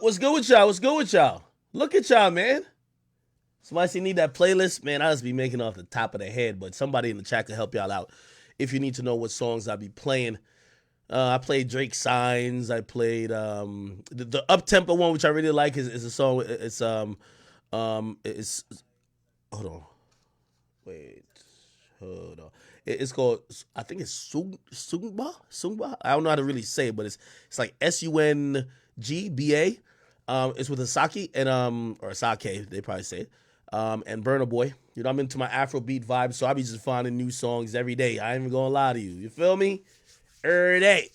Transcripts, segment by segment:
What's good with y'all? What's good with y'all? Look at y'all, man. Somebody say need that playlist, man. I just be making it off the top of the head, but somebody in the chat can help y'all out if you need to know what songs I be playing. I played Drake Signs. I played the up tempo one, which I really like, is a song. It's hold on, wait, hold on. It's called, I think it's Sungba. I don't know how to really say it, but it's like SUNGBA. It's with Asaki and or Asake, they probably say it. And Burna Boy. You know, I'm into my Afrobeat vibe, so I be just finding new songs every day. I ain't even gonna lie to you. You feel me? Every day.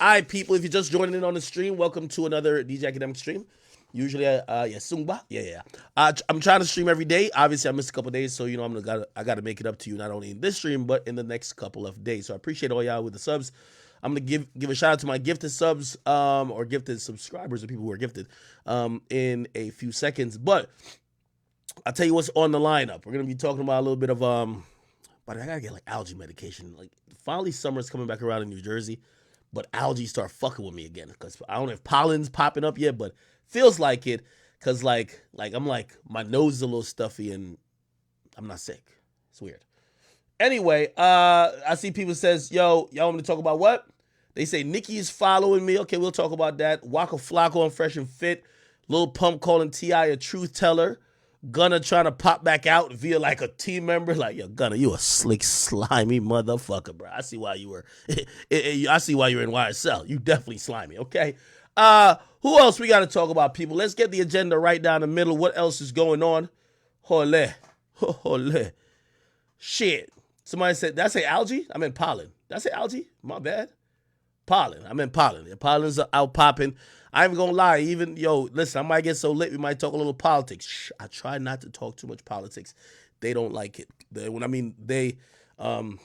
All right, people, if you're just joining in on the stream, welcome to another DJ Academic stream. Usually, yeah, Sungba, yeah. I'm trying to stream every day. Obviously, I missed a couple days, so you know I gotta make it up to you not only in this stream but in the next couple of days. So I appreciate all y'all with the subs. I'm gonna give a shout out to my gifted subs, or gifted subscribers, or people who are gifted, in a few seconds. But I'll tell you what's on the lineup. We're gonna be talking about a little bit of but I gotta get like algae medication. Like finally, summer's coming back around in New Jersey, but algae start fucking with me again because I don't know if pollen's popping up yet, but feels like it. Cause like I'm like my nose is a little stuffy and I'm not sick. It's weird. Anyway, I see people says, yo, y'all want me to talk about what? They say Nikki is following me. Okay, we'll talk about that. Waka Flocko on Fresh and Fit. Lil Pump calling T.I. a truth teller. Gunna trying to pop back out via like a team member. Like, yo, Gunna, you a slick, slimy motherfucker, bro. I see why you were. I see why you're in YSL. You definitely slimy. Okay. Who else we got to talk about, people? Let's get the agenda right down the middle. What else is going on? Hole, hole. Shit. Somebody said, did I say algae? I meant pollen. Did I say algae? My bad. Pollen. I meant pollen. The pollen's out popping. I ain't gonna lie. Even, yo, listen, I might get so lit, we might talk a little politics. Shh, I try not to talk too much politics. They don't like it. Um,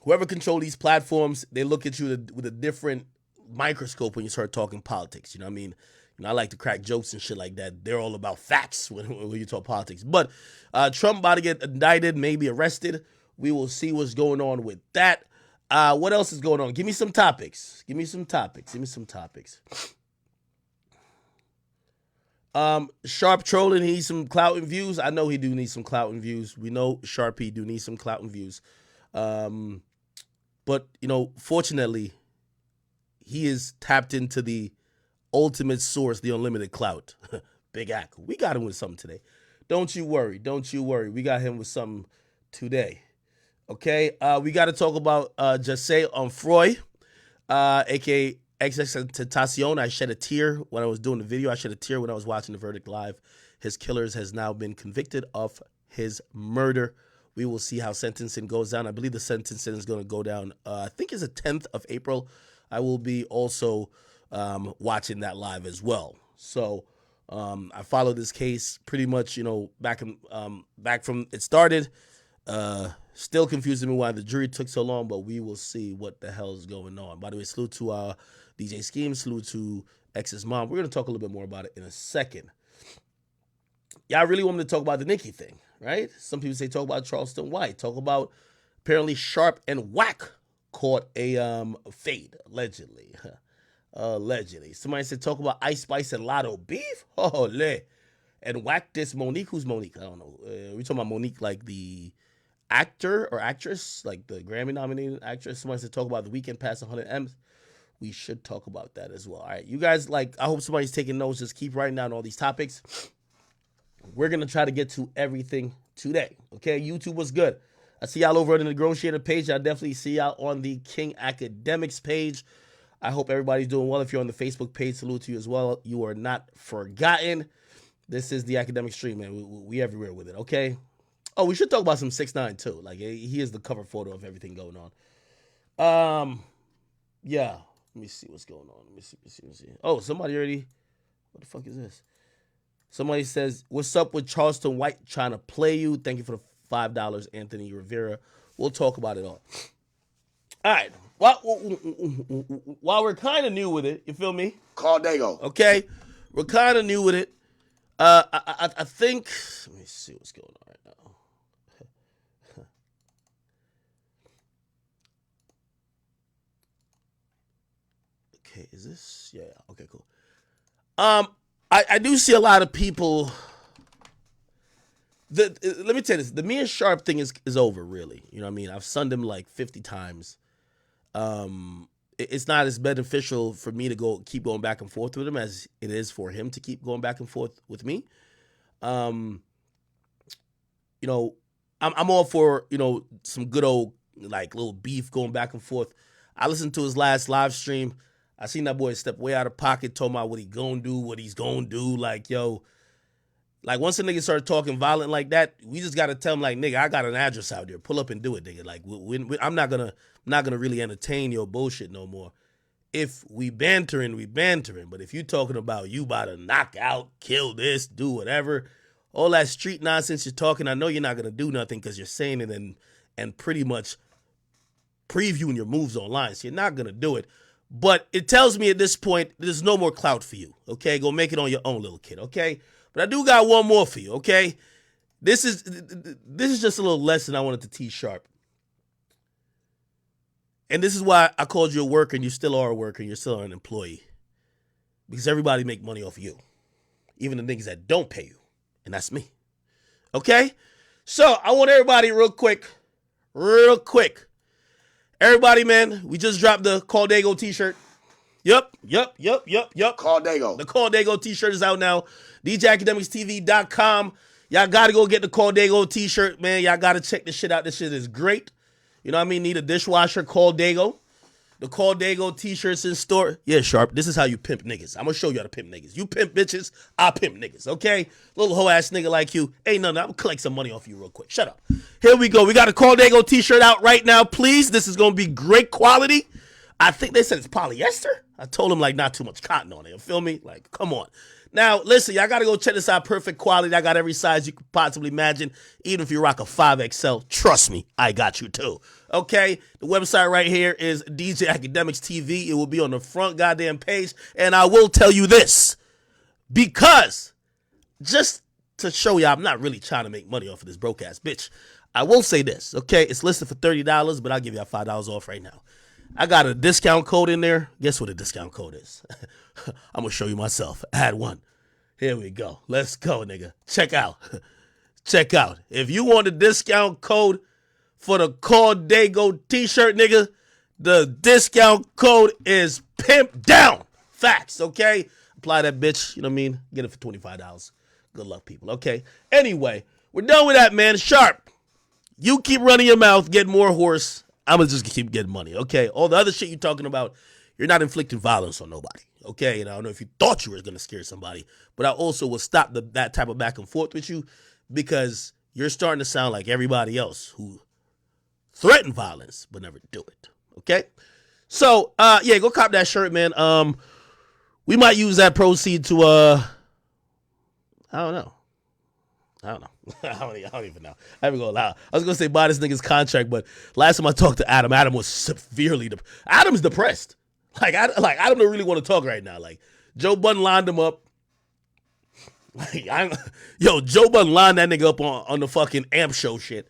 whoever control these platforms, they look at you with a different microscope when you start talking politics. You know what I mean? You know, I like to crack jokes and shit like that. They're all about facts when you talk politics. But Trump about to get indicted, maybe arrested. We will see what's going on with that. What else is going on? Give me some topics. Give me some topics. Sharp trolling, he needs some clout and views. I know he do need some clout and views. We know Sharpie do need some clout and views. But you know, fortunately, he is tapped into the ultimate source, the unlimited clout. Big Ack. We got him with something today. Don't you worry. Don't you worry. We got him with something today. Okay. We got to talk about Jesse on Freud, aka XXXTentacion. I shed a tear when I was doing the video. I shed a tear when I was watching the verdict live. His killers has now been convicted of his murder. We will see how sentencing goes down. I believe the sentencing is going to go down, I think it's the 10th of April. I will be also watching that live as well. So I followed this case pretty much, you know, back from it started. Still confusing me why the jury took so long, but we will see what the hell is going on. By the way, salute to DJ Scheme, salute to X's mom. We're going to talk a little bit more about it in a second. Y'all really want me to talk about the Nicki thing, right? Some people say talk about Charleston White. Talk about apparently Sharp and Whack caught a fade, allegedly. Allegedly. Somebody said talk about Ice Spice and Lotto beef. Holy. And Whack this Monique. Who's Monique? I don't know. We talking about Monique like the actor or actress, like the Grammy nominated actress. Somebody said talk about the weekend past 100 M's. We should talk about that as well. All right, you guys, like, I hope somebody's taking notes. Just keep writing down all these topics. We're gonna try to get to everything today. Okay, YouTube was good. I see y'all over on the negotiator page. I definitely see y'all on the King Academics page. I hope everybody's doing well. If you're on the Facebook page, salute to you as well. You are not forgotten. This is the academic stream, man. We everywhere with it, okay? Oh, we should talk about some 6ix9ine too. Like, he is the cover photo of everything going on. Yeah. Let me see what's going on. Let me see. Oh, somebody already. What the fuck is this? Somebody says, "What's up with Charleston White trying to play you?" Thank you for the $5, Anthony Rivera. We'll talk about it all. All right. While we're kind of new with it, you feel me? Call Dago. Okay, we're kind of new with it. I think. Let me see what's going on right now. Okay, is this? Yeah. Okay, cool. I do see a lot of people. Let me tell you this: the Mia Sharp thing is over. Really, you know what I mean? I've sunned him like 50 times. It's not as beneficial for me to keep going back and forth with him as it is for him to keep going back and forth with me. You know, I'm all for, you know, some good old like little beef going back and forth. I listened to his last live stream. I seen that boy step way out of pocket, talking about what he gonna do, what he's gonna do. Like, yo, like once a nigga started talking violent like that, we just gotta tell him like, nigga, I got an address out there. Pull up and do it, nigga. Like, I'm not gonna really entertain your bullshit no more. If we bantering, we bantering. But if you talking about you about to knock out, kill this, do whatever, all that street nonsense you're talking, I know you're not gonna do nothing because you're saying it and pretty much previewing your moves online. So you're not gonna do it. But it tells me at this point there's no more clout for you. Okay, go make it on your own, little kid. Okay, but I do got one more for you. Okay, this is just a little lesson I wanted to teach Sharp. And this is why I called you a worker and you still are a worker and you're still an employee. Because everybody make money off of you. Even the niggas that don't pay you. And that's me. Okay? So I want everybody real quick. Everybody, man, we just dropped the Caldego t-shirt. Yup. Caldego. The Caldego t-shirt is out now. DJAcademicsTV.com. Y'all got to go get the Caldego t-shirt, man. Y'all got to check this shit out. This shit is great. You know what I mean? Need a dishwasher, Caldego. The Caldego t-shirts in store. Yeah, Sharp, this is how you pimp niggas. I'm going to show you how to pimp niggas. You pimp bitches, I pimp niggas, okay? Little hoe-ass nigga like you. Ain't nothing. I'm going to collect some money off you real quick. Shut up. Here we go. We got a Caldego t-shirt out right now, please. This is going to be great quality. I think they said it's polyester. I told them, like, not too much cotton on it. You feel me? Like, come on. Now, listen, y'all got to go check this out. Perfect quality. I got every size you could possibly imagine. Even if you rock a 5XL, trust me, I got you too. Okay? The website right here is DJ Academics TV. It will be on the front goddamn page. And I will tell you this, because just to show you I'm not really trying to make money off of this broke ass bitch, I will say this, okay? It's listed for $30, but I'll give y'all $5 off right now. I got a discount code in there. Guess what the discount code is? I'm going to show you myself. Add one. Here we go. Let's go, nigga. Check out. If you want a discount code for the Caldego t-shirt, nigga, the discount code is Pimp Down. Facts, okay? Apply that bitch, you know what I mean? Get it for $25. Good luck, people, okay? Anyway, we're done with that, man. Sharp, you keep running your mouth, get more horse. I'm going to just keep getting money, okay? All the other shit you're talking about, you're not inflicting violence on nobody, okay? And I don't know if you thought you were going to scare somebody, but I also will stop that type of back and forth with you because you're starting to sound like everybody else who threaten violence but never do it, okay? So, yeah, go cop that shirt, man. We might use that proceed to, I don't know. I don't even know. I haven't gonna lie. I was gonna say buy this nigga's contract, but last time I talked to Adam was severely Adam's depressed. Like Adam don't really want to talk right now. Like Joe Budden lined him up. Like Joe Budden lined that nigga up on the fucking Amp Show shit.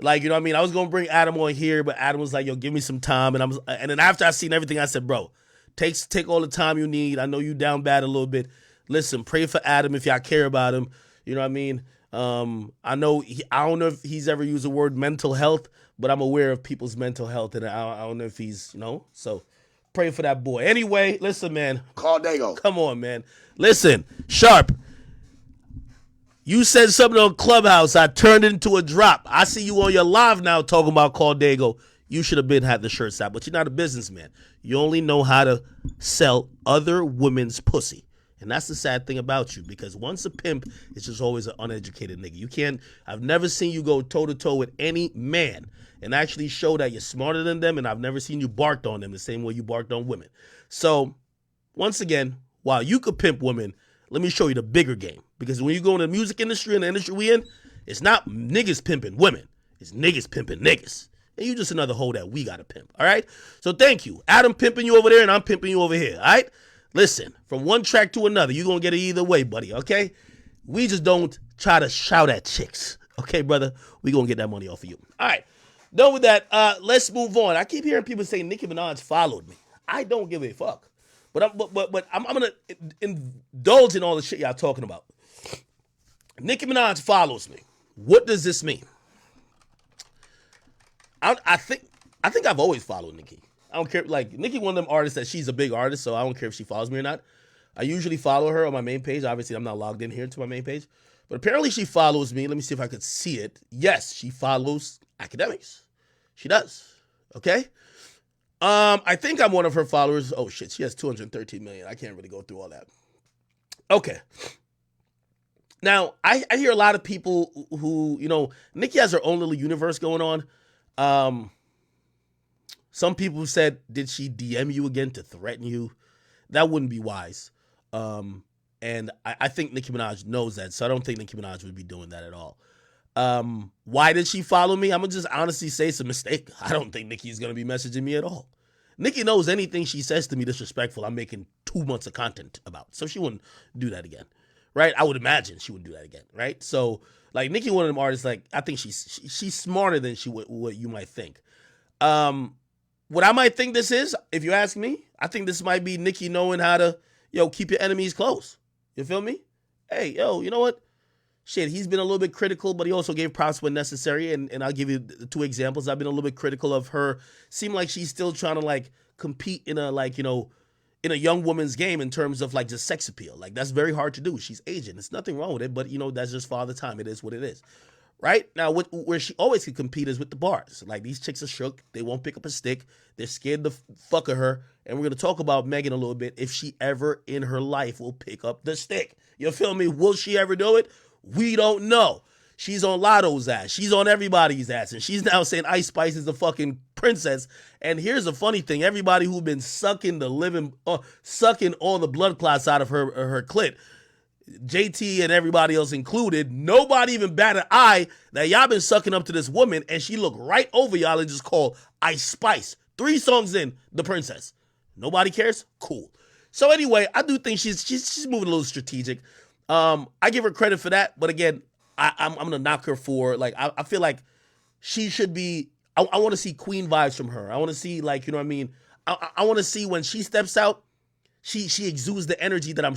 Like, you know what I mean? I was gonna bring Adam on here, but Adam was like, yo, give me some time. And then after I seen everything, I said, bro, take all the time you need. I know you down bad a little bit. Listen, pray for Adam if y'all care about him. You know what I mean? I don't know if he's ever used the word mental health, but I'm aware of people's mental health, and I don't know if he's, so pray for that boy. Anyway, listen, man. Caldego. Come on, man. Listen, Sharp, you said something on Clubhouse. I turned it into a drop. I see you on your live now talking about Caldego. You should have had the shirts out, but you're not a businessman. You only know how to sell other women's pussy. And that's the sad thing about you, because once a pimp, it's just always an uneducated nigga. I've never seen you go toe-to-toe with any man and actually show that you're smarter than them, and I've never seen you barked on them the same way you barked on women. So, once again, while you could pimp women, let me show you the bigger game. Because when you go in the music industry and the industry we in, it's not niggas pimping women. It's niggas pimping niggas. And you just another hoe that we got to pimp, all right? So thank you. Adam pimping you over there, and I'm pimping you over here, all right? Listen, from one track to another, you're going to get it either way, buddy, okay? We just don't try to shout at chicks, okay, brother? We going to get that money off of you. All right, done with that. Let's move on. I keep hearing people say Nicki Minaj followed me. I don't give a fuck. But I'm gonna indulge in all the shit y'all talking about. Nicki Minaj follows me. What does this mean? I think I've always followed Nicki. I don't care. Like, Nicki, one of them artists that she's a big artist, so I don't care if she follows me or not. I usually follow her on my main page. Obviously, I'm not logged in here to my main page. But apparently she follows me. Let me see if I could see it. Yes, she follows Academics. She does. Okay? I think I'm one of her followers. Oh, shit. She has 213 million. I can't really go through all that. Okay. Now, I hear a lot of people who, Nicki has her own little universe going on. Some people said, did she DM you again to threaten you? That wouldn't be wise. And I think Nicki Minaj knows that, so I don't think Nicki Minaj would be doing that at all. Why did she follow me? I'm going to just honestly say it's a mistake. I don't think Nicki's going to be messaging me at all. Nicki knows anything she says to me disrespectful, I'm making 2 months of content about. So she wouldn't do that again, right? I would imagine she wouldn't do that again, right? So, like, Nicki, one of them artists, like, I think she's smarter than what you might think. What I might think this is, if you ask me, I think this might be Nicki knowing how to, keep your enemies close. You feel me? Hey, you know what? Shit, he's been a little bit critical, but he also gave props when necessary. And I'll give you 2 examples. I've been a little bit critical of her. Seemed like she's still trying to, like, compete in a, like, in a young woman's game in terms of, like, just sex appeal. Like, that's very hard to do. She's aging. There's nothing wrong with it, but, that's just Father Time. It is what it is. Right? Now, where she always can compete is with the bars. Like, these chicks are shook. They won't pick up a stick. They're scared the fuck of her. And we're going to talk about Megan a little bit. If she ever in her life will pick up the stick. You feel me? Will she ever do it? We don't know. She's on Lotto's ass. She's on everybody's ass. And she's now saying Ice Spice is the fucking princess. And here's the funny thing. Everybody who's been sucking all the blood clots out of her clit, JT and everybody else included, nobody even bat an eye that y'all been sucking up to this woman, and she looked right over y'all and just called Ice Spice. 3 songs in, the princess. Nobody cares? Cool. So anyway, I do think she's moving a little strategic. I give her credit for that, but again, I'm gonna knock her for, like, I feel like she should be. I want to see Queen vibes from her. I want to see, like, you know what I mean. I want to see when she steps out. She exudes the energy that I'm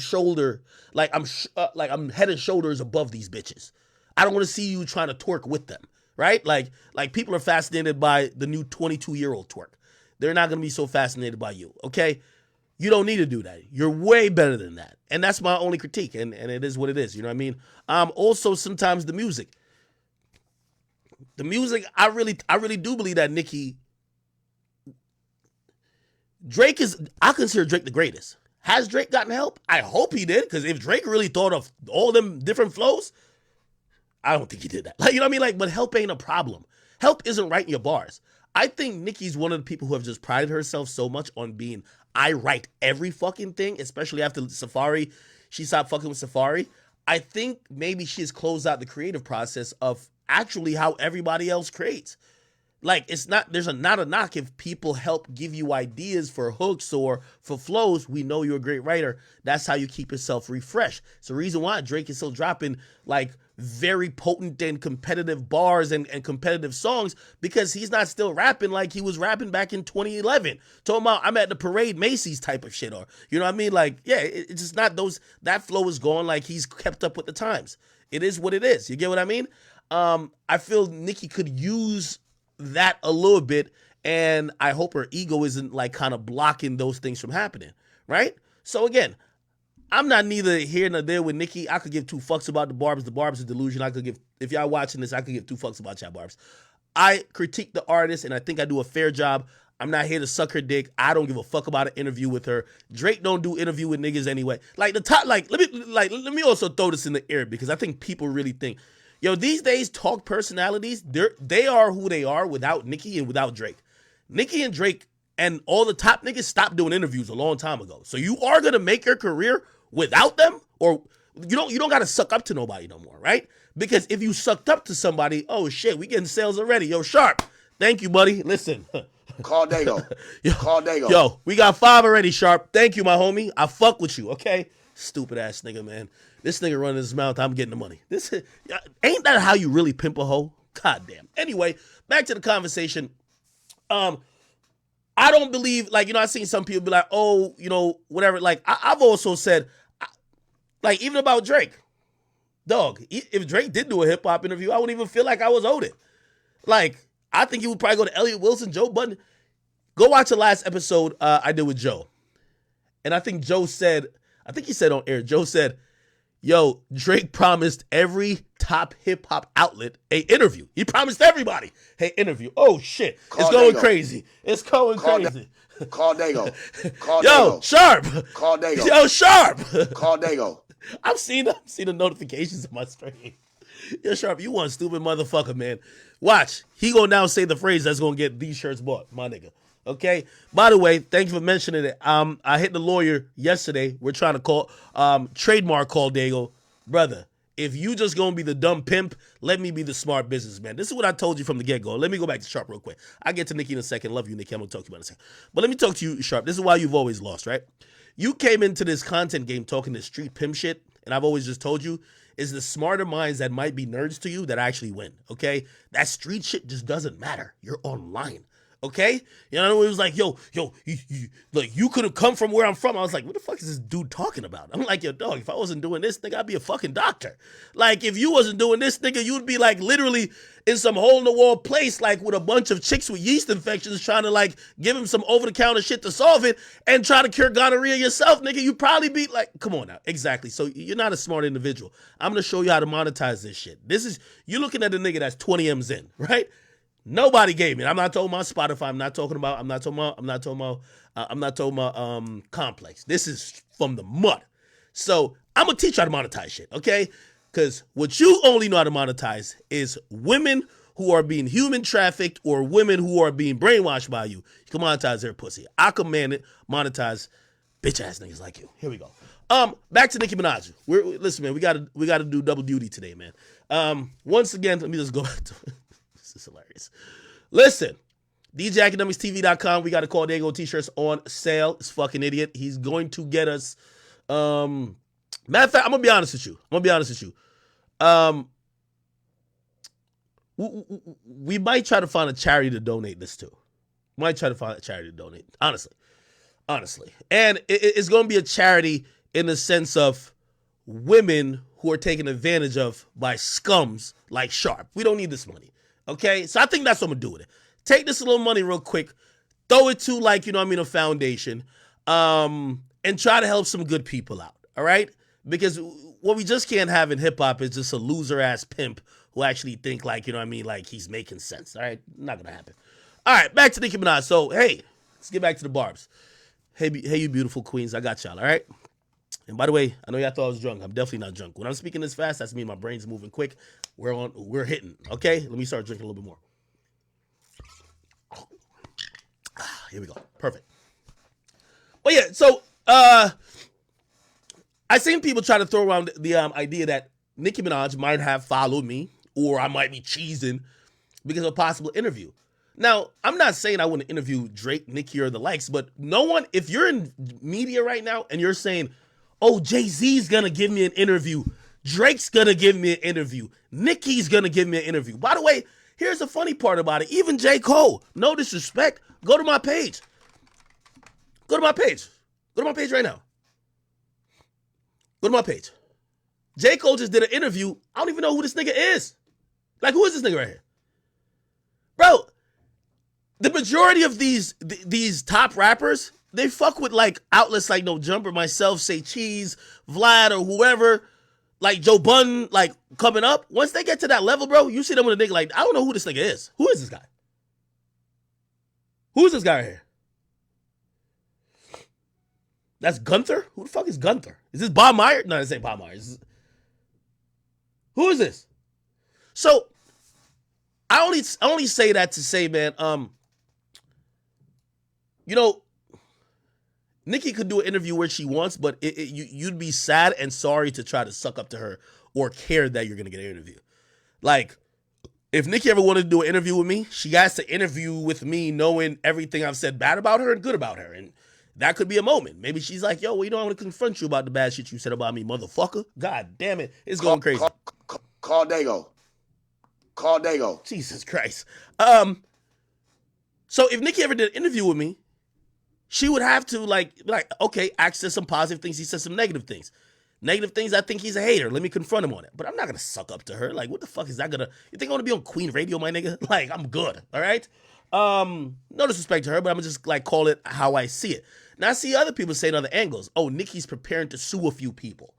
I'm head and shoulders above these bitches. I don't want to see you trying to twerk with them, right? Like people are fascinated by the new 22-year-old twerk. They're not going to be so fascinated by you, okay? You don't need to do that. You're way better than that. And that's my only critique, and it is what it is, you know what I mean? Also, sometimes the music. The music, I really do believe that Nicki... I consider Drake the greatest. Has Drake gotten help? I hope he did, because if Drake really thought of all them different flows, I don't think he did that. Like, you know what I mean? Like, but help ain't a problem. Help isn't writing your bars. I think Nicki's one of the people who have just prided herself so much on being, I write every fucking thing, especially after Safari. She stopped fucking with Safari. I think maybe she has closed out the creative process of actually how everybody else creates. Like, there's not a knock if people help give you ideas for hooks or for flows. We know you're a great writer. That's how you keep yourself refreshed. It's the reason why Drake is still dropping, like, very potent and competitive bars and competitive songs, because he's not still rapping like he was rapping back in 2011. Talking about, I'm at the parade, Macy's type of shit, or, you know what I mean? Like, yeah, it's just not that flow is gone. Like, he's kept up with the times. It is what it is. You get what I mean? I feel Nicki could use that a little bit, and I hope her ego isn't, like, kind of blocking those things from happening, right? So again, I'm not neither here nor there with Nicki. I could give 2 fucks about the Barbs. The Barbs is delusion. If y'all watching this, I could give 2 fucks about y'all Barbs. I critique the artist, and I think I do a fair job. I'm not here to suck her dick. I don't give a fuck about an interview with her. Drake don't do interview with niggas anyway. Like, let me also throw this in the air, because I think people really think, these days, talk personalities, they are who they are without Nicki and without Drake. Nicki and Drake and all the top niggas stopped doing interviews a long time ago. So you are gonna make your career without them, or you don't gotta suck up to nobody no more, right? Because if you sucked up to somebody, oh shit, we getting sales already. Yo, Sharp, thank you, buddy. Listen. Call Dago. Call Dago. Yo, we got 5 already, Sharp. Thank you, my homie. I fuck with you, okay? Stupid ass nigga, man. This nigga running his mouth, I'm getting the money. Ain't that how you really pimp a hoe? God damn. Anyway, back to the conversation. I don't believe, like, I've seen some people be like, oh, whatever. Like, I've also said, like, even about Drake. Dog, if Drake did do a hip hop interview, I wouldn't even feel like I was owed it. Like, I think he would probably go to Elliot Wilson, Joe Budden. Go watch the last episode I did with Joe. And I think he said on air, Joe said, yo, Drake promised every top hip hop outlet a interview. He promised everybody, hey, interview. Oh shit, it's going crazy. It's going crazy. Call Dago. Call Yo, Dago. Sharp. Call Dago. Yo, Sharp. Call Dago. I've seen the notifications on my screen. Yo, Sharp, you one stupid motherfucker, man. Watch. He gonna now say the phrase that's gonna get these shirts bought, my nigga. Okay? By the way, thank you for mentioning it. I hit the lawyer yesterday. We're trying to trademark call Dago. Brother, if you just gonna be the dumb pimp, let me be the smart businessman. This is what I told you from the get-go. Let me go back to Sharp real quick. I'll get to Nikki in a second. Love you, Nikki. I'm gonna talk to you about it in a second. But let me talk to you, Sharp. This is why you've always lost, right? You came into this content game talking this street pimp shit, and I've always just told you, is the smarter minds that might be nerds to you that actually win, okay? That street shit just doesn't matter. You're online, okay? It was like, yo, like, you could have come from where I'm from. I was like, what the fuck is this dude talking about? I'm like, yo, dog, if I wasn't doing this, nigga, I'd be a fucking doctor. Like, if you wasn't doing this, nigga, you'd be, like, literally in some hole-in-the-wall place, like, with a bunch of chicks with yeast infections trying to, like, give him some over-the-counter shit to solve it and try to cure gonorrhea yourself, nigga. You'd probably be, like, come on now. Exactly. So you're not a smart individual. I'm going to show you how to monetize this shit. You're looking at a nigga that's 20 M's in, right? Nobody gave me. I'm not talking about Spotify. I'm not talking about Complex. This is from the mud. So I'm gonna teach you how to monetize shit, okay? Because what you only know how to monetize is women who are being human trafficked or women who are being brainwashed by you. You can monetize their pussy. I can monetize bitch ass niggas like you. Here we go. Back to Nicki Minaj. Listen, man, we gotta do double duty today, man. Once again, let me just go back to this is hilarious. Listen, DJAcademicsTV.com. We got a Call Dago t-shirts on sale. This fucking idiot. He's going to get us. Matter of fact, I'm gonna be honest with you. We might try to find a charity to donate this to. Honestly. And it's gonna be a charity in the sense of women who are taken advantage of by scums like Sharp. We don't need this money. Okay, so I think that's what I'm gonna do with it. Take this little money real quick, throw it to, like, a foundation, and try to help some good people out. All right, because what we just can't have in hip hop is just a loser ass pimp who actually think, like, like he's making sense. All right, not gonna happen. All right, back to Nicki Minaj. So hey, let's get back to the barbs. Hey, you beautiful queens, I got y'all. All right. And by the way, I know y'all thought I was drunk. I'm definitely not drunk. When I'm speaking this fast, that's mean my brain's moving quick. We're hitting. Okay, let me start drinking a little bit more. Here we go. Perfect. Well, yeah. So, I seen people try to throw around the idea that Nicki Minaj might have followed me, or I might be cheesing because of a possible interview. Now, I'm not saying I wouldn't interview Drake, Nicki, or the likes, but no one. If you're in media right now and you're saying, oh, Jay-Z's gonna give me an interview, Drake's gonna give me an interview, Nicki's gonna give me an interview. By the way, here's the funny part about it. Even J. Cole, no disrespect, go to my page. Go to my page right now. Go to my page. J. Cole just did an interview. I don't even know who this nigga is. Like, who is this nigga right here? Bro, the majority of these top rappers, they fuck with, like, outlets like No Jumper, myself, Say Cheese, Vlad, or whoever, like Joe Budden, like, coming up. Once they get to that level, bro, you see them with a nigga like, I don't know who this nigga is. Who is this guy? Who is this guy right here? That's Gunther? Who the fuck is Gunther? Is this Bob Myers? No, this ain't Bob Myers. Who is this? So, I only say that to say, man, Nicki could do an interview where she wants, but you'd be sad and sorry to try to suck up to her or care that you're going to get an interview. Like, if Nicki ever wanted to do an interview with me, she has to interview with me knowing everything I've said bad about her and good about her. And that could be a moment. Maybe she's like, yo, well, I want to confront you about the bad shit you said about me, motherfucker. God damn it. It's going crazy. Call Dago. Call Dago. Jesus Christ. So if Nicki ever did an interview with me, she would have to like, okay, access some positive things. He said some negative things. Negative things, I think he's a hater. Let me confront him on it. But I'm not gonna suck up to her. Like, what the fuck is that gonna? You think I wanna be on Queen Radio, my nigga? Like, I'm good. All right. No disrespect to her, but I'm just like call it how I see it. Now I see other people saying other angles. Oh, Nicki's preparing to sue a few people.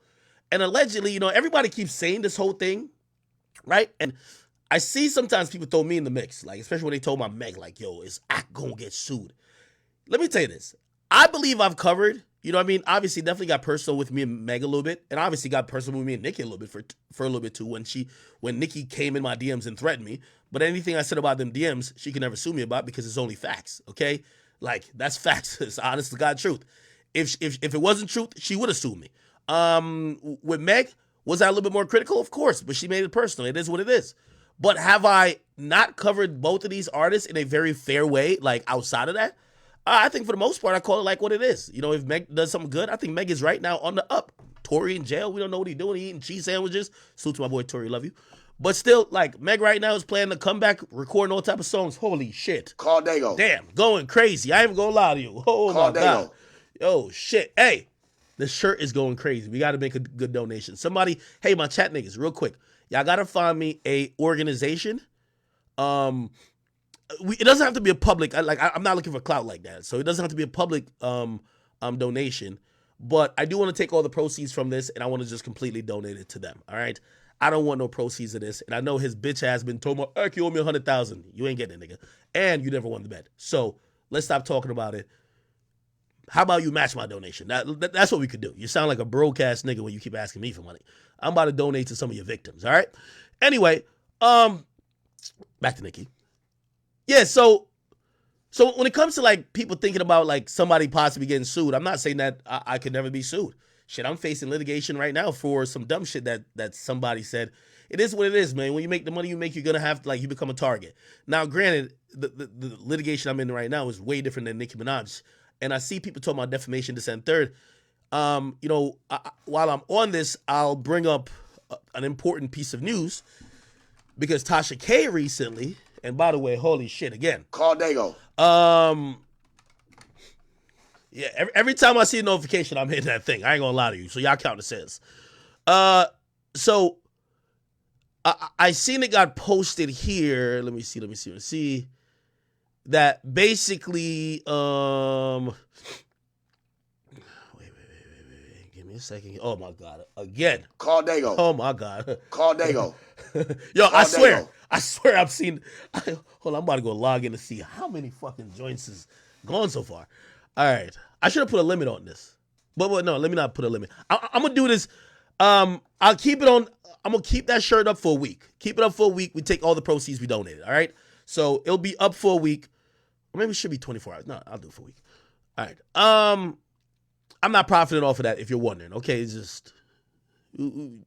And allegedly, everybody keeps saying this whole thing, right? And I see sometimes people throw me in the mix, like especially when they told my Meg, like, yo, is Act gonna get sued? Let me tell you this. I believe I've covered, you know what I mean? Obviously, definitely got personal with me and Meg a little bit, and obviously got personal with me and Nicki a little bit for a little bit too when Nicki came in my DMs and threatened me. But anything I said about them DMs, she can never sue me about because it's only facts, okay? Like, that's facts. It's honest to God truth. If it wasn't truth, she would have sued me. With Meg, was I a little bit more critical? Of course, but she made it personal. It is what it is. But have I not covered both of these artists in a very fair way, like outside of that? I think for the most part, I call it like what it is. If Meg does something good, I think Meg is right now on the up. Tory in jail. We don't know what he's doing. He eating cheese sandwiches. Salute to my boy Tory, love you. But still, like, Meg right now is planning to come back, recording all type of songs. Holy shit. Call Dago. Damn, going crazy. I ain't even gonna lie to you. Oh, Call my Dago. God. Oh, shit. Hey, the shirt is going crazy. We got to make a good donation. Somebody, hey, my chat niggas, real quick. Y'all got to find me a organization. It doesn't have to be a public, I'm not looking for clout like that. So it doesn't have to be a public donation. But I do want to take all the proceeds from this and I want to just completely donate it to them. All right. I don't want no proceeds of this. And I know his bitch ass been told, you owe me 100,000. You ain't getting it, nigga. And you never won the bet. So let's stop talking about it. How about you match my donation? That's what we could do. You sound like a broke-ass nigga when you keep asking me for money. I'm about to donate to some of your victims, all right? Anyway, back to Nicki. Yeah, so when it comes to, like, people thinking about, like, somebody possibly getting sued, I'm not saying that I could never be sued. Shit, I'm facing litigation right now for some dumb shit that somebody said. It is what it is, man. When you make the money you make, you're going to have to, like, you become a target. Now, granted, the litigation I'm in right now is way different than Nicki Minaj. And I see people talking about defamation, this and third. While I'm on this, I'll bring up an important piece of news because Tasha K recently, and by the way, holy shit, again. Call Dago. Yeah, every time I see a notification, I'm hitting that thing. I ain't gonna lie to you. So y'all count the cents. So I seen it got posted here. Let me see. That basically, wait. Give me a second. Oh my God. Again. Call Dago. Oh my God. Call Dago. Yo, Call Dago. I swear I've seen, hold on, I'm about to go log in to see how many fucking joints is gone so far. All right. I should have put a limit on this. But no, let me not put a limit. I'm going to do this. I'm going to keep that shirt up for a week. Keep it up for a week. We take all the proceeds we donated. All right. So it'll be up for a week. Or maybe it should be 24 hours. No, I'll do it for a week. All right. I'm not profiting off of that if you're wondering. Okay. It's just. All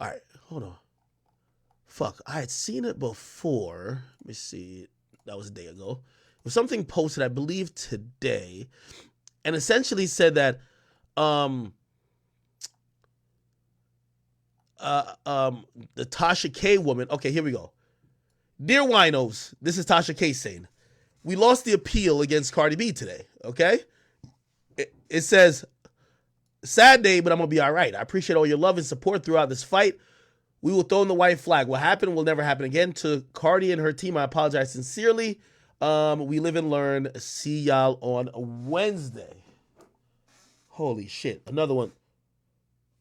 right. Hold on. Fuck. I had seen it before. Let me see. That was a day ago. It was something posted, I believe, today. And essentially said that the Tasha K woman. Okay, here we go. Dear Winos, this is Tasha K saying, we lost the appeal against Cardi B today, okay? It says, sad day, but I'm going to be all right. I appreciate all your love and support throughout this fight. We will throw in the white flag. What happened will never happen again. To Cardi and her team, I apologize sincerely. We live and learn. See y'all on Wednesday. Holy shit. Another one.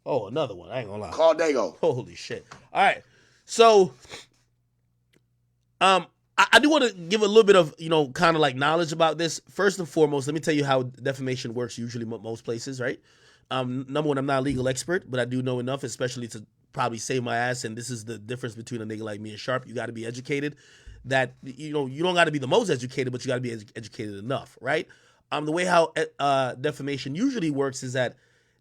Oh, another one. I ain't gonna lie. Call Dago. Holy shit. All right. So, I do want to give a little bit of, kind of like knowledge about this. First and foremost, let me tell you how defamation works usually most places, right? Number one, I'm not a legal expert, but I do know enough, especially to probably save my ass. And this is the difference between a nigga like me and Sharp. You got to be educated. That, you don't got to be the most educated, but you got to be educated enough, right? The way how defamation usually works is that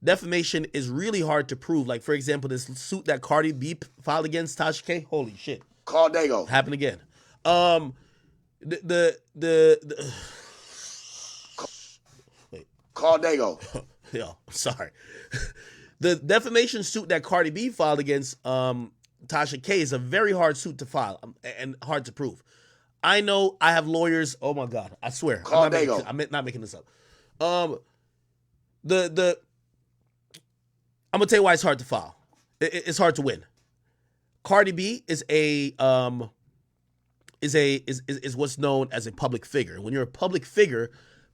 defamation is really hard to prove. Like, for example, this suit that Cardi B filed against Tasha K. Holy shit. Call Dago. Happened again. Wait. Call Dago. Yo, I'm sorry. The defamation suit that Cardi B filed against Tasha K is a very hard suit to file and hard to prove. I know I have lawyers. Oh my God, I swear, Call I'm Dago. I'm not making this up. The I'm gonna tell you why it's hard to file. It's hard to win. Cardi B is what's known as a public figure. When you're a public figure,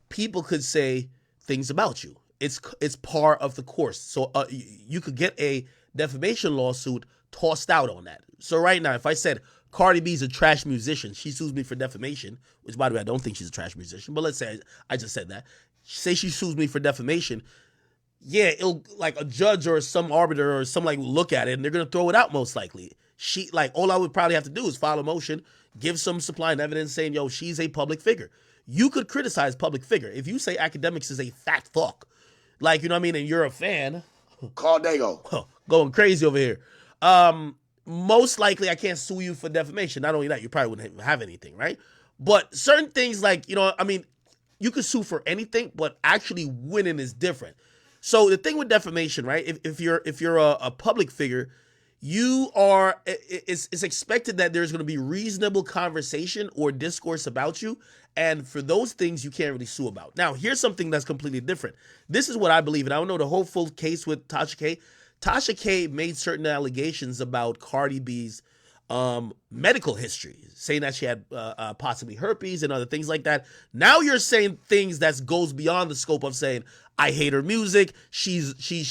people could say things about you. It's par of the course. So you could get a defamation lawsuit tossed out on that. So right now, if I said Cardi B's a trash musician, she sues me for defamation, which by the way, I don't think she's a trash musician, but let's say I just said that. Say she sues me for defamation. Yeah, it'll like a judge or some arbiter or somebody will look at it and they're gonna throw it out most likely. She all I would probably have to do is file a motion, give some supply and evidence saying, yo, she's a public figure. You could criticize public figure. If you say academics is a fat fuck, like, you know what I mean, and you're a fan, Call Dago. going crazy over here. Most likely I can't sue you for defamation. Not only that, you probably wouldn't have anything, right? But certain things like, you know, I mean, you could sue for anything, but actually winning is different. So the thing with defamation, right? If you're a public figure, it's expected that there's going to be reasonable conversation or discourse about you. And for those things, you can't really sue about. Now, here's something that's completely different. This is what I believe, and I don't know the whole full case with Tasha K. Tasha K made certain allegations about Cardi B's medical history, saying that she had possibly herpes and other things like that. Now you're saying things that goes beyond the scope of saying, I hate her music, she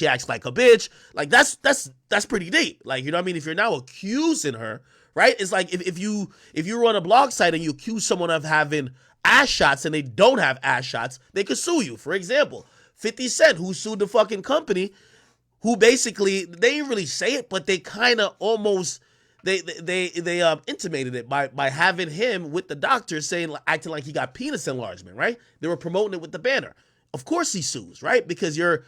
acts like a bitch. Like that's pretty deep. Like, you know what I mean? If you're now accusing her, right? It's like if you run a blog site and you accuse someone of having ass shots and they don't have ass shots, they could sue you. For example, 50 Cent, who sued the fucking company, who basically, they didn't really say it, but they kind of almost, they intimated it by having him with the doctor saying, acting like he got penis enlargement, right? They were promoting it with the banner. Of course he sues, right? Because you're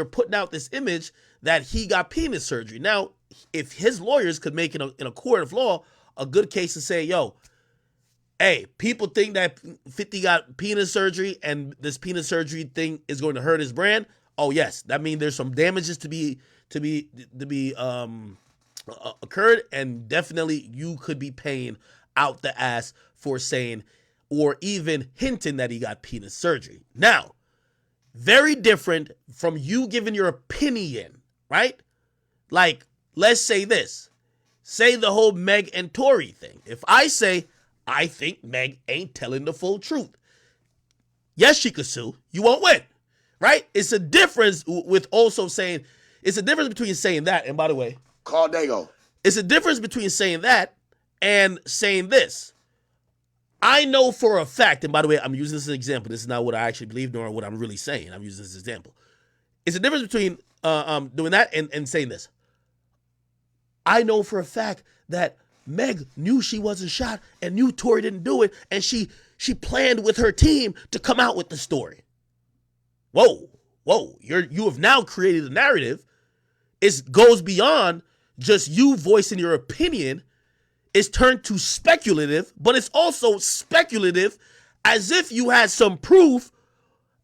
putting out this image that he got penis surgery. Now, if his lawyers could make in a court of law a good case to say, yo, hey, people think that 50 got penis surgery and this penis surgery thing is going to hurt his brand. Oh yes, that means there's some damages to be occurred, and definitely you could be paying out the ass for saying or even hinting that he got penis surgery. Now, very different from you giving your opinion, right? Like, let's say this. Say the whole Meg and Tory thing. If I say, I think Meg ain't telling the full truth, yes, she could sue. You won't win, right? It's a difference with also saying, it's a difference between saying that, and by the way, Call Dago. it's a difference between saying that and saying this. I know for a fact, and by the way, I'm using this as an example. This is not what I actually believe, nor what I'm really saying. I'm using this as an example. It's a difference between doing that and saying this. I know for a fact that Meg knew she wasn't shot and knew Tory didn't do it, and she planned with her team to come out with the story. Whoa, you have now created a narrative. It goes beyond just you voicing your opinion. It's turned to speculative, but it's also speculative as if you had some proof,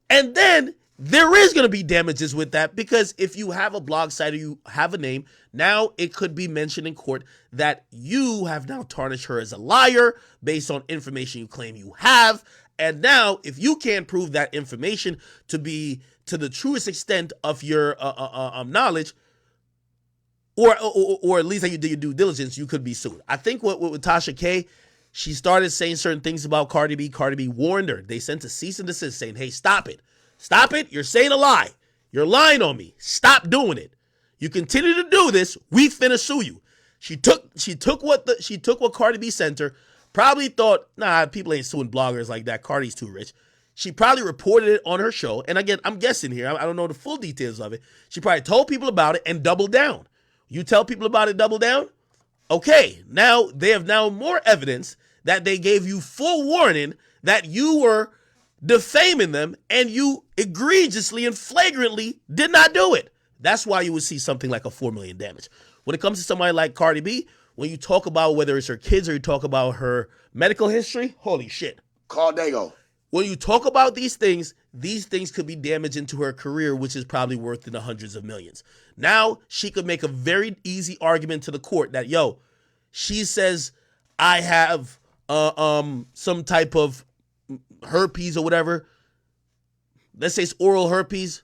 and then there is going to be damages with that, because if you have a blog site or you have a name, now it could be mentioned in court that you have now tarnished her as a liar based on information you claim you have. And now if you can't prove that information to be to the truest extent of your knowledge, or at least that you did your due diligence, you could be sued. I think what with Tasha K, she started saying certain things about Cardi B. Cardi B warned her. They sent a cease and desist saying, hey, stop it. Stop it. You're saying a lie. You're lying on me. Stop doing it. You continue to do this, we finna sue you. She took what Cardi B sent her, probably thought, nah, people ain't suing bloggers like that. Cardi's too rich. She probably reported it on her show. And again, I'm guessing here. I don't know the full details of it. She probably told people about it and doubled down. You tell people about it, double down? Okay, now they have now more evidence that they gave you full warning that you were defaming them and you egregiously and flagrantly did not do it. That's why you would see something like a $4 million damage. When it comes to somebody like Cardi B, when you talk about whether it's her kids or you talk about her medical history, holy shit. Call Dago. When you talk about these things could be damaging to her career, which is probably worth in the hundreds of millions. Now, she could make a very easy argument to the court that, yo, she says, I have some type of herpes or whatever, let's say it's oral herpes,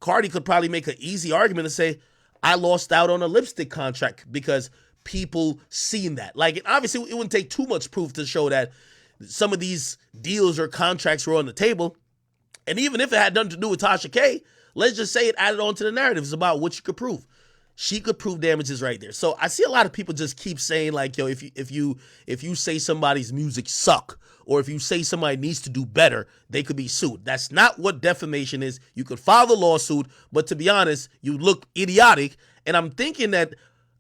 Cardi could probably make an easy argument and say, I lost out on a lipstick contract because people seen that. Like, obviously, it wouldn't take too much proof to show that some of these deals or contracts were on the table. And even if it had nothing to do with Tasha K, let's just say it added on to the narratives about what you could prove. She could prove damages right there. So I see a lot of people just keep saying like, yo, if you say somebody's music suck, or if you say somebody needs to do better, they could be sued. That's not what defamation is. You could file the lawsuit, but to be honest, you look idiotic. And I'm thinking that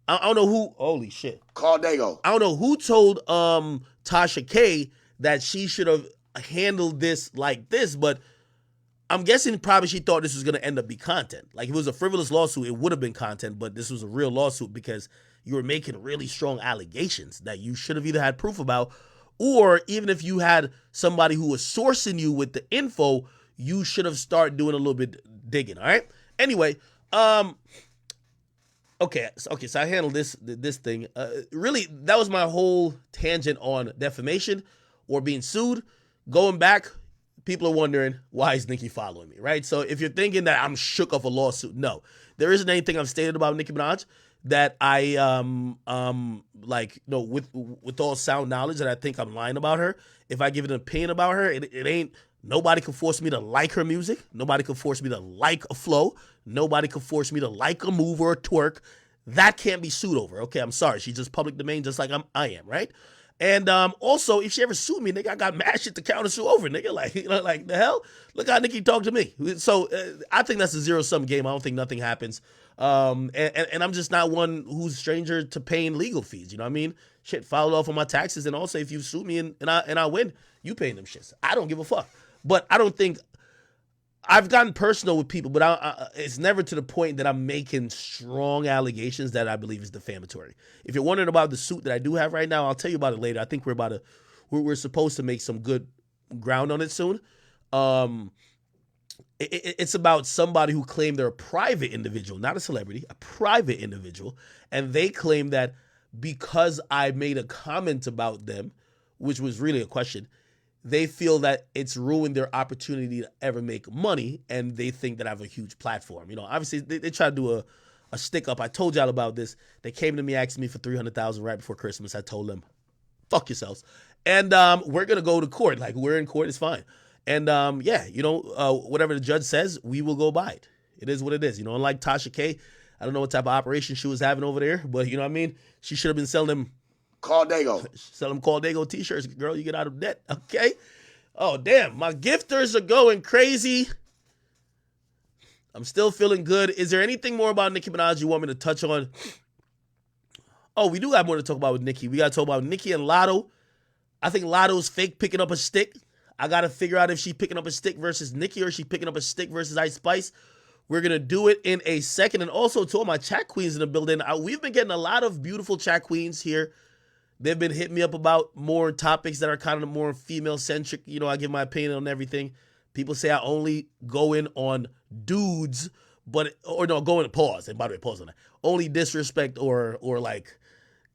I don't know who. Holy shit! Call Dago. I don't know who told Tasha K that she should have handled this like this, but I'm guessing probably she thought this was going to end up be content. Like, if it was a frivolous lawsuit, it would have been content, but this was a real lawsuit because you were making really strong allegations that you should have either had proof about, or even if you had somebody who was sourcing you with the info, you should have started doing a little bit digging, all right? Anyway, okay, so I handled this thing. Really, that was my whole tangent on defamation or being sued. Going back, people are wondering, why is Nicki following me, right? So if you're thinking that I'm shook off a lawsuit, no. There isn't anything I've stated about Nicki Minaj that I, with all sound knowledge that I think I'm lying about her. If I give an opinion about her, it ain't, nobody can force me to like her music. Nobody can force me to like a flow. Nobody can force me to like a move or a twerk. That can't be sued over, okay? I'm sorry. She's just public domain just like I am, right? And also, if she ever sued me, nigga, I got mad shit to counter sue over, nigga. Like, like the hell? Look how Nicki talked to me. So I think that's a zero-sum game. I don't think nothing happens. And I'm just not one who's a stranger to paying legal fees. You know what I mean? Shit, filed off on my taxes. And also, if you sue me and I win, you paying them shits. I don't give a fuck. But I don't think I've gotten personal with people, but it's never to the point that I'm making strong allegations that I believe is defamatory. If you're wondering about the suit that I do have right now, I'll tell you about it later. I think we're supposed to make some good ground on it soon. It's about somebody who claimed they're a private individual, not a celebrity, a private individual, and they claim that because I made a comment about them, which was really a question, they feel that it's ruined their opportunity to ever make money, and they think that I have a huge platform. You know, obviously, they try to do a stick up. I told y'all about this. They came to me, asking me for $300,000 right before Christmas. I told them, fuck yourselves. And we're going to go to court. Like, we're in court. It's fine. And, whatever the judge says, we will go by it. It is what it is. You know, unlike Tasha K, I don't know what type of operation she was having over there, but you know what I mean? She should have been selling them Call Dago. Sell them Call Dago t-shirts, girl. You get out of debt, okay? Oh, damn. My gifters are going crazy. I'm still feeling good. Is there anything more about Nicki Minaj you want me to touch on? Oh, we do have more to talk about with Nicki. We got to talk about Nicki and Latto. I think Latto's fake picking up a stick. I got to figure out if she's picking up a stick versus Nicki or she's picking up a stick versus Ice Spice. We're going to do it in a second. And also to all my chat queens in the building, we've been getting a lot of beautiful chat queens here. They've been hitting me up about more topics that are kind of more female-centric. You know, I give my opinion on everything. People say I only go in on dudes, go in pause. And by the way, pause on that. Only disrespect or like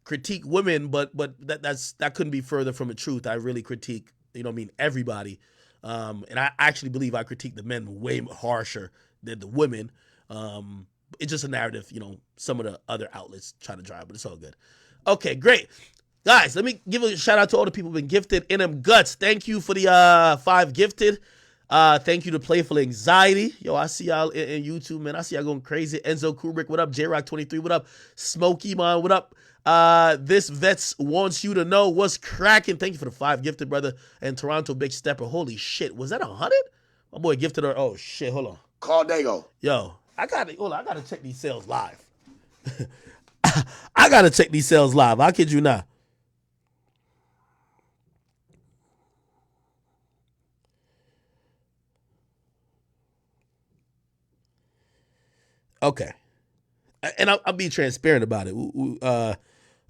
critique women, but that couldn't be further from the truth. I really critique, everybody. And I actually believe I critique the men way harsher than the women. It's just a narrative, some of the other outlets try to drive, but it's all good. Okay, great. Guys, let me give a shout out to all the people who've been gifted. NM Guts, thank you for the 5 gifted. Thank you to Playful Anxiety. Yo, I see y'all in YouTube, man. I see y'all going crazy. Enzo Kubrick, what up? J-Rock23, what up? Smokey, man, what up? This Vets wants you to know what's cracking. Thank you for the 5 gifted, brother. And Toronto Big Stepper. Holy shit, was that 100? My boy gifted her. Oh, shit, hold on. Call Dago. Yo, I gotta check these sales live. I gotta check these sales live. I'll kid you not. Okay, and I'll be transparent about it.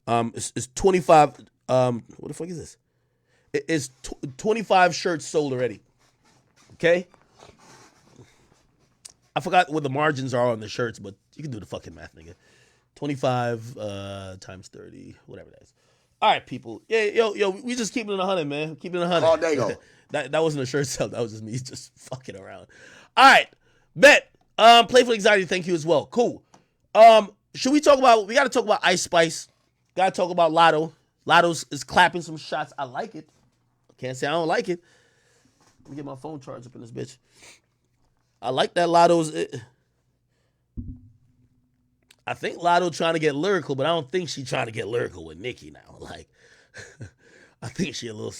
It's 25. What the fuck is this? It's 25 shirts sold already. Okay, I forgot what the margins are on the shirts, but you can do the fucking math, nigga. 25 times 30, whatever that is. All right, people. Yeah, yo, we just keeping it 100, man. Keeping it 100. Call Dago. that wasn't a shirt sell. That was just me just fucking around. All right, bet. Playful Anxiety, thank you as well. Cool. Should we talk about? We got to talk about Ice Spice. Got to talk about Lotto. Lotto's is clapping some shots. I like it. Can't say I don't like it. Let me get my phone charged up in this bitch. I like that Lotto's. I think Lotto trying to get lyrical, but I don't think she trying to get lyrical with Nicki now. Like, I think she a little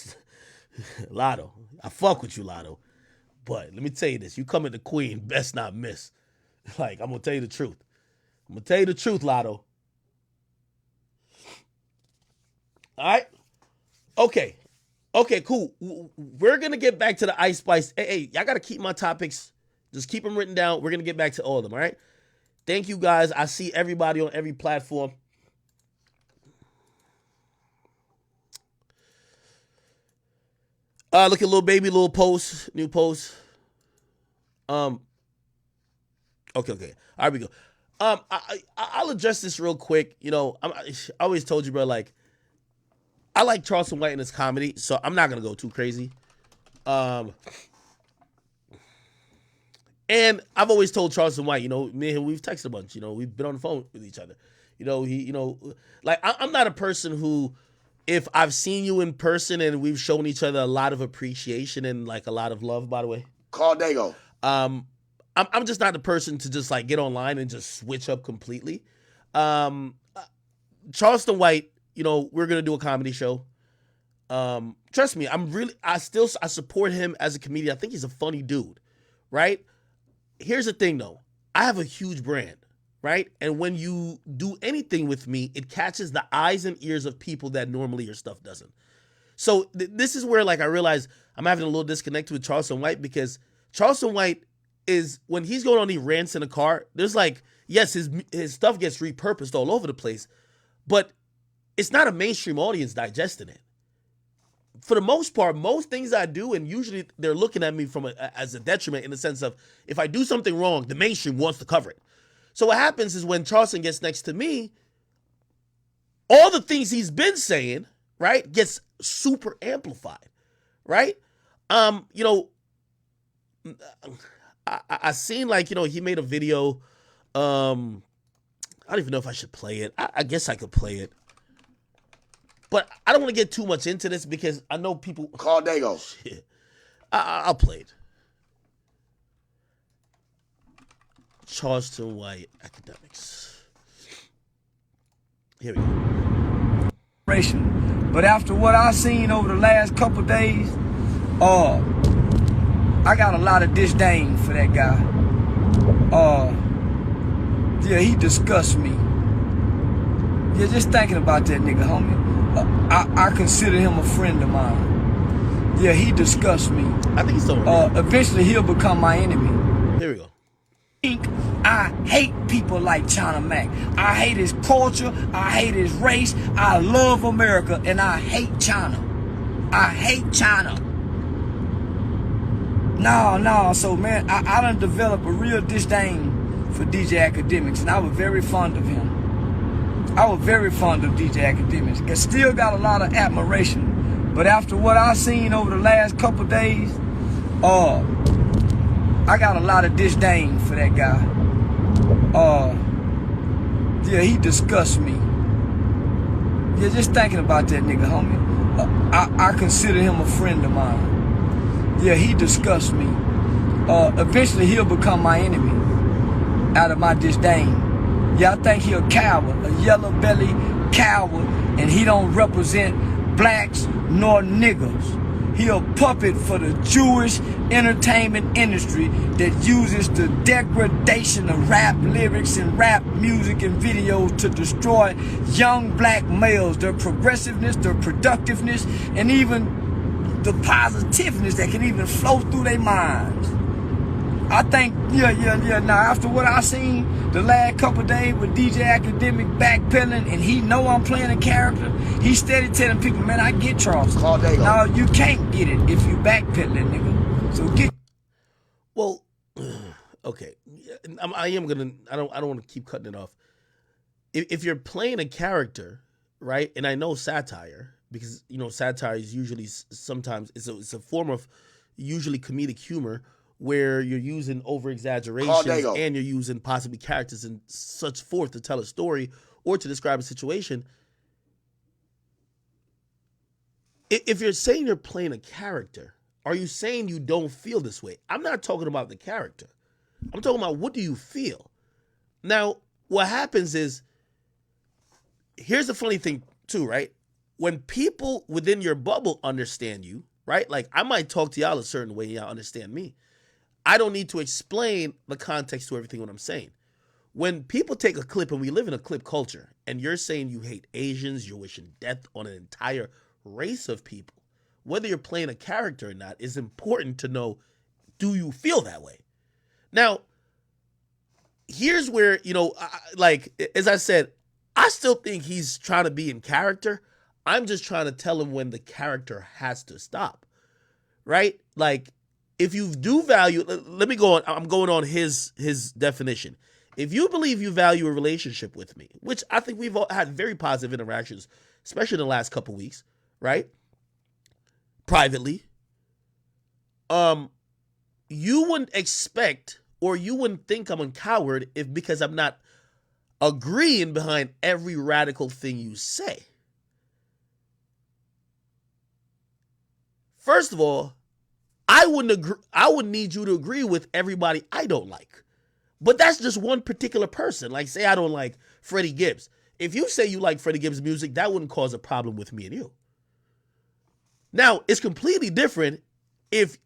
Lotto. I fuck with you, Lotto. But let me tell you this: you come at the queen, best not miss. Like, I'm gonna tell you the truth. I'm gonna tell you the truth, Lotto. All right. Okay. Okay. Cool. We're gonna get back to the Ice Spice. Hey, y'all gotta keep my topics. Just keep them written down. We're gonna get back to all of them. All right. Thank you guys. I see everybody on every platform. Look at Lil Baby, little post, new post. Okay. All right, we go. I'll address this real quick. You know, I always told you, bro. Like, I like Charleston White in his comedy, so I'm not gonna go too crazy. And I've always told Charleston White, you know, me and him, we've texted a bunch. You know, we've been on the phone with each other. You know, like I'm not a person who, if I've seen you in person and we've shown each other a lot of appreciation and like a lot of love, by the way. Call Dago. I'm just not the person to just like get online and just switch up completely. Charleston White, you know, we're gonna do a comedy show. Trust me, I support him as a comedian. I think he's a funny dude, right? Here's the thing though, I have a huge brand, right? And when you do anything with me, it catches the eyes and ears of people that normally your stuff doesn't. So this is where like I realize I'm having a little disconnect with Charleston White, because Charleston White is, when he's going on these rants in a car, there's like, yes, his stuff gets repurposed all over the place, but it's not a mainstream audience digesting it. For the most part, most things I do, and usually they're looking at me from as a detriment, in the sense of, if I do something wrong, the mainstream wants to cover it. So what happens is when Charleston gets next to me, all the things he's been saying, right, gets super amplified, right? You know, I seen like, you know, he made a video. I don't even know if I should play it. I guess I could play it. But I don't want to get too much into this because I know people. Call Dago. Shit. I'll play it. Charleston White Academics. Here we go. But after what I've seen over the last couple days, I got a lot of disdain for that guy. Yeah, he disgusts me. Yeah, just thinking about that nigga, homie. I consider him a friend of mine. Yeah, he disgusts me. I think he's still eventually he'll become my enemy. Here we go. I hate people like China Mac. I hate his culture. I hate his race. I love America, and I hate China. I hate China. No. So, man, I done developed a real disdain for DJ Academics, and I was very fond of him. I was very fond of DJ Academics. And still got a lot of admiration. But after what I've seen over the last couple days, I got a lot of disdain for that guy. Yeah, he disgusts me. Yeah, just thinking about that nigga, homie. I consider him a friend of mine. Yeah, he disgusts me. Eventually he'll become my enemy out of my disdain. Yeah, I think he a coward, a yellow belly coward, and he don't represent blacks nor niggas. He a puppet for the Jewish entertainment industry that uses the degradation of rap lyrics and rap music and videos to destroy young black males, their progressiveness, their productiveness, and even the positiveness that can even flow through their minds. I think, yeah. Now, after what I seen the last couple days with DJ Academic backpedaling, and he know I'm playing a character, he steady telling people, man, I get Charles. Call Dago. No, you can't get it if you backpedaling, nigga. So get. Well, okay. I don't want to keep cutting it off. If you're playing a character, right? And I know satire because satire is usually sometimes it's a form of usually comedic humor where you're using over exaggerations and you're using possibly characters and such forth to tell a story or to describe a situation. If you're saying you're playing a character, are you saying you don't feel this way? I'm not talking about the character. I'm talking about what do you feel? Now, what happens is, here's the funny thing too, right? When people within your bubble understand you, right? Like I might talk to y'all a certain way, y'all understand me. I don't need to explain the context to everything what I'm saying. When people take a clip, and we live in a clip culture, and you're saying you hate Asians, you're wishing death on an entire race of people, whether you're playing a character or not, is important to know, do you feel that way? Now, here's where, as I said, I still think he's trying to be in character. I'm just trying to tell him when the character has to stop, right? Like, if you do value, let me go on. I'm going on his definition. If you believe you value a relationship with me, which I think we've all had very positive interactions, especially in the last couple weeks, right? Privately, you wouldn't expect or you wouldn't think I'm a coward because I'm not agreeing behind every radical thing you say. First of all, I wouldn't agree. I would need you to agree with everybody I don't like. But that's just one particular person. Like, say I don't like Freddie Gibbs. If you say you like Freddie Gibbs' music, that wouldn't cause a problem with me and you. Now, it's completely different and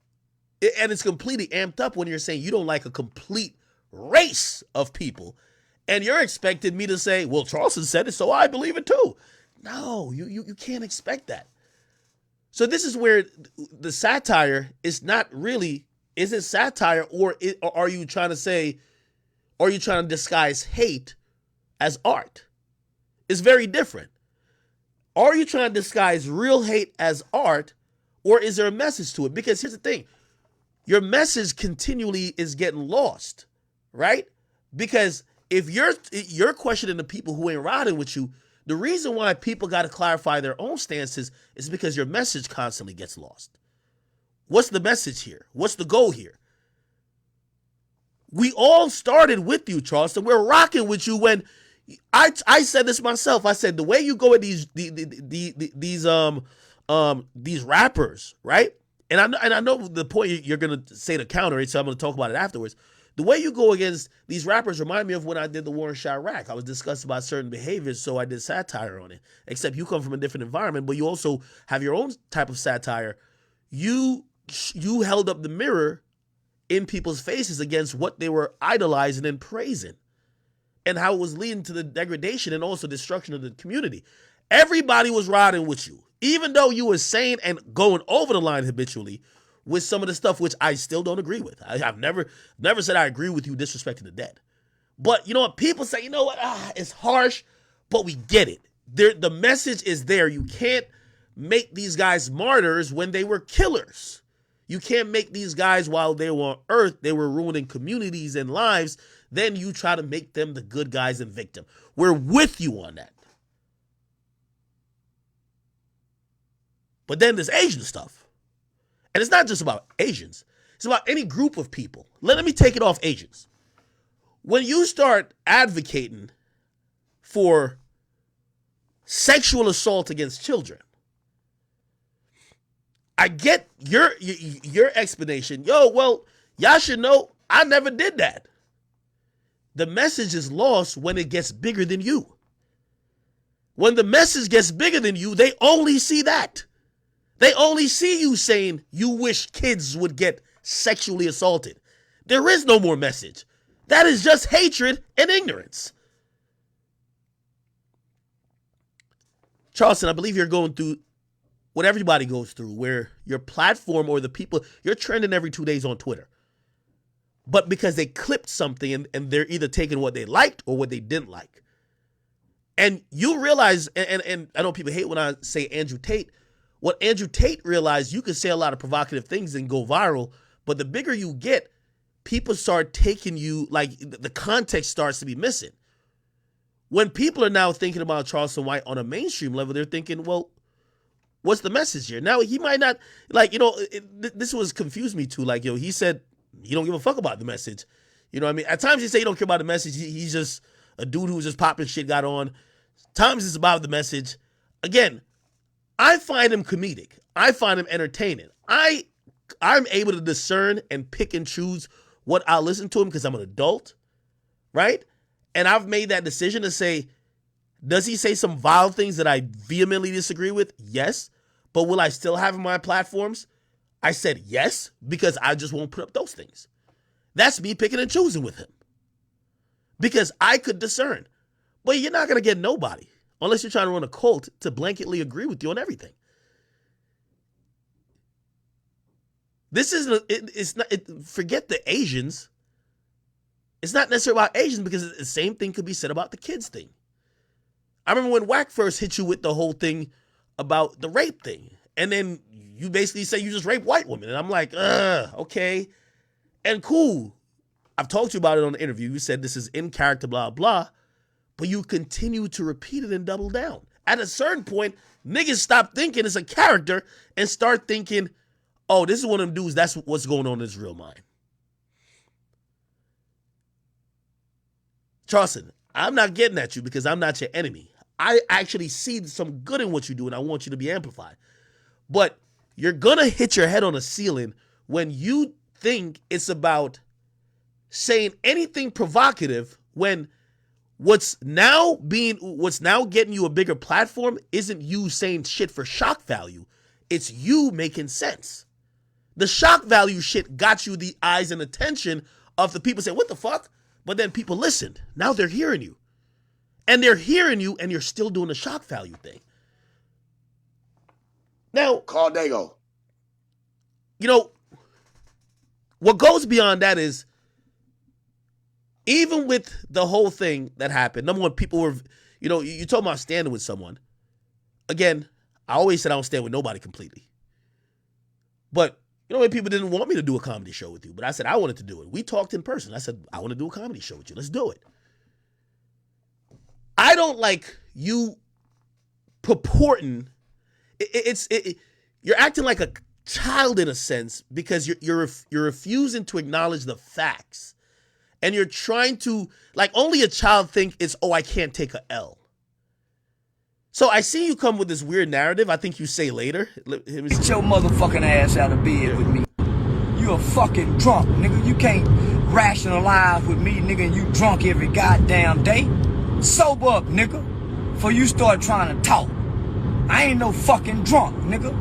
it's completely amped up when you're saying you don't like a complete race of people and you're expecting me to say, well, Charleston said it, so I believe it too. No, you can't expect that. So this is where the satire is not really, is it satire or are you trying to disguise hate as art? It's very different. Are you trying to disguise real hate as art or is there a message to it? Because here's the thing, your message continually is getting lost, right? Because if you're questioning the people who ain't riding with you, the reason why people got to clarify their own stances is because your message constantly gets lost. What's the message here? What's the goal here? We all started with you, Charleston. We're rocking with you when I said this myself. I said the way you go at these rappers, right? And I know the point you're gonna say to counter it, so I'm gonna talk about it afterwards. The way you go against these rappers remind me of when I did the war in Chirac. I was discussing about certain behaviors, so I did satire on it. Except you come from a different environment, but you also have your own type of satire. You held up the mirror in people's faces against what they were idolizing and praising, and how it was leading to the degradation and also destruction of the community. Everybody was riding with you, even though you were saying and going over the line habitually with some of the stuff which I still don't agree with. I've never said I agree with you disrespecting the dead. But you know what? People say, you know what? It's harsh, but we get it. The message is there. You can't make these guys martyrs when they were killers. You can't make these guys while they were on earth, they were ruining communities and lives. Then you try to make them the good guys and victim. We're with you on that. But then there's Asian stuff. And it's not just about Asians. It's about any group of people. Let me take it off Asians. When you start advocating for sexual assault against children, I get your explanation. Well, y'all should know I never did that. The message is lost when it gets bigger than you. When the message gets bigger than you, they only see that. They only see you saying you wish kids would get sexually assaulted. There is no more message. That is just hatred and ignorance. Charleston, I believe you're going through what everybody goes through, where your platform or the people, you're trending every 2 days on Twitter. But because they clipped something and they're either taking what they liked or what they didn't like. And you realize, and I know people hate when I say Andrew Tate, what Andrew Tate realized, you could say a lot of provocative things and go viral, but the bigger you get, people start taking you, like the context starts to be missing. when people are now thinking about Charleston White on a mainstream level, they're thinking, well, what's the message here? Now, he might not, like, this was confused me too. Like, he said he don't give a fuck about the message. You know what I mean? At times he say he don't care about the message. He's just a dude who's just popping shit, got on. Times it's about the message. Again, I find him comedic. I find him entertaining. I'm able to discern and pick and choose what I'll listen to him because I'm an adult, right? And I've made that decision to say, does he say some vile things that I vehemently disagree with? Yes. But will I still have him on my platforms? I said yes, because I just won't put up those things. That's me picking and choosing with him. Because I could discern. But you're not going to get nobody, unless you're trying to run a cult, to blanketly agree with you on everything. This isn't, forget the Asians. It's not necessarily about Asians, because the same thing could be said about the kids thing. I remember when Wack first hit you with the whole thing about the rape thing. And then you basically say you just rape white women. And I'm like, okay. And cool. I've talked to you about it on the interview. You said this is in character, blah, blah. But you continue to repeat it and double down. At a certain point, niggas stop thinking it's a character and start thinking, oh, this is one of them dudes, that's what's going on in his real mind. Charleston, I'm not getting at you because I'm not your enemy. I actually see some good in what you do, and I want you to be amplified. But you're going to hit your head on a ceiling when you think it's about saying anything provocative, when what's now getting you a bigger platform isn't you saying shit for shock value. It's you making sense. The shock value shit got you the eyes and attention of the people saying, what the fuck? But then people listened. Now they're hearing you. And they're hearing you, and you're still doing the shock value thing. Now, Call Dago. What goes beyond that is, even with the whole thing that happened, number one, people were, you told me about standing with someone. Again, I always said I don't stand with nobody completely. But, when people didn't want me to do a comedy show with you, but I said I wanted to do it. We talked in person. I said, I want to do a comedy show with you. Let's do it. I don't like you purporting. You're acting like a child in a sense, because you're refusing to acknowledge the facts. And you're trying to, like only a child think it's, I can't take a L. So I see you come with this weird narrative. I think you say later. Get your motherfucking ass out of bed with me. You a fucking drunk, nigga. You can't rationalize with me, nigga, and you drunk every goddamn day. Sober up, nigga, before you start trying to talk. I ain't no fucking drunk, nigga.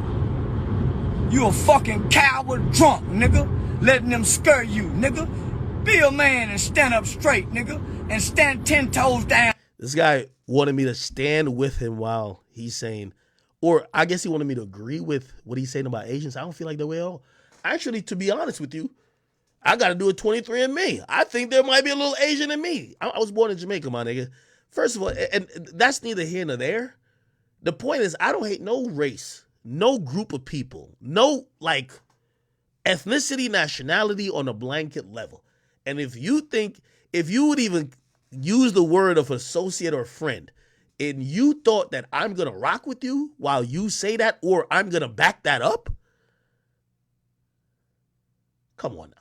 You a fucking coward drunk, nigga. Letting them skirt you, nigga. Be a man and stand up straight, nigga. And stand 10 toes down. This guy wanted me to stand with him while he's saying, or I guess he wanted me to agree with what he's saying about Asians. I don't feel like that way at all. Actually, to be honest with you, I got to do a 23andMe. I think there might be a little Asian in me. I was born in Jamaica, my nigga. First of all, and that's neither here nor there. The point is, I don't hate no race, no group of people, no like ethnicity, nationality on a blanket level. And if you would even use the word of associate or friend, and you thought that I'm going to rock with you while you say that, or I'm going to back that up, come on now.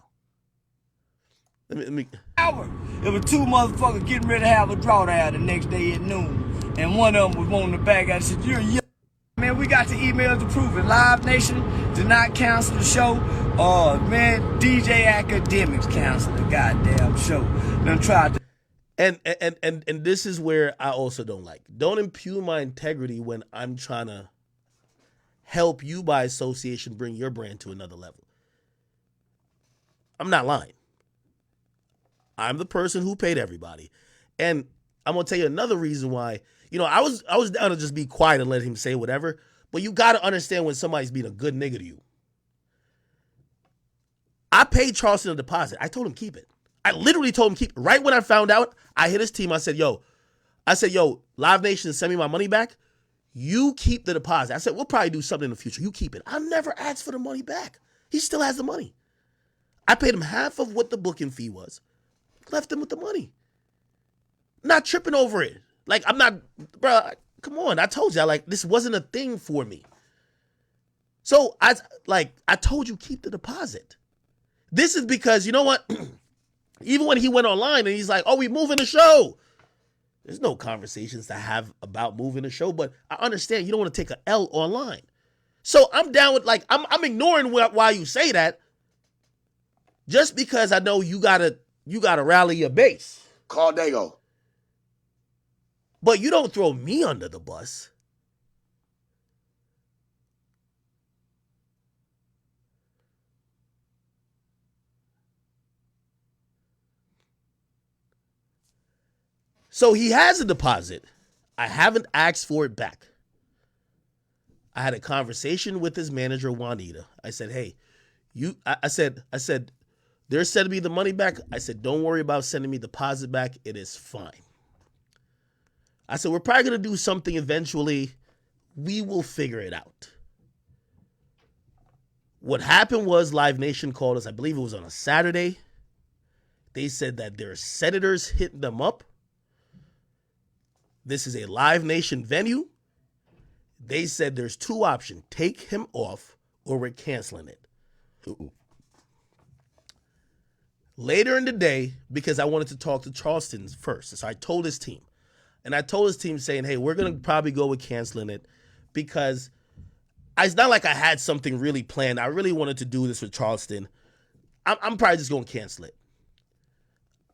Let me. It was two motherfuckers getting ready to have a drawdown the next day at noon. And one of them was wanting to back out. I said, you're young. Man, we got the emails to prove it. Live Nation did not cancel the show. Man, DJ Academics canceled the goddamn show. Then tried to. And this is where I also don't like. Don't impugn my integrity when I'm trying to help you by association bring your brand to another level. I'm not lying. I'm the person who paid everybody. And I'm going to tell you another reason why. I was down to just be quiet and let him say whatever, but you got to understand when somebody's being a good nigga to you. I paid Charleston a deposit. I told him keep it. I literally told him keep it. Right when I found out, I hit his team. I said, yo, Live Nation, send me my money back. You keep the deposit. I said, we'll probably do something in the future. You keep it. I never asked for the money back. He still has the money. I paid him half of what the booking fee was. Left him with the money. Not tripping over it. Like, I'm not, bro, come on. I told you, like, this wasn't a thing for me. So, I told you, keep the deposit. This is because, you know what? Even when he went online and he's like, oh, we moving the show. There's no conversations to have about moving the show, but I understand you don't want to take an L online. So I'm down with, like, I'm ignoring why you say that, just because I know you gotta rally your base. Call Dago. But you don't throw me under the bus. So he has a deposit. I haven't asked for it back. I had a conversation with his manager, Juanita. I said, hey, I said, they're sending me the money back. I said, don't worry about sending me the deposit back. It is fine. I said, we're probably going to do something eventually. We will figure it out. What happened was Live Nation called us. I believe it was on a Saturday. They said that their senators hit them up. This is a Live Nation venue. They said there's two options. Take him off or we're canceling it. Ooh. Later in the day, because I wanted to talk to Charleston first, so I told his team. And I told his team saying, hey, we're going to probably go with canceling it because it's not like I had something really planned. I really wanted to do this with Charleston. I'm probably just going to cancel it.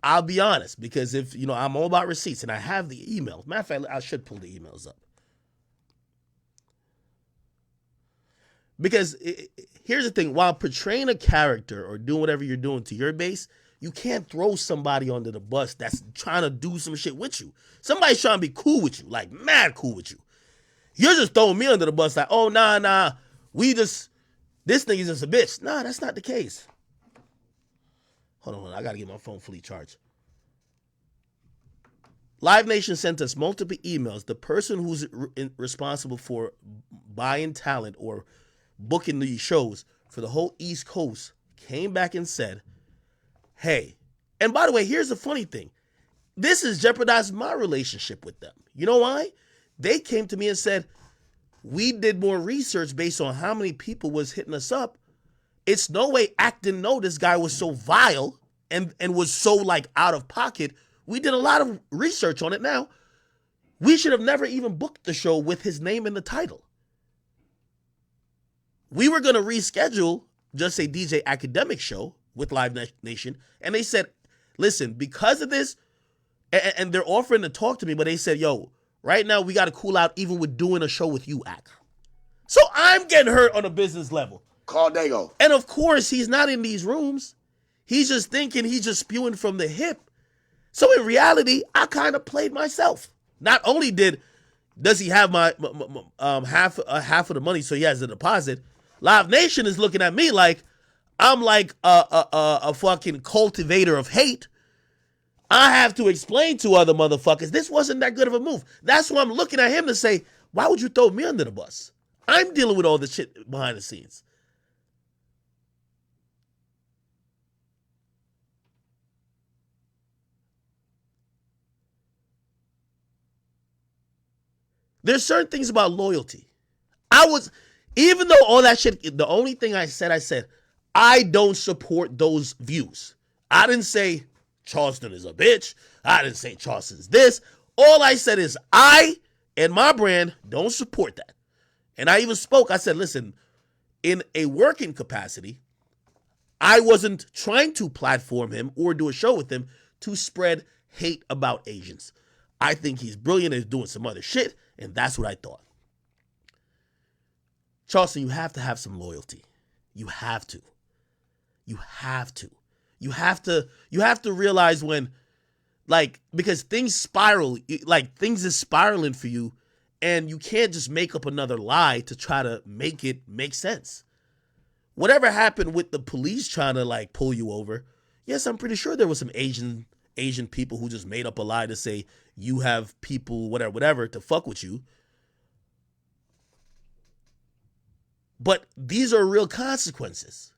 I'll be honest, because if, I'm all about receipts and I have the emails. Matter of fact, I should pull the emails up. Because here's the thing. While portraying a character or doing whatever you're doing to your base, you can't throw somebody under the bus that's trying to do some shit with you. Somebody's trying to be cool with you, like mad cool with you. You're just throwing me under the bus like, oh, nah, this nigga's just a bitch. Nah, that's not the case. Hold on, I got to get my phone fully charged. Live Nation sent us multiple emails. The person who's responsible for buying talent or booking these shows for the whole East Coast came back and said, hey, and by the way, here's the funny thing. This has jeopardized my relationship with them. You know why? They came to me and said, we did more research based on how many people was hitting us up. It's no way Act didn't know this guy was so vile and was so like out of pocket. We did a lot of research on it now. We should have never even booked the show with his name in the title. We were going to reschedule just a DJ Academic show with Live Nation. And they said, listen, because of this, and they're offering to talk to me, but they said, yo, right now we got to cool out even with doing a show with you, Act. So I'm getting hurt on a business level. Call Dago. And of course, he's not in these rooms. He's just thinking, he's just spewing from the hip. So in reality, I kind of played myself. Not only does he have my half of the money, so he has the deposit. Live Nation is looking at me like I'm like a fucking cultivator of hate. I have to explain to other motherfuckers this wasn't that good of a move. That's why I'm looking at him to say, why would you throw me under the bus? I'm dealing with all the shit behind the scenes. There's certain things about loyalty. Even though all that shit, the only thing I said, I don't support those views. I didn't say Charleston is a bitch. I didn't say Charleston's this. All I said is I and my brand don't support that. And I even spoke, I said, listen, in a working capacity, I wasn't trying to platform him or do a show with him to spread hate about Asians. I think he's brilliant and doing some other shit, and that's what I thought. Charleston, you have to have some loyalty. You have to. You have to. You have to realize when, like, because things spiral, like things is spiraling for you, and you can't just make up another lie to try to make it make sense. Whatever happened with the police trying to like pull you over, yes, I'm pretty sure there was some Asian people who just made up a lie to say you have people, whatever, to fuck with you. But these are real consequences.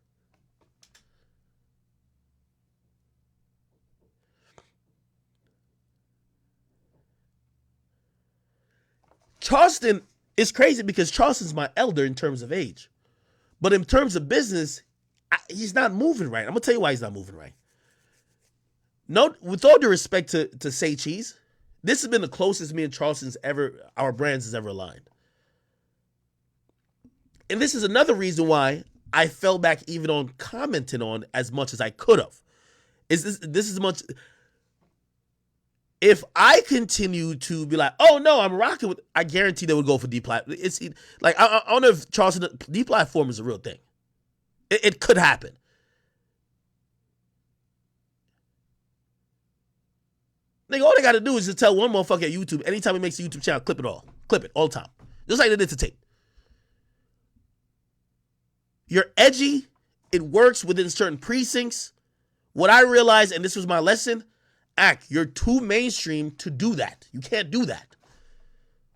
Charleston is crazy because Charleston's my elder in terms of age. But in terms of business, he's not moving right. I'm going to tell you why he's not moving right. No, with all due respect to Say Cheese, this has been the closest me and Charleston's our brands has ever aligned. And this is another reason why I fell back even on commenting on as much as I could have. This is much. If I continue to be like, oh no, I'm rocking with, I guarantee they would go for deplatform. It's like I don't know if Charleston deplatform is a real thing. It could happen. Nigga, all they got to do is just tell one motherfucker at YouTube anytime he makes a YouTube channel, clip it all the time, just like they did to tape. You're edgy. It works within certain precincts. What I realized, and this was my lesson, you're too mainstream to do that. You can't do that.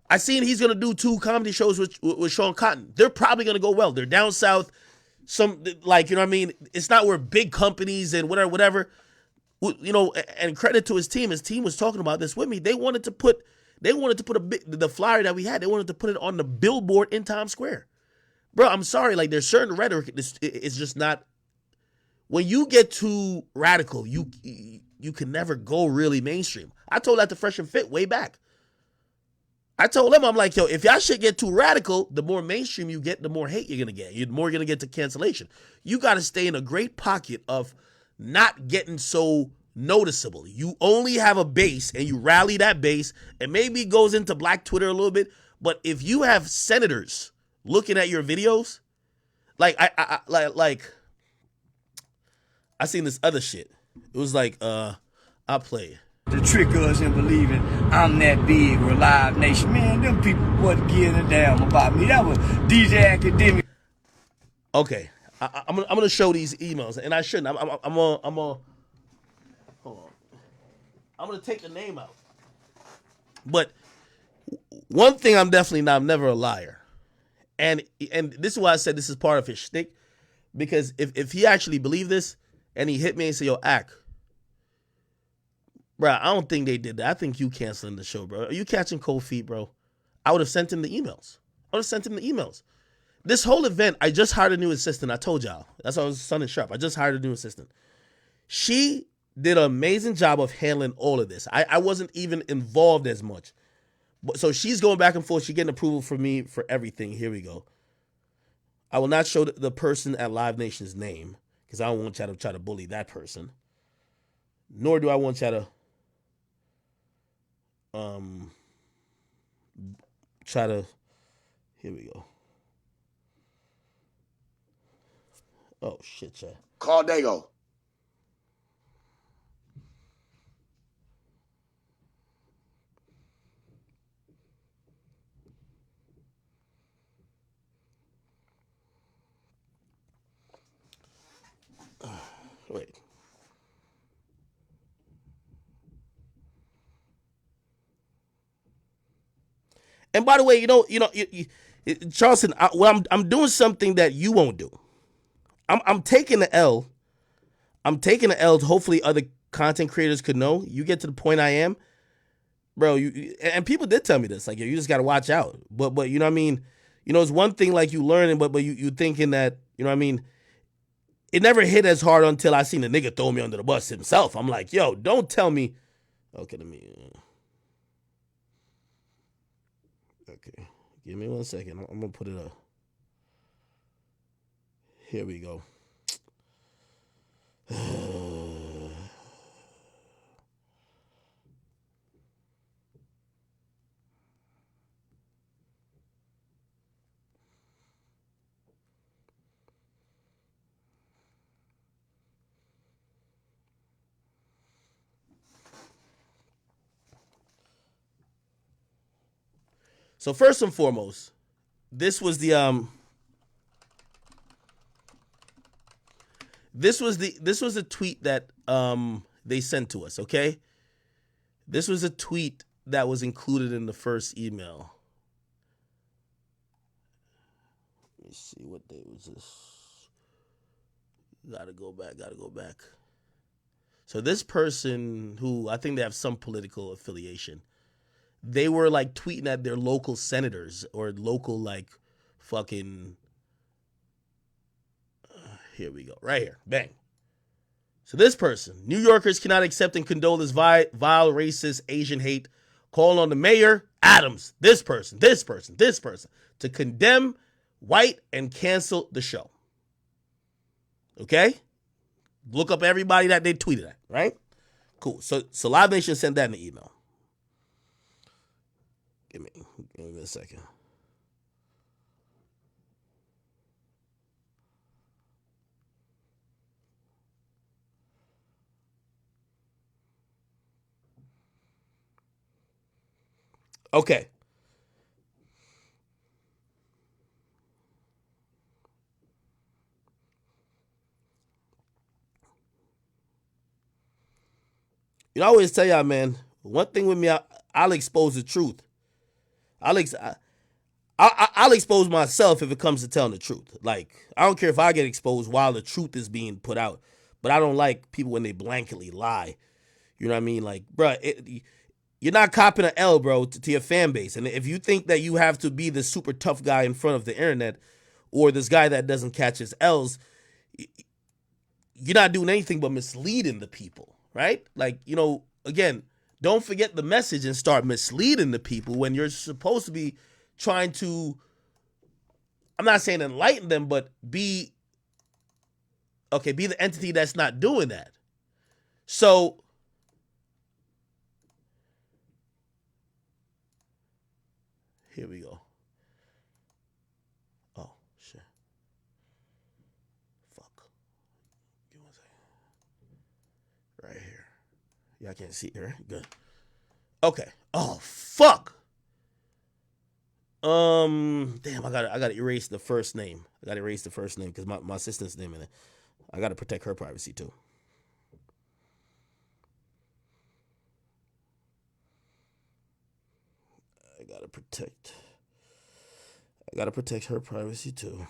I seen he's going to do 2 comedy shows with Sean Cotton. They're probably going to go well. They're down south. Some, like, you know what I mean? It's not where big companies and whatever. You know, and credit to his team. His team was talking about this with me. They wanted to put the flyer that we had, they wanted to put it on the billboard in Times Square. Bro, I'm sorry. Like, there's certain rhetoric. It's just not. When you get too radical, you can never go really mainstream. I told that to Fresh and Fit way back. I told them, I'm like, yo, if y'all shit get too radical, the more mainstream you get, the more hate you're going to get. You're more going to get to cancellation. You got to stay in a great pocket of not getting so noticeable. You only have a base and you rally that base, and maybe it goes into Black Twitter a little bit. But if you have senators looking at your videos, like I seen this other shit. It was like, I'll play it. To trick us in believing I'm that big, we're Live Nation. Man, them people wasn't giving a damn about me. That was DJ Academic. Okay, I'm gonna show these emails, and I shouldn't. I'm gonna hold on. I'm gonna take the name out. But one thing I'm definitely not. I'm never a liar, and this is why I said this is part of his shtick. Because if he actually believed this and he hit me and said, "Yo, Ack, bro, I don't think they did that. I think you canceling the show, bro. Are you catching cold feet, bro?" I would have sent him the emails. This whole event, I just hired a new assistant. I told y'all. That's why I was Sun and Sharp. I just hired a new assistant. She did an amazing job of handling all of this. I wasn't even involved as much. But so she's going back and forth. She's getting approval from me for everything. Here we go. I will not show the person at Live Nation's name because I don't want y'all to try to bully that person. Nor do I want y'all to try to, here we go. Oh shit, chat. Call Dago. Wait. And by the way, Charleston, I'm doing something that you won't do. I'm taking the L. I'm taking the L. Hopefully, other content creators could know. You get to the point I am, bro. And people did tell me this. Like, you just got to watch out. But you know what I mean. It's one thing like you learning, but you thinking that what I mean. It never hit as hard until I seen the nigga throw me under the bus himself. I'm like, yo, don't tell me. Okay, Okay, give me 1 second. I'm gonna put it up. Here we go. So first and foremost, this was the tweet that they sent to us, okay? This was a tweet that was included in the first email. Let me see, what day was this? Gotta go back. So this person, who I think they have some political affiliation, they were like tweeting at their local senators or local like fucking. Here we go. Right here. Bang. So this person, New Yorkers cannot accept and condole this vile, racist, Asian hate. Call on the mayor, Adams, this person, to condemn white and cancel the show. Okay? Look up everybody that they tweeted at, right? Cool. So Live Nation sent that in the email. Give me a second. Okay. You know, I always tell y'all, man, one thing with me, I'll expose the truth. I'll expose myself if it comes to telling the truth. Like, I don't care if I get exposed while the truth is being put out, but I don't like people when they blanketly lie. You know what I mean? Like, bruh, you're not copping an L, bro, to your fan base. And if you think that you have to be the super tough guy in front of the internet or this guy that doesn't catch his L's, you're not doing anything but misleading the people, right? Like, you know, again, don't forget the message and start misleading the people when you're supposed to be trying to, I'm not saying enlighten them, but be the entity that's not doing that. So, here we go. Oh, shit. Fuck. Give me 1 second. Right here. Y'all can't see it, right? Good. Okay. Oh, fuck. Damn, I gotta erase the first name. I gotta erase the first name because my assistant's name in it. I gotta protect her privacy too. I gotta protect her privacy too.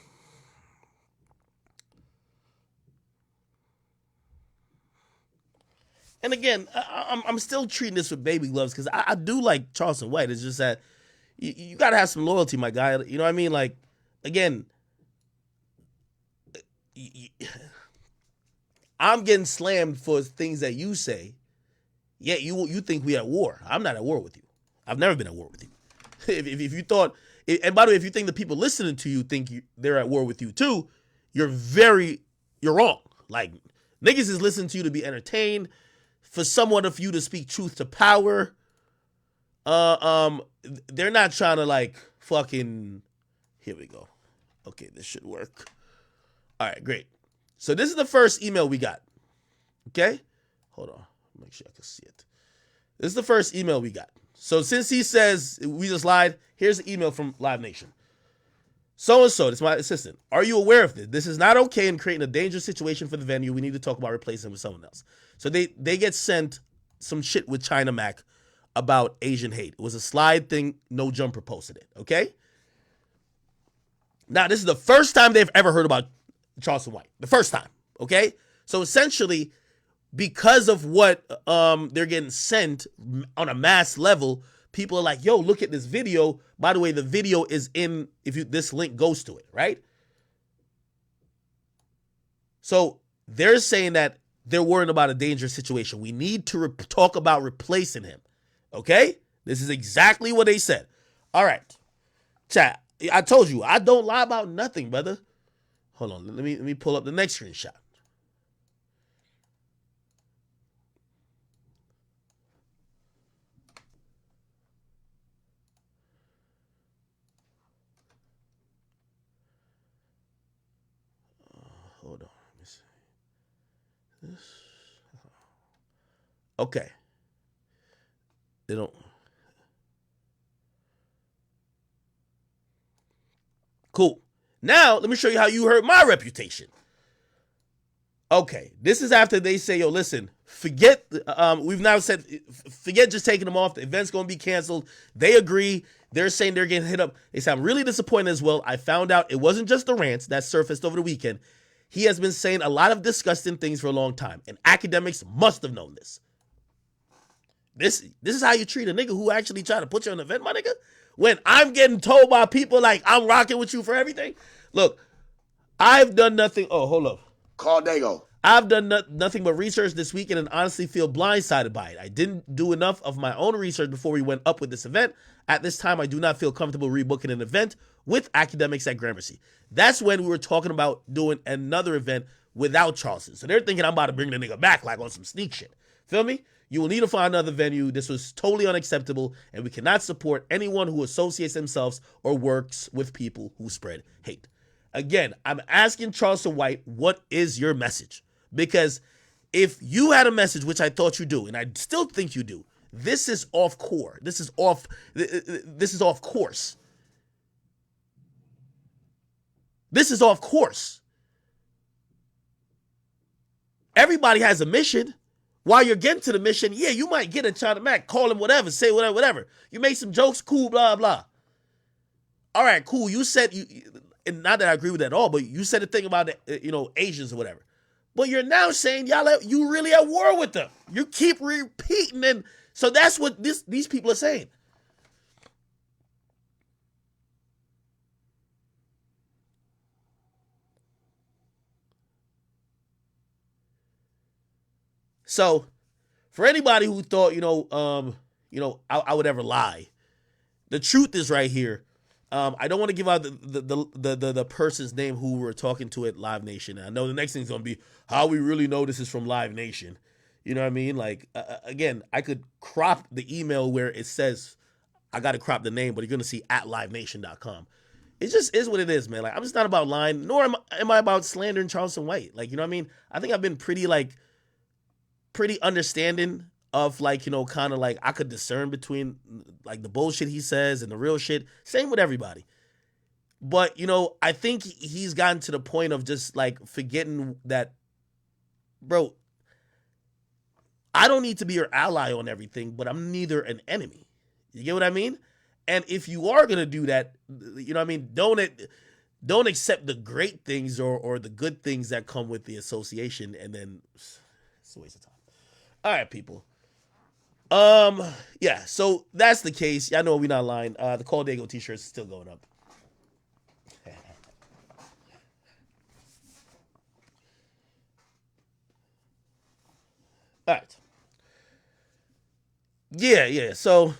And again, I'm still treating this with baby gloves because I do like Charleston White. It's just that you got to have some loyalty, my guy. You know what I mean? Like, again, I'm getting slammed for things that you say. Yet you think we at war. I'm not at war with you. I've never been at war with you. If you thought, and by the way, if you think the people listening to you think they're at war with you too, you're wrong. Like, niggas is listening to you to be entertained, for someone of you to speak truth to power. They're not trying to like fucking, here we go. Okay, this should work. All right, great. So this is the first email we got. Okay? Hold on. Make sure I can see it. This is the first email we got. So since he says we just lied, here's the email from Live Nation. So-and-so, this is my assistant. Are you aware of this? This is not okay and creating a dangerous situation for the venue. We need to talk about replacing him with someone else. So they get sent some shit with China Mac about Asian hate. It was a slide thing. No Jumper posted it, okay? Now, this is the first time they've ever heard about Charleston White. The first time, okay? So essentially, because of what they're getting sent on a mass level, people are like, yo, look at this video. By the way, the video is in, this link goes to it, right? So they're saying that they're worried about a dangerous situation. We need to talk about replacing him, okay? This is exactly what they said. All right, chat. I told you, I don't lie about nothing, brother. Hold on, let me pull up the next screenshot. Hold on, let me see. This. Okay. They don't. Cool. Now, let me show you how you hurt my reputation. Okay, this is after they say, yo, listen, forget, we've now said, forget just taking them off. The event's going to be canceled. They agree. They're saying they're getting hit up. They say, I'm really disappointed as well. I found out it wasn't just the rants that surfaced over the weekend. He has been saying a lot of disgusting things for a long time, and academics must have known this. This is how you treat a nigga who actually try to put you on an event, my nigga? When I'm getting told by people like I'm rocking with you for everything? Look, I've done nothing. Oh, hold up. Call Dago. I've done nothing but research this weekend and honestly feel blindsided by it. I didn't do enough of my own research before we went up with this event. At this time, I do not feel comfortable rebooking an event with academics at Gramercy. That's when we were talking about doing another event without Charleston. So they're thinking I'm about to bring the nigga back like on some sneak shit. Feel me? You will need to find another venue. This was totally unacceptable, and we cannot support anyone who associates themselves or works with people who spread hate. Again, I'm asking Charleston White, what is your message? Because if you had a message, which I thought you do, and I still think you do, this is off core. This is off course. This is off course. Everybody has a mission. While you're getting to the mission, yeah, you might get a China Mac, call him whatever, say whatever, whatever. You make some jokes, cool, blah, blah. All right, cool. You said, and not that I agree with that at all, but you said a thing about, Asians or whatever. But you're now saying you really at war with them. You keep repeating, and so that's what these people are saying. So, for anybody who thought, I would ever lie, the truth is right here. I don't want to give out the person's name who we're talking to at Live Nation. I know the next thing's gonna be how we really know this is from Live Nation. You know what I mean? Like, again, I could crop the email where it says I got to crop the name, but you're gonna see at livenation.com. It just is what it is, man. Like, I'm just not about lying, nor am I about slandering Charleston White. Like, you know what I mean? I think I've been pretty understanding of, like, kind of like I could discern between like the bullshit he says and the real shit. Same with everybody. But, I think he's gotten to the point of just like forgetting that, bro, I don't need to be your ally on everything, but I'm neither an enemy. You get what I mean? And if you are going to do that, you know what I mean? Don't accept the great things or the good things that come with the association, and then it's a waste of time. All right, people. Yeah, so that's the case. Y'all know we're not lying. The Call Dago t-shirts is still going up. All right. Yeah. So,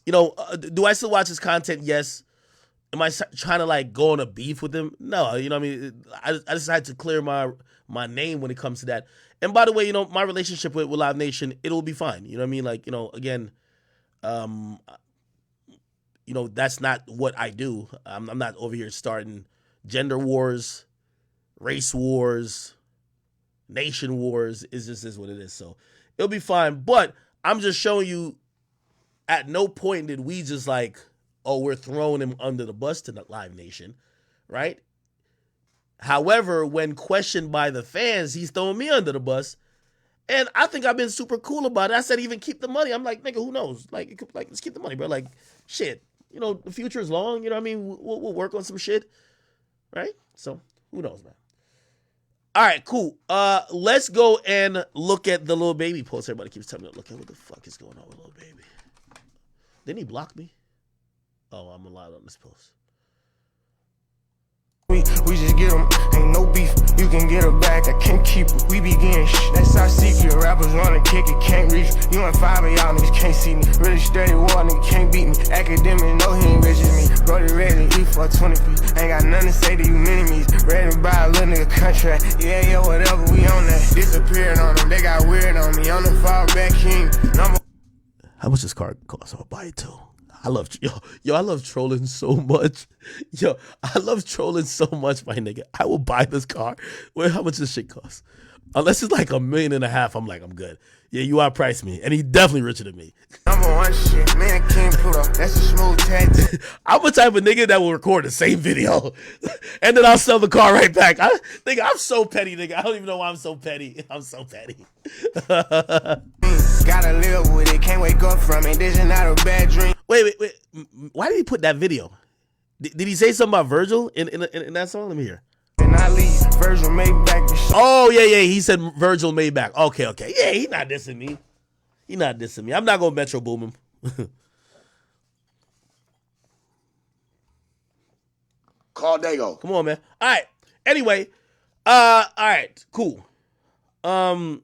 do I still watch his content? Yes. Am I trying to like go on a beef with him? No. You know what I mean? I decided to clear my name when it comes to that. And by the way, my relationship with Live Nation, it'll be fine. You know what I mean? Like, again, that's not what I do. I'm not over here starting gender wars, race wars, nation wars. It just is what it is. So it'll be fine. But I'm just showing you, at no point did we just like, oh, we're throwing him under the bus to the Live Nation, right? However, when questioned by the fans, he's throwing me under the bus. And I think I've been super cool about it. I said, even keep the money. I'm like, nigga, who knows? Like, let's keep the money, bro. Like, shit. The future is long. You know what I mean? We'll work on some shit. Right? So, who knows, man? All right, cool. Let's go and look at the Lil Baby post. Everybody keeps telling me to look at what the fuck is going on with Lil Baby. Didn't he block me? Oh, I'm allowed on this post. We just get them, ain't no beef, you can get her back, I can't keep it, we be getting that's our secret, rappers wanna kick it, can't reach, you and 5 of y'all niggas can't see me, really steady war, nigga can't beat me, academic, no he ain't rich as me, bro, they ready to eat for 20 feet, ain't got nothing to say to you mini-me's, ready to buy a little nigga contract, yeah, whatever, we on that, disappeared on them, they got weird on me, on the fall back king, number. How much this car cost? I'll buy it too. I love I love trolling so much. I love trolling so much, my nigga. I will buy this car. Wait, how much this shit cost? Unless it's like $1.5 million, I'm like, I'm good. Yeah, you outpriced me, and he definitely richer than me. Number one shit, man, King Pluto. That's a smooth tactic. I'm the type of nigga that will record the same video, and then I'll sell the car right back. I'm so petty, nigga. I don't even know why I'm so petty. I'm so petty. Gotta live with it. Can't wake up from it. This is not a bad dream. Wait. Why did he put that video? Did he say something about Virgil in that song? Let me hear. And I leave Virgil Maybach. Oh, yeah. He said Virgil Maybach. Okay. Yeah, he's not dissing me. He not dissing me. I'm not gonna Metro Boom him. Call Dago. Come on, man. All right. Anyway, all right, cool. I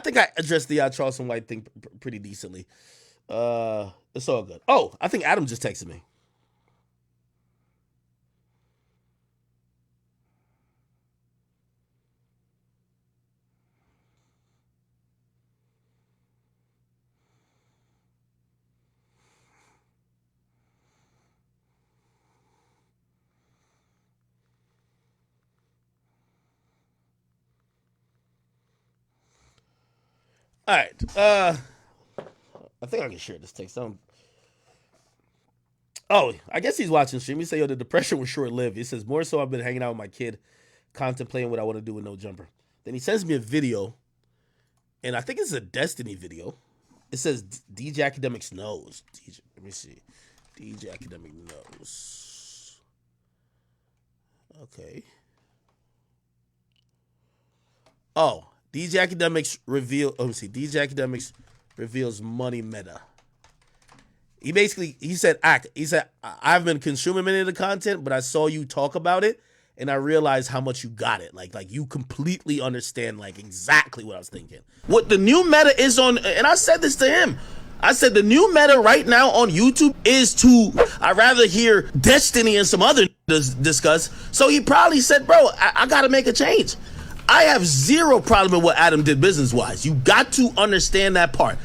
think I addressed the Charleston White thing pretty decently. It's all good. Oh, I think Adam just texted me. All right. I think I can share this text. Oh, I guess he's watching stream. He said, yo, the depression was short-lived. He says, more so I've been hanging out with my kid, contemplating what I want to do with no jumper. Then he sends me a video, and I think it's a Destiny video. It says, DJ Academics knows. Let me see. DJ Academic knows. Okay. Oh, DJ Academics reveal. Oh, let me see. DJ Academics reveals money meta. He said, I've been consuming many of the content, but I saw you talk about it, and I realized how much you got it. Like you completely understand like exactly what I was thinking. What the new meta is on, and I said this to him. I said the new meta right now on YouTube is I'd rather hear Destiny and some other discuss. So he probably said, bro, I got to make a change. I have zero problem with what Adam did business-wise. You got to understand that part.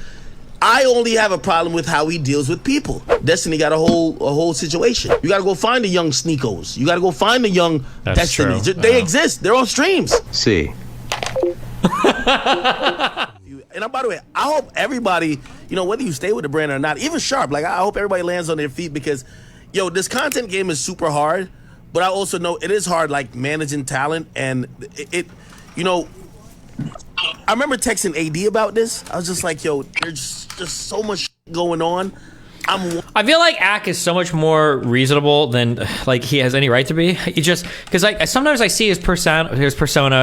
I only have a problem with how he deals with people. Destiny got a whole situation. You got to go find the young Sneakos. You got to go find the young Destinies. They exist. They're on streams. See. And by the way, I hope everybody, whether you stay with the brand or not, even Sharp, like I hope everybody lands on their feet because, this content game is super hard. But I also know it is hard, like managing talent, and I remember texting AD about this. I was just like, yo, there's just so much going on. I feel like Ak is so much more reasonable than like he has any right to be. He just because like sometimes I see his persona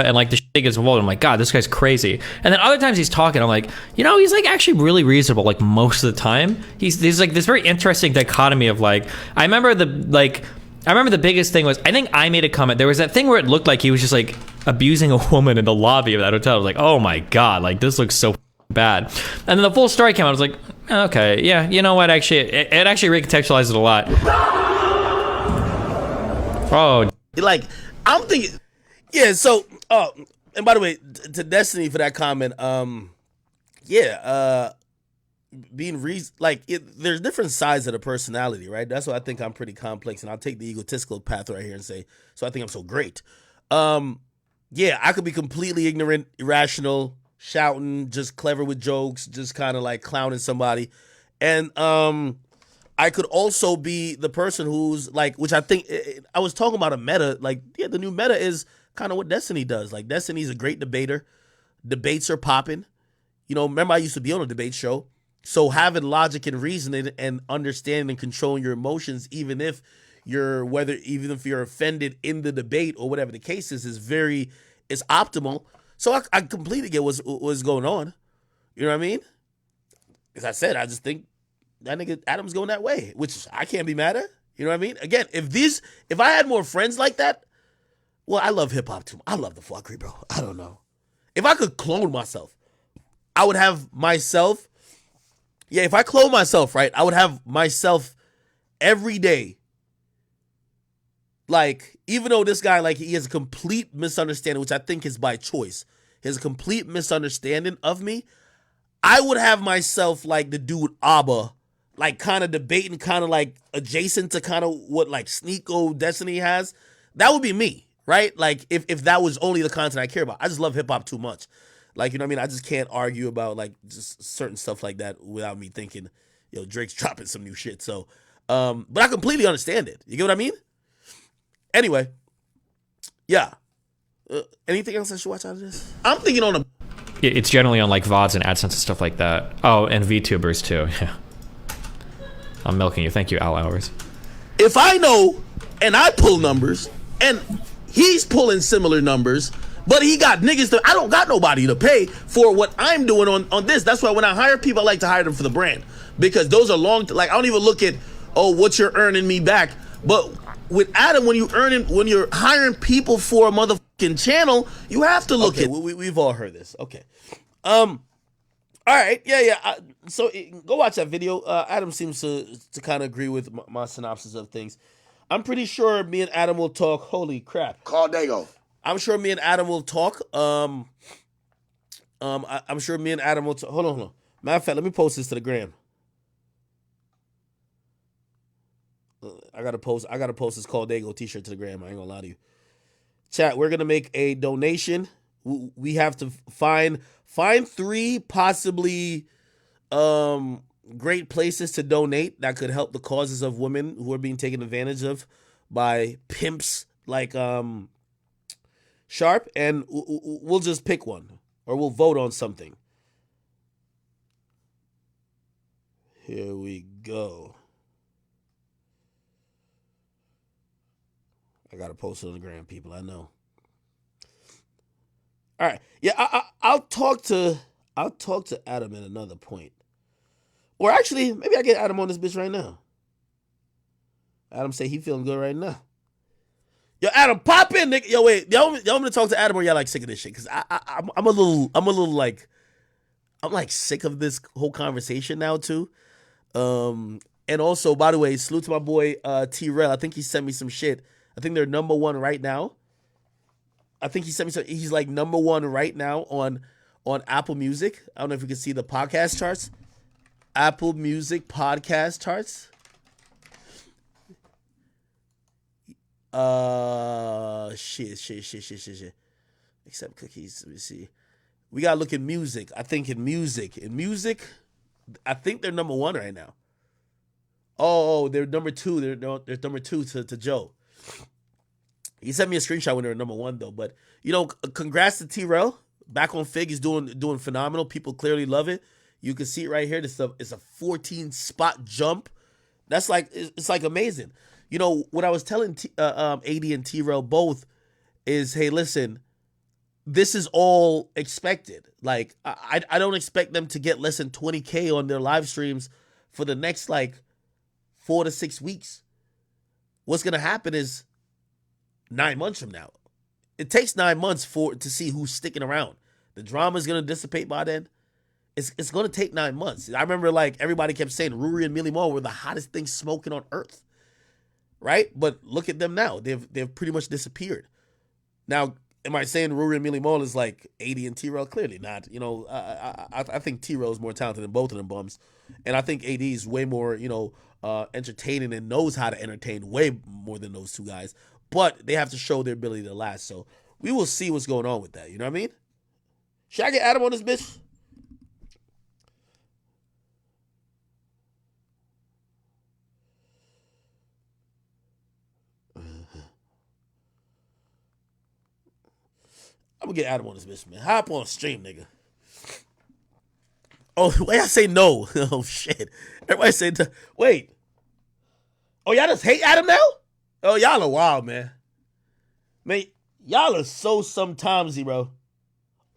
and like the shit gets involved. I'm like, God, this guy's crazy. And then other times he's talking, I'm like, he's like actually really reasonable. Like most of the time, he's like this very interesting dichotomy of like I remember the biggest thing was, I think I made a comment. There was that thing where it looked like he was just like abusing a woman in the lobby of that hotel. I was like, oh my God, like this looks so bad. And then the full story came out. I was like, okay, yeah, you know what? Actually, it actually recontextualized it a lot. Oh, like I'm thinking, yeah. So, and by the way, to Destiny for that comment, being there's different sides of the personality, right? That's why I think I'm pretty complex, and I'll take the egotistical path right here and say, so I think I'm so great. I could be completely ignorant, irrational, shouting, just clever with jokes, just kind of like clowning somebody, and I could also be the person who's like, which I think I was talking about a meta, like the new meta is kind of what Destiny does. Like Destiny's a great debater, debates are popping. Remember I used to be on a debate show. So having logic and reasoning and understanding and controlling your emotions, even if you're offended in the debate or whatever the case is optimal. So I completely get what's going on. You know what I mean? As I said, I just think that nigga Adam's going that way, which I can't be mad at. You know what I mean? Again, if I had more friends like that, well, I love hip hop too. I love the fuckery, bro. I don't know. If I could clone myself, I would have myself. Yeah, if I clone myself, right, I would have myself every day. Like, even though this guy, like, he has a complete misunderstanding, which I think is by choice. He has a complete misunderstanding of me. I would have myself like the dude Abba, like kind of debating, kind of like adjacent to kind of what like Sneeko Destiny has. That would be me, right? Like, if that was only the content I care about. I just love hip-hop too much. Like, you know what I mean? I just can't argue about, like, just certain stuff like that without me thinking, Drake's dropping some new shit. So, but I completely understand it. You get what I mean? Anyway, yeah. Anything else I should watch out of this? I'm thinking on a... It's generally on, like, VODs and AdSense and stuff like that. Oh, and VTubers, too. Yeah. I'm milking you. Thank you, Al Hours. If I know, and I pull numbers, and he's pulling similar numbers... But he got niggas I don't got nobody to pay for what I'm doing on this. That's why when I hire people, I like to hire them for the brand. Because those are like, I don't even look at, oh, what you're earning me back. But with Adam, when you're hiring people for a motherfucking channel, you have to look at. We've all heard this. Okay. All right. Yeah. So go watch that video. Adam seems to kind of agree with my synopsis of things. I'm pretty sure me and Adam will talk. Holy crap. Call Dago. I'm sure me and Adam will talk. I'm sure me and Adam will talk. Hold on. Matter of fact, let me post this to the gram. I gotta post this Call Dago t-shirt to the gram. I ain't gonna lie to you. Chat, we're gonna make a donation. We have to find 3 possibly great places to donate that could help the causes of women who are being taken advantage of by pimps like Sharp, and we'll just pick one, or we'll vote on something. Here we go. I gotta post it on the gram, people. I know. All right, yeah, I'll talk to Adam at another point, or actually, maybe I get Adam on this bitch right now. Adam say he feeling good right now. Yo, Adam, pop in, nigga. Yo, wait, y'all want me to talk to Adam, or y'all like sick of this shit? Cause I'm a little like, I'm like sick of this whole conversation now too. And also, by the way, salute to my boy T-Rel. I think he sent me some shit. I think they're number 1 right now. I think he sent me some. He's like number 1 right now on Apple Music. I don't know if you can see the podcast charts. Apple Music podcast charts. Shit. Except cookies. Let me see. We gotta look at music. I think in music, I think they're number 1 right now. Oh, they're number 2. They're number 2 to Joe. He sent me a screenshot when they were number 1 though. But congrats to T-Rel. Back on Fig, he's doing phenomenal. People clearly love it. You can see it right here. It's a 14 spot jump. That's like, it's like amazing. What I was telling AD and T-Rel both is, hey, listen, this is all expected. Like, I don't expect them to get less than 20K on their live streams for the next, 4 to 6 weeks. What's going to happen is 9 months from now. It takes 9 months to see who's sticking around. The drama is going to dissipate by then. It's going to take 9 months. I remember, everybody kept saying Ruri and Millie Mo were the hottest things smoking on earth. Right? But look at them now. They've pretty much disappeared. Now, am I saying Ruri and Millie Mo is like AD and T-Rel? Clearly not. I think T-Rel is more talented than both of them bums. And I think AD is way more, entertaining and knows how to entertain way more than those two guys. But they have to show their ability to last. So we will see what's going on with that. You know what I mean? Should I get Adam on this bitch? I'm gonna get Adam on this bitch, man. Hop on stream, nigga. Oh, wait, I say no. Oh, shit. Everybody said, wait. Oh, y'all just hate Adam now? Oh, y'all are wild, man. Man, y'all are so sometimesy, bro.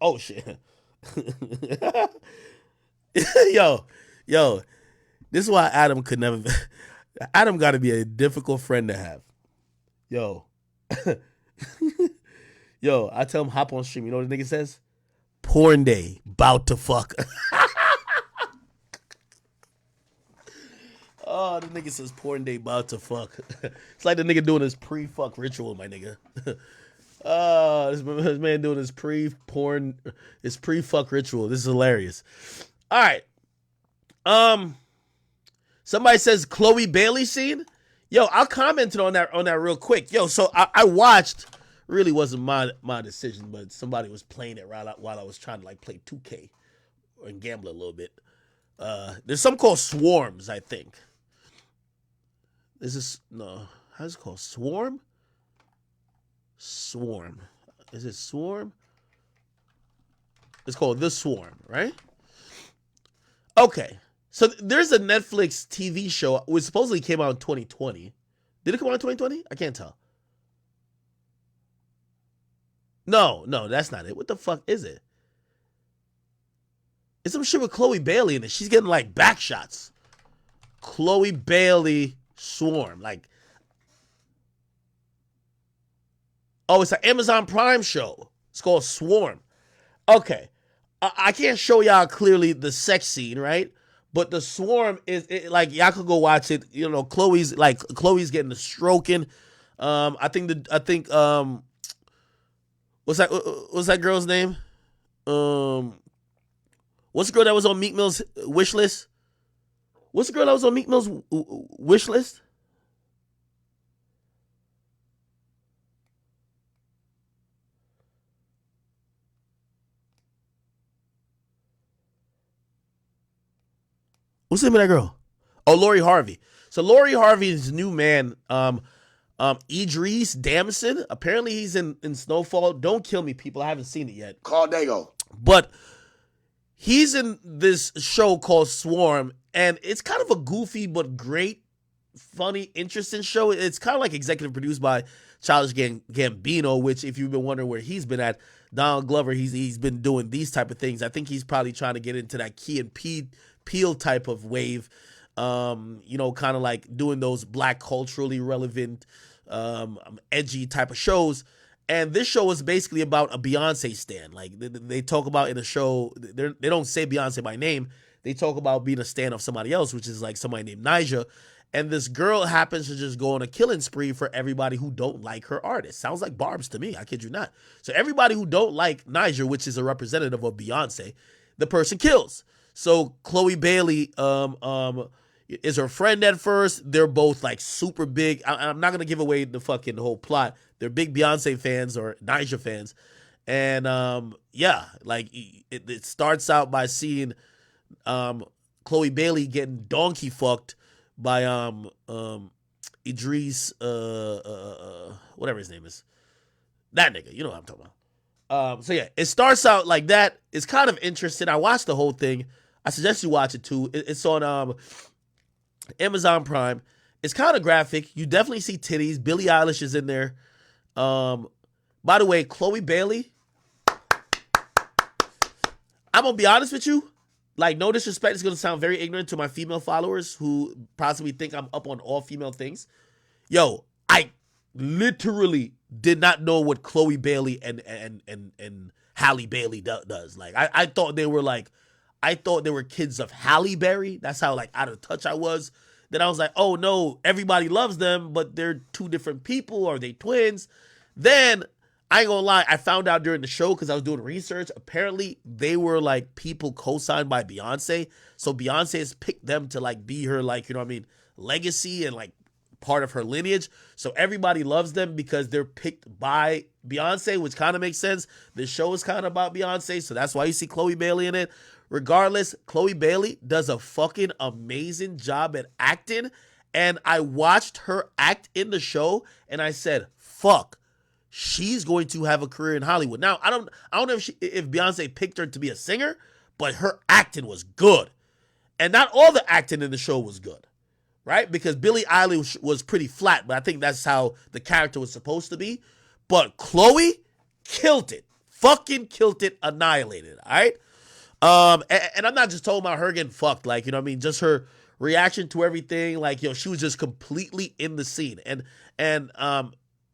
Oh, shit. Yo. This is why Adam could never... Adam got to be a difficult friend to have. Yo. Yo, I tell him hop on stream. You know what the nigga says? Porn day, bout to fuck. Oh, the nigga says porn day, bout to fuck. It's like the nigga doing his pre-fuck ritual, my nigga. This man doing his pre-fuck ritual. This is hilarious. All right. Somebody says Chloe Bailey scene. Yo, I'll comment on that real quick. Yo, so I watched. Really wasn't my decision, but somebody was playing it while I was trying to play 2K and gamble a little bit. There's something called Swarms, I think. How's it called? Swarm? Swarm. Is it Swarm? It's called The Swarm, right? Okay. So there's a Netflix TV show which supposedly came out in 2020. Did it come out in 2020? I can't tell. No, that's not it. What the fuck is it? It's some shit with Chloe Bailey in it. She's getting like back shots. Chloe Bailey Swarm. Like, oh, it's an Amazon Prime show. It's called Swarm. Okay. I can't show y'all clearly the sex scene, right? But the Swarm is like, y'all could go watch it. You know, Chloe's getting the stroking. I think what's that girl's name? What's the girl that was on Meek Mill's wish list? What's the girl that was on Meek Mill's wish list? What's the name of that girl? Oh, Lori Harvey. So Lori Harvey's new man, Idris Damson. Apparently he's in Snowfall. Don't kill me, people. I haven't seen it yet. Call Dago. But he's in this show called Swarm, and it's kind of a goofy but great, funny, interesting show. It's kind of like executive produced by Childish Gambino, which, if you've been wondering where he's been at, Donald Glover, he's been doing these type of things. I think he's probably trying to get into that Key and Peele type of wave, you know, kind of like doing those black culturally relevant, edgy type of shows. And this show is basically about a Beyonce stan. Like, they talk about in the show, they don't say Beyonce by name. They talk about being a stan of somebody else, which is like somebody named Nyjah. And this girl happens to just go on a killing spree for everybody who don't like her artist. Sounds like Barb's to me. I kid you not. So everybody who don't like Nyjah, which is a representative of Beyonce, the person kills. So Chloe Bailey is her friend at first. They're both like super big. I'm not going to give away the fucking whole plot. They're big Beyonce fans or Nyjah fans. And yeah, like it starts out by seeing Chloe Bailey getting donkey fucked by Idris, whatever his name is. That nigga, you know what I'm talking about. So yeah, it starts out like that. It's kind of interesting. I watched the whole thing. I suggest you watch it too. It's on Amazon Prime. It's kind of graphic. You definitely see titties. Billie Eilish is in there. By the way, Chloe Bailey, I'm gonna be honest with you. Like, no disrespect, it's gonna sound very ignorant to my female followers who possibly think I'm up on all female things. Yo, I literally did not know what Chloe Bailey and Halle Bailey does. Like, I thought they were kids of Halle Berry. That's how like out of touch I was. Then I was like, oh no, everybody loves them, but they're two different people. Are they twins? Then, I ain't gonna lie, I found out during the show because I was doing research. Apparently, they were like people co-signed by Beyonce. So Beyonce has picked them to like be her, like, you know what I mean, legacy and like part of her lineage. So everybody loves them because they're picked by Beyonce, which kind of makes sense. The show is kind of about Beyonce, so that's why you see Chloe Bailey in it. Regardless, Chloe Bailey does a fucking amazing job at acting. And I watched her act in the show and I said, fuck, she's going to have a career in Hollywood. Now, I don't know if Beyonce picked her to be a singer, but her acting was good. And not all the acting in the show was good, right? Because Billie Eilish was pretty flat, but I think that's how the character was supposed to be. But Chloe killed it. Fucking killed it, annihilated, all right? And I'm not just talking about her getting fucked, like, you know what I mean? Just her reaction to everything, like, yo, she was just completely in the scene. And this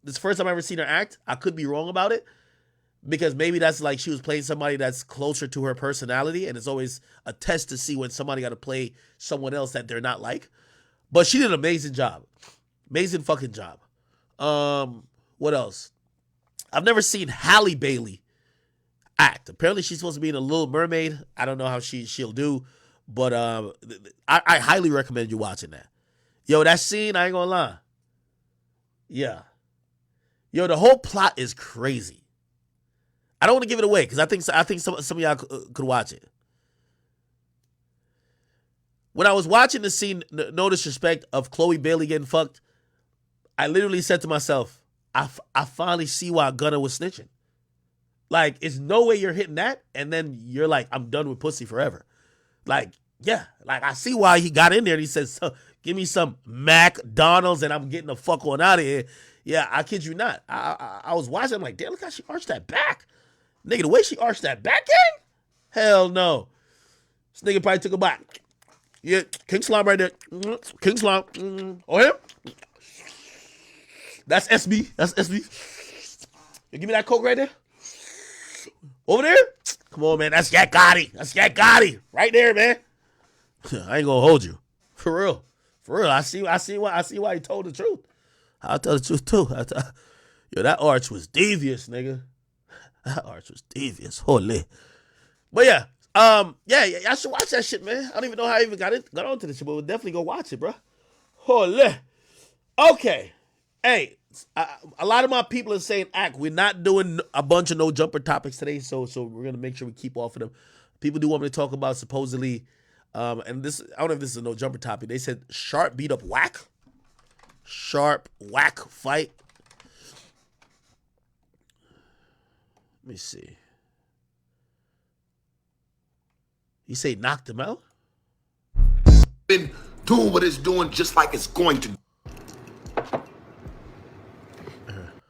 is the first time I've ever seen her act. I could be wrong about it because maybe that's like she was playing somebody that's closer to her personality, and it's always a test to see when somebody got to play someone else that they're not like. But she did an amazing job. Amazing fucking job. What else? I've never seen Halle Bailey act. Apparently she's supposed to be in a Little Mermaid. I don't know how she'll do, but I highly recommend you watching that. Yo, that scene, I ain't gonna lie. Yeah. Yo, the whole plot is crazy. I don't want to give it away because I think some of y'all could watch it. When I was watching the scene, no disrespect, of Chloe Bailey getting fucked, I literally said to myself, I finally see why Gunna was snitching. Like, it's no way you're hitting that, and then you're like, I'm done with pussy forever. Like, yeah, like, I see why he got in there and he says, Give me some McDonald's and I'm getting the fuck on out of here. Yeah, I kid you not. I was watching. I'm like, damn, look how she arched that back. Nigga, the way she arched that back in? Hell no. This nigga probably took a bite. Yeah, King Slime right there. King Slime. Oh, him? That's SB. That's SB. You give me that Coke right there. Over there? Come on, man. That's Yak Gotti. That's Yak Gotti. Right there, man. I ain't gonna hold you. For real. For real. I see why he told the truth. I'll tell the truth too. Yo, that arch was devious, nigga. That arch was devious. Holy. But yeah. Yeah, y'all should watch that shit, man. I don't even know how I even got onto this shit, but we'll definitely go watch it, bro. Holy. Okay. Hey, a lot of my people are saying, we're not doing a bunch of no jumper topics today, so we're gonna make sure we keep off of them. People do want me to talk about supposedly, and this, I don't know if this is a no jumper topic. They said Sharp beat up Wack. Sharp Wack fight. Let me see. He say knocked him out? Been doing what it's doing just like it's going to.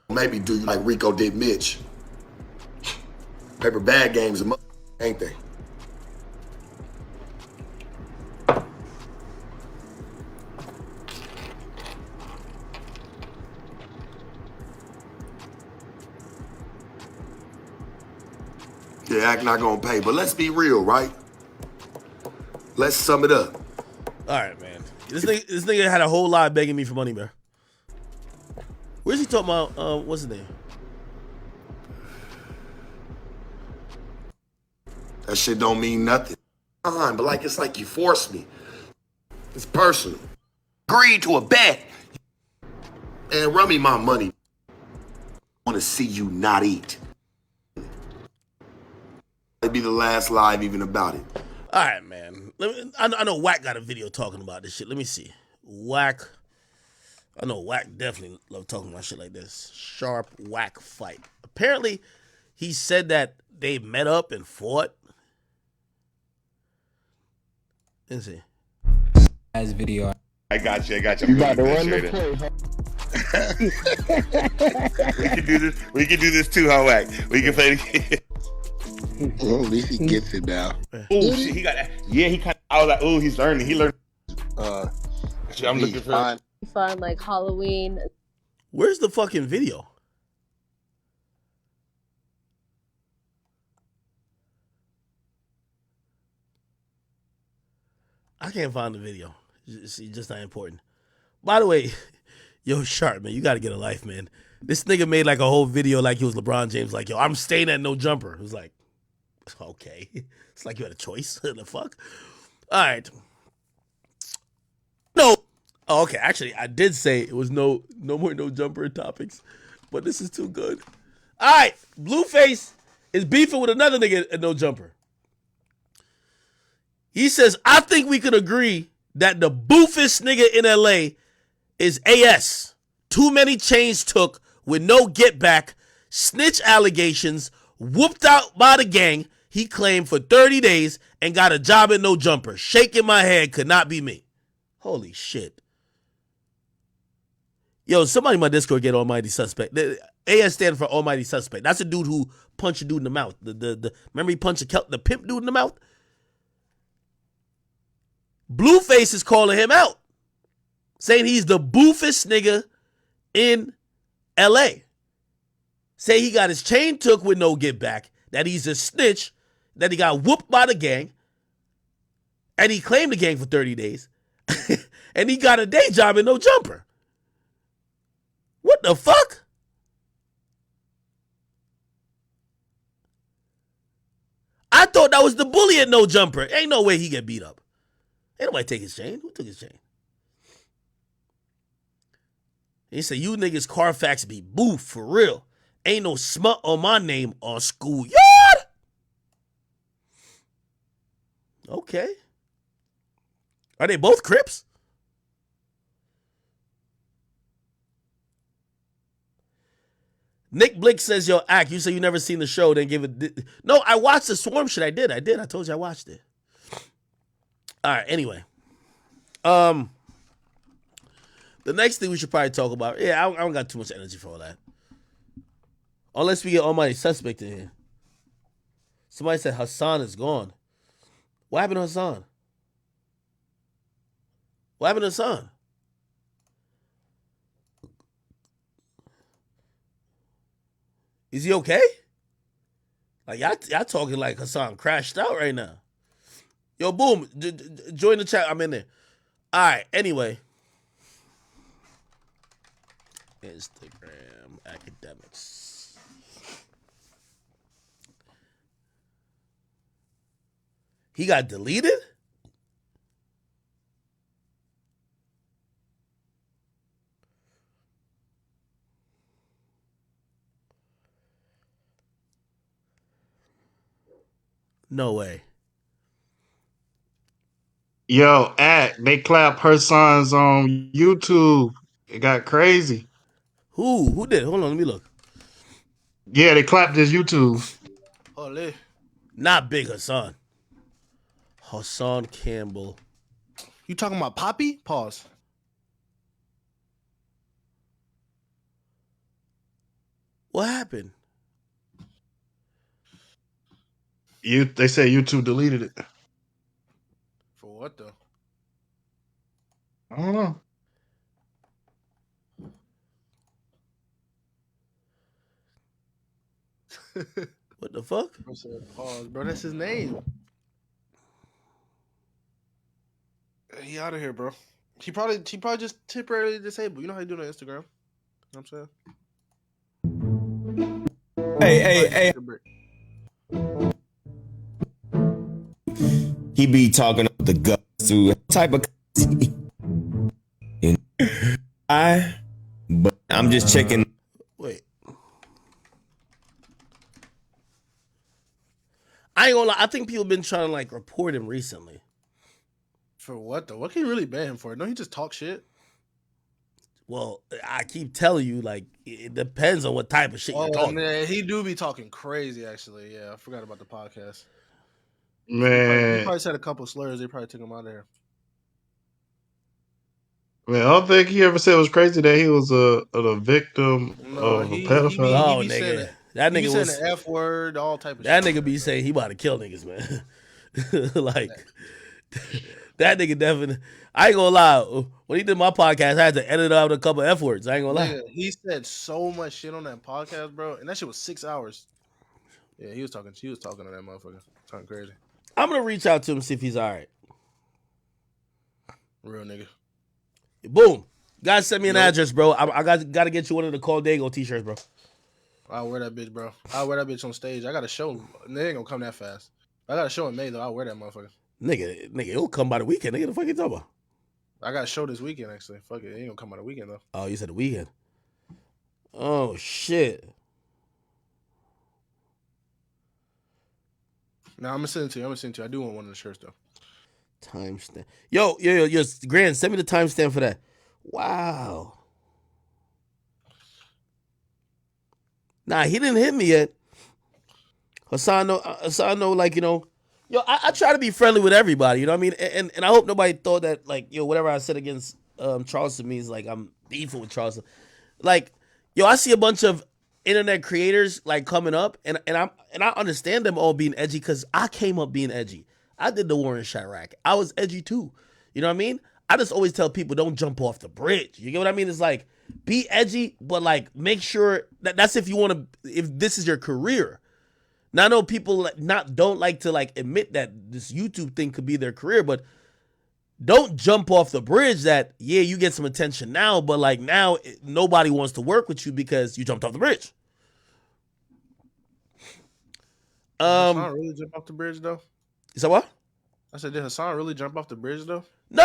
Maybe do like Rico did Mitch. Paper bag games, ain't they? Yeah, act not gonna pay, but let's be real, right? Let's sum it up. All right, man. This nigga had a whole lot begging me for money, man. Where's he talking about? What's his name? That shit don't mean nothing. But like it's like you forced me. It's personal. Agreed to a bet. And run me my money. I want to see you not eat. It'd be the last live even about it. All right, man. I know Wack got a video talking about this shit. Let me see. Wack. I know Wack definitely love talking about shit like this. Sharp Wack fight. Apparently, he said that they met up and fought. Let's see. As video. I got you. You about to run the play, huh? We can do this. We can do this too, huh, Wack? We can play the game. Well, at least he gets it now. Oh shit, he got that. Yeah, he kind of. I was like, oh, he's learning. He learned. I'm looking for. Fun like Halloween. Where's the fucking video? I can't find the video. It's just not important. By the way, yo, Sharp, man, you got to get a life, man. This nigga made like a whole video like he was LeBron James, like, yo, I'm staying at No Jumper. It was like, okay. It's like you had a choice. The fuck? All right. No. Oh, okay. Actually, I did say it was no more No Jumper topics, but this is too good. All right. Blueface is beefing with another nigga at No Jumper. He says, I think we could agree that the boofest nigga in LA is AS. Too many chains took with no get back, snitch allegations, whooped out by the gang, he claimed for 30 days and got a job at No Jumper. Shaking my head could not be me. Holy shit. Yo, somebody in my Discord get Almighty Suspect. The AS stand for Almighty Suspect. That's a dude who punched a dude in the mouth. Remember he punched the pimp dude in the mouth? Blueface is calling him out, saying he's the boofest nigga in LA. Say he got his chain took with no get back, that he's a snitch, that he got whooped by the gang, and he claimed the gang for 30 days, and he got a day job at No Jumper. What the fuck? I thought that was the bully at No Jumper. Ain't no way he get beat up. Ain't nobody take his chain. Who took his chain? He said, you niggas Carfax be boof for real. Ain't no smut on my name on schoolyard. Okay. Are they both Crips? Nick Blick says, yo, Ack, you say you never seen the show, then give it. No, I watched the Swarm shit. I did. I told you I watched it. All right, anyway. The next thing we should probably talk about. Yeah, I don't got too much energy for all that. Unless we get Almighty Suspect in here. Somebody said Hassan is gone. What happened to Hassan? What happened to Hassan? Is he okay? Like y'all talking like Hassan crashed out right now. Yo, boom, join the chat. I'm in there. All right. Anyway, Instagram academics. He got deleted? No way. Yo, they clapped her sons on YouTube. It got crazy. Who did? Hold on, let me look. Yeah, they clapped his YouTube. Holy. Not Big Hassan. Hassan Campbell. You talking about Poppy? Pause. What happened? They say YouTube deleted it. For what though? I don't know. What the fuck? I said, pause, bro. That's his name. He out of here, bro. He probably just temporarily disabled. You know how you do it on Instagram. You know what I'm saying? Hey. He be talking up the guts to type of but I'm just checking. Wait. I ain't gonna lie. I think people been trying to like report him recently. For what though? What can you really ban him for? No, he just talk shit. Well, I keep telling you, like, it depends on what type of shit you're talking. Man, he do be talking crazy. Actually, yeah, I forgot about the podcast. Man, he probably said a couple slurs. They probably took him out of there. Man, I don't think he ever said it was crazy that he was a victim of a pedophile. Oh, nigga. That nigga was the F word, all type of that shit. Nigga be saying he about to kill niggas, man. Like, that nigga definitely. I ain't gonna lie. When he did my podcast, I had to edit out a couple F words. I ain't gonna lie. Nigga, he said so much shit on that podcast, bro. And that shit was 6 hours. Yeah, he was talking to that motherfucker. Talking crazy. I'm gonna reach out to him, see if he's all right. Real nigga. Boom. Guys, send me an address, bro. I got to get you one of the Call Dago t-shirts, bro. I'll wear that bitch, bro. I'll wear that bitch on stage. I got a show. They ain't gonna come that fast. I got a show in May, though. I'll wear that motherfucker. Nigga, it'll come by the weekend. Nigga, the fuck you talking about? I got a show this weekend, actually. Fuck it. It ain't gonna come by the weekend, though. Oh, you said the weekend. Oh, shit. Nah, I'm gonna send it to you. I do want one of the shirts, though. Timestamp. Yo, Grant, send me the timestamp for that. Wow. Nah, he didn't hit me yet. Hassan, no, like, you know, yo, I try to be friendly with everybody, you know what I mean? And I hope nobody thought that, like, yo, whatever I said against Charleston means, like, I'm beefing with Charleston. Like, yo, I see a bunch of internet creators, like, coming up, and I understand them all being edgy because I came up being edgy. I did the war in Chirac. I was edgy, too. You know what I mean? I just always tell people, don't jump off the bridge. You get what I mean? It's like, be edgy, but, like, make sure that's if you want to, if this is your career. Now, I know people don't like to, like, admit that this YouTube thing could be their career, but don't jump off the bridge that, yeah, you get some attention now, but, like, now nobody wants to work with you because you jumped off the bridge. Hassan really jump off the bridge, though? You said what? I said, did Hassan really jump off the bridge, though? No.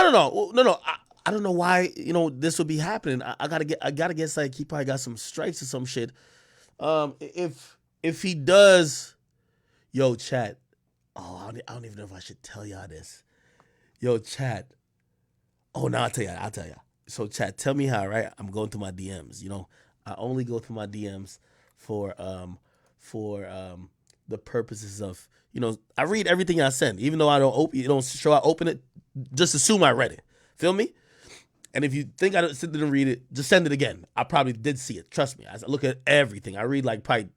I don't know why, you know, this would be happening. I gotta guess, like, he probably got some strikes or some shit. If he does, yo, chat. Oh, I don't even know if I should tell y'all this. Yo, chat. Oh, no, I'll tell y'all. So, chat, tell me how, right? I'm going through my DMs. You know, I only go through my DMs for the purposes of, you know, I read everything I send, even though I don't show I open it. Just assume I read it. Feel me? And if you think I didn't read it, just send it again. I probably did see it. Trust me. I look at everything. I read like probably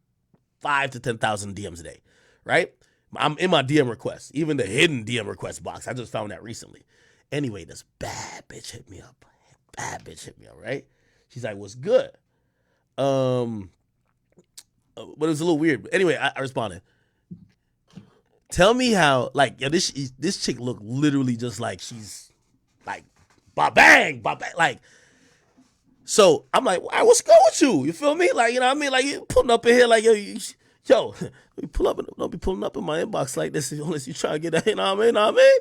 5 to 10,000 DMs a day, right? I'm in my DM requests, even the hidden DM request box. I just found that recently. Anyway, this bad bitch hit me up. Right? She's like, "What's good?" But it was a little weird. But anyway, I responded. Tell me how, like, yo, this chick looked literally just like she's like, ba-bang, like. So I'm like, "All right, what's going with you? You feel me? Like, you know what I mean? Like, you pulling up in here like, yo, don't be pulling up in my inbox like this unless you try to get that, you know what I mean?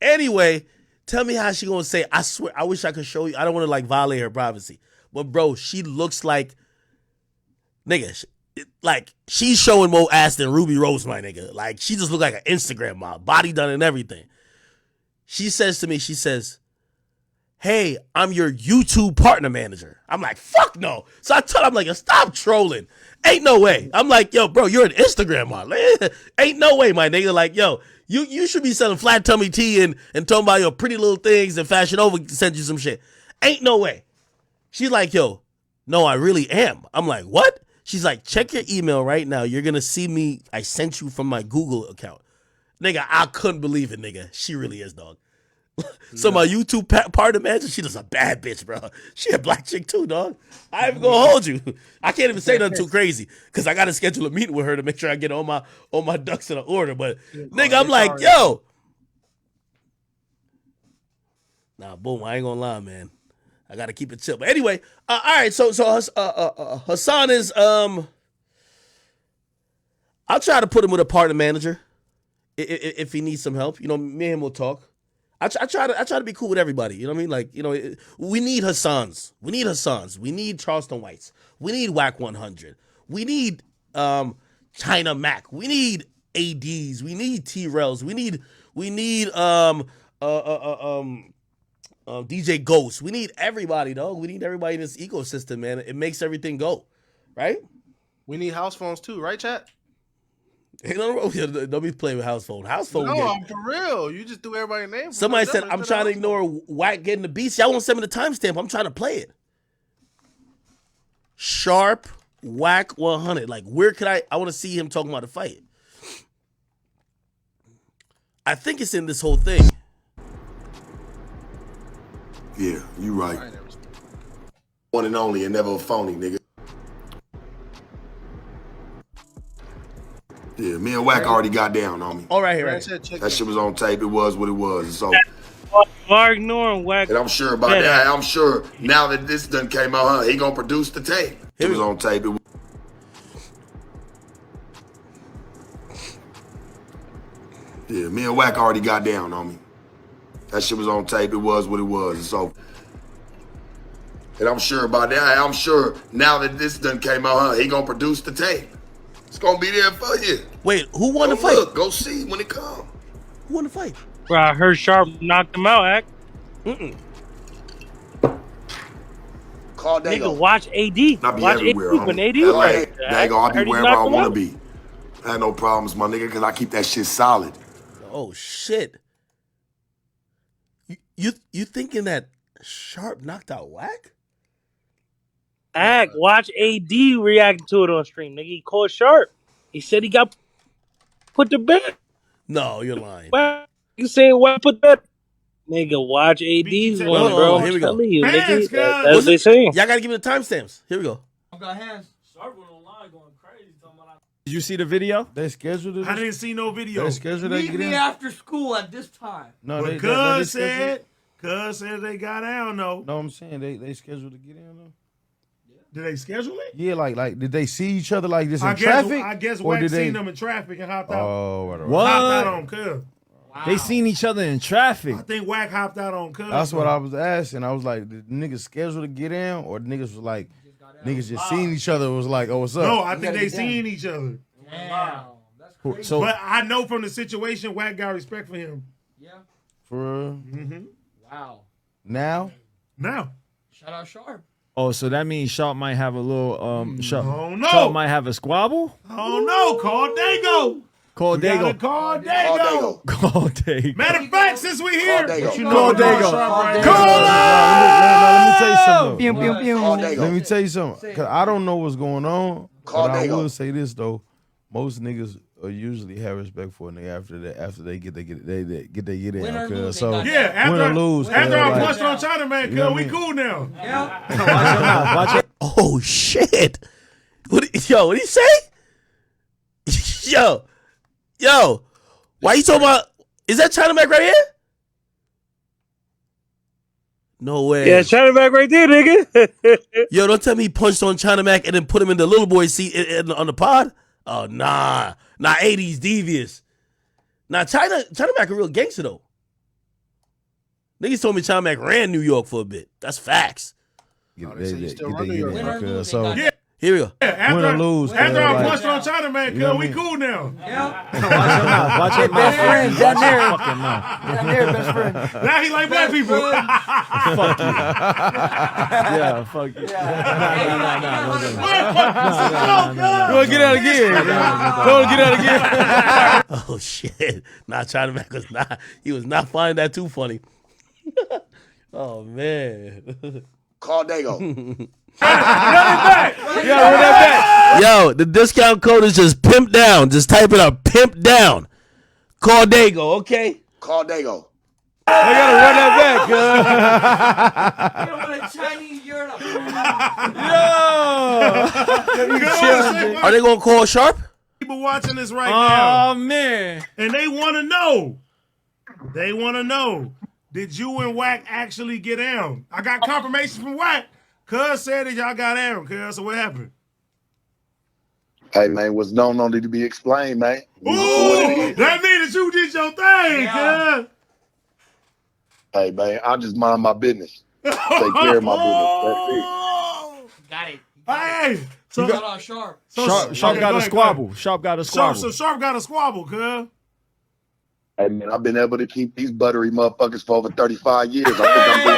Anyway, tell me how she gonna say, I swear, I wish I could show you. I don't want to like violate her privacy. But bro, she looks like, nigga, like she's showing more ass than Ruby Rose, my nigga. Like she just look like an Instagram model, body done and everything. She says to me, she says, "Hey, I'm your YouTube partner manager." I'm like, fuck no. So I tell her, I'm like, stop trolling. Ain't no way. I'm like, yo, bro, you're an Instagram model. Ain't no way, my nigga. Like, yo, you should be selling flat tummy tea and talking about your pretty little things and Fashion Over send you some shit. Ain't no way. She's like, yo, no, I really am. I'm like, what? She's like, check your email right now. You're going to see me. I sent you from my Google account. Nigga, I couldn't believe it, nigga. She really is, dog. So my YouTube partner manager, she just a bad bitch, bro. She a black chick too, dog. I ain't gonna hold you. I can't even say nothing too crazy because I gotta schedule a meeting with her to make sure I get all my ducks in order. But nigga, I'm like, yo. Nah, boom. I ain't gonna lie, man. I gotta keep it chill. But anyway, all right. So Hassan is I'll try to put him with a partner manager if he needs some help. You know, me and him will talk. I try to be cool with everybody. You know what I mean? Like, you know, we need Hassans. We need Charleston Whites. We need Whack 100. We need China Mac. We need ADs. We need T-Rails. We need DJ Ghost. We need everybody, dog. We need everybody in this ecosystem, man. It makes everything go, right? We need house phones too, right, chat? Don't be playing with house phone. House phone. No, I'm for real. You just threw everybody's name. Somebody said I'm trying to ignore Whack getting the beats. Y'all won't send me the timestamp. I'm trying to play it. Sharp Whack 100. Like, where could I want to see him talking about the fight. I think it's in this whole thing. Yeah, you right. One and only and never a phony, nigga. Yeah, me and Whack already got down on me. All right, here. That shit was on tape. It was what it was. So ignoring Whack. And I'm sure about that. I'm sure now that this done came out, he gonna produce the tape. It was on tape. Yeah, me and Whack already got down on me. That shit was on tape. It was what it was. So, and I'm sure about that. I'm sure now that this done came out, he gonna produce the tape. It's gonna be there for you. Wait, who won the fight? Look, go see when it comes. Who won the fight? Bro, I heard Sharp knocked him out, Act. Call Dago. Nigga, watch AD. Not be watch everywhere. AD when AD Dago, I'll be wherever I want to be. be. I had no problems, my nigga, because I keep that shit solid. Oh, shit. You thinking that Sharp knocked out Whack? Act, watch AD react to it on stream. Nigga, he called Sharp. He said he got put to bed. No, you're lying. You saying what put that? Nigga, watch AD's one, bro. Here we go. You, nigga, that's what they saying. Y'all gotta give me the timestamps. Here we go. Got hands. Sharp went online going crazy. Did you see the video? They scheduled it. I didn't see no video. They scheduled it. Meet me after school at this time. No, but Cuz said they got down though. No, I'm saying they scheduled to get in though. Did they schedule it? Yeah, like did they see each other like this in I traffic? guess or Wack did seen them in traffic and hopped out. Oh, right. What? Hopped out on Cuz. Wow. They seen each other in traffic. I think Wack hopped out on Cuz. That's what I was asking. I was like, did niggas scheduled to get in, or niggas was like, niggas just seen each other was like, oh, what's up? No, I think they seen each other. Damn. That's crazy. So, but I know from the situation, Wack got respect for him. Yeah. For real? Mm-hmm. Wow. Now? Shout out Sharp. Oh, so that means Sharp might have a little Oh, no. Sharp might have a squabble? Oh no, call Dago. Call Dago. Call Dago. Call Dago. Matter of fact, since we here, Call Dago. Let me tell you something. Pew, pew, pew. Let me tell you something. Cause I don't know what's going on. Call But I Dago. will say this though. Most niggas usually have respect for a nigga after they get in. Cause so yeah, win or lose. after I like, punched on China Man, you know cuz what I we mean? cool now. Watch it. Oh shit! What did he say? Yo, why you talking about? Is that China Mac right here? No way. Yeah, China Mac right there, nigga. Yo, don't tell me he punched on China Mac and then put him in the little boy seat on the pod. Oh nah, 80s devious. Nah, China Mac a real gangster though. Niggas told me China Mac ran New York for a bit. That's facts. Yeah. Here we go. Yeah, Win or lose. after I like, punched on China Man, you know cuz what I we mean? cool now. Watch your mouth. Best friends down there. Fucking mouth. Down there, best friend. Now he like black people. Fuck you. Yeah, fuck you. Go get out again. Go get out again. Oh shit! Nah, China Mac was not. He was not finding that too funny. Oh man. Call Dago. Yo, the discount code is just pimp down. Just type it up, pimp down. Call Dago, okay? Call Dago. I gotta run that back, Are they gonna call Sharp? People watching this right now. Oh man. And they want to know. They want to know. Did you and Wack actually get down? I got confirmation from Wack. Cuz said that y'all got down. Cuz, so what happened? Hey man, what's known only to be explained, man. Ooh, that means that you did your thing, cuz. Hey man, I just mind my business. Take care of my business. Got it. Hey, so Sharp okay, got go a ahead, squabble. Sharp got a squabble. So Sharp got a squabble, cuz. Hey man, I've been able to keep these buttery motherfuckers for over 35 years. I think I'm doing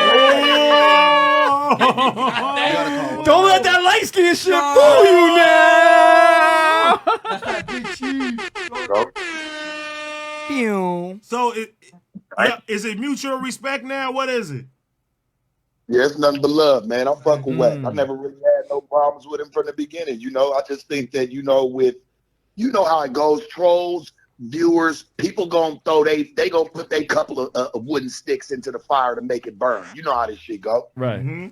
Don't let that light skin shit fool you now. So is it mutual respect now? What is it? Yeah, it's nothing but love, man. I'm fucking Wack. I never really had no problems with him from the beginning. You know, I just think that, how it goes, trolls, viewers, people gonna throw they gonna put their couple of wooden sticks into the fire to make it burn. You know how this shit go. Right. Mm-hmm.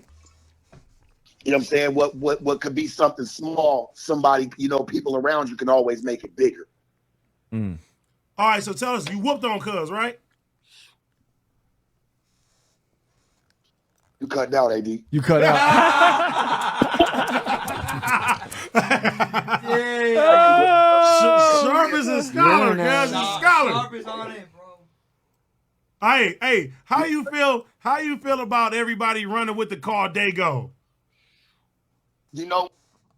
You know what I'm saying? What could be something small, somebody, people around you can always make it bigger. All right, so tell us, you whooped on Cuz, right? You cut out, AD. You cut out. Sharp is a scholar, Cuz. He's a scholar. Sharp is on it, bro. Hey, how you feel about everybody running with the Call Dago?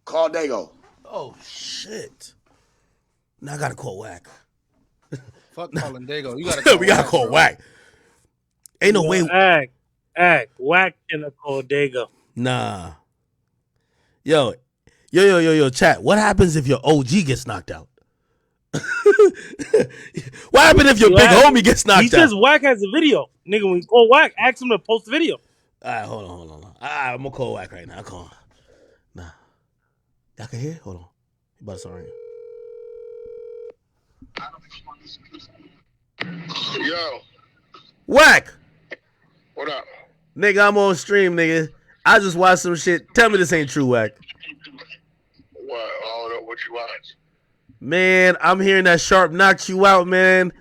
Call Dago. Oh shit! Now I gotta call Wack. Fuck calling Dago. You gotta. We gotta call Wack. Ain't no way. Act. Wack in the call Dago. Nah. Yo, chat. What happens if your OG gets knocked out? What happens if your big homie gets knocked out? He says Wack has a video. Nigga, when you call Wack, ask him to post the video. All right, hold on. All right, I'm gonna call Wack right now. Call. Nah. Y'all can hear? Hold on. You about to start ringing. Yo. Wack. What up? Nigga, I'm on stream, nigga. I just watched some shit. Tell me this ain't true, Wack. What? I don't know what you watch. Man, I'm hearing that Sharp knocked you out, man.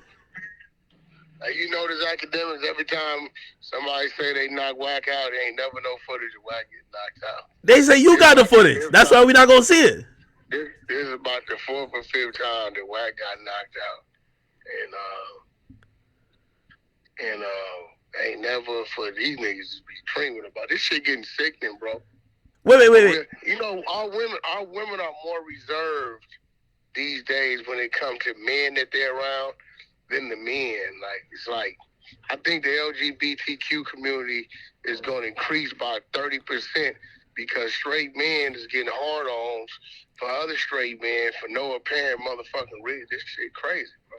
Hey, you know this academics, every time somebody say they knock Wack out, they ain't never no footage of Wack get knocked out. They say you got the footage. That's why we not gonna see it. This is about the 4th or 5th time that Wack got knocked out. And ain't never for these niggas to be dreaming about this shit getting sickening, bro. Wait. You know, our women are more reserved these days when it comes to men that they're around than the men. I think the LGBTQ community is going to increase by 30% because straight men is getting hard-ons for other straight men for no apparent motherfucking reason. This shit crazy, bro.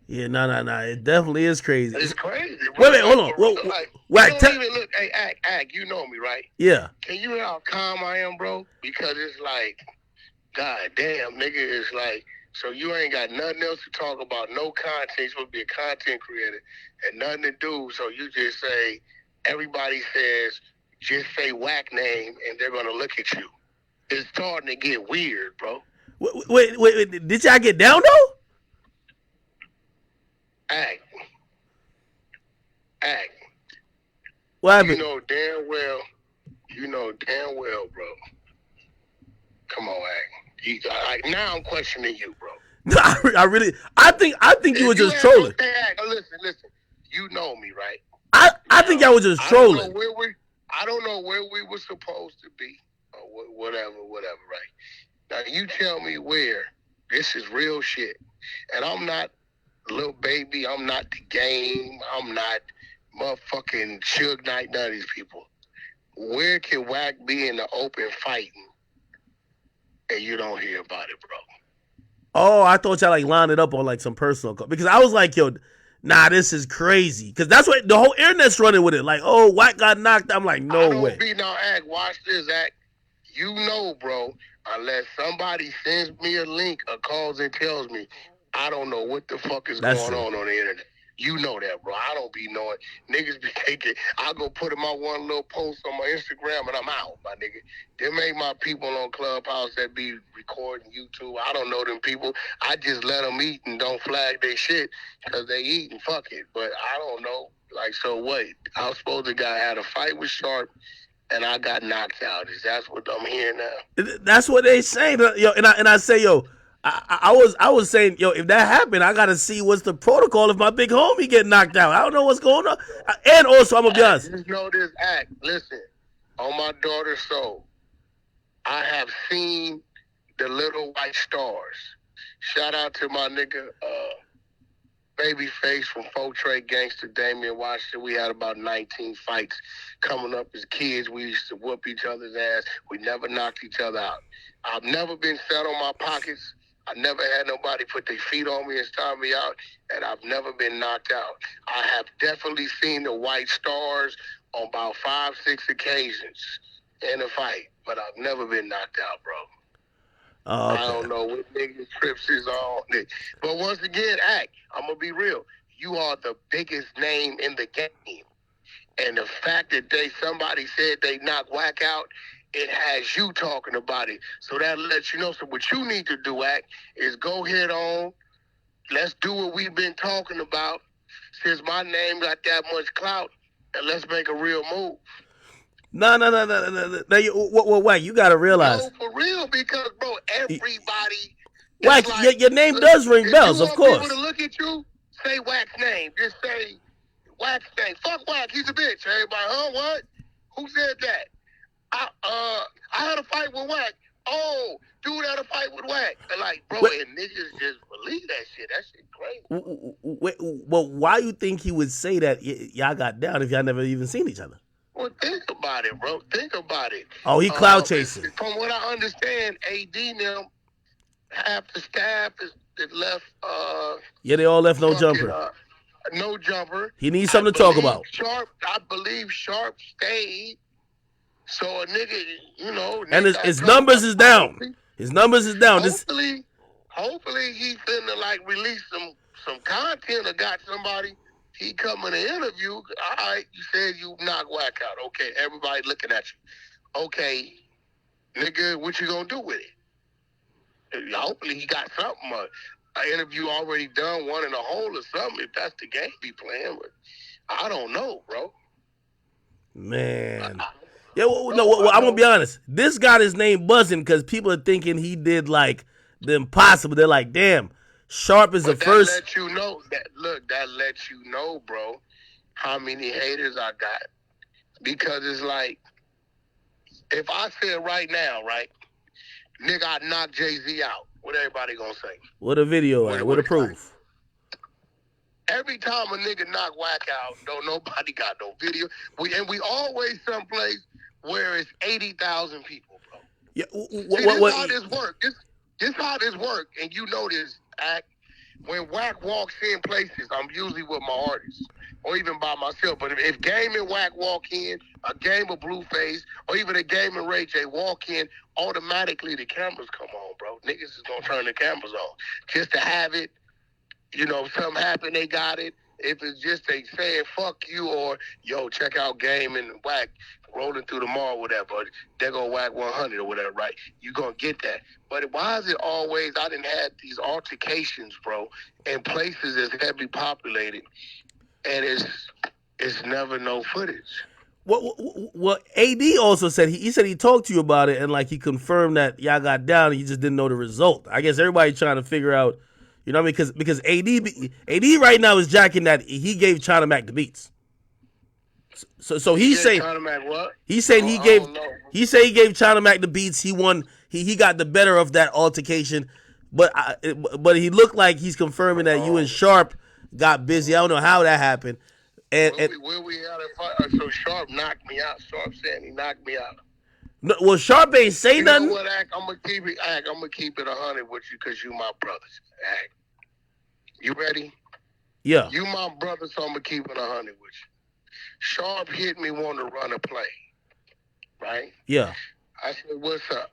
Yeah, no. It definitely is crazy. It's crazy, bro. Wait, hold on. Whoa, Like, Wack, you don't even look. Hey, Ack, you know me, right? Yeah. Can you hear how calm I am, bro? Because it's like, god damn, nigga, it's like, so you ain't got nothing else to talk about, no content. You're supposed to be a content creator and nothing to do, so you just say, everybody says, just say Wack name and they're going to look at you. It's starting to get weird, bro. Wait. Did y'all get down, though? Act. What happened? You know damn well, bro. Come on, Act. Now I'm questioning you, bro. I think you were just trolling. Listen. You know me, right? I think y'all was just trolling. I don't know where we were supposed to be, or whatever, right? Now you tell me where. This is real shit, and I'm not Lil Baby. I'm not The Game. I'm not motherfucking Suge Knight. None of these people. Where can Wack be in the open fighting, and you don't hear about it, bro? Oh, I thought y'all like lined it up on like some personal because I was like, yo, nah, this is crazy. Because that's what the whole internet's running with it. Like, oh, Wack got knocked out. I'm like, no way. Now, Act, watch this, Act. You know, bro, unless somebody sends me a link or calls and tells me, I don't know what the fuck is going on the internet. You know that, bro. I don't be knowing. Niggas be taking. I'll go put in my one little post on my Instagram and I'm out, my nigga. Them ain't my people on Clubhouse that be recording YouTube. I don't know them people. I just let them eat and don't flag their shit because they eat and fuck it. But I don't know. Like, so what? I was supposed to had a fight with Sharp and I got knocked out. Is that what I'm hearing now? That's what they say. Yo, and I say, yo, I was saying, yo, if that happened, I gotta see what's the protocol if my big homie get knocked out. I don't know what's going on. And also, I'm gonna be honest. Just know this, Act. Listen, on my daughter's soul, I have seen the little white stars. Shout out to my nigga, Babyface from Folk Trade Gangster, Damian Washington. We had about 19 fights coming up as kids. We used to whoop each other's ass. We never knocked each other out. I've never been sat on my pockets. I never had nobody put their feet on me and stomp me out, and I've never been knocked out. I have definitely seen the white stars on about 5-6 occasions in a fight, but I've never been knocked out, bro. Okay. I don't know what niggas trips is on. But once again, Act, I'm going to be real. You are the biggest name in the game. And the fact that somebody said they knocked Wack out, it has you talking about it. So that lets you know. So what you need to do, Act, is go head on. Let's do what we've been talking about. Since my name got that much clout, and let's make a real move. No. Wack, you gotta realize. No, for real, because, bro, everybody. Wack, like, your name does ring bells, of course. You want people to look at you, say Wack's name. Just say Wack's name. Fuck Wack, he's a bitch. Everybody, huh? What? Who said that? I had a fight with Wack. Oh, dude had a fight with Wack. And like, bro, and niggas just believe that shit. That shit crazy. Well, why you think he would say that y'all got down if y'all never even seen each other? Well, think about it, bro. Think about it. Oh, he cloud chasing. From what I understand, AD now, half the staff is left. Yeah, they all left no jumper. No jumper. He needs something to talk about. I believe Sharp stayed. So a nigga, you know, and his numbers is down. His numbers is down. Hopefully he finna like release some content or got somebody. He come in an interview. All right, you said you knock Wack out. Okay, everybody looking at you. Okay, nigga, what you gonna do with it? Hopefully he got something. An interview already done, one in a hole or something. If that's the game he playing with, I don't know, bro. Man. Yeah, well, I'm gonna be honest. This got his name buzzing because people are thinking he did like the impossible. They're like, damn, Sharp is the first. That lets you know that lets you know, bro, how many haters I got. Because it's like, if I said right now, right, nigga, I knocked Jay-Z out, what everybody gonna say? What a video at? What a proof? Every time a nigga knock Wack out, don't nobody got no video. We always someplace where it's 80,000 people, bro. Yeah. This how this work. This how this work, and you know this. Act when Wack walks in places, I'm usually with my artists or even by myself. But if Game and Wack walk in, a Game of Blueface, or even a Game and Ray J walk in, automatically the cameras come on, bro. Niggas is gonna turn the cameras on just to have it. You know, something happen, they got it. If it's just they saying fuck you or yo, check out Game and Wack rolling through the mall, whatever, they go Wack 100 or whatever, right? You gonna get that. But why is it always I didn't have these altercations, bro, in places that's heavily populated, and it's never no footage. Well, AD also said he said he talked to you about it and like he confirmed that y'all got down and you just didn't know the result. I guess everybody's trying to figure out, you know what I mean? Because AD right now is jacking that he gave China Mac the beats. So he's saying he's saying he gave China Mac the beats. He won. He got the better of that altercation, but he looked like he's confirming that you and Sharp got busy. I don't know how that happened. And where we had a fight, so Sharp knocked me out. Sharp said he knocked me out. No, well, Sharp ain't say nothing. You know what, Ack? I'm gonna keep it 100 with you because you my brothers. Ack. You ready? Yeah. You my brother, so I'm gonna keep it 100 with you. Sharp hit me want to run a play, right? Yeah. I said, what's up?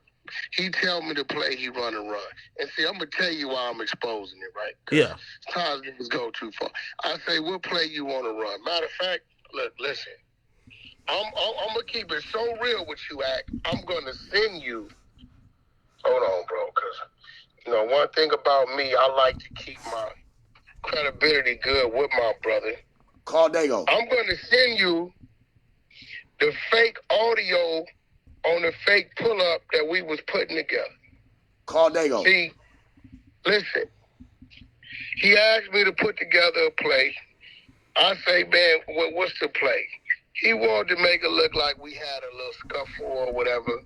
He tell me to play, he run and run. And see, I'm going to tell you why I'm exposing it, right? Yeah. Sometimes niggas go too far. I say, what play you want to run? Matter of fact, look, listen. I'm going to keep it so real with you, Ack. I'm going to send you. Hold on, bro, because, you know, one thing about me, I like to keep my credibility good with my brother. Call Dago. I'm going to send you the fake audio on the fake pull-up that we was putting together. Call Dago. See, listen. He asked me to put together a play. I say, man, what's the play? He wanted to make it look like we had a little scuffle or whatever.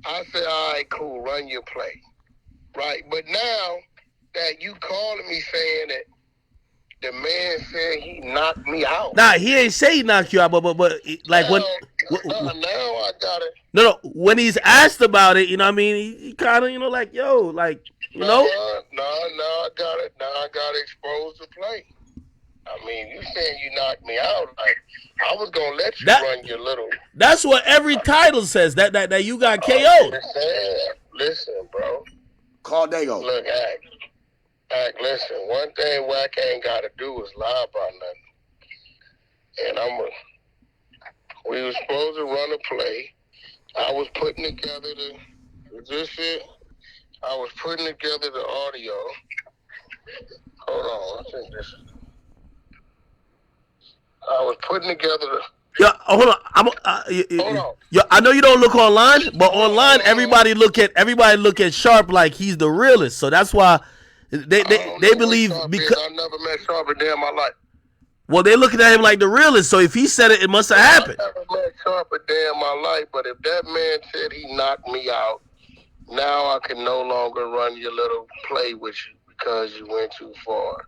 I said, all right, cool, run your play. Right? But now that you calling me saying that the man said he knocked me out. Nah, he ain't say he knocked you out, but like now I got it. No, when he's asked about it, you know what I mean, he kind of, you know, like, yo, like, you know? No, I got it. Now I got to expose the play. I mean, you saying you knocked me out. Like, I was going to let you run your little. That's what every title says, that you got KO'd. Listen, bro. Call Dago. Look, Ack, listen, one thing Wack ain't got to do is lie about nothing. And we was supposed to run a play. I was putting together I was putting together the audio. Hold on, I think this is. I was putting together the. Yeah, hold on. I know you don't look online, but online everybody look at Sharp like he's the realest. So that's why they believe because I never met Sharp a day in my life. Well, they looking at him like the realest. So if he said it, it must have happened. I never met Sharp a day in my life, but if that man said he knocked me out, now I can no longer run your little play with you because you went too far.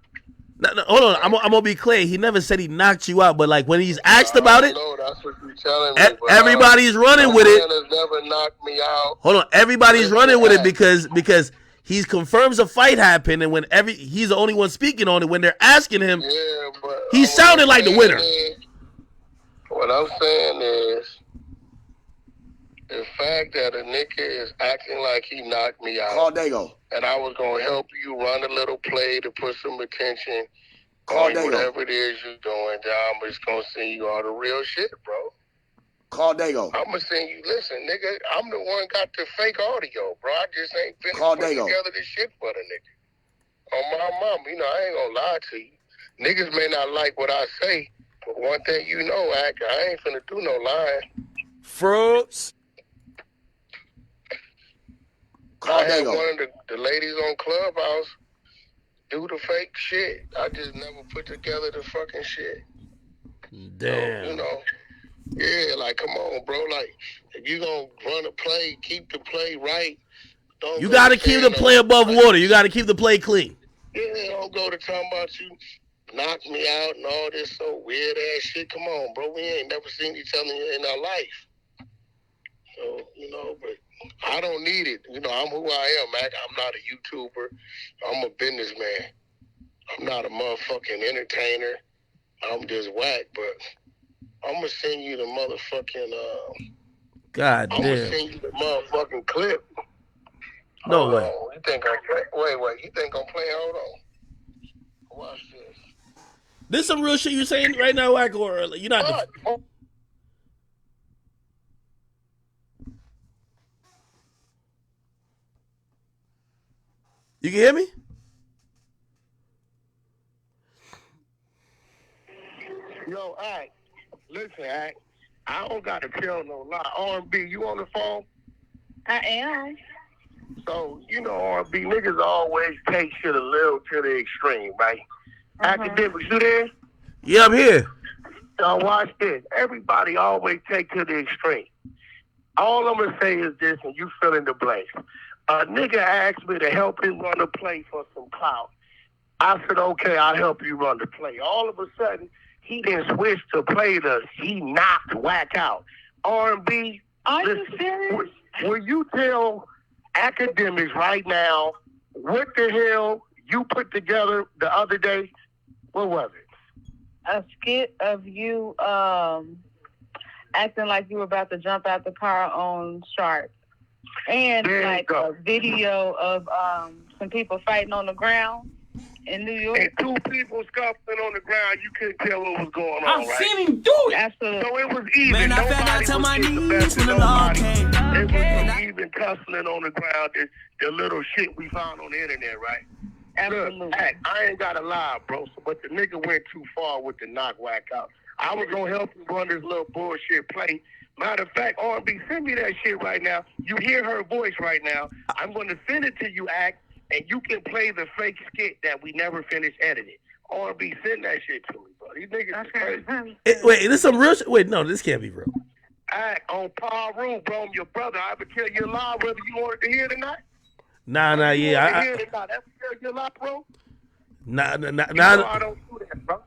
No, hold on. I'm gonna be clear. He never said he knocked you out, but like when he's asked about it, that's what you're telling me. Everybody's running with it. Man has never knocked me out. Hold on, everybody's running with it because he confirms a fight happened, and when he's the only one speaking on it. When they're asking him, he sounded like the winner. What I'm saying is, the fact that a nigga is acting like he knocked me out. Call Dago. And I was going to help you run a little play to put some attention Call on Dago. whatever it is you're doing. I'm just going to send you all the real shit, bro. Call Dago. I'm going to send you, listen, nigga, I'm the one got the fake audio, bro. I just ain't finished Call putting Dago. together this shit for the nigga. On my mama, you know, I ain't going to lie to you. Niggas may not like what I say, but one thing you know, I ain't finna do no lying. Fruits. I had one of the ladies on Clubhouse do the fake shit. I just never put together the fucking shit. Damn. So, you know, yeah, like, come on, bro. Like, if you gonna run a play, keep the play right. You got to keep the play above water. You got to keep the play clean. Yeah, don't go to talking about you knocked me out and all this so weird ass shit. Come on, bro. We ain't never seen each other in our life. So, but I don't need it. I'm who I am, Mac. I'm not a YouTuber. I'm a businessman. I'm not a motherfucking entertainer. I'm just whack, but I'm gonna send you the motherfucking God I'm gonna damn. send you the motherfucking clip. No way. You think I'm playing? Wait. You think I'm playing? Hold on. Watch this. This some real shit you saying right now, Wack, or you're not? You can hear me? Yo, Ack. Listen, Ack. I don't got to tell no lie. R&B, you on the phone? I am. So, R&B niggas always take shit a little to the extreme, right? Academics, you there? Yeah, I'm here. Now watch this. Everybody always take to the extreme. All I'm gonna say is this, and you fill in the blanks. A nigga asked me to help him run a play for some clout. I said, okay, I'll help you run the play. All of a sudden, he didn't switch to play the. He knocked Wack out. R&B. Are you serious? Will you tell academics right now what the hell you put together the other day? What was it? A skit of you acting like you were about to jump out the car on Sharp. And like a video of some people fighting on the ground in New York. And two people scuffling on the ground. You couldn't tell what was going on, I've right? seen him do it. Absolutely. So it was even. Man, I nobody fell down to was my getting the knees best when of the law nobody. came. It was some even tussling on the ground. The little shit we found on the internet, right? Absolutely. Look, I ain't got to lie, bro. But the nigga went too far with the knock Wack out. I was gonna help him run this little bullshit play. Matter of fact, R&B, send me that shit right now. You hear her voice right now. I'm going to send it to you, Act, and you can play the fake skit that we never finished editing. R&B, send that shit to me, bro. These niggas is crazy. Wait, this some real shit? Wait, no, this can't be real. Act, on Paul Room, bro, I'm your brother. I ever tell you a lie whether you wanted to hear it or not? Nah, You yeah. wanted to hear it or not? Ever tell you a lie, bro? Nah. You know I don't do that, bro.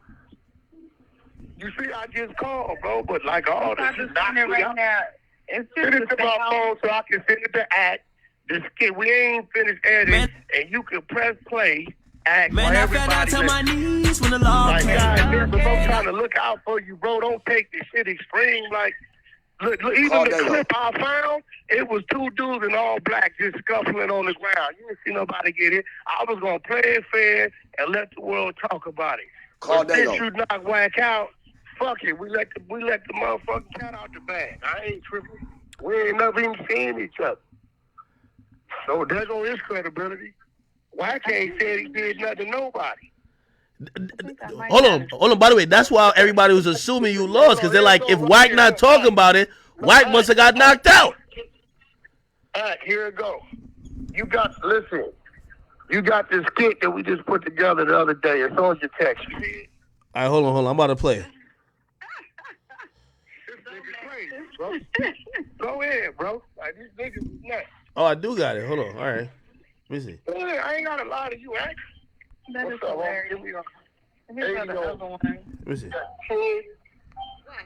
You see, I just called, bro, but like all this is not right now. It's just send it to my phone so I can send it to Act. The skit, we ain't finished editing, and you can press play, Act, Man, for I fell down everybody. to my knees when the law Like, came. God, man, but I'm trying to look out for you, bro. Don't take this shit extreme. Like, look, even Call the Dago. clip I found, it was two dudes in all black just scuffling on the ground. You didn't see nobody get it. I was going to play it fair and let the world talk about it. Call But since Dago. you knock Wack out, fuck it. We let the motherfucking cat out the bag. I ain't tripping. We ain't never even seen each other. So there go his credibility. Wack ain't said he did nothing to nobody. Hold on. By the way, that's why everybody was assuming you lost, because they're like, if Wack not talking about it, Wack must have got knocked out. All right, here it go. You got this skit that we just put together the other day. It's on your text. You see it? All right, hold on. I'm about to play. This nigga crazy, bro. Go ahead, bro. Like, these niggas is nuts. Oh, I do got it. Hold on. All right. Let me see. Go ahead. I ain't got to lie to you, Act. That is What's up, hilarious. Give me a Here's the other one. Let me see.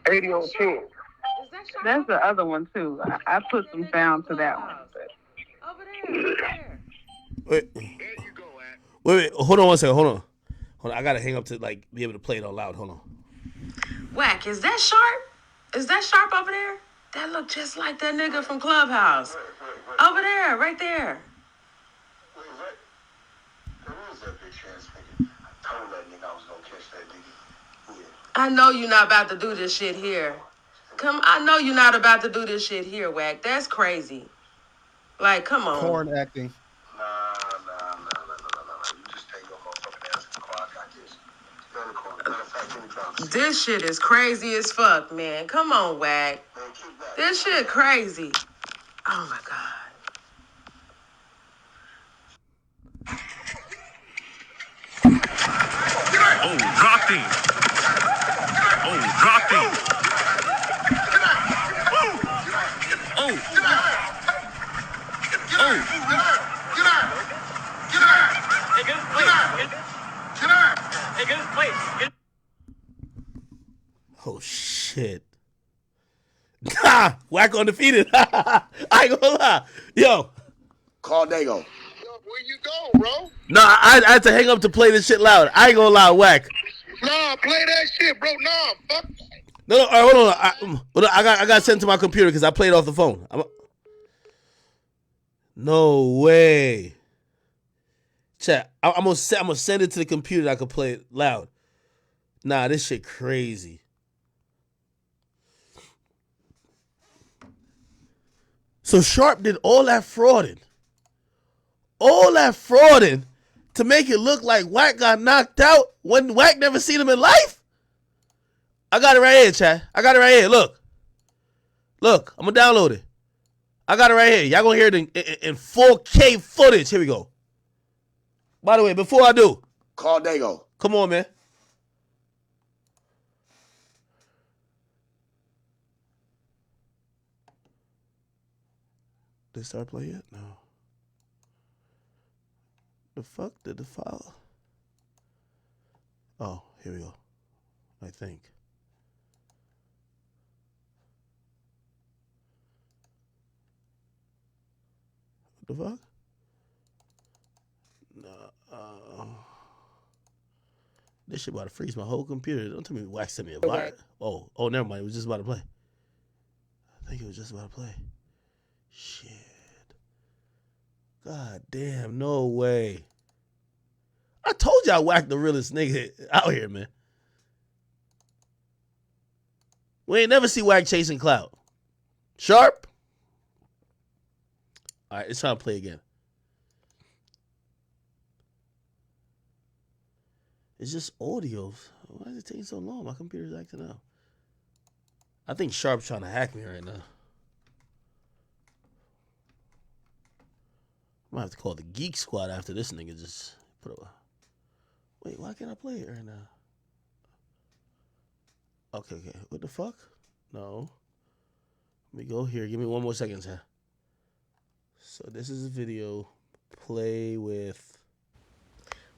80 on 10. That's the other one too. I put some sound to that one. Wait. Wait. Hold on one second. Hold on. I gotta hang up to like be able to play it all loud. Hold on. Wack, is that Sharp? Is that Sharp over there? That look just like that nigga from Clubhouse. Over there, right there. I know you're not about to do this shit here. I know you're not about to do this shit here, Wack. That's crazy. Like, come on. Porn acting. This shit is crazy as fuck, man. Come on, Wack. This shit crazy. Oh my god. Oh, dropped him. Oh, dropped him. Oh. Oh shit. Nah, Whack undefeated. I ain't gonna lie. Yo. Call Dago. Where you go, bro? Nah, I had to hang up to play this shit loud. I ain't gonna lie, Whack. Nah, play that shit, bro. Nah, fuck. No, all right, hold on. I got sent to my computer because I played off the phone. No way. Chat. I'm gonna send it to the computer that I can play it loud. Nah, this shit crazy. So Sharp did all that frauding to make it look like Whack got knocked out when Whack never seen him in life? I got it right here, chat. I got it right here. Look, I'm gonna download it. I got it right here. Y'all gonna hear it in 4K footage. Here we go. By the way, before I do, call Dago. Come on, man. Did it start playing yet? No. The fuck did the file? Oh, here we go. I think. What the fuck? No. This shit about to freeze my whole computer. Don't tell me Whack sent me a virus. Oh, never mind. It was just about to play. I think it was just about to play. Shit. God damn, no way. I told y'all Whack the realest nigga out here, man. We ain't never see Whack chasing clout. Sharp. All right, it's trying to play again. It's just audio. Why is it taking so long? My computer's acting out. I think Sharp's trying to hack me right now. I might have to call the Geek Squad after this nigga just put up. Wait, why can't I play it right now? Okay. What the fuck? No. Let me go here. Give me 1 more second, sir. So this is a video. Play with.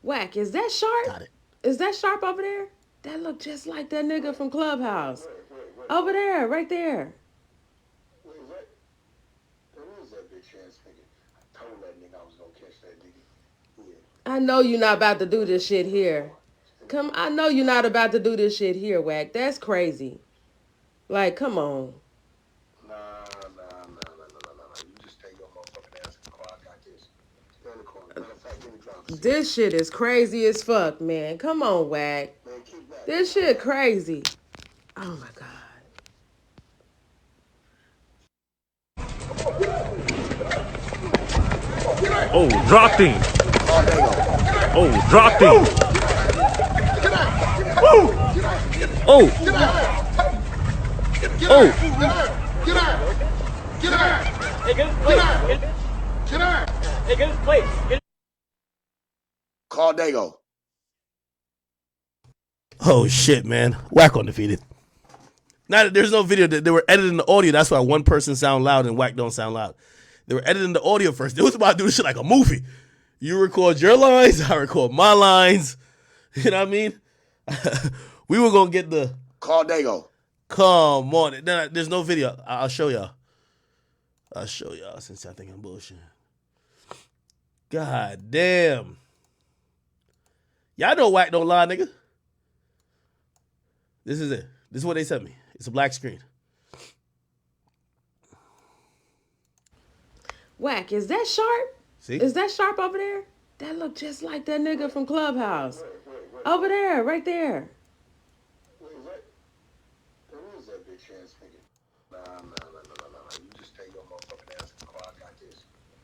Whack, is that Sharp? Got it. Is that Sharp over there? That look just like that nigga from Clubhouse. Over there, right there. I know you're not about to do this shit here. I know you're not about to do this shit here, Whack. That's crazy. Like, come on. Nah. You just take your motherfucking ass and call. I got this. Stand in the corner. Matter of fact, give me drop. This shit is crazy as fuck, man. Come on, Whack. This shit crazy. Oh my God. Oh, dropped him. Oh, dropped him. Oh. Oh. Get out. Hey, get out. Hey, good place. Call Dago. Oh shit, man. Whack undefeated. Now there's no video. They were editing the audio. That's why one person sound loud and Whack don't sound loud. They were editing the audio first. They was about to do this shit like a movie. You record your lines, I record my lines. You know what I mean? We were gonna get the call Dago. Come on. There's no video. I'll show y'all. Since I think I'm bullshit. God damn. Y'all know Whack don't lie, nigga. This is it. This is what they sent me. It's a black screen. Whack, is that Sharp? See? Is that Sharp over there? That look just like that nigga from Clubhouse. Over there, right there. Who is that bitch ass nigga? Nah. You just take your motherfucking ass and call. I got this.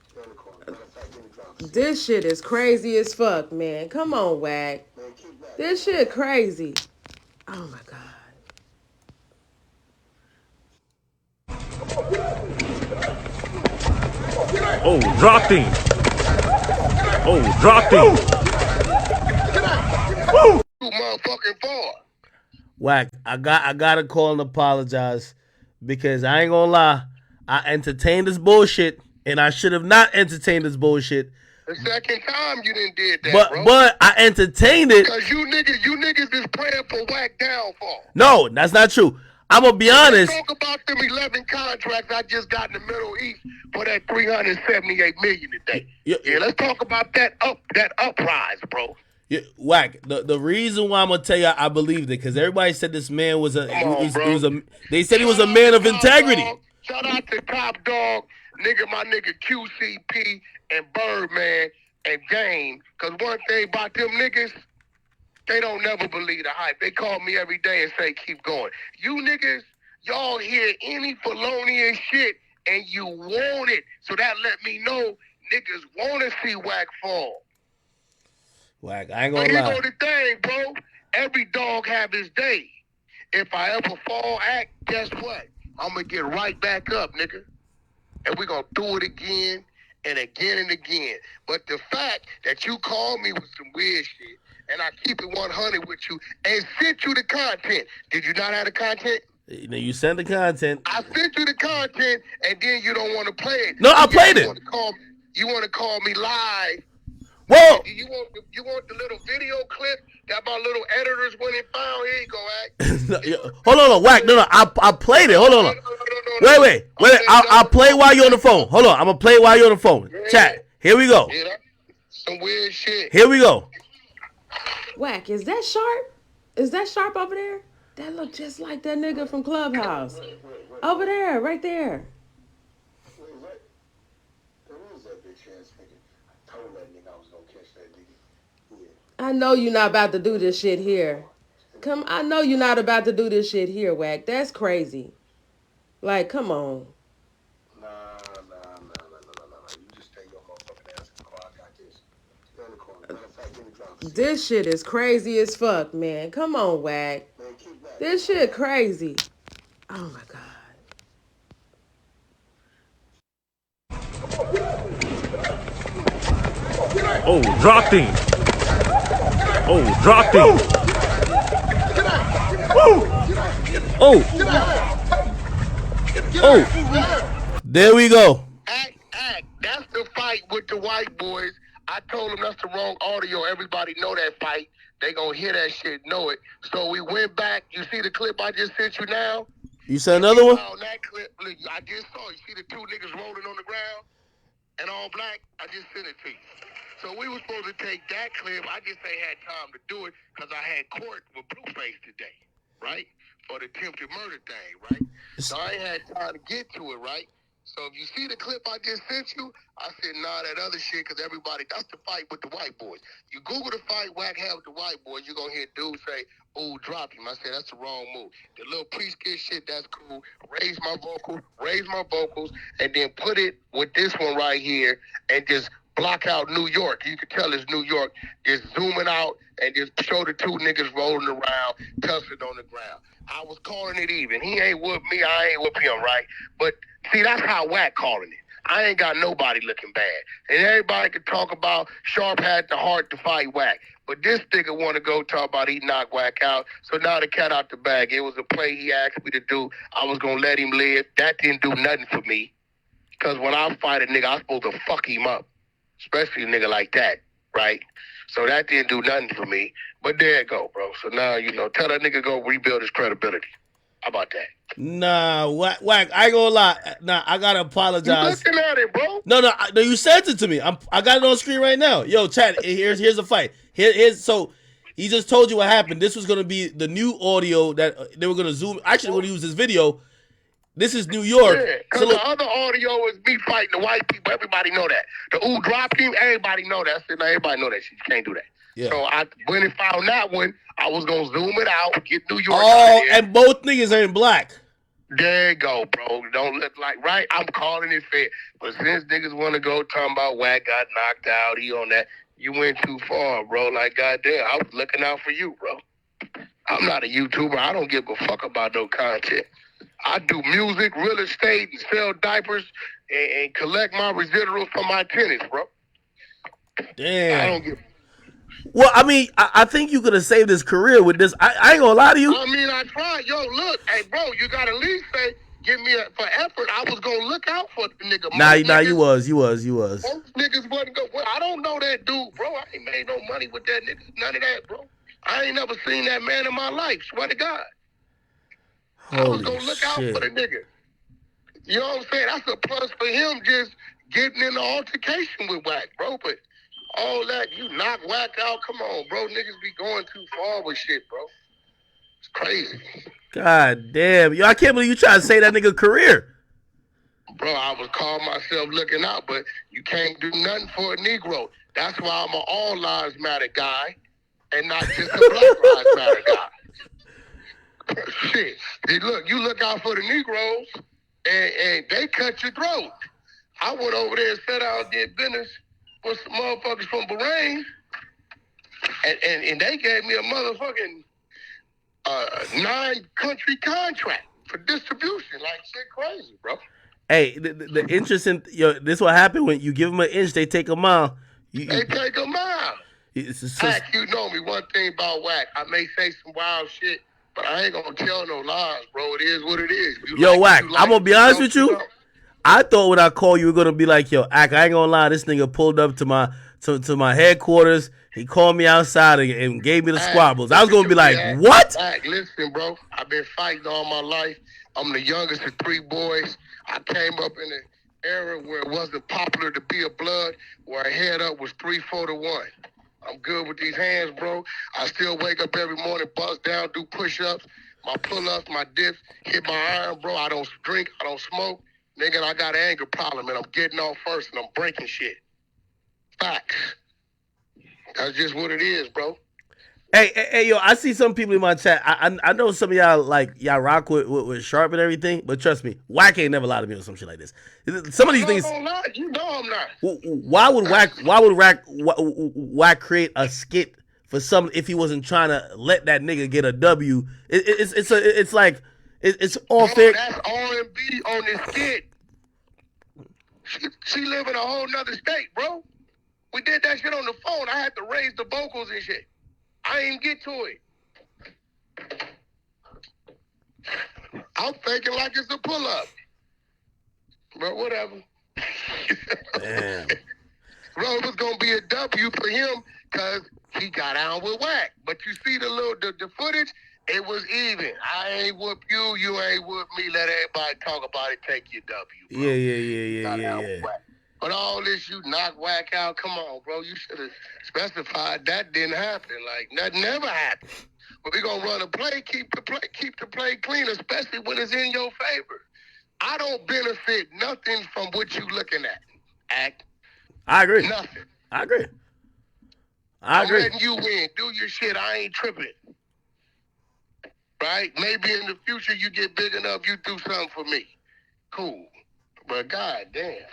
Stand in the corner. Matter of fact, give me drop. This shit is crazy as fuck, man. Come on, Whack. This shit crazy. Oh my God. Oh, dropped him. Oh, dropped him. Woo! You motherfucking boy. Whack, I gotta call and apologize because I ain't gonna lie. I entertained this bullshit and I should have not entertained this bullshit. The second time you didn't did that, bro. But I entertained it. Because you niggas is playing for Whack downfall. No, that's not true. I'm gonna be honest. Let's talk about them 11 contracts I just got in the Middle East for that $378 million today. Yeah, let's talk about that uprise, bro. Yeah, Wack. The reason why I'm gonna tell you I believed it because everybody said this man was they said he was a man of integrity. Shout out to Top Dog, my nigga QCP and Birdman and Game. Cause one thing about them niggas, they don't never believe the hype. They call me every day and say, keep going. You niggas, y'all hear any felonious shit and you want it. So that let me know niggas want to see Wack fall. Wack, I ain't gonna lie. Here go the thing, bro. Every dog have his day. If I ever fall act, guess what? I'm going to get right back up, nigga. And we're going to do it again and again and again. But the fact that you called me with some weird shit and I keep it 100 with you and sent you the content. Did you not have the content? You sent the content. I sent you the content and then you don't want to play it. No, I played it. You want to call me live. Whoa! You want the little video clip that my little editors went and found? Here you go, Wack. Hold on, Wack. No, I played it. Hold on. Wait. I'll play while you're on the phone. Hold on. I'm gonna play while you're on the phone. Yeah. Chat. Here we go. Yeah, some weird shit. Here we go. Wack, is that Sharp? Is that Sharp over there? That look just like that nigga from Clubhouse. Over there, right there. I know you're not about to do this shit here. I know you're not about to do this shit here, Wack. That's crazy. Like, come on. Nah. You just take your motherfucking ass in the car. I got this. Stay in the car. Matter of fact, give me drugs. This shit is crazy as fuck, man. Come on, Wack. This shit crazy. Oh my God. Oh, dropped him. Oh, dropped him. Oh. There we go. Act. That's the fight with the white boys. I told them that's the wrong audio. Everybody know that fight. They gonna hear that shit, know it. So we went back. You see the clip I just sent you now? You sent another one? On that clip, look, I just saw. You see the two niggas rolling on the ground and all black? I just sent it to you. So we were supposed to take that clip. I just ain't had time to do it because I had court with Blueface today, right? For the attempted murder thing, right? So I ain't had time to get to it, right? So if you see the clip I just sent you, I said, nah, that other shit, because everybody, that's the fight with the white boys. You Google the fight Wack had with the white boys, you're going to hear dudes say, ooh, drop him. I said, that's the wrong move. The little pre-skit shit, that's cool. Raise my vocals, and then put it with this one right here, and just block out New York. You can tell it's New York. Just zooming out and just show the two niggas rolling around, tussling on the ground. I was calling it even. He ain't with me, I ain't with him, right? But see, that's how Wack calling it. I ain't got nobody looking bad. And everybody can talk about Sharp had the heart to fight Wack. But this nigga want to go talk about he knocked Wack out. So now the cat out the bag. It was a play he asked me to do. I was going to let him live. That didn't do nothing for me. Because when I fight a nigga, I'm supposed to fuck him up. Especially a nigga like that, right? So that didn't do nothing for me. But there it go, bro. So now, tell that nigga go rebuild his credibility. How about that? Nah, Wack, I ain't gonna lie. Nah, I gotta apologize. You looking at it, bro? No, you sent it to me. I got it on screen right now. Yo, chat, here's a fight. So he just told you what happened. This was gonna be the new audio that they were gonna zoom. Actually, we're gonna use this video. This is New York. Yeah, because the other audio is me fighting the white people. Everybody know that. The ooh drop him, everybody know that. I said, no, everybody know that shit. You can't do that. Yeah. So I went and found that one. I was going to zoom it out, get New York out here. And both niggas are in black. There you go, bro. Don't look like, right? I'm calling it fair. But since niggas want to go talking about Wack got knocked out, he on that, you went too far, bro. Like, goddamn, I was looking out for you, bro. I'm not a YouTuber. I don't give a fuck about no content. I do music, real estate, and sell diapers, and collect my residuals from my tenants, bro. Damn. I don't give. Well, I mean, I think you could have saved his career with this. I ain't gonna lie to you. I mean, I tried. Yo, look, hey, bro, you gotta at least say, give me for effort. I was gonna look out for the nigga. Nah, you was. Most niggas wasn't go. Well, I don't know that dude, bro. I ain't made no money with that nigga. None of that, bro. I ain't never seen that man in my life. Swear to God. I was Holy gonna look out for shit. the nigga. You know what I'm saying? That's a plus for him just getting in the altercation with Wack, bro. But all that, you knock Wack out, come on, bro. Niggas be going too far with shit, bro. It's crazy. God damn. Yo, I can't believe you trying to say that nigga career. Bro, I was calling myself looking out, but you can't do nothing for a Negro. That's why I'm an all lives matter guy and not just a Black Lives Matter guy. Shit. You look out for the Negroes and they cut your throat. I went over there and sat down and did business with some motherfuckers from Bahrain and they gave me a motherfucking 9-country contract for distribution. Like shit crazy, bro. Hey, the interesting, this what happened when you give them an inch, they take a mile. They take a mile. Wack, you know me. One thing about Wack, I may say some wild shit, but I ain't gonna tell no lies, bro. It is what it is. Wack, I'm gonna be honest with you. I thought when I called you, were gonna be like, yo, Ack, I ain't gonna lie, this nigga pulled up to my headquarters. He called me outside and gave me the squabbles. I was gonna be like, what? Wack, listen, bro. I've been fighting all my life. I'm the youngest of 3 boys. I came up in an era where it wasn't popular to be a blood, where a head up was 3-4 to 1. I'm good with these hands, bro. I still wake up every morning, bust down, do push-ups, my pull-ups, my dips, hit my iron, bro. I don't drink, I don't smoke. Nigga, I got an anger problem, and I'm getting off first, and I'm breaking shit. Facts. That's just what it is, bro. Hey, yo, I see some people in my chat. I know some of y'all rock with Sharp and everything, but trust me, Wack ain't never lied to me or some shit like this. Some of these things. You know I'm not. Why would Wack create a skit for some if he wasn't trying to let that nigga get a W? It's all fair. That's R&B on this skit. She live in a whole nother state, bro. We did that shit on the phone. I had to raise the vocals and shit. I ain't get to it. I'm thinking like it's a pull-up. But whatever. Damn. Bro, it was going to be a W for him because he got out with Wack. But you see the footage, it was even. I ain't whoop you, you ain't whoop me. Let everybody talk about it, take your W. Bro. Yeah. But all this, you knock Wack out. Come on, bro. You should have specified that didn't happen. Like, nothing ever happened. But we're going to run a play, keep the play clean, especially when it's in your favor. I don't benefit nothing from what you looking at, Act. I agree. Nothing. I agree. I'm letting you win. Do your shit. I ain't tripping. Right? Maybe in the future you get big enough, you do something for me. Cool. But goddamn.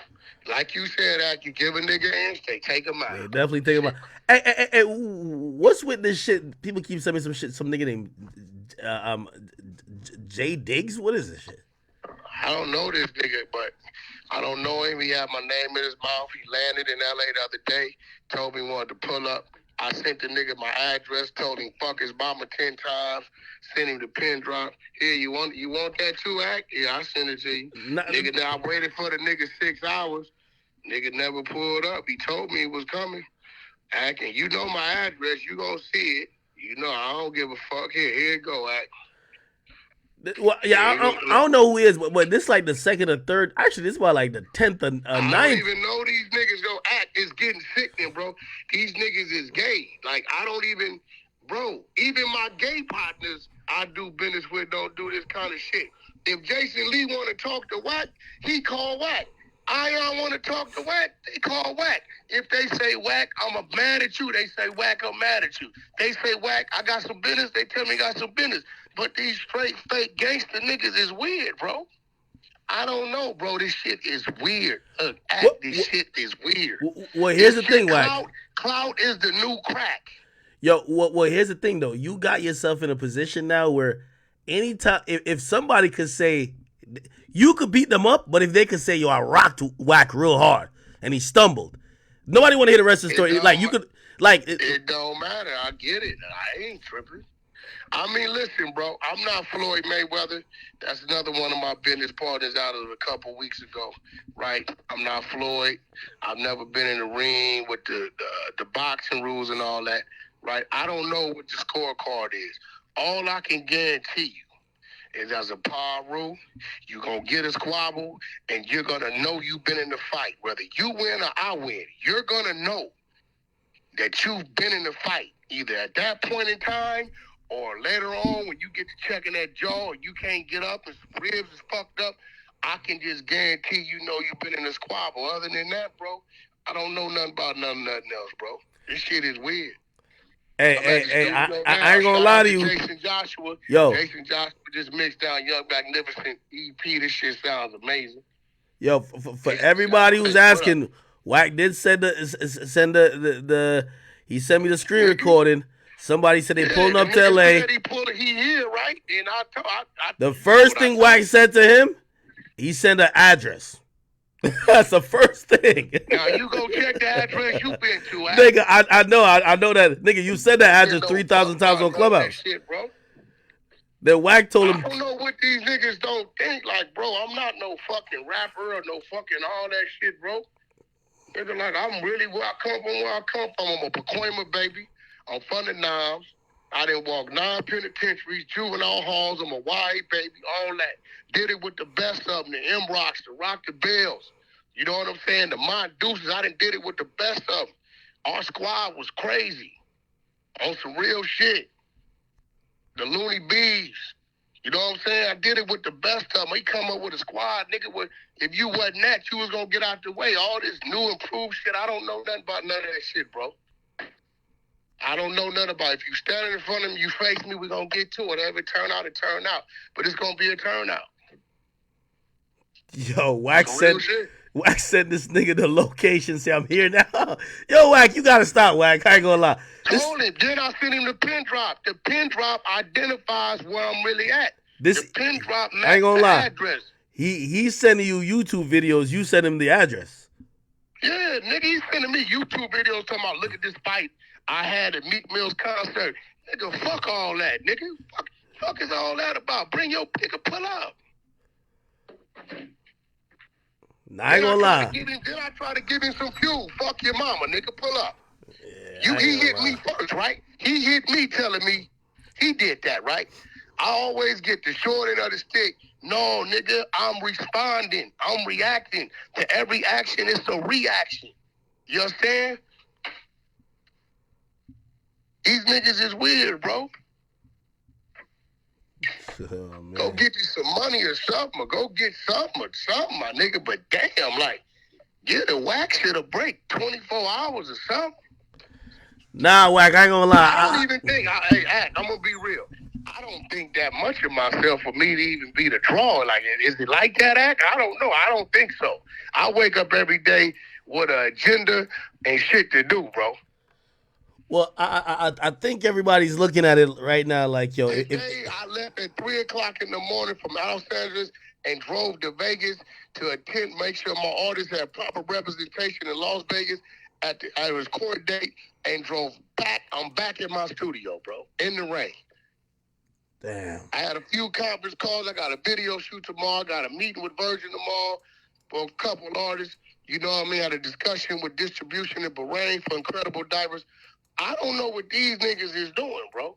Like you said, you give a nigga an inch, they take him out. Yeah, definitely take him out. Hey, what's with this shit? People keep sending me some shit. Some nigga named Jay Diggs. What is this shit? I don't know this nigga, but I don't know him. He had my name in his mouth. He landed in LA the other day. Told me he wanted to pull up. I sent the nigga my address. Told him fuck his mama 10 times. Sent him the pin drop. Here, you want that too, Act? Yeah, I sent it to you. Nigga, now I waited for the nigga 6 hours. Nigga never pulled up. He told me he was coming. Act, and you know my address. You gonna see it. You know I don't give a fuck. Here it go, Act. Well, yeah, I don't know who he is, but this like the second or third. Actually, this is about like the 10th or 9th. I don't even know these niggas. Yo, Act is getting sickening, bro. These niggas is gay. Like I don't even, bro. Even my gay partners I do business with don't do this kind of shit. If Jason Lee want to talk to Wack, he call Wack. Ion want to talk to Wack, they call Wack. If they say Wack, I'm mad at you, they say Wack, I'm mad at you. They say Wack, I got some business, they tell me I got some business. But these straight fake gangster niggas is weird, bro. I don't know, bro. This shit is weird. Look, this shit is weird. Well, here's the thing, Wack. Clout is the new crack. Yo, well, here's the thing, though. You got yourself in a position now where anytime, if somebody could say, you could beat them up, but if they could say, yo, I rocked Wack real hard and he stumbled, nobody want to hear the rest of the story. Like, you could, like. It don't matter. I get it. I ain't tripping. I mean, listen, bro, I'm not Floyd Mayweather. That's another one of my business partners out of a couple weeks ago, right? I'm not Floyd. I've never been in the ring with the boxing rules and all that, right? I don't know what the scorecard is. All I can guarantee you is as a paru. You're going to get a squabble, and you're going to know you've been in the fight. Whether you win or I win, you're going to know that you've been in the fight, either at that point in time or later on when you get to checking that jaw and you can't get up and some ribs is fucked up. I can just guarantee you know you've been in a squabble. Other than that, bro, I don't know nothing about nothing else, bro. This shit is weird. Hey, I ain't gonna lie to you. Jason Joshua. Yo. Jason Joshua just mixed down Young Magnificent EP. This shit sounds amazing. Yo, for everybody who's asking, Wack did send the he sent me the screen recording. Somebody said they pulling up to LA. He here, right? And The first thing Wack said to him, he sent an address. That's the first thing. Now you go check the address you been to. Nigga, I know that. Nigga, you said that address 3,000 times on Clubhouse. Shit, bro. Then Wack told him. I don't know what these niggas don't think. Like, bro, I'm not no fucking rapper or no fucking all that shit, bro. Nigga, like, I'm really where I come from. I'm a Pacoima baby. I'm from the Knobs. I done walked 9 penitentiaries, juvenile halls. I'm a YA baby, all that. Did it with the best of them, the M-Rocks, the Rock the Bells. You know what I'm saying? The Monduces, I done did it with the best of them. Our squad was crazy. On some real shit. The Looney Bees. You know what I'm saying? I did it with the best of them. He come up with a squad, nigga. If you wasn't that, you was going to get out the way. All this new improved shit, I don't know nothing about none of that shit, bro. I don't know nothing about it. If you stand in front of me, you face me, we're going to get to it. Whatever it turn out, it turn out. But it's going to be a turnout. Yo, Wack sent this nigga the location. Say, I'm here now. Yo, Wack, you got to stop, Wack. I ain't going to lie. Told him. Then I sent him the pin drop. The pin drop identifies where I'm really at. The pin drop matches I ain't gonna the lie. address. He's sending you YouTube videos. You send him the address. Yeah, nigga, he's sending me YouTube videos talking about, look at this fight I had at Meek Mill's concert. Nigga, fuck all that, nigga. Fuck is all that about? Bring your nigga, pull up. I ain't gonna lie. Then I try to give him some fuel. Fuck your mama, nigga, pull up. He hit me first, right? He hit me telling me he did that, right? I always get the short end of the stick. No, nigga, I'm responding. I'm reacting to every action. It's a reaction. You understand? These niggas is weird, bro. Go get you some money or something, or go get something, my nigga. But damn, like, get a Wax shit a break, 24 hours or something. Nah, Wack, I ain't gonna lie. I don't even think, I'm gonna be real. I don't think that much of myself for me to even be the draw. Like, is it like that, Act? I don't know. I don't think so. I wake up every day with an agenda and shit to do, bro. Well, I think everybody's looking at it right now like, yo. Today, I left at 3 o'clock in the morning from Los Angeles and drove to Vegas to attend, make sure my artists had proper representation in Las Vegas at his court date, and drove back. I'm back in my studio, bro, in the rain. Damn. I had a few conference calls. I got a video shoot tomorrow. I got a meeting with Virgin tomorrow for a couple artists. You know what I mean? I had a discussion with distribution in Bahrain for Incredible Divers. I don't know what these niggas is doing, bro.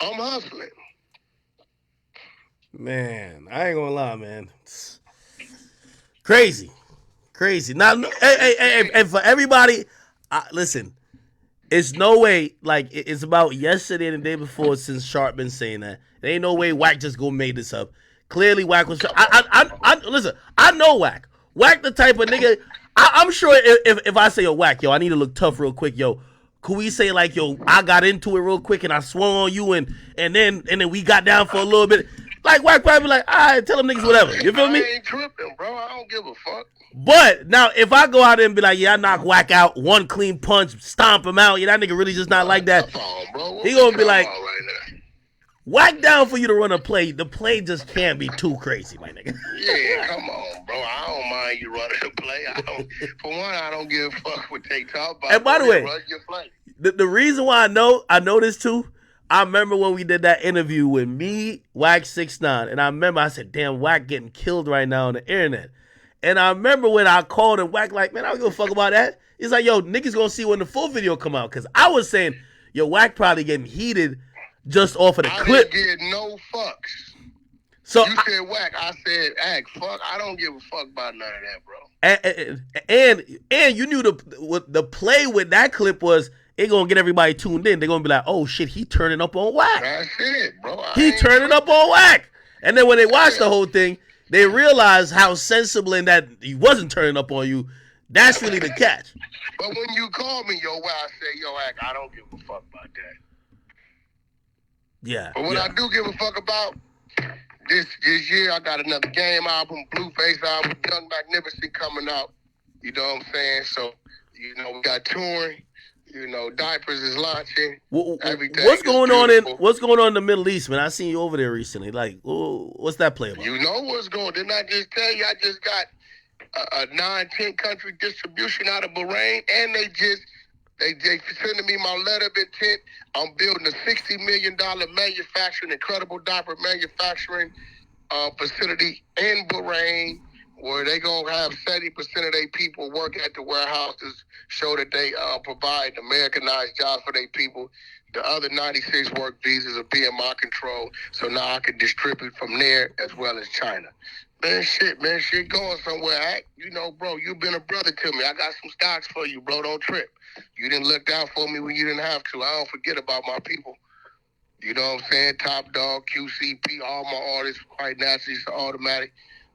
I'm hustling. Man, I ain't gonna lie, man. It's crazy. Now, hey, for everybody, listen. It's no way, like, it's about yesterday and the day before since Sharp been saying that. There ain't no way Wack just go made this up. Clearly, Wack was. Listen, I know Wack. Wack the type of nigga. I'm sure if I say, yo, Wack, yo, I need to look tough real quick, yo. Could we say, like, yo, I got into it real quick and I swung on you and then we got down for a little bit. Like, Wack probably like, all right, tell them niggas whatever. You feel me? I ain't tripping, bro. I don't give a fuck. But now, if I go out there and be like, yeah, I knock Wack out, one clean punch, stomp him out, yeah, that nigga really just not like that. He gonna be like, Wack down for you to run a play. The play just can't be too crazy, my nigga. Yeah, come on, bro. I don't mind you running the play. For one, I don't give a fuck what they talk about. And by the way, run your play. The reason why I know this too, I remember when we did that interview with me, Wack 6ix9ine, and I remember I said, damn, Wack getting killed right now on the internet. And I remember when I called and Wack like, man, I don't give a fuck about that. He's like, yo, niggas gonna see when the full video come out. Because I was saying, yo, Wack probably getting heated just off of the clip. I didn't get no fucks. So you said whack. I said act. Fuck. I don't give a fuck about none of that, bro. And you knew the play with that clip was it gonna get everybody tuned in. They're gonna be like, oh shit, he turning up on whack. That's it, bro. He turning up on whack. And then when they watch the whole thing, they realize how sensible and that he wasn't turning up on you. That's really the catch. But when you call me, yo, where I say, yo, act, I don't give a fuck about that. Yeah. But what I do give a fuck about, this year I got another Game album, Blueface album, Young Magnificent coming out. You know what I'm saying? So, you know, we got touring. You know, Diapers is launching. What's going on in the Middle East, man? I seen you over there recently. Like, what's that play about? You know what's going on. Didn't I just tell you I just got a 9-10 country distribution out of Bahrain, and they sending me my letter of intent. I'm building a $60 million incredible diaper manufacturing facility in Bahrain, where they gonna have 70% of their people work at the warehouses, show that they provide Americanized jobs for their people. The other 96 work visas are being my control, so now I can distribute from there as well as China. Man, shit going somewhere. You know, bro, you've been a brother to me. I got some stocks for you, bro. Don't trip. You didn't look out for me when you didn't have to. I don't forget about my people. You know what I'm saying? Top Dog, QCP, all my artists, quite naturally, it's automatic.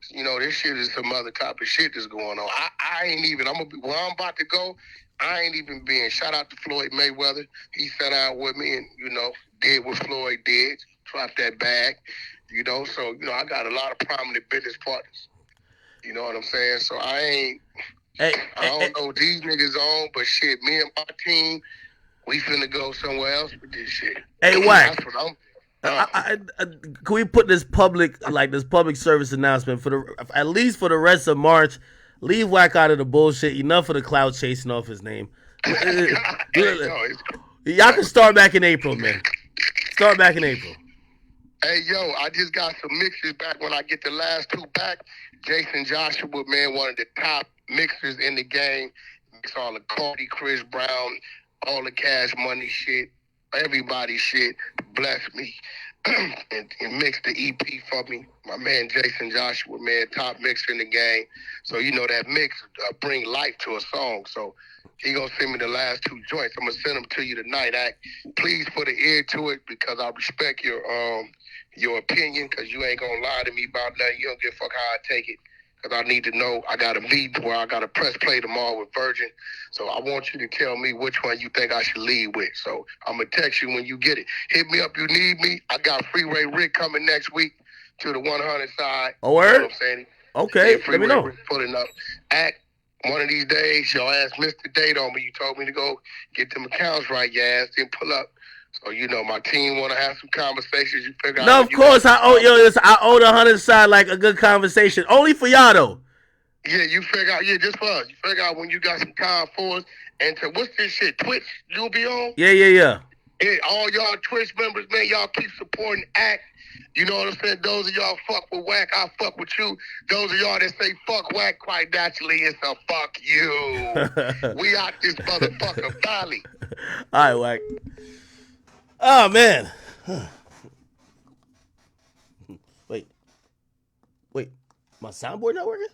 You know, this shit is some other type of shit that's going on. I ain't even, where I'm about to go, I ain't even been. Shout out to Floyd Mayweather. He sat out with me and, you know, did what Floyd did, dropped that bag, you know. So, you know, I got a lot of prominent business partners. You know what I'm saying? So I don't know what these niggas on, but shit, me and my team, we finna go somewhere else with this shit. Hey, Wack. That's what Can we put this public service announcement at least for the rest of March? Leave Wack out of the bullshit. Enough of the cloud chasing off his name. Y'all can start back in April, man. Start back in April. Hey, yo, I just got some mixers back. When I get the last two back, Jason Joshua, man, one of the top mixers in the game. Mix all the Cardi, Chris Brown, all the Cash Money shit, everybody shit. Bless me. and mix the EP for me. My man Jason Joshua, man, top mixer in the game. So, you know, that mix bring life to a song. So he gonna send me the last two joints. I'm gonna send them to you tonight. Please put an ear to it, because I respect your opinion, because you ain't gonna lie to me about nothing. You don't give a fuck how I take it, because I need to know. I got a meeting where I got to press play tomorrow with Virgin. So I want you to tell me which one you think I should lead with. So I'm going to text you when you get it. Hit me up. You need me. I got Freeway Rick coming next week to the 100 side. Oh, word? You know what I'm saying? Okay, yeah, let me know. Rick pulling up. One of these days, your ass missed the date on me. You told me to go get them accounts right. Your ass didn't pull up. So, you know, my team want to have some conversations. You figure out. No, of course. I owe the 100 side like a good conversation. Only for y'all, though. Yeah, you figure out. Yeah, just for us. You figure out when you got some time for us. And to what's this shit? Twitch, you'll be on? Yeah. Yeah, all y'all Twitch members, man, y'all keep supporting Act. You know what I'm saying? Those of y'all fuck with Wack, I fuck with you. Those of y'all that say fuck Wack, quite naturally, it's a fuck you. We out this motherfucker valley. All right, Wack. Oh, man. Wait. My soundboard not working?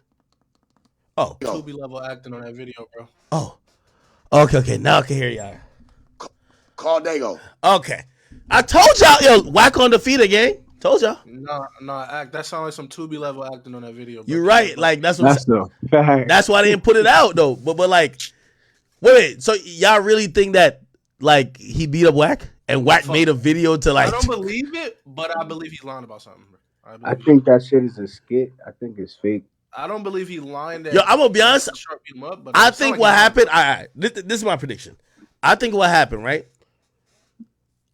Oh. Tubi level acting on that video, bro. Oh. Okay. Now I can hear y'all. Call Dago. Okay. I told y'all, yo, Wack on the feet again. Told y'all. No, act. That sounds like some Tubi level acting on that video, bro. You're right. Like, that's what the fact. That's why they didn't put it out, though. But like, wait. So y'all really think that, like, he beat up Wack? And Wack made a video to, like... I don't believe it, but I believe he's lying about something. I think that shit is a skit. I think it's fake. I don't believe he lying. Yo, I'm gonna be honest. I think what happened. All right, this is my prediction. I think what happened, right?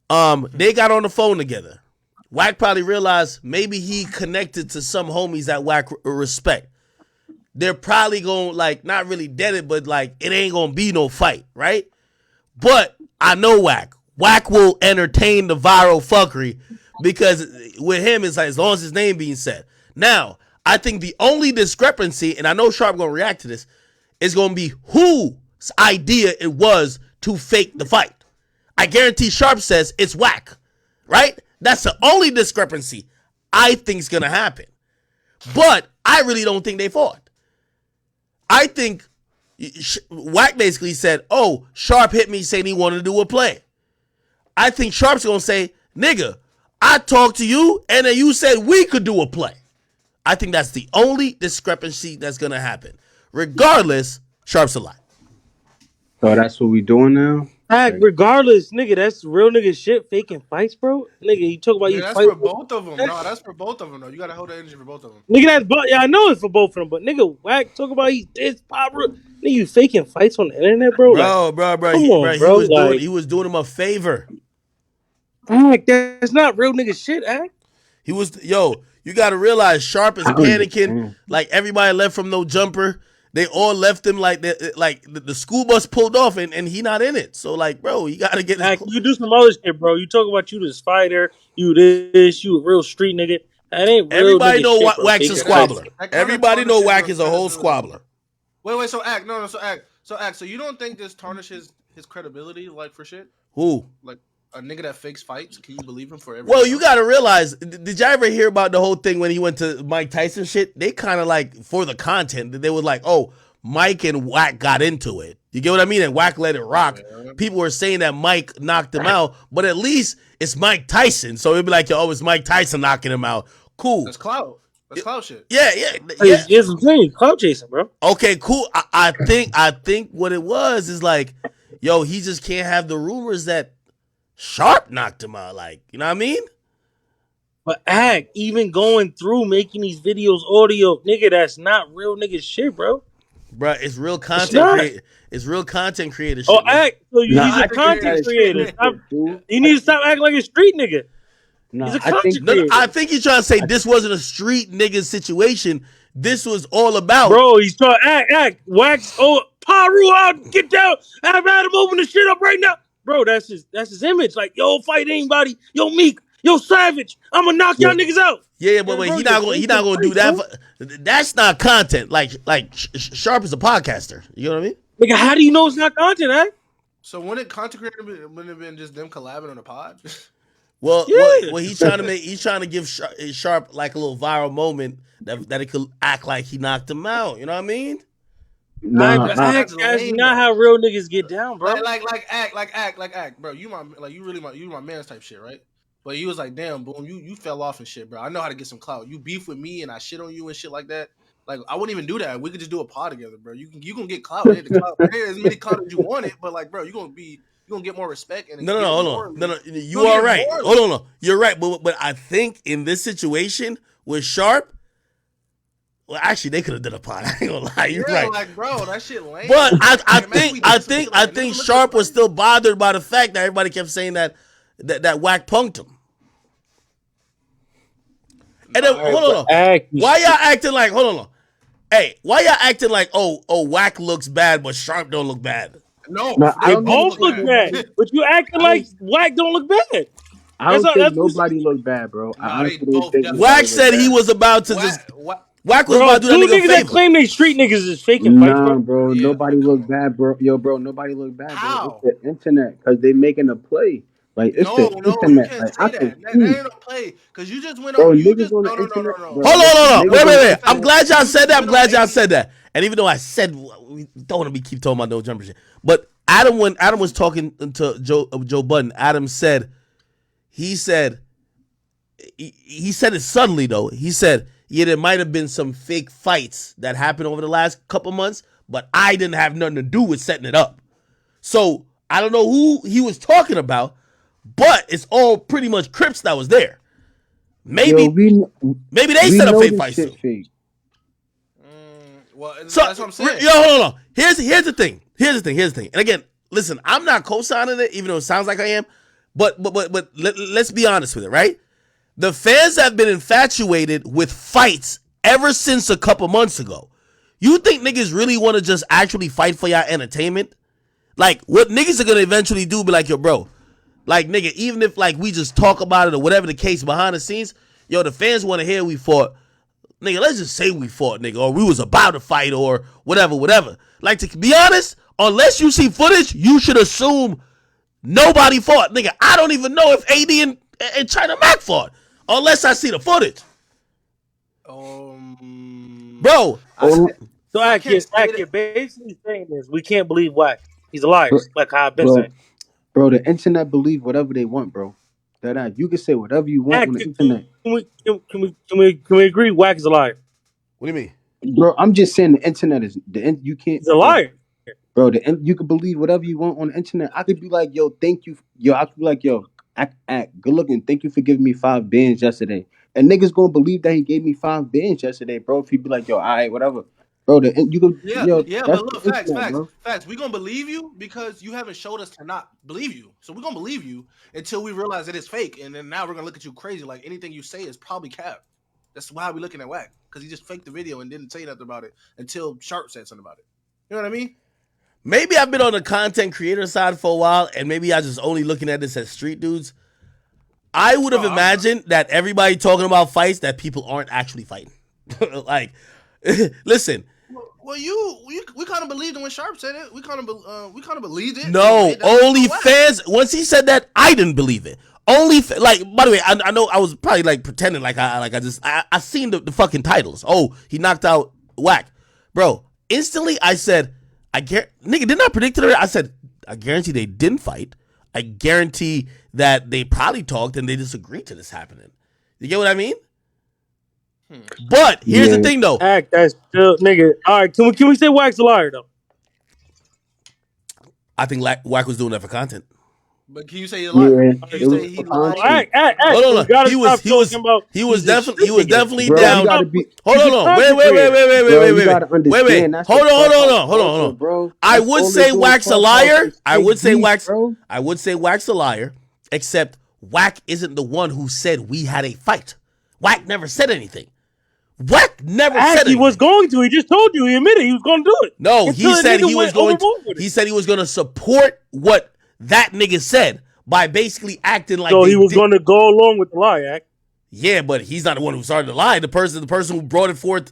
They got on the phone together. Wack probably realized maybe he connected to some homies that Wack respect. They're probably gonna, like, not really dead it, but like it ain't gonna be no fight, right? But I know Wack. Wack will entertain the viral fuckery, because with him, it's like, as long as his name being said. Now, I think the only discrepancy, and I know Sharp going to react to this, is going to be whose idea it was to fake the fight. I guarantee Sharp says it's Wack, right? That's the only discrepancy. I think is gonna happen. But I really don't think they fought. I think Wack basically said, "Oh, Sharp hit me saying he wanted to do a play." I think Sharp's gonna say, "Nigga, I talked to you and then you said we could do a play." I think that's the only discrepancy that's gonna happen. Regardless, Sharp's a lie. So that's what we doing now? Regardless, nigga, that's real nigga shit. Faking fights, bro. Nigga, you talk about you that's fight. for both of them. No, that's for both of them. though. You gotta hold the energy for both of them. Nigga, that's yeah, I know it's for both of them, but nigga, Wack talk about he this pop. Nigga, you faking fights on the internet, bro. Bro, Come on, bro. He was doing him a favor. Act, that's not real nigga shit, Act. He was, you got to realize Sharp is panicking. Like everybody left from No Jumper. They all left him like the school bus pulled off and he not in it. So like, bro, you got to get Act, you do some other shit, bro. You talk about you this fighter, you this, you a real street nigga. That ain't real. Everybody know shit, Wack's a squabbler. Everybody know Wack is a whole squabbler. Wait, so Act, so you don't think this tarnishes his credibility, like, for shit? Who? Like a nigga that fakes fights? Can you believe him for everything? Well, you got to realize, did y'all ever hear about the whole thing when he went to Mike Tyson shit? They kind of like, for the content, they were like, oh, Mike and Wack got into it. You get what I mean? And Wack let it rock. Yeah. People were saying that Mike knocked him out, but at least it's Mike Tyson. So it'd be like, it's Mike Tyson knocking him out. Cool. That's clout. That's clout shit. Yeah. It's insane. Clout chasing, bro. Okay, cool. I think what it was is like, he just can't have the rumors that Sharp knocked him out. Like, you know what I mean? But Act, even going through making these videos audio, nigga, that's not real nigga shit, bro. Bro, it's real content. It's real content creator shit. Act. So he's a content creator. You need to stop acting like a street nigga. He's a content creator. I think you're trying to say this wasn't a street nigga situation. This was all about. Bro, he's trying to act. Wax. Paru out. Get down. Have Adam open the shit up right now. Bro, that's his image. Like, fight anybody. Yo, Meek. Yo, Savage. I'm gonna knock y'all niggas out. Yeah, but he not gonna do that. That's not content. Like Sharp is a podcaster. You know what I mean? Nigga, how do you know it's not content, eh? So wouldn't content creator wouldn't have been just them collabing on a pod? Well, he's trying to give Sharp like a little viral moment that it could act like he knocked him out. You know what I mean? That's not how real niggas get down, bro. Like act, bro. You my man's type shit, right? But he was like, damn, boom, you fell off and shit, bro. I know how to get some clout. You beef with me and I shit on you and shit like that. Like, I wouldn't even do that. We could just do a pod together, bro. You can get clout. There's as many clout as you want it, but like, bro, you're gonna get more respect. And no, hold on. You are right. Hold on. You're right. But I think in this situation with Sharp, well, actually, they could have done a pod. I ain't gonna lie. You're right. Like, bro, that shit lame. But I think Sharp was still bothered by the fact that everybody kept saying that Wack punked him. And then hold on. Why y'all acting like? Hold on. Hey, why y'all acting like? Oh, Wack looks bad, but Sharp don't look bad. No, they both look bad. But you acting like Wack don't look bad. I don't think nobody looked bad, bro. I honestly don't think Wack said he was about to just. Wack was about to do that nigga a favor. That claim they street niggas is faking fights, bro. Bro, nobody looked bad, bro. Bro, nobody looked bad, bro. How? It's the internet because they making a play. Like, it's the internet. You can't like, say that. That ain't a play because you just went on. You just no. Hold on. Wait. I'm glad y'all said that. And even though I said we don't want to keep talking about No Jumper shit, but when Adam was talking to Joe Budden, Adam said, he said it suddenly though. He said, yeah, there might have been some fake fights that happened over the last couple months, but I didn't have nothing to do with setting it up. So I don't know who he was talking about, but it's all pretty much Crips that was there. Maybe they set up fake fights too. Well, so, that's what I'm saying. Hold on. Here's the thing. And again, listen, I'm not co-signing it, even though it sounds like I am. But let's be honest with it, right? The fans have been infatuated with fights ever since a couple months ago. You think niggas really want to just actually fight for your entertainment? Like, what niggas are going to eventually do be like, yo, bro, like, nigga, even if, like, we just talk about it or whatever the case behind the scenes, yo, the fans want to hear we fought. Nigga, let's just say we fought, nigga, or we was about to fight or whatever. Like, to be honest, unless you see footage, you should assume nobody fought. Nigga, I don't even know if AD and China Mac fought. Unless I see the footage. Bro. So Ack, you're basically saying this. We can't believe Wack. He's a liar, like how I've been Bro, saying. bro, the internet believe whatever they want, bro. That you can say whatever you want Ack, on the internet. Can we agree Wack is a liar? What do you mean? Bro, I'm just saying the internet is you can't. He's a liar. Bro, you can believe whatever you want on the internet. I could be like, yo, thank you. Yo, I could be like, yo, act, good looking. Thank you for giving me 5 bands yesterday. And niggas gonna believe that he gave me 5 bands yesterday, bro. If he be like, yo, all right, whatever. Bro, you can, but look, facts. We gonna believe you because you haven't showed us to not believe you. So we're gonna believe you until we realize that it's fake, and then now we're gonna look at you crazy. Like anything you say is probably cap. That's why we're looking at Wack, because he just faked the video and didn't say nothing about it until Sharp said something about it. You know what I mean? Maybe I've been on the content creator side for a while, and maybe I just only looking at this as street dudes. I would have imagined that everybody talking about fights that people aren't actually fighting. Like, listen. Well, we kind of believed it when Sharp said it. We kind of believed it. No, only fans. Once he said that, I didn't believe it. Like, by the way, I know I was probably like pretending like I seen the fucking titles. Oh, he knocked out Wack, bro. Instantly, I said, nigga, didn't I predict it? I said, I guarantee they didn't fight. I guarantee that they probably talked and they just agreed to this happening. You get what I mean? But here's the thing, though. Act, that's still, nigga. All right, can we say Wack's a liar though? I think Wack was doing that for content. But can you say he's lying? Yeah, Can you say he lied? Hold on. He was definitely down. Hold on. Wait. Hold on. Bro. I would say Wack's a liar. I would say Wack's a liar, except Wack isn't the one who said we had a fight. Wack never said anything. Wack never said anything. He was going to. He just told you. He admitted he was going to do it. No, he said he was going to. He said he was going to support what that nigga said by basically acting like. So he was going to go along with the lie, Act. Yeah, but he's not the one who started the lie. The person who brought it forth.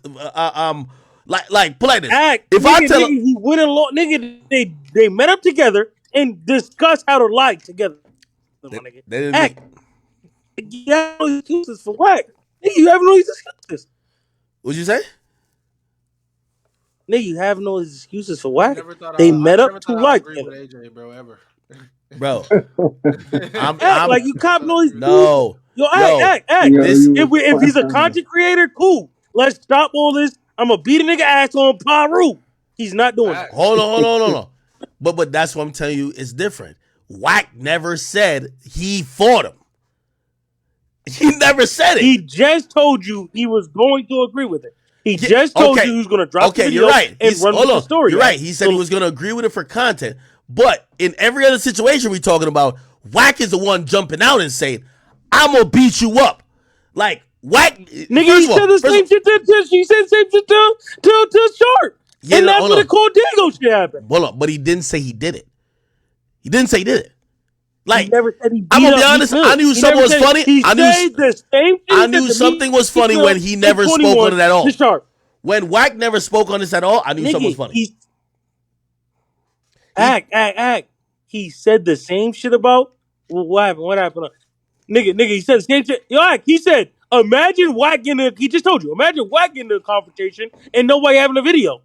Like put like this. Act. If nigga, I tell him, he went along, nigga, they met up together and discussed how to lie together. They didn't Act. You have no excuses for Wack. Nigga, you have no excuses. What'd you say? Nigga, you have no excuses for Wack. They met up to lie together. AJ, bro, ever. Bro, I'm like you cop no excuses. No. Yo, act. If he's a content creator, cool. Let's stop all this. I'm gonna beat a nigga ass on Paru. He's not doing it. Hold on. But that's what I'm telling you. It's different. Wack never said he fought him. He never said it. He just told you he was going to agree with it. He just told you he was going to drop the video you're right. and run with the story. You're right. He said he was going to agree with it for content. But in every other situation we're talking about, Wack is the one jumping out and saying, I'm going to beat you up. Like, Wack. Nigga, he said the same shit to Sharp. Yeah, and that's when the Cordago shit happened. Hold on. But he didn't say he did it. He didn't say he did it. Like, he never said he I'm gonna be honest. I knew something was funny. I knew something was funny when he never spoke on it at all. When Wack never spoke on this at all, I knew something was funny. Act. He said the same shit about what happened. What happened? Nigga. He said the same shit. Yo, Act. He said, imagine Wack in the. He just told you. Imagine Wack in the confrontation and nobody having a video.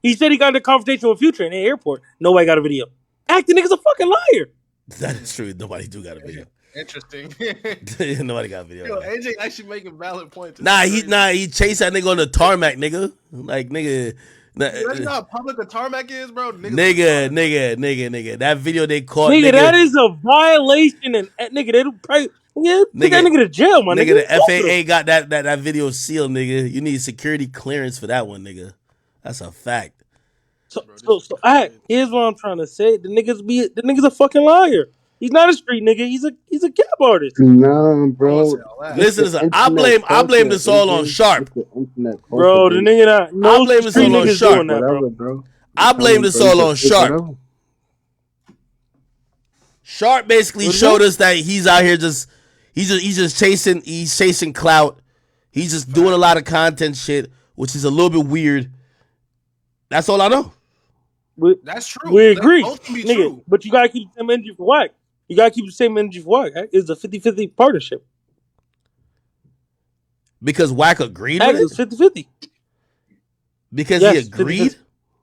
He said he got in a confrontation with Future in the airport. Nobody got a video. Act. The nigga's a fucking liar. That is true. Nobody do got a video. Interesting. Nobody got a video. Yo, AJ actually making valid points. He chased that nigga on the tarmac, nigga. Like, nigga. You know how public the tarmac is, bro? Nigga. That video they caught. Nigga, that is a violation. And nigga, they don't probably. Yeah, take that nigga to jail, my nigga. The FAA got that video sealed, nigga. You need security clearance for that one, nigga. That's a fact. So here's what I'm trying to say. The nigga's a fucking liar. He's not a street nigga. He's a cap artist. Nah, bro. Listen. I blame this all on Sharp. Bro, the nigga not. No, I blame this all on Sharp, bro. I blame this all on Sharp. Sharp basically showed us that he's out here he's just chasing clout. He's just doing a lot of content shit, which is a little bit weird. That's all I know. That's true. We agree, nigga. True. But you gotta keep the same energy for Wack. You gotta keep the same energy for Wack. It's a 50-50 partnership. Because Wack agreed Ack with was it? 50-50. Because Yes, he agreed?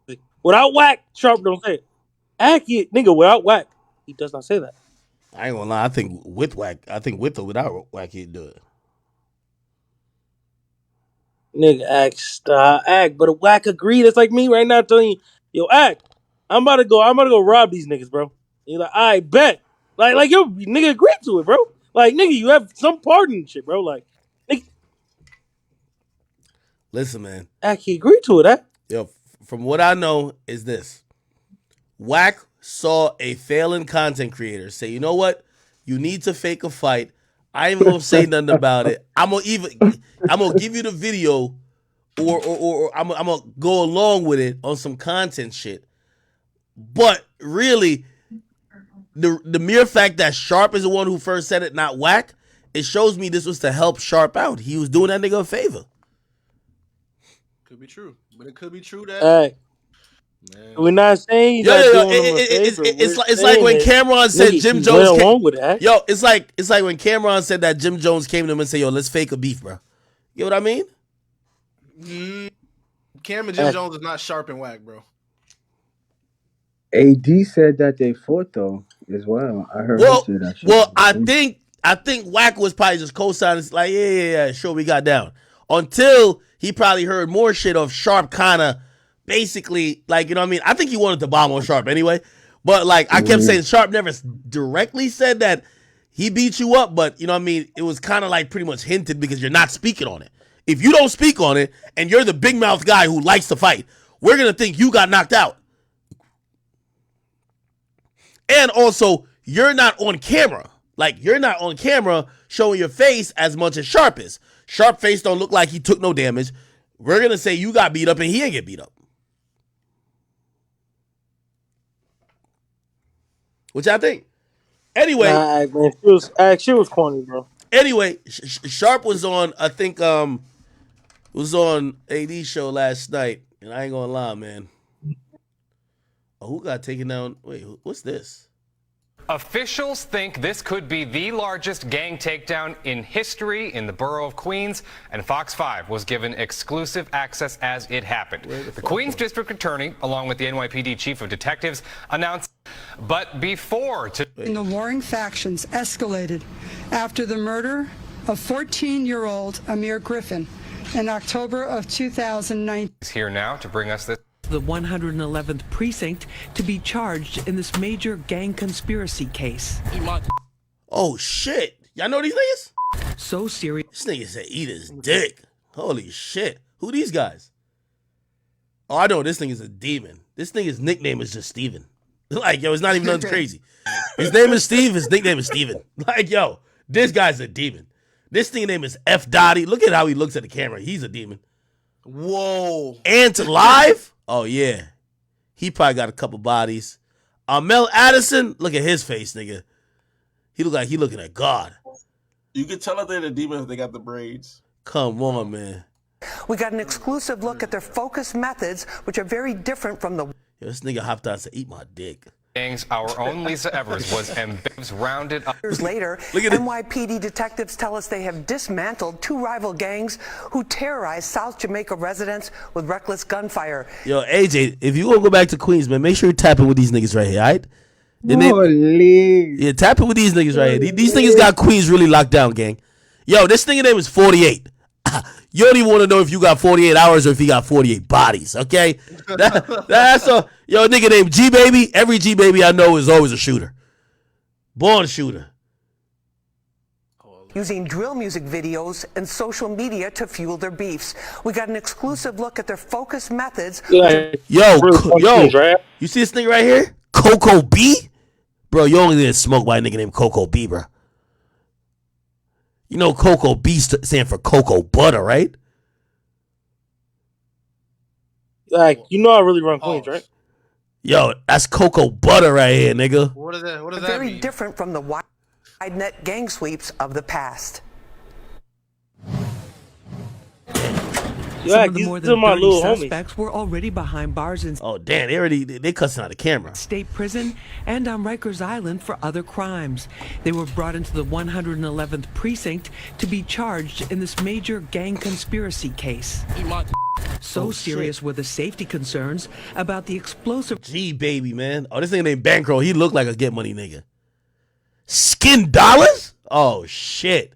50-50. Without Wack, Sharp don't say it. Ack, nigga, without Wack, he does not say that. I ain't gonna lie. I think with Wack, with or without Wack, he'd do it. Nigga, Ack, but Wack agreed. It's like me right now telling you, yo, Ack, I'm about to go rob these niggas, bro. And you're like, I bet. Like, yo, nigga agreed to it, bro. Like, nigga, you have some part in shit, bro. Like, nigga, Listen, man. Ack, he agreed to it, Ack. Yo, from what I know is this. Wack saw a failing content creator say, you know what? You need to fake a fight. I ain't even gonna say nothing about it. I'm gonna give you the video or I'm gonna go along with it on some content shit. But really, the mere fact that Sharp is the one who first said it, not Wack, it shows me this was to help Sharp out. He was doing that nigga a favor. Could be true, but it could be true that. Ack. We're not saying he's not doing him a favor. It's like when Cameron said Jim Jones went along with it. Yo, it's like when Cameron said that Jim Jones came to him and said, yo, let's fake a beef, bro. You know what I mean? Cam and Jim Jones is not Sharp and Wack, bro. AD said that they fought though as well. I heard him say that shit. Well, I think Wack was probably just co-signing, like, yeah, sure, we got down. Until he probably heard more shit of Sharp kind of basically, like, you know what I mean? I think he wanted to bomb on Sharp anyway. But, like, I kept saying Sharp never directly said that he beat you up, but, you know what I mean? It was kind of like pretty much hinted because you're not speaking on it. If you don't speak on it and you're the big mouth guy who likes to fight, we're going to think you got knocked out. And also, you're not on camera. Like, you're not on camera showing your face as much as Sharp is. Sharp face don't look like he took no damage. We're going to say you got beat up and he ain't get beat up. Which I think. Anyway. Nah, man, she was corny, bro. Anyway, Sharp was on, I think, was on AD show last night. And I ain't going to lie, man. Oh, who got taken down? Wait, what's this? Officials think this could be the largest gang takedown in history in the borough of Queens, and Fox 5 was given exclusive access as it happened. The Queens District Attorney, along with the NYPD Chief of Detectives, announced, but before... The warring factions escalated after the murder of 14-year-old Amir Griffin in October of 2019. He's here now to bring us this. The 111th precinct to be charged in this major gang conspiracy case. Oh shit! Y'all know these niggas? So serious. This nigga said eat his dick. Holy shit! Who these guys? Oh, I know this nigga's a demon. This nigga's nickname is just Steven. Like, yo, it's not even nothing crazy. His name is Steve. His nickname is Steven. Like, yo, this guy's a demon. This nigga name is F. Dottie. Look at how he looks at the camera. He's a demon. Whoa. Ant live? Oh, yeah. He probably got a couple bodies. Mel Addison, look at his face, nigga. He look like he looking at God. You can tell that they're the demons if they got the braids. Come on, man. We got an exclusive look at their focus methods, which are very different from the... Yo, this nigga hopped out and said, eat my dick. Gangs, our own Lisa Evers was rounded up. Years later, NYPD detectives tell us they have dismantled two rival gangs who terrorized South Jamaica residents with reckless gunfire. Yo, AJ, if you gonna go back to Queens, man, make sure you're tapping with these niggas right here, all right? Yeah, tapping with these niggas right here. These niggas got Queens really locked down, gang. Yo, this nigga name is 48. You don't even want to know if you got 48 hours or if he got 48 bodies, okay? That's a yo nigga named G Baby. Every G Baby I know is always a shooter. Born shooter. Using drill music videos and social media to fuel their beefs. We got an exclusive look at their focus methods. Yo, you see this thing right here? Coco B? Bro, you only get smoked by a nigga named Coco B, bro. You know Cocoa B stand for cocoa butter, right? Like, you know I really run Queens, right? Yo, that's cocoa butter right here, nigga. What does that very mean? different from the wide net gang sweeps of the past. Yo, Some of the these more are than my 30 little homies. suspects were already behind bars in Oh damn, they cussing out the camera. state prison and on Rikers Island for other crimes. They were brought into the 111th precinct to be charged in this major gang conspiracy case. So serious were the safety concerns about the explosive. G baby, man. Oh, this nigga named Bankroll. He looked like a Get Money nigga. Skin Dollars? Oh shit.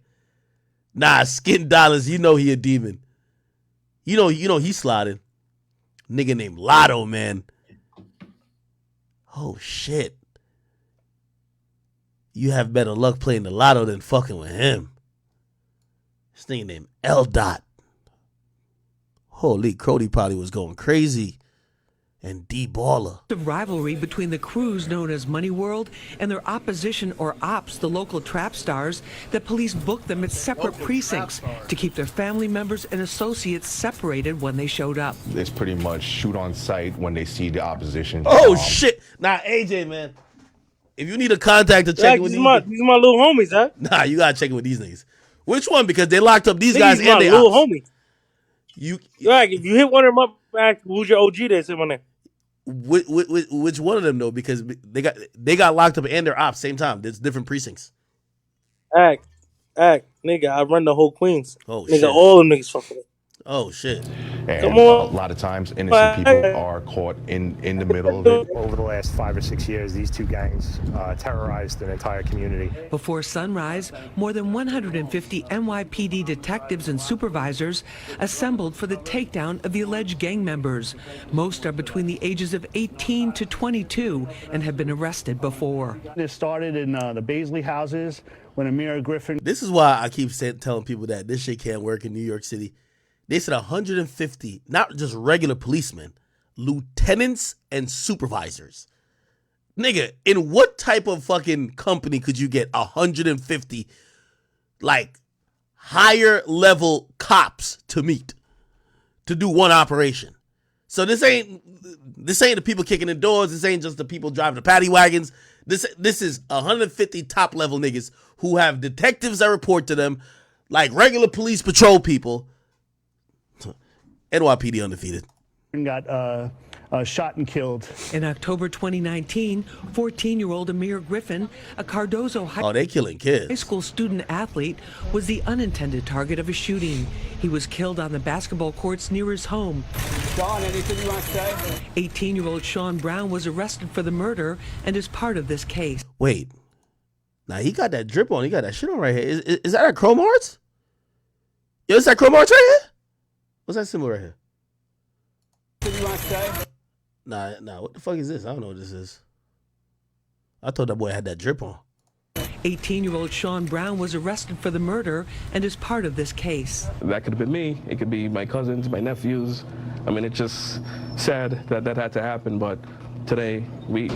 Nah, Skin Dollars. You know he a demon. You know he sliding. Nigga named Lotto, man. Oh shit. You have better luck playing the lotto than fucking with him. This nigga named L Dot. Holy Crody probably was going crazy. And D-Baller. The rivalry between the crews known as Money World and their opposition or ops, the local trap stars, that police booked them at separate precincts to keep their family members and associates separated when they showed up. It's pretty much shoot on sight when they see the opposition. Oh shit. Nah, AJ, man. If you need a contact to check in with these are my little homies, huh? Nah, you gotta check in with these niggas. Which one? Because they locked up these Niggas guys my and they little ops. homies. Like, if you hit one of them up, who's your OG that's in my name? Which one of them though? Because they got locked up and they're ops same time. There's different precincts. Act, nigga, I run the whole Queens. Oh nigga, shit. all them niggas fucking with. Oh shit. And Come on. a lot of times innocent people are caught in the middle of it. Over the last 5 or 6 years, these two gangs terrorized an entire community. Before sunrise, more than 150 NYPD detectives and supervisors assembled for the takedown of the alleged gang members. Most are between the ages of 18 to 22 and have been arrested before. This started in the Baisley houses when Amir Griffin. This is why I keep telling people that this shit can't work in New York City. They said 150, not just regular policemen, lieutenants and supervisors. Nigga, in what type of fucking company could you get 150 like higher level cops to meet to do one operation? So this ain't the people kicking in doors. This ain't just the people driving the paddy wagons. This is 150 top level niggas who have detectives that report to them, like regular police patrol people. NYPD undefeated. Got shot and killed. In October 2019, 14-year-old Amir Griffin, a Cardozo they killing kids. high school student athlete, was the unintended target of a shooting. He was killed on the basketball courts near his home. Sean, anything you want to say? 18-year-old Sean Brown was arrested for the murder and is part of this case. Wait. Now he got that drip on. He got that shit on right here. Is that a Chrome Hearts? Yo, is that Chrome Hearts right here? What's that symbol right here? Anything you want to say? Nah, what the fuck is this? I don't know what this is. I thought that boy had that drip on. 18-year-old Sean Brown was arrested for the murder and is part of this case. That could have been me. It could be my cousins, my nephews. I mean, it's just sad that that had to happen, but today we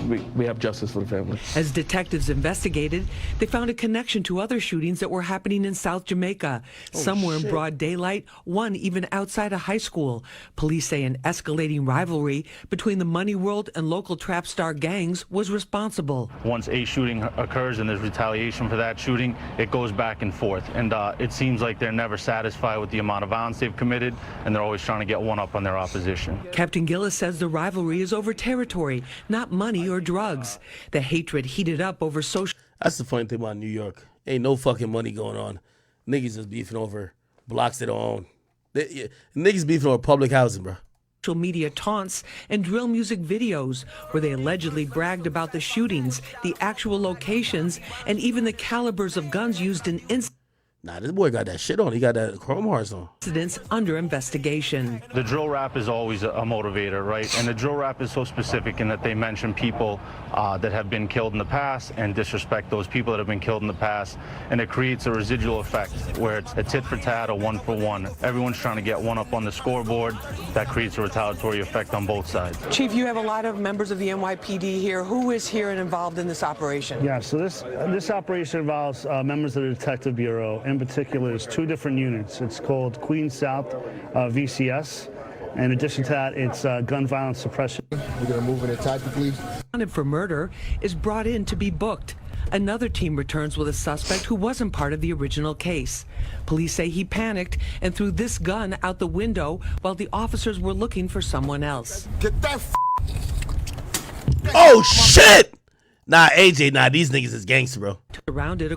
have justice for the family. As detectives investigated, they found a connection to other shootings that were happening in South Jamaica. Some were in broad daylight, one even outside a high school. Police say an escalating rivalry between the Money World and local trap star gangs was responsible. Once a shooting occurs and there's retaliation for that shooting, it goes back and forth. And it seems like they're never satisfied with the amount of violence they've committed, and they're always trying to get one up on their opposition. Captain Gillis says the rivalry is over territory, not money or drugs. The hatred heated up over social... That's the funny thing about New York. Ain't no fucking money going on. Niggas is beefing over blocks they don't own. Niggas beefing over public housing, bro. Social media taunts and drill music videos where they allegedly bragged about the shootings, the actual locations, and even the calibers of guns used in incidents. Nah, this boy got that shit on. He got that Chrome Hearts on. Incidents under investigation. The drill rap is always a motivator, right? And the drill rap is so specific in that they mention people that have been killed in the past and disrespect those people that have been killed in the past. And it creates a residual effect where it's a tit for tat, a one for one. Everyone's trying to get one up on the scoreboard. That creates a retaliatory effect on both sides. Chief, you have a lot of members of the NYPD here. Who is here and involved in this operation? Yeah, so this operation involves members of the Detective Bureau. In particular, there's two different units. It's called Queens South VCS. In addition to that, it's gun violence suppression. We're going to move in tactically. Wanted for murder is brought in to be booked. Another team returns with a suspect who wasn't part of the original case. Police say he panicked and threw this gun out the window while the officers were looking for someone else. Get that Oh, shit! Nah, AJ, these niggas is gangster, bro. Surrounded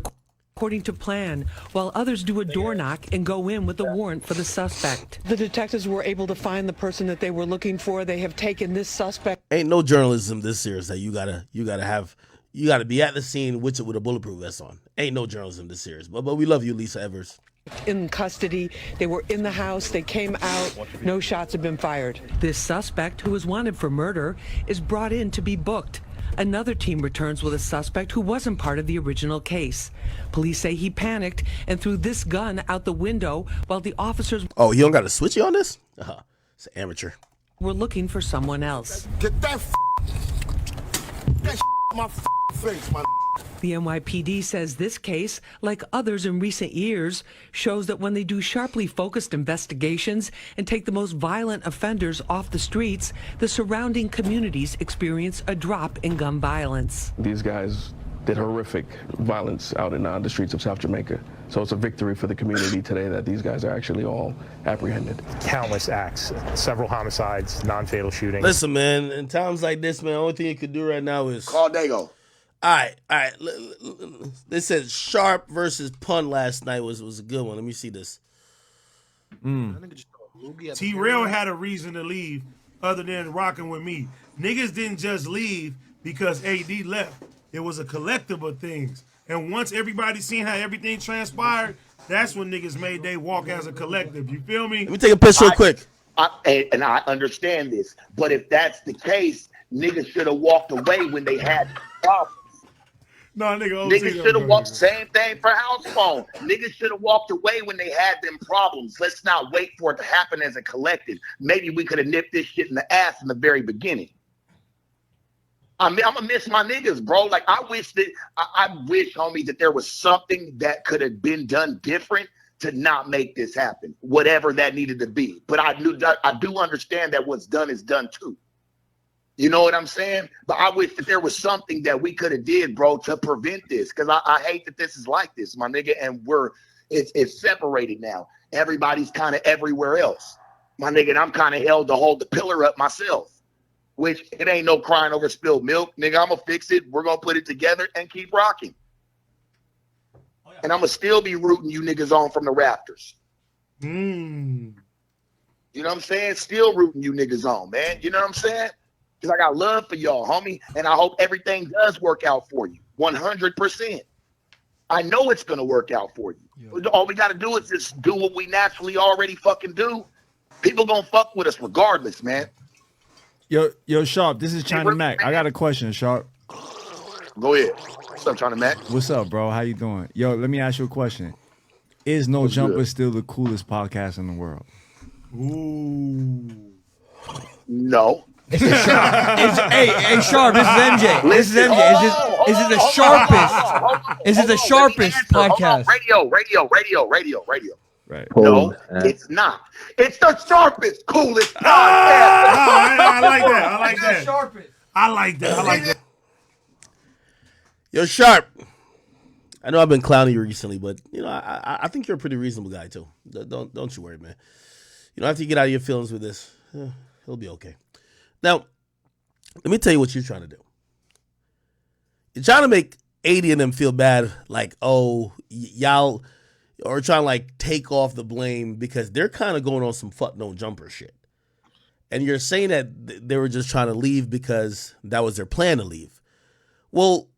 according to plan, while others do a door knock and go in with a warrant for the suspect. The detectives were able to find the person that they were looking for. They have taken this suspect. Ain't no journalism this serious that you gotta be at the scene with a bulletproof vest on. Ain't no journalism this serious. But we love you, Lisa Evers. In custody, they were in the house, they came out, no shots have been fired. This suspect, who is wanted for murder, is brought in to be booked. Another team returns with a suspect who wasn't part of the original case. Police say he panicked and threw this gun out the window while the officers... Oh, you don't got a switchy on this? It's an amateur. ...were looking for someone else. Get that my face, my. The NYPD says this case, like others in recent years, shows that when they do sharply focused investigations and take the most violent offenders off the streets, the surrounding communities experience a drop in gun violence. These guys did horrific violence out in the streets of South Jamaica. So it's a victory for the community today that these guys are actually all apprehended. Countless acts, several homicides, non-fatal shootings. Listen, man, in times like this, man, the only thing you could do right now is... Call Dago. All right. They said Sharp versus Pun last night was a good one. Let me see this. T-Rail had a reason to leave other than rocking with me. Niggas didn't just leave because AD left. It was a collective of things. And once everybody seen how everything transpired, that's when niggas made they walk as a collective. You feel me? Let me take a piss real quick. And I understand this. But if that's the case, niggas should have walked away when they had problems. No, niggas should have walked. Same thing for house phone. Niggas should have walked away when they had them problems. Let's not wait for it to happen as a collective. Maybe we could have nipped this shit in the ass in the very beginning. I mean, I'm gonna miss my niggas, bro. Like I wish, homie, that there was something that could have been done different to not make this happen, whatever that needed to be. But I do understand that what's done is done too. You know what I'm saying? But I wish that there was something that we could have did, bro, to prevent this. Because I hate that this is like this, my nigga. And it's separated now. Everybody's kind of everywhere else, my nigga. And I'm kind of held to hold the pillar up myself. Which it ain't no crying over spilled milk, nigga. I'm gonna fix it. We're gonna put it together and keep rocking. And I'm gonna still be rooting you niggas on from the rafters. You know what I'm saying? Still rooting you niggas on, man. You know what I'm saying? Because I got love for y'all, homie. And I hope everything does work out for you. 100%. I know it's going to work out for you. Yeah. All we got to do is just do what we naturally already fucking do. People going to fuck with us regardless, man. Yo, Sharp, this is China Mac. I got a question, Sharp. Go ahead. What's up, China Mac? What's up, bro? How you doing? Yo, let me ask you a question. Is No Jumper still the coolest podcast in the world? Ooh. No. Hey, Sharp, this is MJ. This is MJ. Is it the sharpest? Is it the sharpest podcast? Radio. Right. No, it's not. It's the sharpest, coolest podcast. I like that. Yo, Sharp. I know I've been clowning you recently, but you know I think you're a pretty reasonable guy too. Don't you worry, man. You don't have to get out of your feelings with this. He'll be okay. Now, let me tell you what you're trying to do. You're trying to make 80 of them feel bad, like, oh, y'all, or trying to like take off the blame because they're kind of going on some fuck no jumper shit. And you're saying that they were just trying to leave because that was their plan to leave. Well,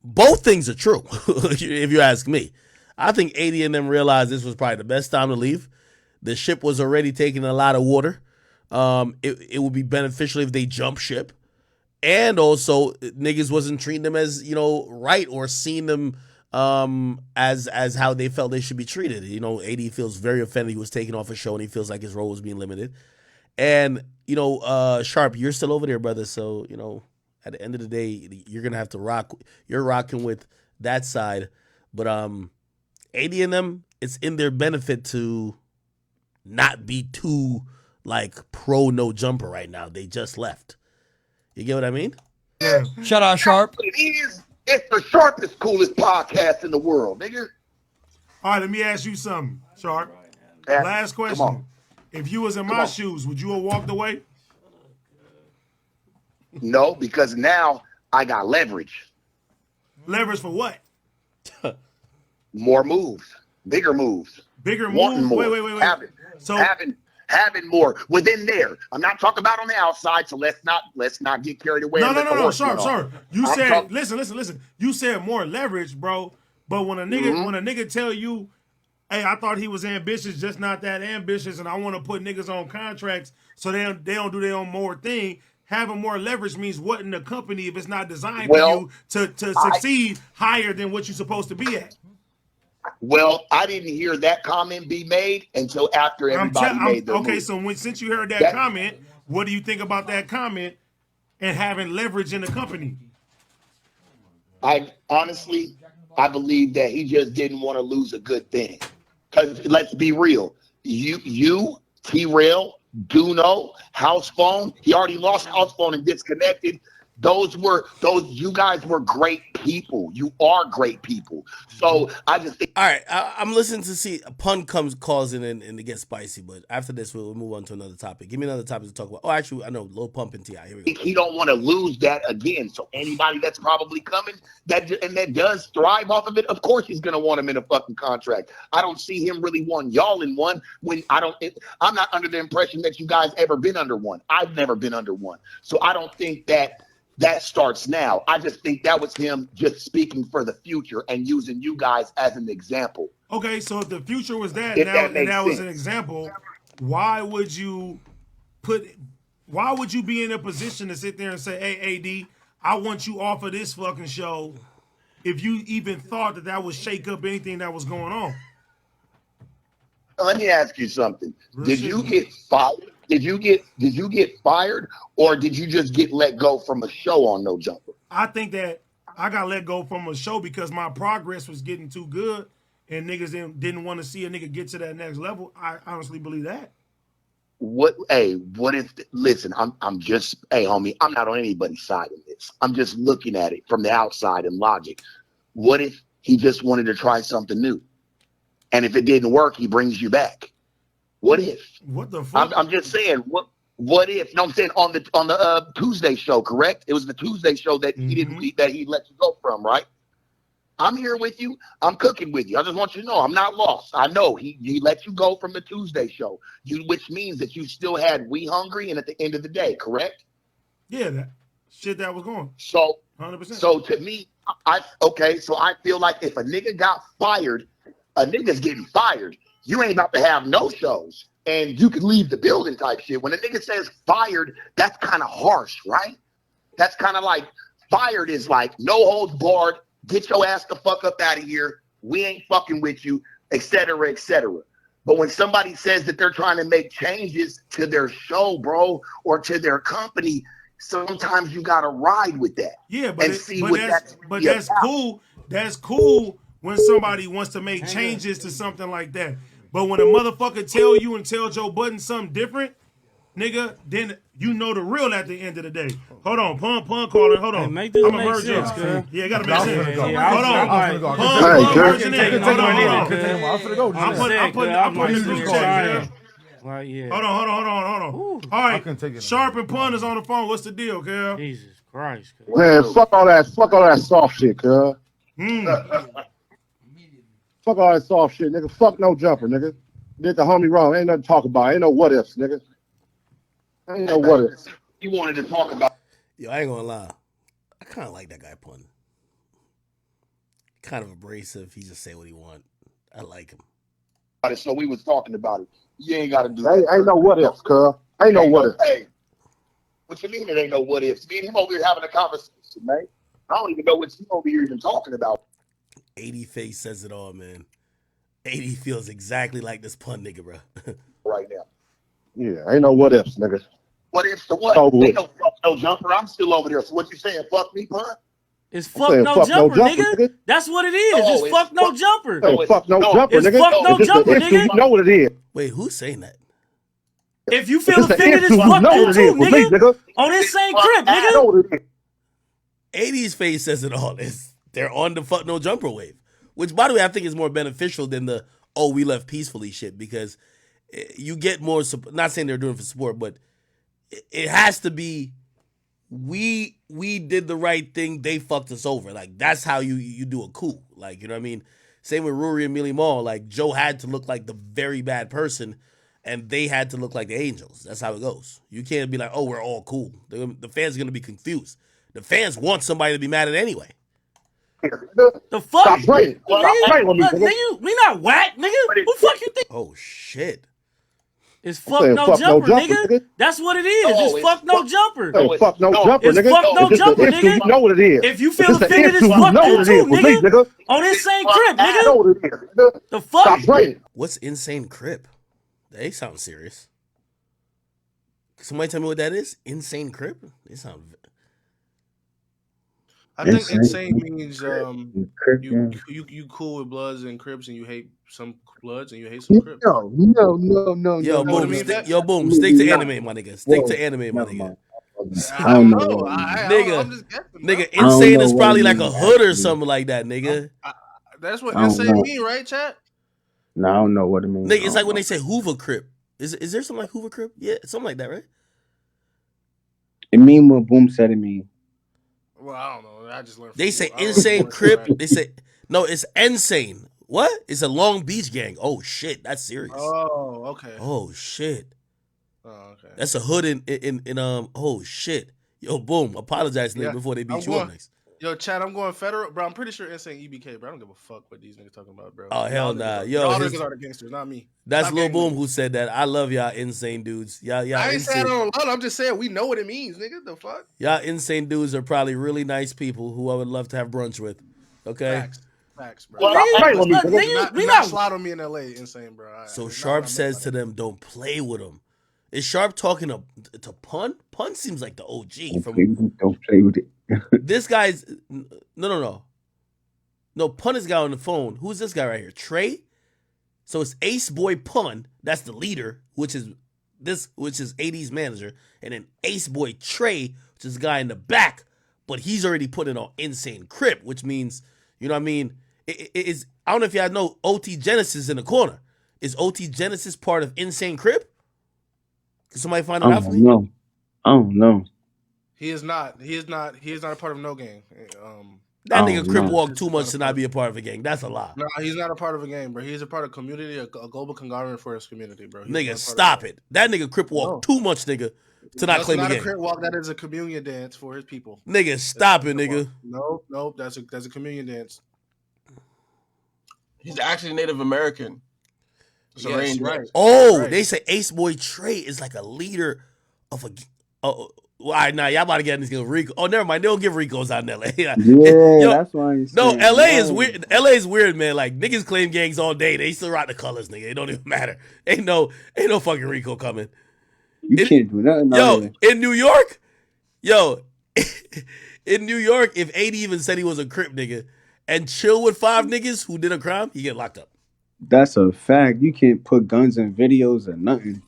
both things are true, if you ask me. I think 80 of them realized this was probably the best time to leave. The ship was already taking a lot of water. It would be beneficial if they jump ship. And also, niggas wasn't treating them as, right or seeing them as how they felt they should be treated. 80 feels very offended he was taken off a show and he feels like his role was being limited. And, Sharp, you're still over there, brother. So, at the end of the day, you're going to have to rock. You're rocking with that side. But 80 of them, it's in their benefit to not be too, pro no jumper right now. They just left. You get what I mean? Yeah. Shout out, Sharp. It's the sharpest, coolest podcast in the world, nigga. All right, let me ask you something, Sharp. Yeah, Last come question. on. If you was in my shoes, would you have walked away? No, because now I got leverage. Leverage for what? More moves, bigger moves. Bigger Wanting moves? more. Wait. So having more within there. I'm not talking about on the outside, so let's not get carried away. No, Sharp. You I'm said talking- listen. You said more leverage, bro. But when a nigga tell you, hey, I thought he was ambitious, just not that ambitious, and I want to put niggas on contracts so they don't do their own more thing. Having more leverage means what in the company if it's not designed for you to succeed higher than what you're supposed to be at. Well, I didn't hear that comment be made until after everybody made their okay, move. so since you heard that comment, what do you think about that comment and having leverage in the company? I believe that he just didn't want to lose a good thing. Because let's be real, you, T-Rail, Duno, House Phone, he already lost House Phone and disconnected. You guys were great people. You are great people. So I just think. All right, I'm listening to see a pun calls in and it gets spicy, but after this we'll move on to another topic. Give me another topic to talk about. Oh, actually, I know, Lil Pump and T.I. Here we go. He don't want to lose that again. So anybody that's probably coming that does thrive off of it, of course he's gonna want him in a fucking contract. I don't see him really wanting y'all in one when I'm not under the impression that you guys ever been under one. I've never been under one. So I don't think that starts now. I just think that was him just speaking for the future and using you guys as an example. Okay, so if the future was that, If that and makes that was sense. an example, why would you be in a position to sit there and say, hey, AD, I want you off of this fucking show if you even thought that would shake up anything that was going on? Let me ask you something. Did you get fired? Did you get fired, or did you just get let go from a show on No Jumper? I think that I got let go from a show because my progress was getting too good and niggas didn't want to see a nigga get to that next level. I honestly believe that. Listen, I'm just, hey homie, I'm not on anybody's side in this. I'm just looking at it from the outside and logic. What if he just wanted to try something new? And if it didn't work, he brings you back. What if? What the fuck? I'm just saying, what if? No, I'm saying on the Tuesday show, correct? It was the Tuesday show that he let you go from, right? I'm here with you. I'm cooking with you. I just want you to know I'm not lost. I know he let you go from the Tuesday show, which means that you still had We Hungry and at the end of the day, correct? Yeah, that shit that was going. So 100%. So to me, I feel like if a nigga got fired, a nigga's getting fired. You ain't about to have no shows and you can leave the building type shit. When a nigga says fired, that's kind of harsh, right? That's kind of like fired is like no holds barred, get your ass the fuck up out of here. We ain't fucking with you, et cetera, et cetera. But when somebody says that they're trying to make changes to their show, bro, or to their company, sometimes you got to ride with that. Yeah, but but that's cool. That's cool when somebody wants to make changes to something like that. But when a motherfucker tell you and tell Joe Budden something different, nigga, then you know the real at the end of the day. Hold on, Pun calling. Hold on. Make this I'ma make merge sense, y'all. cuz. Yeah, it gotta make sense. Hold on. Pun merging in. Hold on. I'm putting this group chat. Right, yeah. Hold on. All right, Sharp and Pun is on the phone. What's the deal, cuz? Jesus Christ. Man, fuck all that soft shit, cuz. Fuck all that soft shit, nigga. Fuck No Jumper, nigga. Did the homie wrong. Ain't nothing to talk about. Ain't no what ifs, nigga. Ain't no what ifs. You wanted to talk about. Yo, I ain't gonna lie. I kind of like that guy Pun. Kind of abrasive. He just say what he want. I like him. So we was talking about it. You ain't got to do that. Ain't no what ifs, cuz. Ain't no what ifs. Hey, what you mean it ain't no what ifs? Me and him over here having a conversation, man. I don't even know what you over here even talking about. 80 Face says it all, man. 80 feels exactly like this Pun nigga, bro. Right now. Yeah, ain't no what ifs, nigga. What ifs to what? Ain't no fuck No Jumper. I'm still over there. So what you saying? Fuck me, Pun? It's fuck no jumper, nigga. That's what it is. It's fuck no jumper. Hey, fuck no jumper, it's nigga. fuck no jumper, nigga. You know what it is. Wait, who's saying that? If you feel offended, it's fuck you too, nigga. On this same crib, nigga. 80's Face says it all. they're on the fuck no jumper wave. Which, by the way, I think is more beneficial than the we left peacefully shit, because you get more. Not saying they're doing it for support, but it has to be. We did the right thing. They fucked us over. Like, that's how you do a coup. Like, you know what I mean? Same with Rory and Millie Mall. Like, Joe had to look like the very bad person, and they had to look like the angels. That's how it goes. You can't be like, oh, we're all cool. The fans are gonna be confused. The fans want somebody to be mad at anyway. The fuck? Stop playing. Stop playing with me, Nigga, we not whack, nigga. Who the fuck you think? Oh shit. It's fuck no jumper, nigga. That's what it is. It's fuck no jumper. Hey, fuck no jumper, It's nigga. fuck no If it's jumper, the issue, nigga. you know what it is. If you feel If it's the offended, it's issue, fuck you know you what it too, is with me, nigga. nigga. On Insane Crip, I know nigga. what it is, nigga. The fuck? Stop playing. What's Insane Crip? They sound serious. Somebody tell me what that is? Insane Crip? They sound. I think insane means you cool with Bloods and Crips and you hate some Bloods and you hate some Crips. No. Yo, boom, stick to anime, my nigga. Stick to anime, my nigga. I don't know. Nigga, insane is probably like a hood or something like that, nigga. That's what insane mean, right, chat? No, I don't know what it means. Nigga, it's like when they say Hoover Crip. Is there something like Hoover Crip? Yeah, something like that, right? It mean what Boom said it mean. Well, I don't know. I just learned. They say Insane Crip. They say no, it's Insane. What? It's a Long Beach gang. Oh shit, that's serious. Oh, okay. Oh shit. Oh, okay. That's a hood in oh shit. Yo, Boom, apologize to them before they beat you up next. Yo, Chad, I'm going federal, bro. I'm pretty sure Insane EBK, bro. I don't give a fuck what these niggas talking about, bro. Oh hell nah, yo, y'all niggas are the gangsters, not me. That's Lil Boom who said that. I love y'all insane dudes. Y'all I ain't saying insane. I don't love. I'm just saying we know what it means, nigga. The fuck? Y'all insane dudes are probably really nice people who I would love to have brunch with. Okay. Facts, bro. Nigga, we not slide on me in LA, Insane, bro. So Sharp says to them, "Don't play with him." Is Sharp talking to Pun? Pun seems like the OG from. Don't play with it. This guy's no. Pun is guy on the phone. Who's this guy right here? Trey. So it's Ace Boy Pun. That's the leader, which is AD's manager, and then Ace Boy Trey, which is the guy in the back. But he's already put it on Insane Crip, which means, you know what I mean? It is. I don't know if y'all know OT Genesis in the corner. Is OT Genesis part of Insane Crip? Can somebody find it out for me? I don't know. He is not. He is not a part of no gang. That nigga Crip walk too much to not be a part of a gang. That's a lie. No, he's not a part of a gang, bro. He's a part of community, a global conglomerate for his community, bro. Nigga, stop it. That nigga Crip walk too much, nigga, to not claim a gang. That's not a Crip walk. That is a communion dance for his people. Nigga, stop it, nigga. Nope. That's a communion dance. He's actually Native American. Yes, right. Oh, right. They say Ace Boy Trey is like a leader of a. Well, all right, now y'all about to get into Rico. Oh, never mind. They don't give Ricos out in LA. Yeah, that's why I'm saying. No, LA is weird. LA is weird, man. Like, niggas claim gangs all day. They still rock the colors, nigga. It don't even matter. Ain't no fucking Rico coming. You can't do nothing. Yo, in New York, in New York, if 80 even said he was a Crip nigga and chill with 5 niggas who did a crime, he get locked up. That's a fact. You can't put guns in videos or nothing.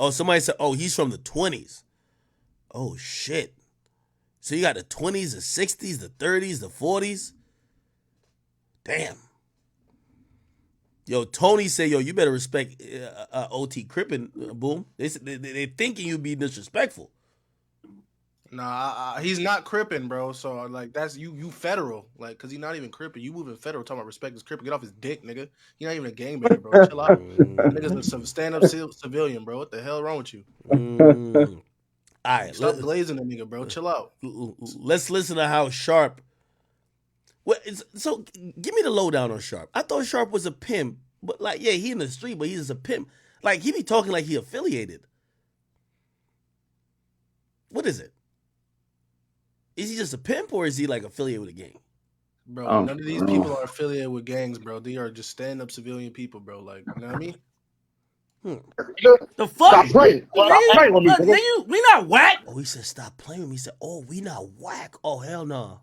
Oh, somebody said, oh, he's from the 20s. Oh, shit. So you got the 20s, the 60s, the 30s, the 40s. Damn. Yo, Tony said, yo, you better respect OT Crippin', Boom. They thinking you be disrespectful. Nah, he's not Crippin', bro. So, like, that's you federal. Like, because he's not even Crippin'. You moving federal talking about respect his Crippin'. Get off his dick, nigga. He not even a gangbanger, bro. Chill out. Nigga's a stand-up civilian, bro. What the hell wrong with you? All right. Stop glazing the nigga, bro. Chill out. Let's listen to how Sharp... So, give me the lowdown on Sharp. I thought Sharp was a pimp. But, like, yeah, he in the street, but he's just a pimp. Like, he be talking like he affiliated. What is it? Is he just a pimp or is he like affiliated with a gang? Bro, none of these people are affiliated with gangs, bro. They are just stand-up civilian people, bro. Like, you know what I mean? The fuck? Stop playing. Stop playing with me, nigga. We not whack. Oh, he said stop playing with me. He said, oh, we not whack. Oh, hell no.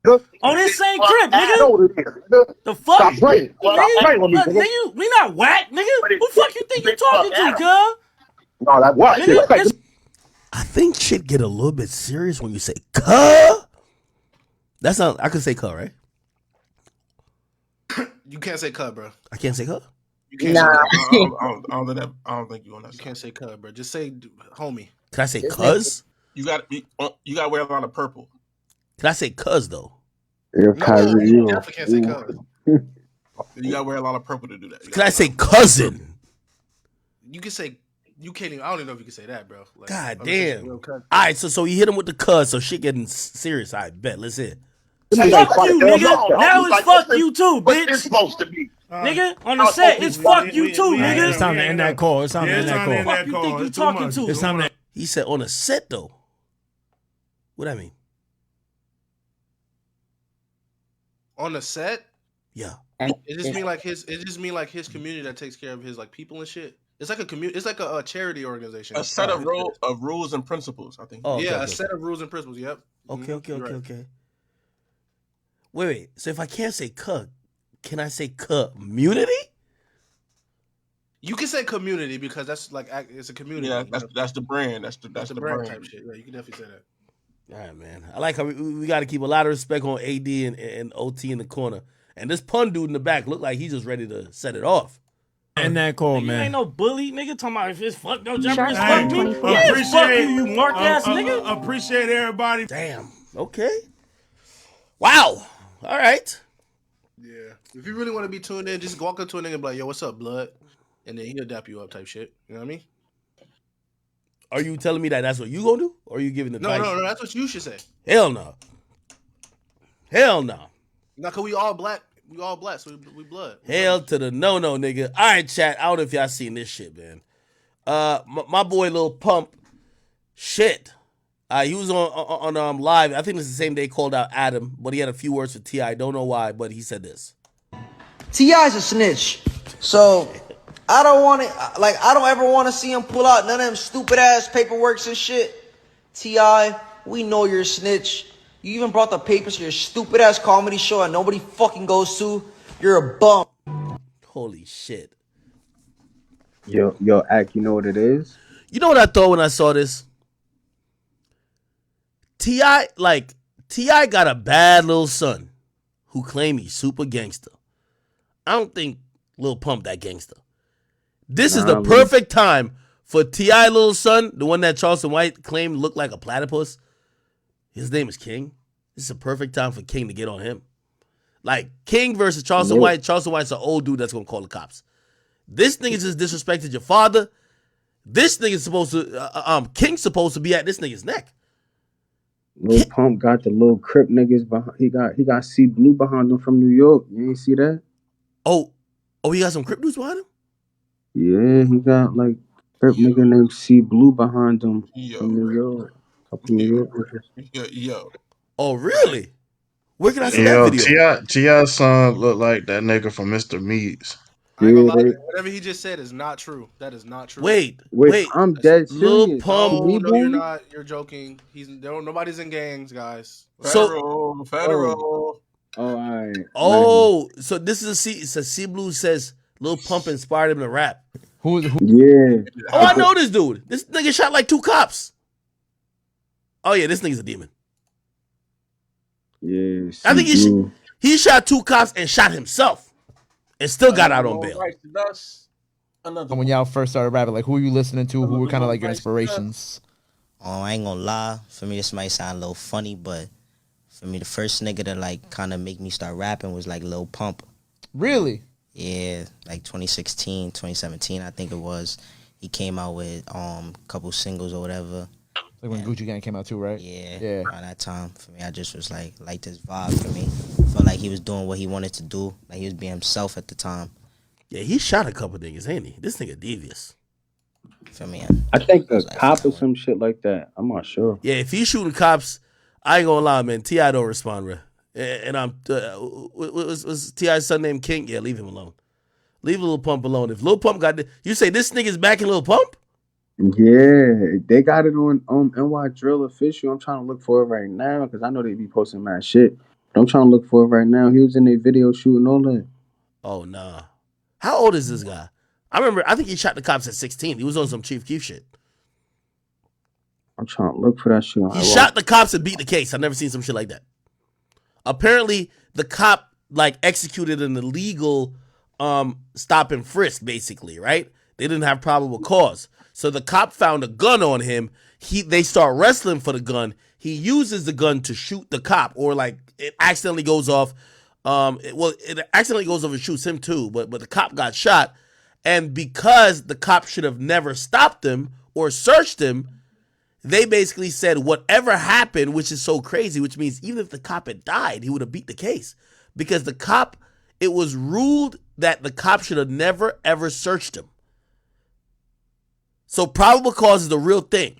On Insane Crip, nigga. The fuck? Stop playing. Stop playing with me, nigga. We not whack, nigga. Who the fuck you think you talking to, cuz? No, that what? I think shit get a little bit serious when you say "cuh." That's not. I could say "cuh," right? You can't say "cut," bro. I can't say "cuh." You can't Nah. say I don't think you on that. You can't say "cut," bro. Just say "homie." Can I say "cuz"? You got to wear a lot of purple. Can I say "cuz" though? If Kyrie, You definitely can't say "cut." You got to wear a lot of purple to do that. Can I say "cousin"? You can say. You can't even. I don't even know if you can say that, bro. Like, God I'm just saying, damn. real All cut. right, so he hit him with the "cuz," so shit getting serious. I bet. Let's hear. Fuck you, nigga. Now it's fuck you too, What's this bitch. supposed to be? Nigga, on the set, it's fuck you too, nigga. It's time to end that call. It's time to end that call. Fuck you think you talking to? It's time to. He said on a set though. What I mean? On the set, Yeah. it just mean like his. It just mean like his community that takes care of his like people and shit. It's like a community. It's like a charity organization. A set of rules and principles, I think. Oh, yeah, okay, a set of rules and principles. Yep. Okay. Wait. So if I can't say "cuh," can I say "community"? You can say community because that's like it's a community. Yeah, you know? that's the brand. That's the brand brand type shit. Yeah, you can definitely say that. All right, man. I like how we got to keep a lot of respect on AD and OT in the corner. And this pun dude in the back looked like he's just ready to set it off. End that call, You man. ain't no bully, nigga. Talking about if it's fuck no jumper, it's Hey, fuck me. Yeah, it's fuck you, you mark ass nigga. Appreciate everybody. Damn. Okay. Wow. All right. Yeah. If you really want to be tuned in, just walk up to a nigga and be like, "Yo, what's up, blood?" And then he'll dap you up, type shit. You know what I mean? Are you telling me that that's what you gonna do? Or are you giving advice? No. That's what you should say. Hell no. Hell no. Now, cause we all black. We all black, so we blood. Hell to the no, nigga. All right, chat. I don't know if y'all seen this shit, man. My boy Lil Pump, shit. He was on live. I think it's the same day he called out Adam, but he had a few words for T.I. Don't know why, but he said this. T.I.'s a snitch, so I don't want to. Like, I don't ever want to see him pull out none of them stupid ass paperworks and shit. T.I., we know you're a snitch. You even brought the papers to your stupid ass comedy show and nobody fucking goes to. You're a bum. Holy shit. Yo, Ack, you know what it is? You know what I thought when I saw this? T.I. got a bad little son who claim he's super gangster. I don't think Lil Pump that gangster. This is the perfect time for T.I. little son, the one that Charleston White claimed looked like a platypus. His name is King. This is a perfect time for King to get on him. Like, King versus Charleston White. Charleston White's an old dude that's going to call the cops. This nigga just disrespected your father. This nigga's supposed to, King's supposed to be at this nigga's neck. Lil Pump got the little Crip niggas behind. He got C Blue behind him from New York. You ain't see that? Oh, he got some Crip dudes behind him? Yeah, he got like Crip nigga named C Blue behind him from New York. Couple New York. Yo. Oh, really? Where can I see that video? T.I.'s son look like that nigga from Mr. Meats. I ain't gonna lie, whatever he just said is not true. That is not true. Wait. I'm dead serious. Lil Pump. No, you're not. You're joking. Nobody's in gangs, guys. Federal. Oh, all right. Oh, so this is C Blue says Lil Pump inspired him to rap. Who? Yeah. Oh, I know this dude. This nigga shot like 2 cops. Oh yeah, this nigga's a demon. Yeah. I think he shot 2 cops and shot himself, and still got out on bail. When y'all first started rapping, like who were you listening to? Who were kind of like your inspirations? Oh, I ain't gonna lie. For me, this might sound a little funny, but for me, the first nigga to like kind of make me start rapping was like Lil Pump. Really? Yeah, like 2016, 2017, I think it was. He came out with a couple singles or whatever. Like when Gucci Gang came out too, right? Yeah. Around that time, for me, I just was like this vibe for me. Felt like he was doing what he wanted to do. Like he was being himself at the time. Yeah, he shot a couple niggas, ain't he? This nigga devious. For me, I think a cop or some shit like that. I'm not sure. Yeah, if he's shooting cops, I ain't gonna lie, man. T.I. don't respond, bro. And was T.I.'s son named King? Yeah, leave him alone. Leave Lil Pump alone. If Lil Pump got you say this nigga's backing Lil Pump? Yeah, they got it on NY Drill Official. I'm trying to look for it right now because I know they be posting mad shit. But I'm trying to look for it right now. He was in a video shooting all that. Oh nah. How old is this guy? I think he shot the cops at 16. He was on some Chief Keef shit. I'm trying to look for that shit. He shot the cops and beat the case. I've never seen some shit like that. Apparently, the cop like executed an illegal stop and frisk, basically, right? They didn't have probable cause. So the cop found a gun on him. They start wrestling for the gun. He uses the gun to shoot the cop, or like it accidentally goes off. It accidentally goes off and shoots him too, but the cop got shot. And because the cop should have never stopped him or searched him, they basically said whatever happened, which is so crazy, which means even if the cop had died, he would have beat the case. Because the cop, it was ruled that the cop should have never, ever searched him. So probable cause is the real thing.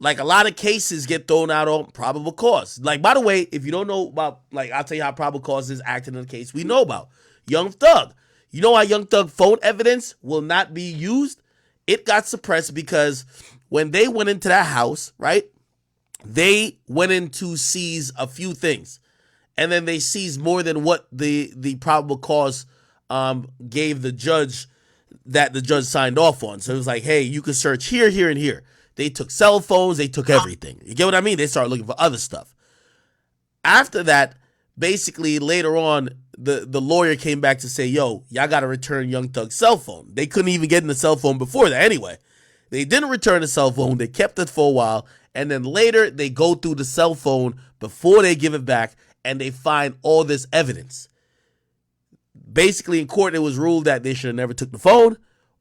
Like a lot of cases get thrown out on probable cause. Like, by the way, if you don't know about, like, I'll tell you how probable cause is acting in the case we know about. Young Thug. You know why Young Thug phone evidence will not be used? It got suppressed because when they went into that house, right, they went in to seize a few things. And then they seized more than what the probable cause gave the judge, that the judge signed off on. So it was like, hey, you can search here, here, and here. They took cell phones. They took everything. You get what I mean? They started looking for other stuff. After that, basically later on, the lawyer came back to say, yo, y'all got to return Young Thug's cell phone. They couldn't even get in the cell phone before that anyway. They didn't return the cell phone. They kept it for a while. And then later they go through the cell phone before they give it back, and they find all this evidence. Basically in court, it was ruled that they should have never took the phone.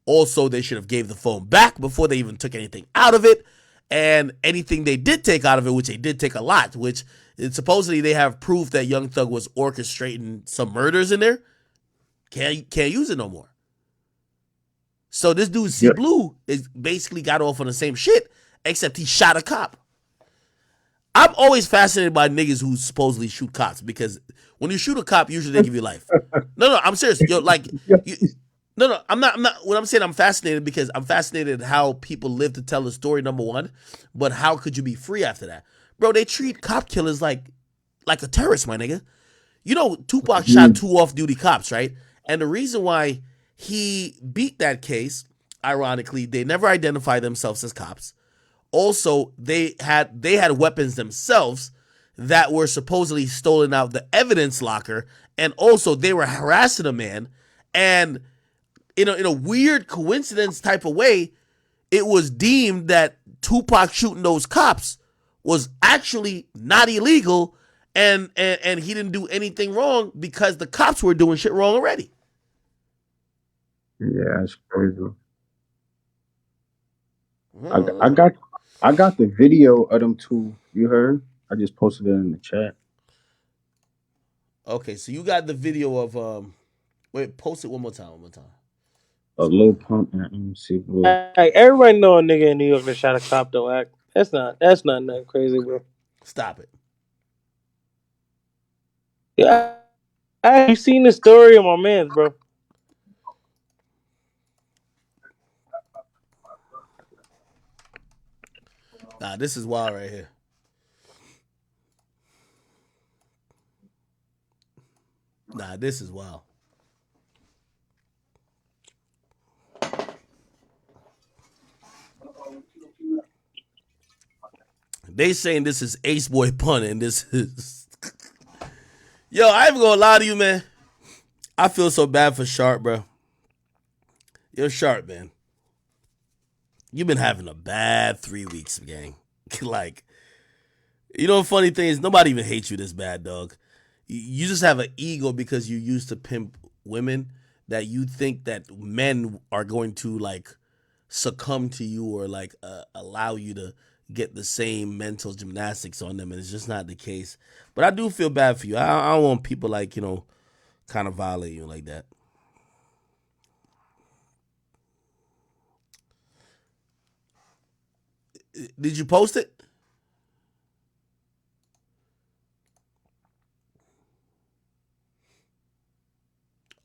Also, they should have gave the phone back before they even took anything out of it. And anything they did take out of it, which they did take a lot, which supposedly they have proof that Young Thug was orchestrating some murders in there. Can't use it no more. So this dude C Blue is basically got off on the same shit, except he shot a cop. I'm always fascinated by niggas who supposedly shoot cops, because when you shoot a cop, usually they give you life. No, I'm serious. Yo, like, no, I'm not. What I'm saying, I'm fascinated because I'm fascinated how people live to tell the story, number one. But how could you be free after that? Bro, they treat cop killers like a terrorist, my nigga. You know, Tupac shot 2 off-duty cops, right? And the reason why he beat that case, ironically, they never identified themselves as cops. Also, they had weapons themselves that were supposedly stolen out of the evidence locker, and also they were harassing a man, and in a weird coincidence type of way, it was deemed that Tupac shooting those cops was actually not illegal, and he didn't do anything wrong because the cops were doing shit wrong already. Yeah, it's crazy. I got the video of them two. You heard? I just posted it in the chat. Okay, so you got the video of wait, post it one more time. A Lil Pump and MC Blue. Like, everybody know a nigga in New York that shot a cop though. Act. That's not nothing crazy, bro. Stop it. Yeah, you seen the story of my man, bro. Nah, this is wild right here. Nah, this is wild. They saying this is Ace Boy Pun, and this is... Yo, I ain't gonna lie to you, man. I feel so bad for Sharp, bro. Yo, Sharp, man. You've been having a bad 3 weeks, gang. Like, you know, the funny thing is, nobody even hates you this bad, dog. You just have an ego because you used to pimp women, that you think that men are going to, like, succumb to you or, like, allow you to get the same mental gymnastics on them, and it's just not the case. But I do feel bad for you. I don't want people, like, you know, kind of violate you like that. Did you post it?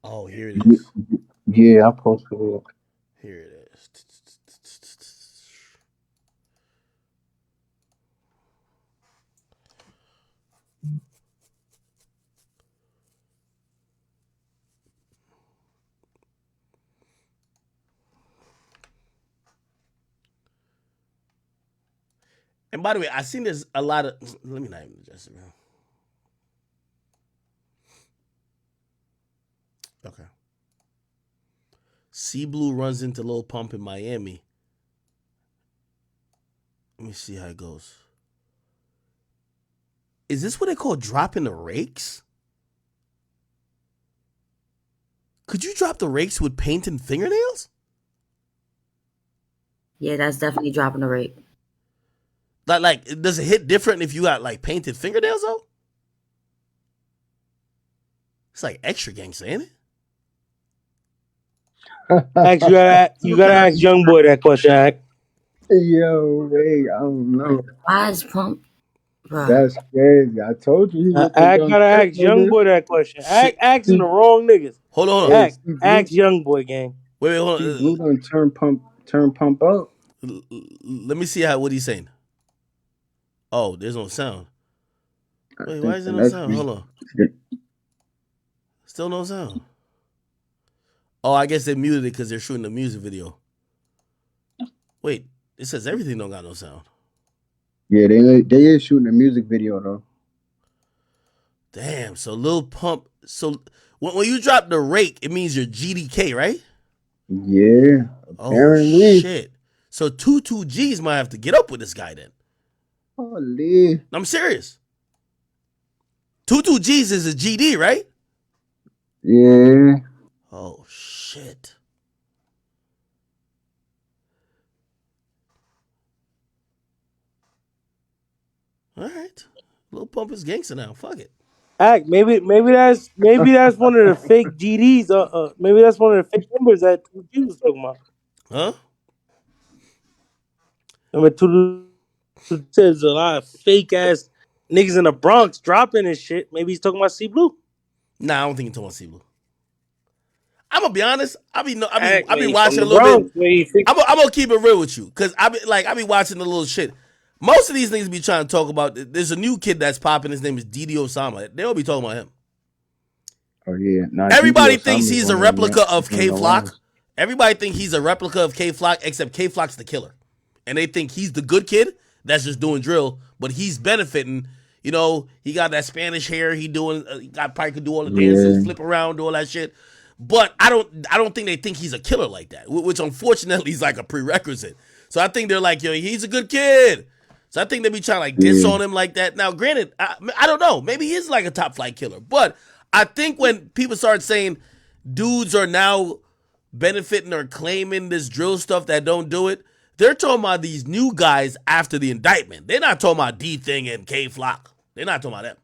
Oh, here it is. Yeah, I posted it. Here it is. And by the way, I seen there's a lot of... Let me not even adjust it, man. Okay. C Blue runs into Lil Pump in Miami. Let me see how it goes. Is this what they call dropping the rakes? Could you drop the rakes with paint and fingernails? Yeah, that's definitely dropping the rake. Like, does it hit different if you got like painted fingernails though? It's like extra gangster, ain't it? Ask, you gotta ask Youngboy that question, Act. Yo, wait, I don't know. Why is Pump? Bro. That's crazy. I told you. Act gotta ask Youngboy that question. Act asking the wrong niggas. Hold on. Act Youngboy, gang. Wait, hold on. Blue done turn pump up. Let me see what he's saying. Oh, there's no sound. Wait, why is there no sound? Hold on. Still no sound. Oh, I guess they muted it because they're shooting a music video. Wait, it says everything don't got no sound. Yeah, they is shooting a music video though. Damn, so Lil Pump. So when you drop the rake, it means you're GDK, right? Yeah, apparently. Oh, shit. So 22 G's might have to get up with this guy then. Holy. I'm serious. 22 G's is a GD, right? Yeah. Oh, shit. All right. Lil Pump is gangster now. Fuck it. Act, maybe that's one of the fake GDs. Maybe that's one of the fake numbers that 2G was talking about. Huh? I mean, there's a lot of fake ass niggas in the Bronx dropping and shit. Maybe he's talking about C Blue. Nah, I don't think he's talking about C Blue. I'm gonna be honest. I be Act, watching a little bit. I'm gonna keep it real with you because I be watching the little shit. Most of these niggas be trying to talk about. There's a new kid that's popping. His name is Didi Osama. They'll be talking about him. Oh yeah. Nah, everybody thinks he's a replica of K Flock. Everybody think he's a replica of K Flock, except K Flock's the killer, and they think he's the good kid that's just doing drill, but he's benefiting. You know, he got that Spanish hair. He probably could do all the dances, flip around, do all that shit. But I don't think they think he's a killer like that, which unfortunately is like a prerequisite. So I think they're like, yo, he's a good kid. So I think they be trying to like diss on him like that. Now, granted, I don't know. Maybe he is like a top flight killer. But I think when people start saying dudes are now benefiting or claiming this drill stuff that don't do it, they're talking about these new guys after the indictment. They're not talking about D-Thing and K-Flock. They're not talking about them.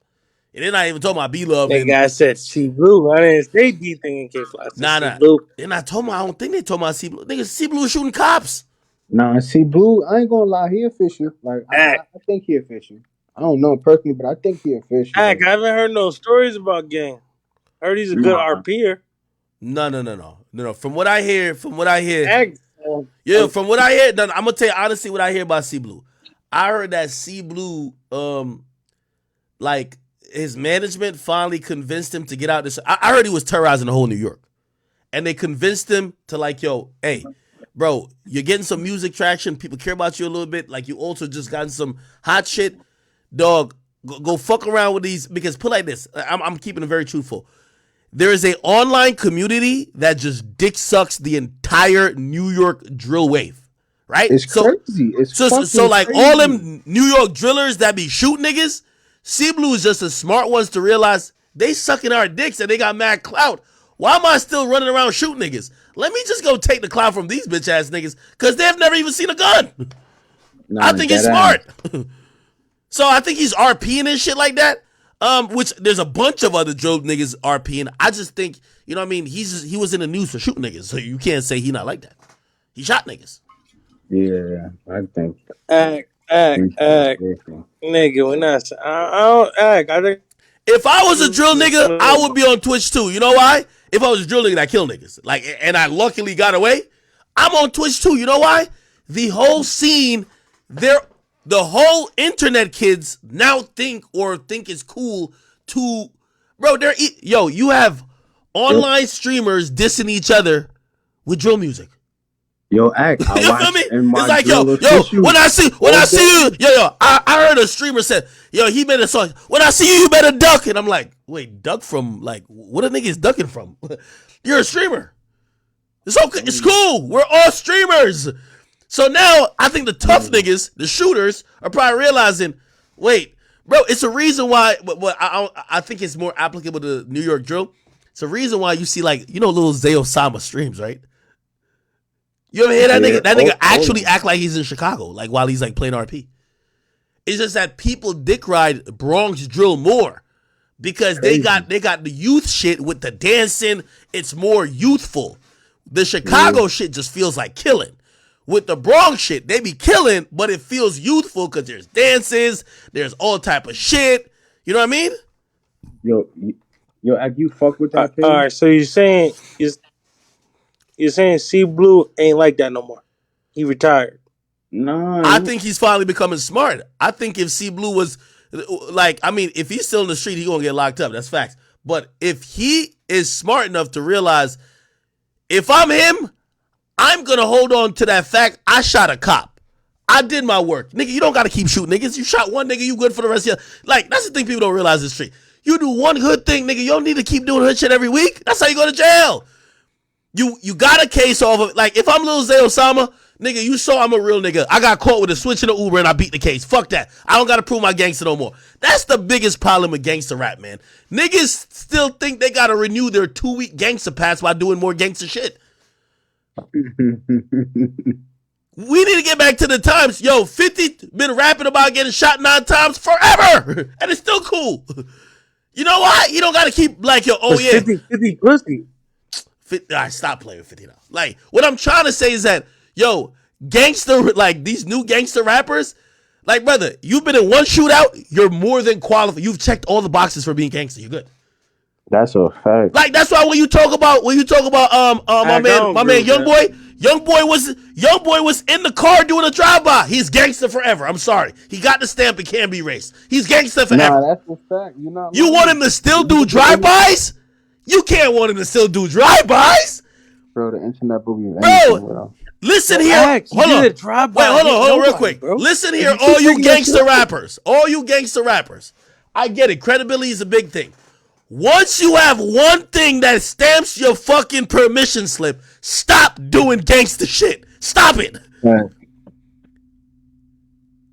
And they're not even talking about B-Love. That guy said C Blue. I didn't say D-Thing and K-Flock. Nah. Blue. They're not talking about, I don't think they're talking about C Blue. Niggas, C Blue shooting cops. Nah, C Blue, I ain't gonna lie, he official. Like I think he official. I don't know personally, but I think he official. Act, I haven't heard no stories about gang. I heard he's a good RPer. No. From what I hear, Act, from what I hear, I'm gonna tell you honestly what I hear about C Blue. I heard that C Blue, like his management finally convinced him to get out this. I heard he was terrorizing the whole New York, and they convinced him to like, yo, hey, bro, you're getting some music traction. People care about you a little bit. Like you also just gotten some hot shit, dog. Go fuck around with these because put like this. I'm keeping it very truthful. There is a online community that just dick sucks the entire New York drill wave, right? It's crazy. It's so like crazy. all them New York drillers that be shooting niggas, C Blue is just the smart ones to realize they sucking our dicks and they got mad clout. Why am I still running around shooting niggas? Let me just go take the clout from these bitch ass niggas because they've never even seen a gun. I think he's smart. So I think he's RPing and shit like that. Which there's a bunch of other drill niggas RPing. I just think, you know what I mean? He was in the news for shooting niggas, so you can't say he not like that. He shot niggas. Yeah, I think. Act. Nigga, we're not. I don't act. I think. If I was a drill nigga, I would be on Twitch too. You know why? If I was a drill nigga that kill niggas, like, and I luckily got away, I'm on Twitch too. You know why? The whole scene, the whole internet kids now think it's cool to, bro. You have online streamers dissing each other with drill music. Yo, Act. I You feel watched me? in my It's like, drill official when I see you, I heard a streamer said, he made a song. When I see you, you better duck. And I'm like, wait, duck from like, what a nigga is ducking from? You're a streamer. It's okay. It's cool. We're all streamers. So now I think the tough niggas, the shooters, are probably realizing, wait, bro, it's a reason why. But I think it's more applicable to New York drill. It's a reason why you see like little Zay Osama streams, right? You ever hear that nigga? That nigga actually act like he's in Chicago, like while he's like playing RP. It's just that people dick ride Bronx drill more because they got the youth shit with the dancing. It's more youthful. The Chicago shit just feels like killing. With the Bronx shit, they be killing, but it feels youthful because there's dances, there's all type of shit. You know what I mean? Yo, you fuck with that? All right, so you're saying C Blue ain't like that no more. He retired. No, I think he's finally becoming smart. I think if C Blue was like, I mean, if he's still in the street, he gonna get locked up. That's facts. But if he is smart enough to realize, if I'm him, I'm going to hold on to that fact. I shot a cop. I did my work. Nigga, you don't got to keep shooting niggas. You shot one nigga, you good for the rest of your... Like, that's the thing people don't realize in the street. You do one good thing, nigga. You don't need to keep doing hood shit every week. That's how you go to jail. You got a case off of... Like, if I'm Lil Zay Osama, nigga, you saw I'm a real nigga. I got caught with a switch in the Uber and I beat the case. Fuck that. I don't got to prove my gangster no more. That's the biggest problem with gangster rap, man. Niggas still think they got to renew their 2-week gangster pass while doing more gangster shit. We need to get back to the times. Yo, 50 been rapping about getting shot 9 times forever. And it's still cool. You know why? You don't got to keep like, yo, oh yeah. 50 pussy. 50, all right, stop playing with 50 now. Like, what I'm trying to say is that, yo, gangster, like these new gangster rappers, like, brother, you've been in one shootout, you're more than qualified. You've checked all the boxes for being gangster. You're good. That's a fact. Like, that's why when you talk about my man Young Boy was in the car doing a drive-by. He's gangster forever. I'm sorry. He got the stamp, it can't be erased. He's gangster forever. Nah, that's a fact. You want him to still do drive-bys? You can't want him to still do drive-bys. Bro, the internet will be bro. Listen here. Hold on. Wait, hold on real quick. Bro. Listen here, all you gangster rappers. All you gangster rappers. I get it. Credibility is a big thing. Once you have one thing that stamps your fucking permission slip, stop doing gangster shit. Stop it. Right.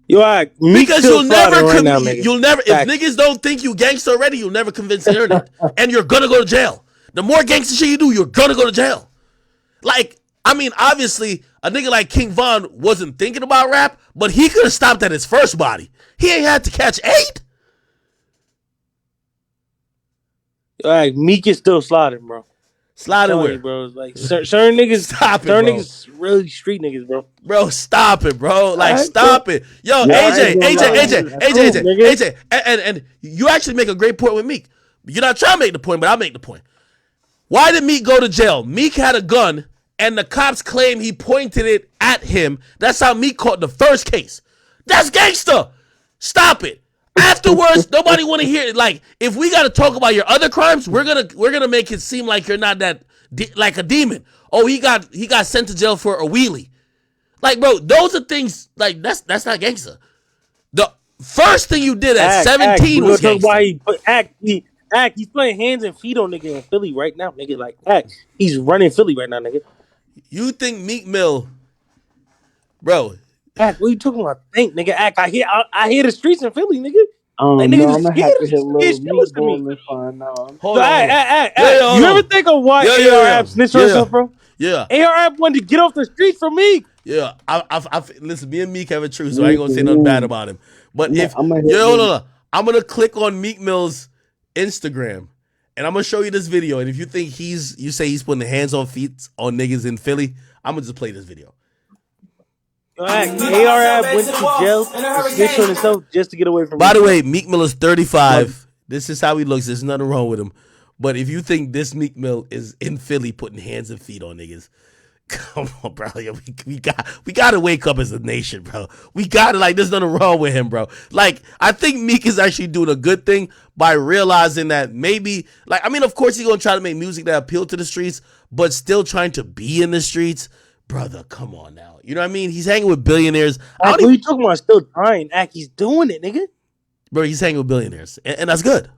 Yo, because you'll never, if niggas don't think you gangster already, you'll never convince them. And you're gonna go to jail. The more gangster shit you do, you're gonna go to jail. Like, I mean, obviously, a nigga like King Von wasn't thinking about rap, but he could have stopped at his first body. He ain't had to catch 8. Meek is still sliding, bro. Sliding where? Bro. Like certain niggas, niggas really street niggas, bro. Bro, stop it, bro. Like, stop it. Yo, AJ, and you actually make a great point with Meek. You're not trying to make the point, but I'll make the point. Why did Meek go to jail? Meek had a gun, and the cops claim he pointed it at him. That's how Meek caught the first case. That's gangster. Stop it. Afterwards, nobody want to hear it. Like, if we got to talk about your other crimes, we're gonna make it seem like you're not that like a demon. Oh, he got sent to jail for a wheelie. Like, bro, those are things like that's not gangster. The first thing you did at 17 was gangster. Why he's playing hands and feet on nigga in Philly right now, nigga. Like, he's running Philly right now, nigga. You think Meek Mill, bro? What are you talking about? Think, nigga. I hear the streets in Philly, nigga. Like, niggas I'm gonna have to hit little Meek to me. and find out. You ever think of why AR snitched on himself, bro? Yeah. AR wanted to get off the streets from Meek. Yeah. I listen, me and Meek have a truth, so I ain't gonna say nothing bad about him. But I'm gonna click on Meek Mill's Instagram, and I'm gonna show you this video. And if you think you say he's putting hands on feet on niggas in Philly, I'm gonna just play this video. AR went to jail and snitched on himself just to get away from. By the way, Meek Mill is 35. This is how he looks. There's nothing wrong with him. But if you think this Meek Mill is in Philly putting hands and feet on niggas, come on, bro. We got to wake up as a nation, bro. We got to, like, there's nothing wrong with him, bro. Like, I think Meek is actually doing a good thing by realizing that maybe, like, I mean, of course he's going to try to make music that appeal to the streets, but still trying to be in the streets. Brother, come on now. You know what I mean? He's hanging with billionaires. What are you talking about? Still trying. He's doing it, nigga. Bro, he's hanging with billionaires. And that's good.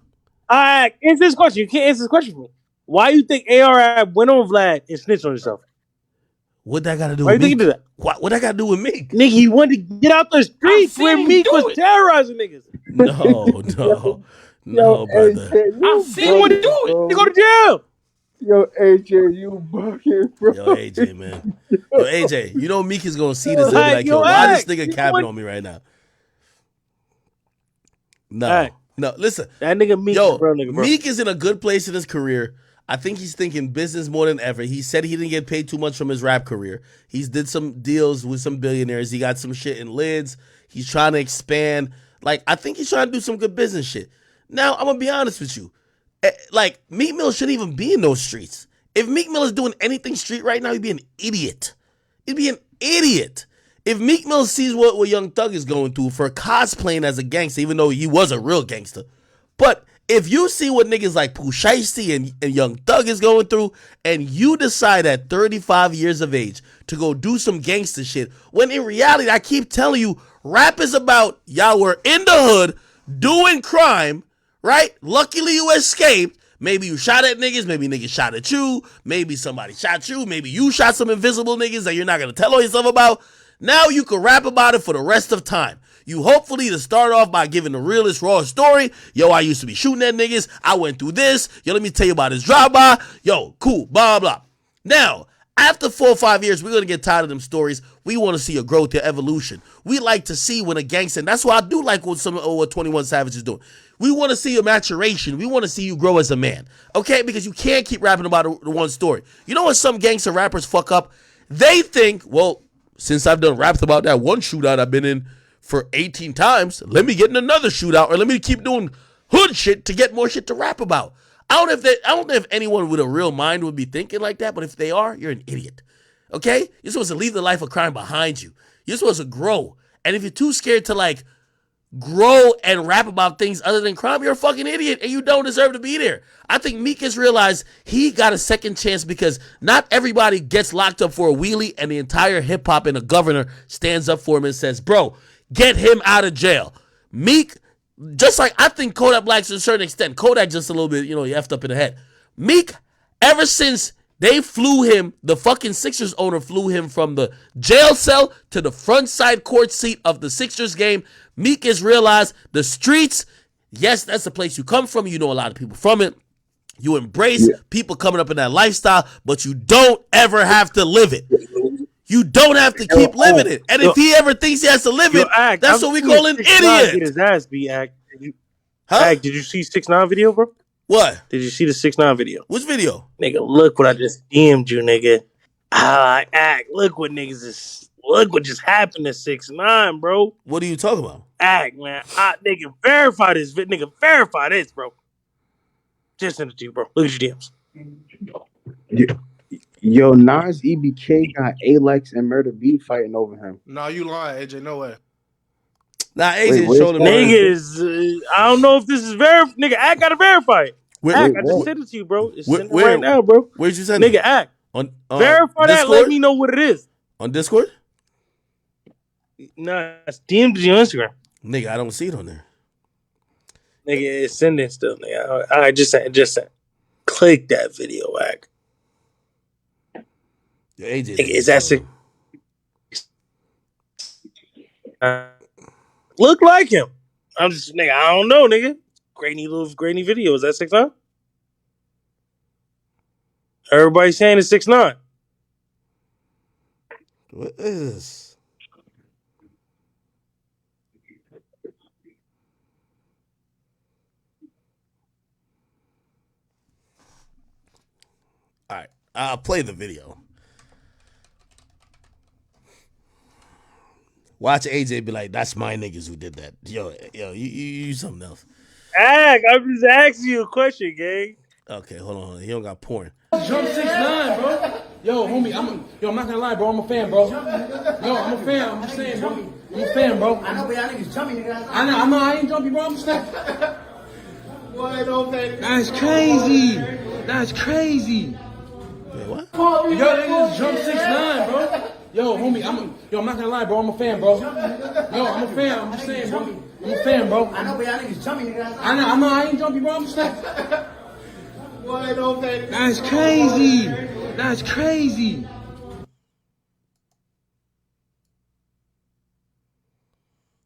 Answer this question. You can't answer this question for me. Why you think AR went on Vlad and snitched on himself? What that got to do Why with you think Meek? he did that? What that got to do with Meek? Nigga, he wanted to get out the streets where Meek was terrorizing niggas. No, brother. I seen what he do. He go to jail. Yo, AJ, you bugging, bro. Yo, AJ, man. Yo, AJ, you know Meek is gonna see this and be Like, like, yo, yo, why this Act, nigga you capping want- on me right now? No. Act. No, listen. That nigga Meek Yo, is a real nigga, bro. Meek is in a good place in his career. I think he's thinking business more than ever. He said he didn't get paid too much from his rap career. He's did some deals with some billionaires. He got some shit in lids. He's trying to expand. Like, I think he's trying to do some good business shit. Now, I'm gonna be honest with you. Like, Meek Mill shouldn't even be in those streets. If Meek Mill is doing anything street right now, he'd be an idiot. He'd be an idiot. If Meek Mill sees what Young Thug is going through for cosplaying as a gangster, even though he was a real gangster. But if you see what niggas like Pooh Shiesty and Young Thug is going through, and you decide at 35 years of age to go do some gangster shit, when in reality, I keep telling you, rap is about y'all were in the hood doing crime, right? Luckily you escaped. Maybe you shot at niggas, maybe niggas shot at you, maybe somebody shot you, maybe you shot some invisible niggas that you're not gonna tell on yourself about. Now you can rap about it for the rest of time. You hopefully to start off by giving the realest, raw story. Yo, I used to be shooting at niggas. I went through this. Yo, let me tell you about this drive-by. Yo, cool, blah, blah. Now, after 4 or 5 years, we're going to get tired of them stories. We want to see a growth, your evolution. We like to see when a gangster, and that's why I do like what 21 Savage is doing. We want to see your maturation. We want to see you grow as a man, okay? Because you can't keep rapping about the one story. You know what some gangster rappers fuck up? They think, well, since I've done raps about that one shootout I've been in for 18 times, let me get in another shootout, or let me keep doing hood shit to get more shit to rap about. I don't know if anyone with a real mind would be thinking like that, but if they are, you're an idiot. Okay? You're supposed to leave the life of crime behind you. You're supposed to grow. And if you're too scared to like grow and rap about things other than crime, you're a fucking idiot and you don't deserve to be there. I think Meek has realized he got a second chance because not everybody gets locked up for a wheelie and the entire hip hop and the governor stands up for him and says, bro, get him out of jail. Meek, just like I think Kodak Black's to a certain extent. Kodak just a little bit, you know, he effed up in the head. Meek, ever since they flew him, the fucking Sixers owner flew him from the jail cell to the front side court seat of the Sixers game, Meek has realized the streets, yes, that's the place you come from. You know a lot of people from it. You embrace people coming up in that lifestyle, but you don't ever have to live it. You don't have to keep living it. And if he ever thinks he has to live it, that's what we call an idiot. Get his ass beat, Act. Act, did you see 6ix9ine video, bro? What? Did you see the 6ix9ine video? Which video? Nigga, look what I just DM'd you, nigga. Act, look what just happened to 6ix9ine, bro. What are you talking about? Act, man. Nigga, verify this. Nigga, verify this, bro. Just send it to you, bro. Look at your DMs. Yo, Nas EBK got Alex and Murder B fighting over him. No, you lying, AJ. No way. Nah, AJ showed him. Niggas, I don't know if this is verified. Nigga, Act gotta verify it. Act, I just sent it to you, bro. It's sent it right now, bro. Where'd you send it? Nigga, it? Act. On verify that. Let me know what it is. On Discord? Nah, it's DM'd you on Instagram. Nigga, I don't see it on there. Nigga, it's sending still, nigga. I just sent. Click that video, Act. Yo, AJ, nigga, is that sick? Look like him. I'm just, nigga, I don't know, nigga. Grainy video. Is that 6ix9ine? Everybody's saying it's 6ix9ine. What is this? All right, I'll play the video. Watch AJ be like, that's my niggas who did that. Yo, you something else. I'm just asking you a question, gang. Okay, hold on. He don't got porn. Jump 6ix9ine, bro. Yo, homie, I'm not gonna lie, bro. I'm a fan, bro. Yo, I'm a fan. I'm just saying, bro. I'm a fan, bro. I know, but y'all niggas jumpy, nigga. I know. I ain't jumpy, bro. I'm just Boy, don't pay. That's crazy. That's crazy. Wait, what? Yo, niggas jump 6ix9ine, bro. Yo, homie, I'm not gonna lie, bro. I'm a fan, bro. Yo, I'm a fan. I'm just saying, bro. I'm a fan, bro. I know, but y'all niggas jumpy, nigga. I know. I ain't jumpy, bro. I'm just That's crazy. That's crazy.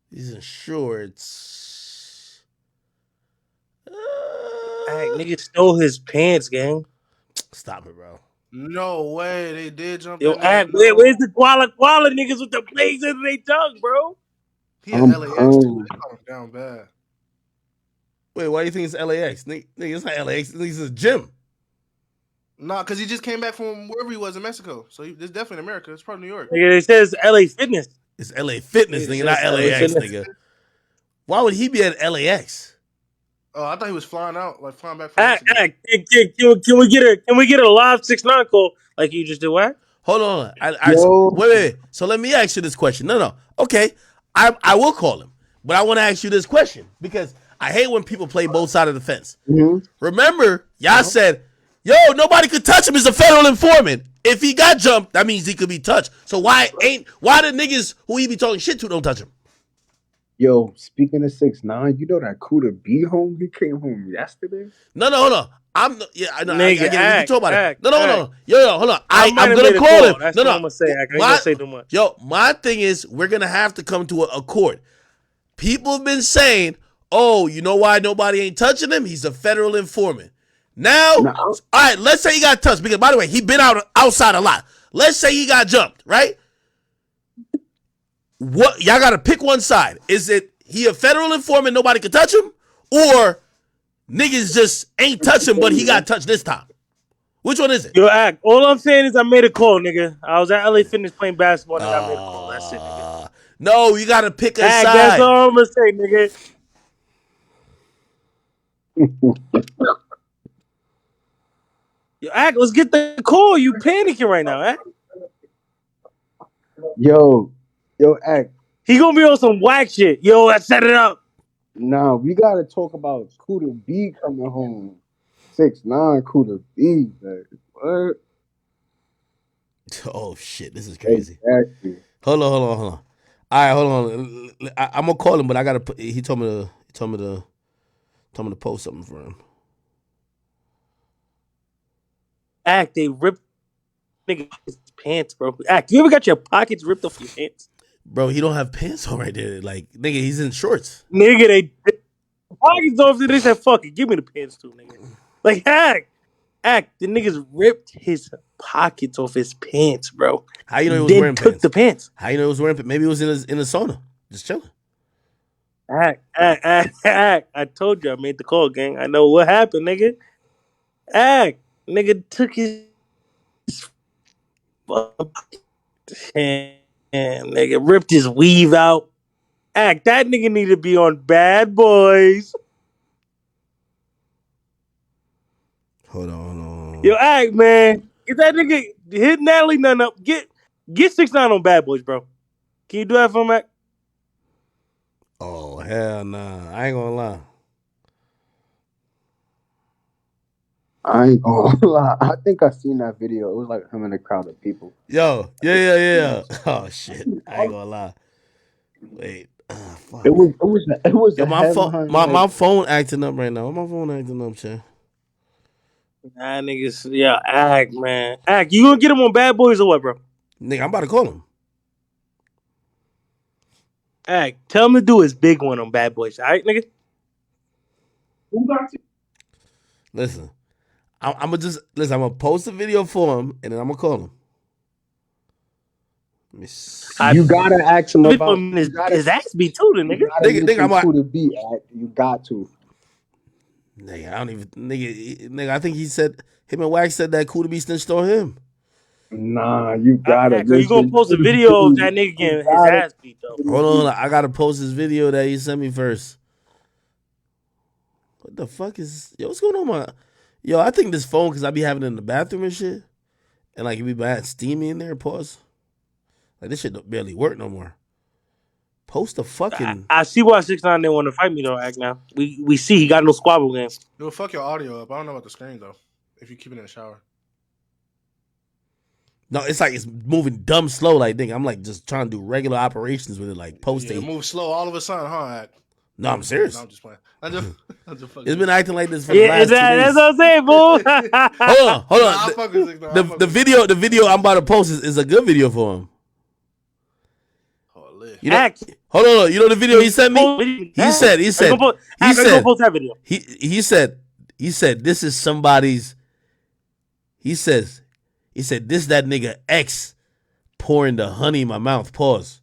He's in shorts. Hey, nigga stole his pants, gang. Stop it, bro. No way, they did jump. Yo, that nigga. where's the Guala niggas with the blades under their tongue, bro? He in LAX too. cold. They caught him down bad. Wait, why do you think it's LAX? Nigga, it's not LAX. It's a gym. Nah, because he just came back from wherever he was in Mexico. So it's definitely in America. It's probably New York. Nigga, it says LA Fitness. It's LA Fitness, nigga, not LAX, nigga. Why would he be at LAX? Oh, I thought he was flying out, like flying back from Act, Mexico. can we get a live 6ix9ine call like you just did? What? Hold on. Yo. Wait. So let me ask you this question. No. Okay. I will call him. But I want to ask you this question because I hate when people play both sides of the fence. Mm-hmm. Remember, y'all said, yo, nobody could touch him as a federal informant. If he got jumped, that means he could be touched. So why the niggas who he be talking shit to don't touch him? Yo, speaking of 6ix9ine, you know that Kuda B home? He came home yesterday. No. I know. I get it. We can talk about it. No. Yo, hold on. I'm might have gonna made a call call. him. That's No. what I'm gonna say. I ain't gonna say too much. Yo, my thing is we're gonna have to come to a court. People have been saying, oh, you know why nobody ain't touching him? He's a federal informant. Now, all right, let's say he got touched. Because, by the way, he been outside a lot. Let's say he got jumped, right? What y'all got to pick one side. Is it he a federal informant, nobody can touch him? Or niggas just ain't touch him, but he got touched this time? Which one is it? Yo, Act. All I'm saying is I made a call, nigga. I was at LA Fitness playing basketball and I made a call. That's it, nigga. No, you got to pick a Act, side. that's all I'm gonna say, nigga. Yo, Act, let's get the call. You panicking right now, Act. Yo, Act. He gonna be on some whack shit. Yo, let's set it up. Nah, we gotta talk about Kuda B coming home. 6ix9ine Kuda B. Like, what? Oh shit, this is crazy. Exactly. Hold on. All right, hold on. I'm gonna call him, but I gotta put. He told me to post something for him. Act, they ripped nigga his pants, bro. Act, you ever got your pockets ripped off your pants? Bro, he don't have pants on right there. Like, nigga, he's in shorts. Nigga, they pockets off. They said, "Fuck it, give me the pants too, nigga." Like, Act, the niggas ripped his pockets off his pants, bro. How you know he was then wearing took pants? the pants. How you know he was wearing pants? Maybe he was in the sauna, just chilling. Act. I told you I made the call, gang. I know what happened, nigga. Act, nigga took his and nigga ripped his weave out. Act, that nigga need to be on Bad Boys. Hold on. Yo, Act, man, get that nigga hit Natalie Nunn up. Get 6ix9ine on Bad Boys, bro. Can you do that for him, Act? Oh hell nah, I ain't gonna lie. I ain't gonna lie. I think I seen that video. It was like him in a crowd of people. Yo, yeah. Oh shit, I ain't gonna lie. Wait, fuck. It was Yo, a my phone, headline, my like- phone acting up right now. My phone acting up, Chan. Nah, niggas, yeah, Act, man. Act, you gonna get him on Bad Boys or what, bro? Nigga, I'm about to call him. Act, tell him to do his big one on Bad Boys, all right, nigga? Who got you? Listen, I'm gonna post a video for him, and then I'm gonna call him. Let me see. You gotta ask him about his ass beat too, the nigga. Nigga, I'm like, Kuda B. Act. You got to. Nigga, I don't even, nigga. I think he said him and Wax said that Kuda B snitched on him. Nah, you gotta. You gonna post a video of that nigga getting his ass beat though? Hold on, I gotta post this video that he sent me first. What the fuck is? Yo, what's going on? Yo, I think this phone, because I be having it in the bathroom and shit, and like it be bad steamy in there. Pause. Like this shit don't barely work no more. Post a fucking. I see why 6ix9ine didn't want to fight me though. Act now. We see he got no squabble game. Yo, fuck your audio up. I don't know about the screen though. If you keep it in the shower. No, it's like it's moving dumb slow. Like, nigga, I'm like just trying to do regular operations with it, like post Yeah, a. move slow all of a sudden, huh? Act? No, I'm serious. No, I'm just playing. I'm just fucking. It's been acting like this for the Yeah, last 2 days. that's what I'm saying, fool. Hold on. I fuck with Zig, though. The video I'm about to post is a good video for him. You know, hold on. You know the video he sent me? He said He said post that video. He said this is somebody's. He said this that nigga X pouring the honey in my mouth. Pause.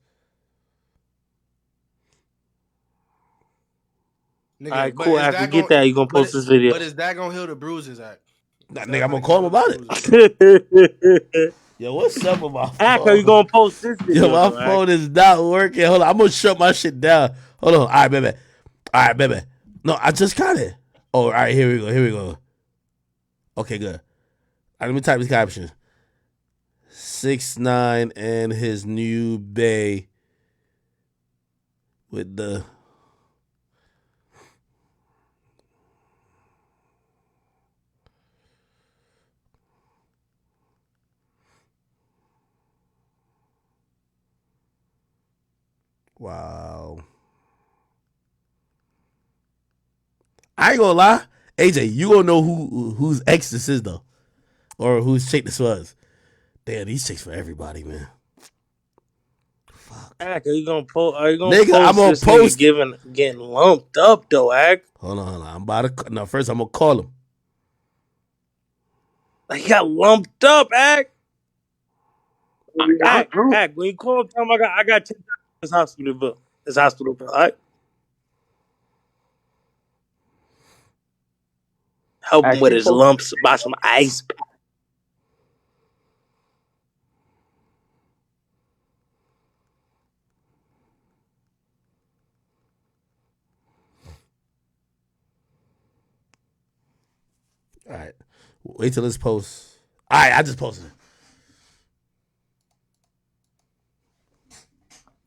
Nigga, All right, but cool. is After that you get gon- that, you gonna post this video. But is that gonna heal the bruises, Act? Nah, nigga, I'm gonna call him about it. Yo, what's up with my phone? Act, how you gonna post this video? Yo, my though, phone is not working. Hold on, I'm gonna shut my shit down. Hold on. All right, baby. No, I just got it. Oh, all right, here we go. Okay, good. All right, let me type this caption. 6ix9ine and his new bae with the wow. I ain't gonna lie, AJ, you gonna know whose ex this is though, or whose chick this was. Damn, these chicks for everybody, man. Act, are you gonna post? Are you gonna Nigga, post I'm gonna this nigga post- getting lumped up though, Act? Hold on. I'm about to. No, first I'm gonna call him. Like he got lumped up, Act. Act. When you call him, tell him I got 10 this hospital bill. All right. Help him with his lumps. Buy some ice. All right. Wait till this post. All right, I just posted it.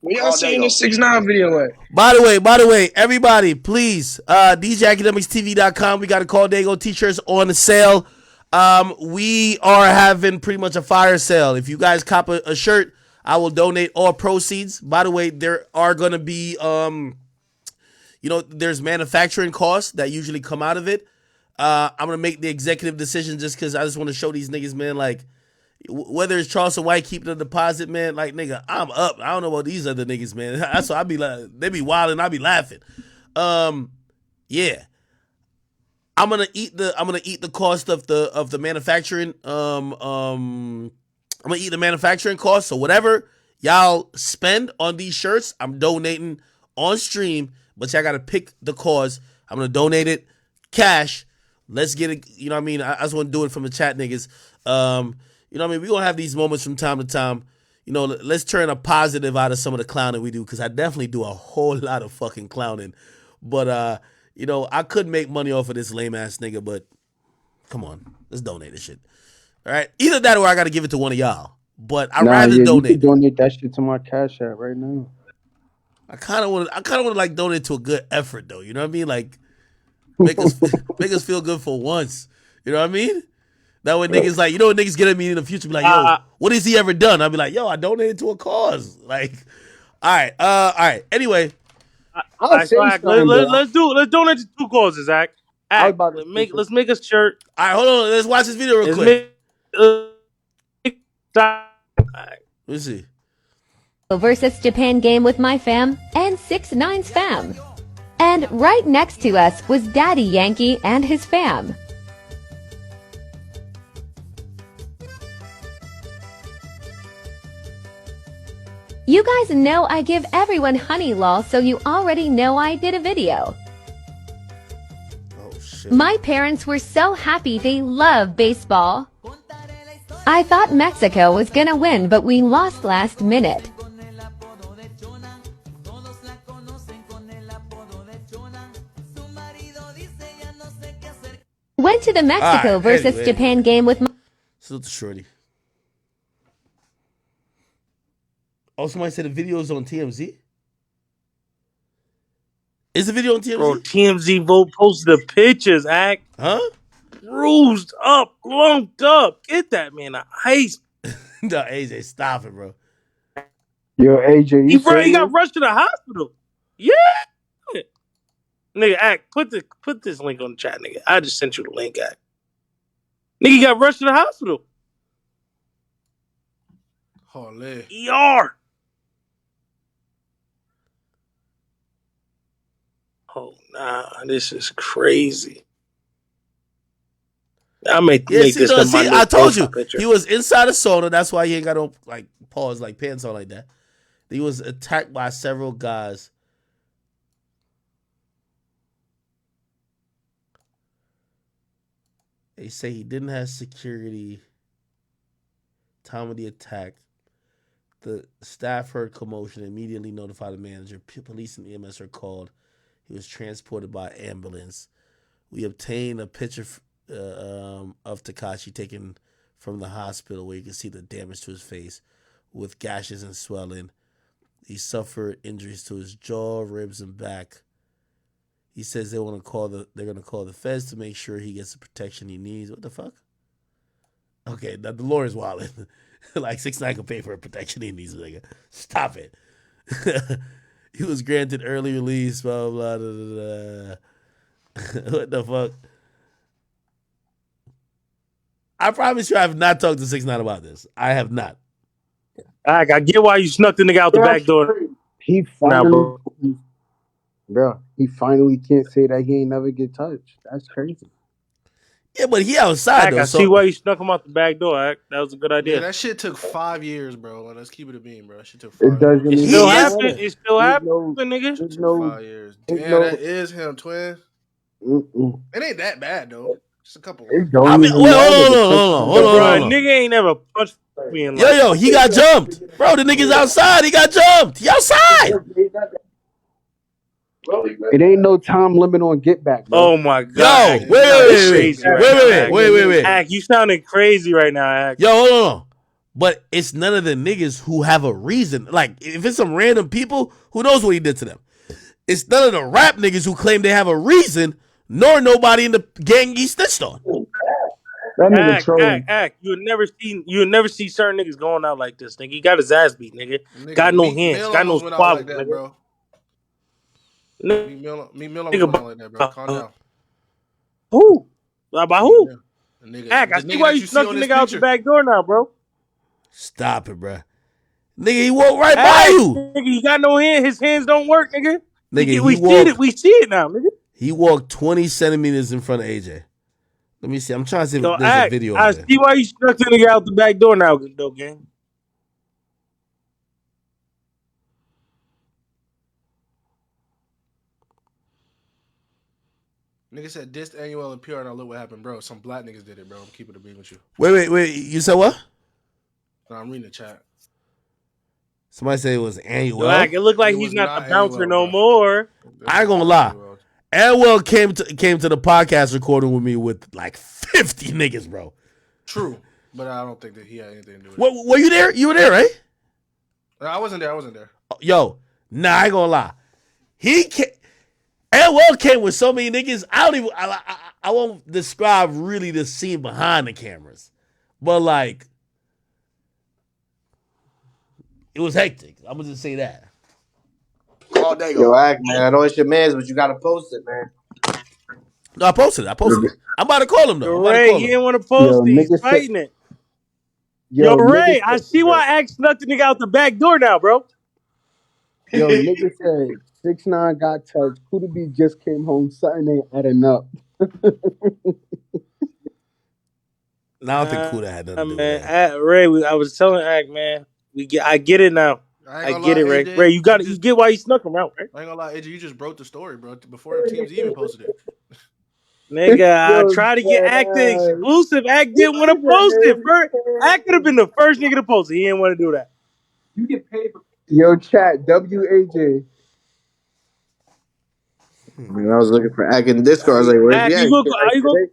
Where y'all seeing this 6ix9ine video at? By the way, everybody, please, DJAcademicsTV.com. We got a Call Dago t-shirts on sale. We are having pretty much a fire sale. If you guys cop a shirt, I will donate all proceeds. By the way, there are going to be, there's manufacturing costs that usually come out of it. I'm going to make the executive decision just because I just want to show these niggas, man, like, whether it's Charleston White keeping the deposit, man, like, nigga, I'm up. I don't know about these other niggas, man. That's why I be like, they be wild and I be laughing. Yeah. I'm gonna eat the cost of the manufacturing. I'm gonna eat the manufacturing cost. So whatever y'all spend on these shirts, I'm donating on stream. But y'all gotta pick the cause. I'm gonna donate it cash. Let's get it. You know what I mean? I just want to do it from the chat, niggas. You know what I mean? We're going to have these moments from time to time. You know, let's turn a positive out of some of the clowning we do, because I definitely do a whole lot of fucking clowning. But, you know, I could make money off of this lame-ass nigga, but come on. Let's donate this shit. All right? Either that or I got to give it to one of y'all. But I'd rather donate. You can donate that shit to my Cash App right now. I kind of want to like donate to a good effort, though. You know what I mean? Like, make us feel good for once. You know what I mean? That way niggas like, you know what niggas get at me in the future, be like, yo, what has he ever done? I'll be like, yo, I donated to a cause. Like, all right. Anyway. Let's donate to 2 causes, Zach. Let's make a shirt. All right, hold on. Let's watch this video real quick. Let's see. Versus Japan game with my fam and 6ix9ine's fam. And right next to us was Daddy Yankee and his fam. You guys know I give everyone honey law, so you already know I did a video. Oh, shit. My parents were so happy, they love baseball. I thought Mexico was gonna win, but we lost last minute. Went to the Mexico versus Japan game with my... Salute to Shorty. Oh, somebody said the video is on TMZ? Is the video on TMZ? Bro, TMZ vote posted the pictures, Act. Huh? Bruised up, lumped up. Get that man an ice. No, AJ, stop it, bro. Yo, AJ, He got rushed to the hospital. Yeah. Nigga, act. Put this link on the chat, nigga. I just sent you the link, act. Nigga got rushed to the hospital. Holy. ER. Oh nah, this is crazy. I make this see, my I told you picture. he was inside a sauna. That's why he ain't got no like paws, like pants on like that. He was attacked by several guys. They say he didn't have security. Time of the attack, the staff heard commotion and immediately notified the manager. Police and EMS are called. He was transported by ambulance. We obtained a picture of Tekashi taken from the hospital where you can see the damage to his face with gashes and swelling. He suffered injuries to his jaw, ribs, and back. He says they're gonna call the feds to make sure he gets the protection he needs. What the fuck? Okay, now the lawyer's wilding. Like 6ix9ine can pay for a protection he needs. Nigga. Stop it. He was granted early release. Blah blah blah. Blah, blah. What the fuck? I promise you, I have not talked to 6ix9ine about this. I have not. I get why you snuck the nigga out the back door. He finally, bro. He finally can't say that he ain't never get touched. That's crazy. Yeah, but he outside though. I see why you snuck him out the back door. Ack. That was a good idea. Yeah, that shit took 5 years, bro. Let's keep it a beam, bro. That shit took 5 years. It doesn't. It still happened. It still happened, nigga. It took 5 years. Damn, that is him, twin. It ain't that bad though. Just a couple. I mean, hold on. Nigga ain't never punched me in life. Yo, he got jumped, bro. The nigga's outside. He got jumped. He outside. It ain't no time limit on get back, bro. Oh my god. Yo, wait. Ack, you sounding crazy right now, Ack. Yo, hold on. But it's none of the niggas who have a reason. Like, if it's some random people, who knows what he did to them? It's none of the rap niggas who claim they have a reason, nor nobody in the gang he snitched on. Ack. You would never see certain niggas going out like this, nigga. He got his ass beat, nigga. Got no hands, got no squabble, like that, bro. Nigga, Like that, bro. Calm down. Who? By who? Nigga, Ack, I see why you snuck the nigga out the back door now, bro. Stop it, bro. Nigga, he walked right by you. Nigga, he got no hand. His hands don't work, nigga. Nigga, we see it now, nigga. He walked 20 centimeters in front of AJ. Let me see. I'm trying to see if there's a video I of it. see why you snuck the nigga out the back door now, though, gang. Nigga said this annual and PR. Now look what happened, bro. Some black niggas did it, bro. I'm keeping it beam with you. Wait. You said what? No, I'm reading the chat. Somebody said it was Annuel. Like, it looked like he's not the bouncer no more. I ain't gonna lie. Annuel came to the podcast recording with me with like 50 niggas, bro. True, but I don't think that he had anything to do with it. What, were you there? You were there, right? No, I wasn't there. Yo, nah, I ain't gonna lie. Annuel came with so many niggas. I won't describe really the scene behind the cameras, but like, it was hectic. I'm gonna just say that. All day. Yo, Act, man. I know it's your man's, but you gotta post it, man. No, I posted it. I'm about to call him though. Ray, he didn't want to post it. He's fighting it. Yo, Ray, I see why Axe snuck the nigga out the back door now, bro. Yo, nigga said 6ix9ine got touched. Kuda B just came home. Something ain't adding up. No, I don't think Kuda had nothing to do with that. Ray, I was telling Act, man. I get it now. I get it, Ray. AJ, Ray, you get why he snuck him out, right? I ain't gonna lie, AJ, you just broke the story, bro. Before the teams even posted it. Nigga, I tried to get Act the exclusive. Act didn't want to post it. Act could have been the first nigga to post it. He didn't want to do that. You get paid for. Yo, chat, WAJ. Man, I was looking for Act in Discord. I was like, where's Act, the Act?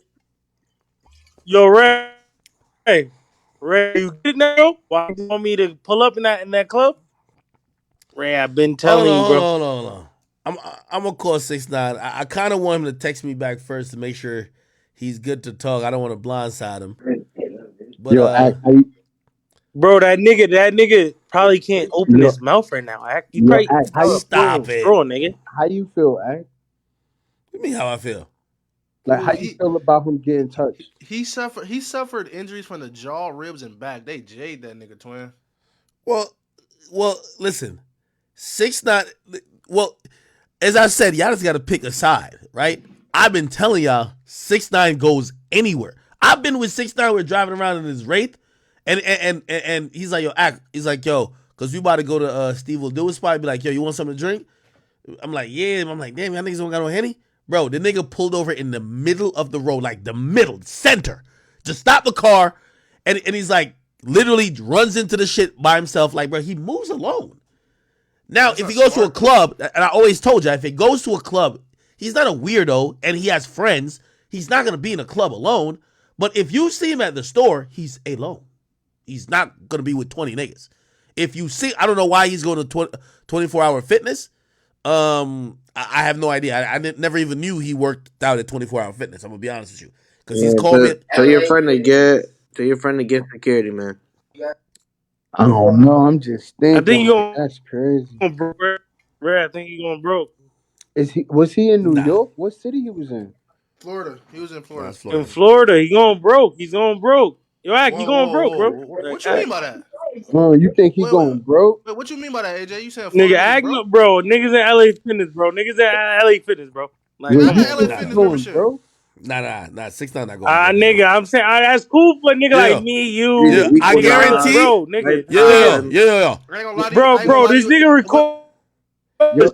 Yo, Ray, you get it now? Why you want me to pull up in that club? Ray, I've been telling you, bro. Hold on. I'm gonna call 6ix9ine. I kind of want him to text me back first to make sure he's good to talk. I don't want to blindside him. But Yo, Act, bro, that nigga probably can't open his mouth right now. Act, you probably Act, stop it, nigga. How you feel, Act? What do you mean how I feel? Like, how you feel about him getting touched? He suffered injuries from the jaw, ribs, and back. They jade that nigga, twin. Well, listen, 6ix9ine. Well, as I said, y'all just got to pick a side, right? I've been telling y'all, 6ix9ine goes anywhere. I've been with 6ix9ine. We're driving around in his Wraith, and he's like, yo, act. He's like, yo, because we about to go to Steve Will Do It spot. Be like, yo, you want something to drink? I'm like, yeah. I'm like, damn, y'all niggas don't got no Henny? Bro, the nigga pulled over in the middle of the road, like the middle, center, to stop the car. And he's like, literally runs into the shit by himself. Like, bro, he moves alone. Now, if he goes to a club, and I always told you, if he goes to a club, he's not a weirdo and he has friends. He's not going to be in a club alone. But if you see him at the store, he's alone. He's not going to be with 20 niggas. If you see, I don't know why he's going to 24-hour fitness. I have no idea. I never even knew he worked out at 24-hour fitness. I'm gonna be honest with you, because he's called me. Tell your friend to get security, man. I don't know. I'm just thinking. I think that's crazy. Ray, I think he's going broke. Was he in New York? What city he was in? Florida. He was in Florida. In Florida, he going broke. He's going broke. Yo, Ack, he going broke, bro. What you mean by that? You think he going broke? Wait, what you mean by that, AJ? You saying Nigga, Florida Ack, broke? bro. Niggas in LA Fitness, bro. Niggas in LA Fitness, bro. Like, Yo, come you on. think he going broke? Nah. 6ix9ine not going. Nigga, I'm saying that's cool for a nigga like me, you. Yeah, I guarantee, bro, nigga. Yeah. Bro, this nigga record. Yo,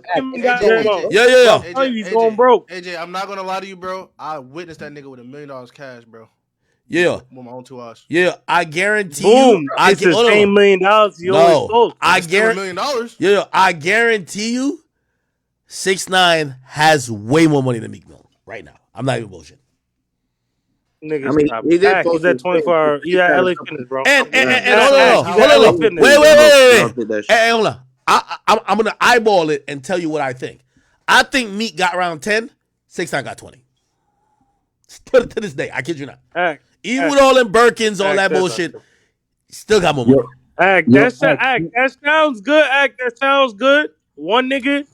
He's going broke. AJ, I'm not gonna lie to you, bro. I witnessed that nigga with $1 million cash, bro. Yeah. With my own 2 eyes. Yeah, I guarantee Boom. you. It's the same $1 million you always told. I It's still $1 million. Yeah, I guarantee you, 6ix9ine has way more money than Meek Mill right now. I'm not even bullshit. Nigga, I mean, stop. he did Ack, post he's at his 24-hour. He's at LA something. Fitness, bro. And Ack, he's at hold LA on. Fitness. Wait. Hey, hold on. I'm gonna eyeball it and tell you what I think. I think Meek got around 10. 6ix9ine got 20. To this day, I kid you not. Ack, Even with all them Birkins, all that bullshit, still got more money. Ack, that sounds good. Ack, that sounds good. One nigga,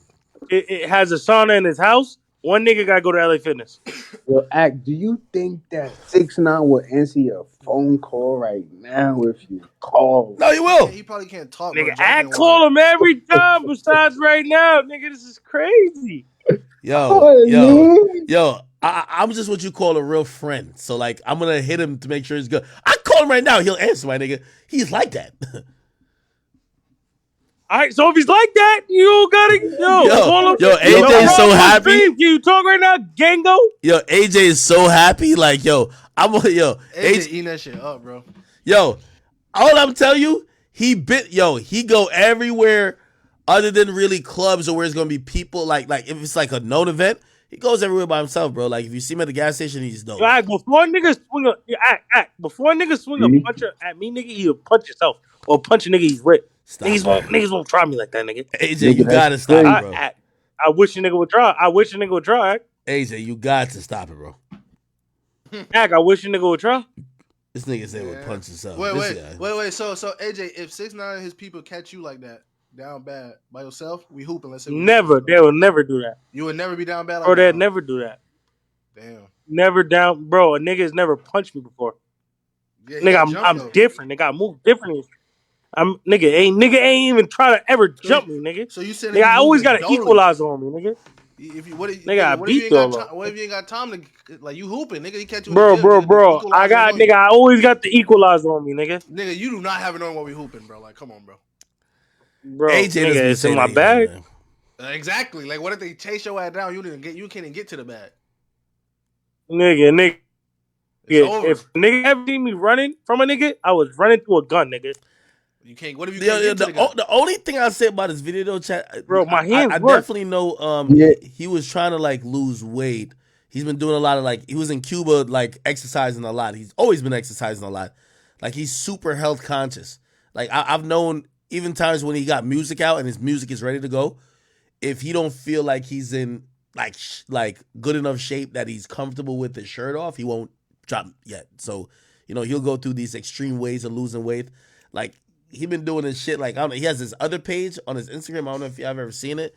it has a sauna in his house. One nigga gotta go to LA Fitness. Yo, Ack, do you think that 6ix9ine will answer your phone call right now if you call? No, he will. He probably can't talk. Nigga, Ack call him every time besides right now. Nigga, this is crazy. Yo, I'm just what you call a real friend. So, like, I'm going to hit him to make sure he's good. I call him right now. He'll answer, my nigga. He's like that. All right, so if he's like that, you gotta call him. Yo, AJ is so happy. Can you talk right now, Gango? Yo, AJ is so happy. Like, AJ eating that shit up, bro. Yo, all I'm telling you, he go everywhere other than really clubs or where it's gonna be people. Like if it's like a known event, he goes everywhere by himself, bro. Like if you see him at the gas station, he's dope. Like before niggas swing a punch at me, nigga, he'll punch yourself or punch a nigga he's with. Niggas won't try me like that, nigga. AJ, you gotta stop it, bro. I wish a nigga would try. Ack. AJ, you got to stop it, bro. Ack, I wish a nigga would try. This nigga said would punch himself. Wait. So AJ, if 6ix9ine and his people catch you like that, down bad by yourself, we hooping. Let's say Never. They will never do that. You would never be down bad. Or they'd never do that. Damn. Never down, bro. A nigga's never punched me before. Yeah, nigga, I'm different. Nigga, I move differently. Nigga ain't even try to ever jump me, nigga. So you said nigga, I always got an equalizer on me, nigga. What if you ain't got time to like you hooping, nigga? He catch you, bro. I always got the equalizer on me, nigga. Nigga, you do not have it on while we hooping, bro. Like, come on, bro. Bro, AJ nigga, it's in my bag. Exactly. Like, what if they chase your ass down? You can't even get to the bag. Nigga. If nigga ever seen me running from a nigga, I was running to a gun, nigga. You can't. What if you can't get to the gun? The only thing I say about this video, though, chat, bro, my hands I definitely know. He was trying to like lose weight. He's been doing a lot of like. He was in Cuba, like exercising a lot. He's always been exercising a lot. Like he's super health conscious. Like I've known even times when he got music out and his music is ready to go, if he don't feel like he's in like good enough shape that he's comfortable with his shirt off, he won't drop yet. So he'll go through these extreme ways of losing weight. Like he been doing this shit. Like I don't know. He has this other page on his Instagram. I don't know if y'all have ever seen it.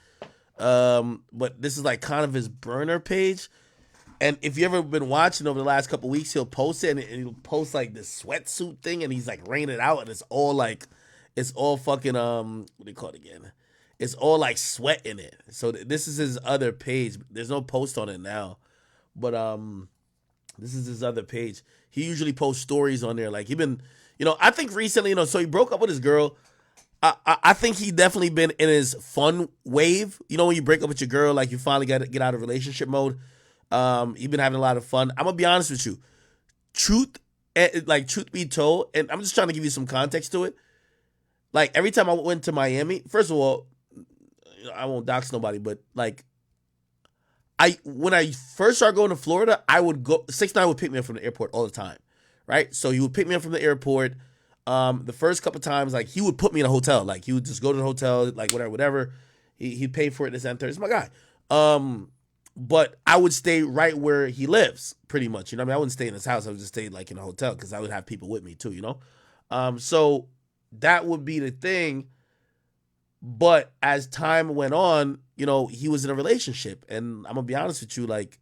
But this is like kind of his burner page. And if you ever been watching over the last couple weeks, he'll post it and he'll post like this sweatsuit thing and he's like raining it out and it's all fucking what do you call it again? It's all like sweat in it. So this is his other page. There's no post on it now, but this is his other page. He usually posts stories on there. Like he been, I think recently, so he broke up with his girl. I think he definitely been in his fun wave. When you break up with your girl, like you finally got to get out of relationship mode. He been having a lot of fun. I'm gonna be honest with you. Truth be told, and I'm just trying to give you some context to it. Like every time I went to Miami, first of all, I won't dox nobody, but like when I first started going to Florida, I would go 6ix9ine would pick me up from the airport all the time. Right? So he would pick me up from the airport. The first couple times, like he would put me in a hotel. Like he would just go to the hotel, like whatever. He'd pay for it, this and that. It's my guy. But I would stay right where he lives, pretty much. I wouldn't stay in his house. I would just stay like in a hotel because I would have people with me too, So that would be the thing. But as time went on, he was in a relationship. And I'm going to be honest with you, like,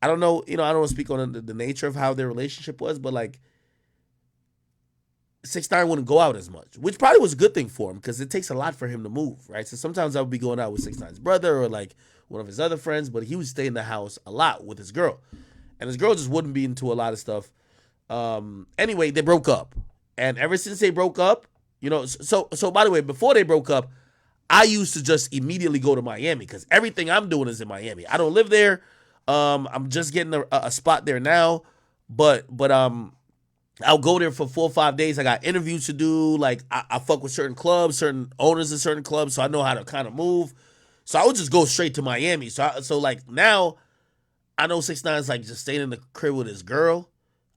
I don't know, I don't want to speak on the nature of how their relationship was, but like 6ix9ine wouldn't go out as much, which probably was a good thing for him because it takes a lot for him to move, right? So sometimes I would be going out with 6ix9ine's brother or like one of his other friends, but he would stay in the house a lot with his girl. And his girl just wouldn't be into a lot of stuff. Anyway, they broke up. And ever since they broke up, so by the way, before they broke up, I used to just immediately go to Miami because everything I'm doing is in Miami. I don't live there. I'm just getting a spot there now, but I'll go there for 4 or 5 days. I got interviews to do. Like I fuck with certain clubs, certain owners of certain clubs, so I know how to kind of move. So I would just go straight to Miami. So like now, I know 6ix9ine's like just staying in the crib with his girl.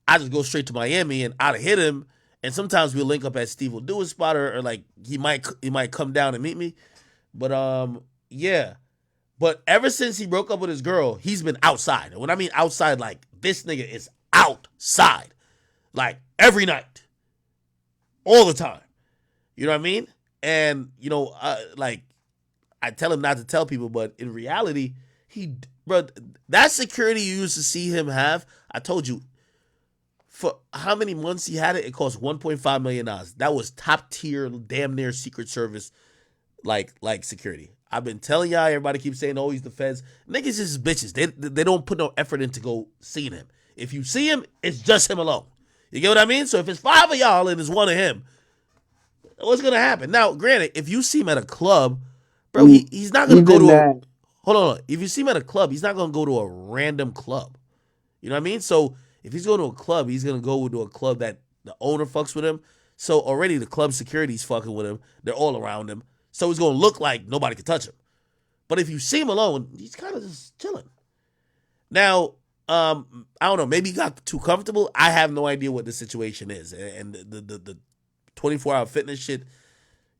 I just go straight to Miami and I'd hit him. And sometimes we'll link up at Steve will do a spot or like he might come down and meet me. But yeah. But ever since he broke up with his girl, he's been outside. And when I mean outside, like this nigga is outside. Like every night. All the time. You know what I mean? And like I tell him not to tell people, but in reality, that security you used to see him have, I told you, for how many months he had it, it cost $1.5 million. That was top tier, damn near Secret Service, like security. I've been telling y'all, everybody keeps saying, oh, he's the feds. Niggas is bitches. They don't put no effort in to go see him. If you see him, it's just him alone. You get what I mean? So if it's 5 of y'all and it's 1 of him, what's going to happen? Now, granted, if you see him at a club, bro, he's not going to go to a... Hold on. If you see him at a club, he's not going to go to a random club. You know what I mean? So if he's going to a club, he's going to go to a club that the owner fucks with him. So already the club security's fucking with him. They're all around him. So he's going to look like nobody can touch him. But if you see him alone, he's kind of just chilling. Now, I don't know. Maybe he got too comfortable. I have no idea what the situation is. And the 24-hour fitness shit,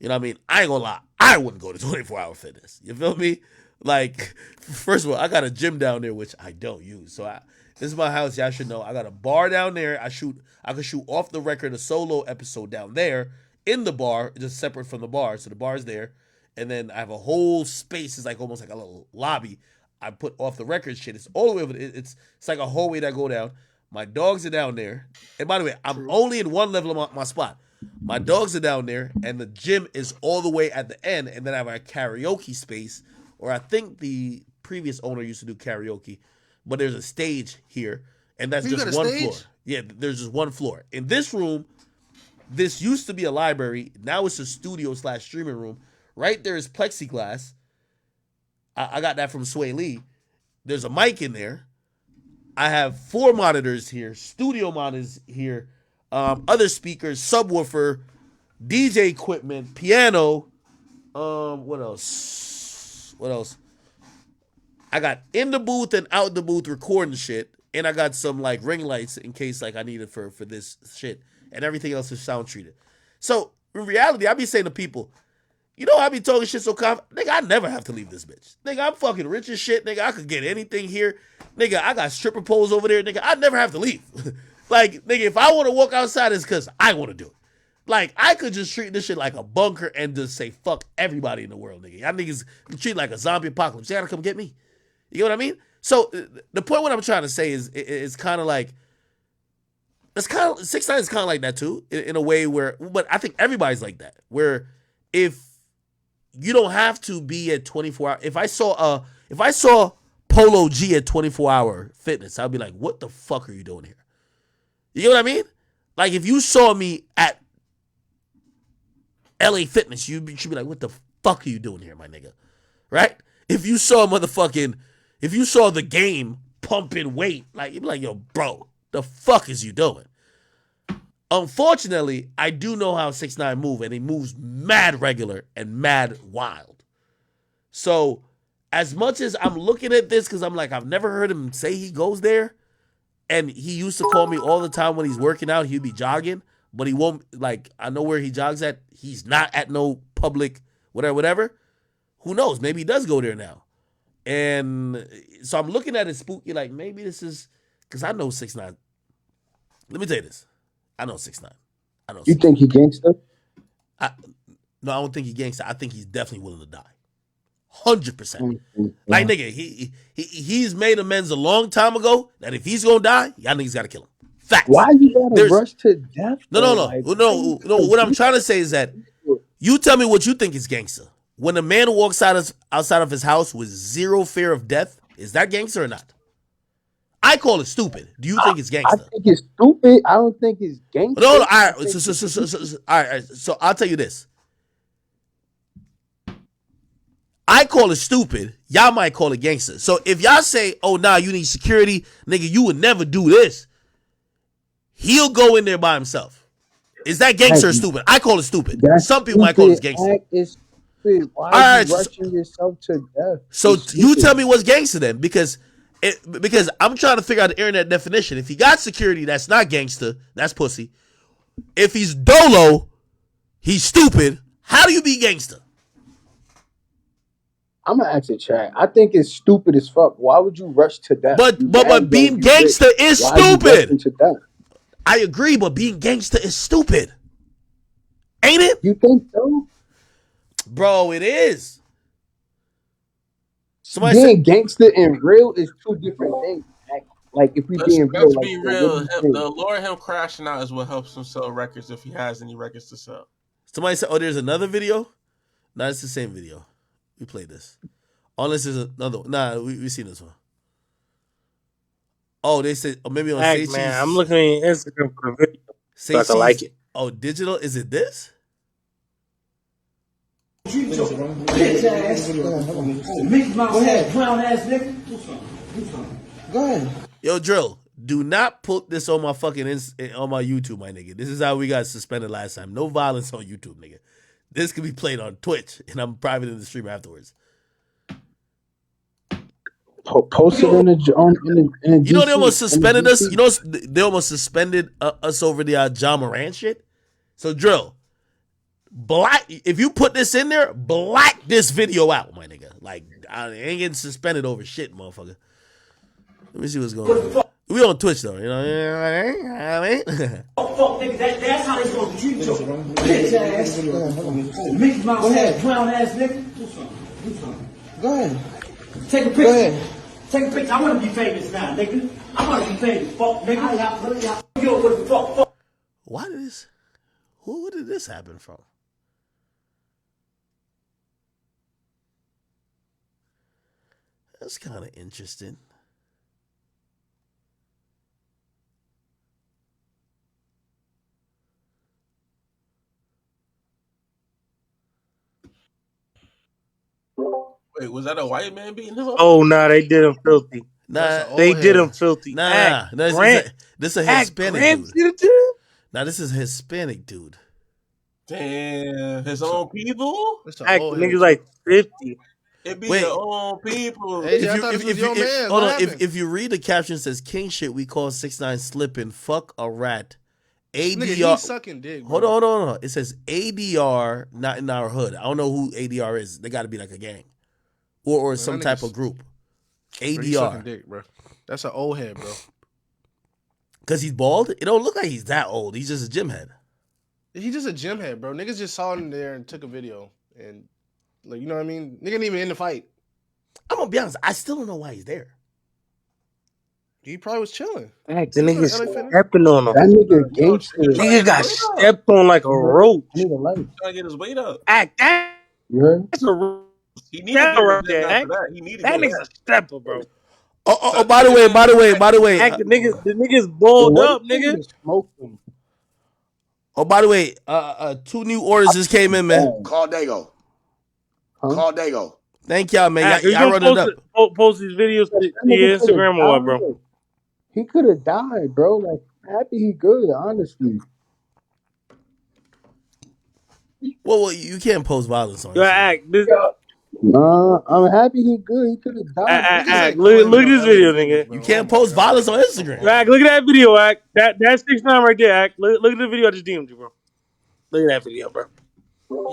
you know what I mean? I ain't going to lie. I wouldn't go to 24-hour fitness. You feel me? Like, first of all, I got a gym down there, which I don't use. So this is my house. Y'all should know. I got a bar down there. I could shoot off the record a solo episode down there in the bar, just separate from the bar. So the bar's there. And then I have a whole space. It's like almost like a little lobby. I put off the record shit. It's all the way over. It's like a hallway that go down. My dogs are down there. And by the way, I'm only in one level of my spot. My dogs are down there, and the gym is all the way at the end. And then I have a karaoke space, or I think the previous owner used to do karaoke. But there's a stage here, and that's just one floor. Yeah, there's just one floor. In this room, this used to be a library. Now it's a studio/streaming room. Right there is plexiglass. I got that from Sway Lee. There's a mic in there. I have 4 monitors here, studio monitors here, other speakers, subwoofer, DJ equipment, piano. What else? I got in the booth and out the booth recording shit, and I got some like ring lights in case like I need it for this shit, and everything else is sound treated. So in reality, I be saying to people, I be talking shit so confident. Nigga, I never have to leave this bitch. Nigga, I'm fucking rich as shit. Nigga, I could get anything here. Nigga, I got stripper poles over there. Nigga, I never have to leave. Like, nigga, if I want to walk outside, it's because I want to do it. Like, I could just treat this shit like a bunker and just say, fuck everybody in the world, nigga. Y'all niggas treat it like a zombie apocalypse. You gotta come get me. You know what I mean? So, the point what I'm trying to say is, it's kind of like, it's kind of, 6ix9ine is kind of like that too, in a way where, but I think everybody's like that, where if you don't have to be at 24 hours, if I saw Polo G at 24-hour fitness, I'd be like, what the fuck are you doing here? You know what I mean? Like, if you saw me at LA Fitness, you should be like, what the fuck are you doing here, my nigga? Right? If you saw the game pumping weight, like, you'd be like, yo, bro, the fuck is you doing? Unfortunately, I do know how 6ix9ine move, and he moves mad regular and mad wild. So, as much as I'm looking at this, because I'm like, I've never heard him say he goes there, and he used to call me all the time when he's working out, he'd be jogging, but he won't, like, I know where he jogs at. He's not at no public, whatever. Who knows? Maybe he does go there now. And so I'm looking at it spooky, like, maybe this is, because I know 6ix9ine. Let me tell you this. I know 6ix9ine. I know. You think he gangster? No, I don't think he gangster. I think he's definitely willing to die. 100%. Like, nigga, he's made amends a long time ago that if he's gonna die, y'all niggas gotta kill him. Facts. Why you gotta rush to death? No. What I'm trying to say is that you tell me what you think is gangster. When a man walks outside of his house with zero fear of death, is that gangster or not? I call it stupid. Do you think it's gangster? I think it's stupid. I don't think it's gangster. No. All right. All right. So I'll tell you this. I call it stupid. Y'all might call it gangster. So if y'all say, oh, nah, you need security, nigga, you would never do this. He'll go in there by himself. Is that gangster or stupid? I call it stupid. Some people might call it gangster. It's stupid. Why are you rushing yourself to death? So you tell me what's gangster then, because I'm trying to figure out the internet definition. If he got security, that's not gangster. That's pussy. If he's dolo, he's stupid. How do you be gangster? I'm gonna ask the chat. I think it's stupid as fuck. Why would you rush to death? But being gangster is stupid. I agree, but being gangster is stupid. Ain't it? You think so? Bro, it is. Being gangster and real is two different things. Like if we being real, let's like, be real. The Lord him crashing out is what helps him sell records if he has any records to sell. Somebody said, "Oh, there's another video." No, it's the same video. We played this. Unless there's another one. Nah, we seen this one. Oh, they said, or maybe on Sage. Man, I'm looking at Instagram for a video. So I can like it. Oh, digital? Is it this? Go ahead. Yo, Drill, do not put this on my fucking on my YouTube, my nigga. This is how we got suspended last time. No violence on YouTube, nigga. This could be played on Twitch, and I'm private in the stream afterwards. Post it in the you know they almost suspended us. You know they almost suspended us over the John Moran shit. So Drill, if you put this in there, black this video out, my nigga. Like I ain't getting suspended over shit, motherfucker. Let me see what's going on. We on Twitch though, you know what I mean? Fuck nigga, that's how they supposed to treat you. Bitch ass. Mickey Mouse ass, clown ass nigga. Go ahead. Take a picture. Go ahead. Take a picture. I want to be famous now, nigga. I want to be famous. Fuck nigga. Yo, what the fuck? Why did this? Who did this happen from? That's kind of interesting. Wait, was that a white man beating him up? Oh, nah, they did him filthy. Nah, they did him filthy. Nah, this is a Hispanic dude. Nah, this is a Hispanic dude. Damn, his own people? Niggas like 50. It be your own people. If you read the caption, it says King shit, we call 6ix9ine slipping, fuck a rat. ADR. Nigga, he's sucking dick. Hold on. It says ADR, not in our hood. I don't know who ADR is. They got to be like a gang or some type of group. ADR. Bro, he's sucking dick, bro. That's an old head, bro. Because he's bald? It don't look like he's that old. He's just a gym head. He just a gym head, bro. Niggas just saw him there and took a video and like you know what I mean. Nigga didn't even in the fight. I'm gonna be honest. I still don't know why he's there. He probably was chilling. Heck, the nigga stepping on him. That nigga gangster. Nigga got stepped on like a roach. I need a light. Trying to get his weight up. Act that. You heard? That's a roach. He needed That to right get there. that Act. for that. He needed That to nigga's a stepper, bro. Oh, by the way. Act, the niggas balled up, nigga. Smoking. Oh, by the way, 2 new orders just came in, man. Call Dago. Call Dago. Thank y'all, man. Act, Y'all run it up. Post these videos to your Instagram or what, bro? He could have died, bro. Like, happy he good, honestly. Well, you can't post violence on Yo, Instagram. Act, this. Nah, I'm happy he good. He could have died. Act, look at this video, nigga. You can't post violence on Instagram. Act, look at that video, Act. That's 6ix9ine right there, Act. Look at the video I just DM'd you, bro. Look at that video, bro.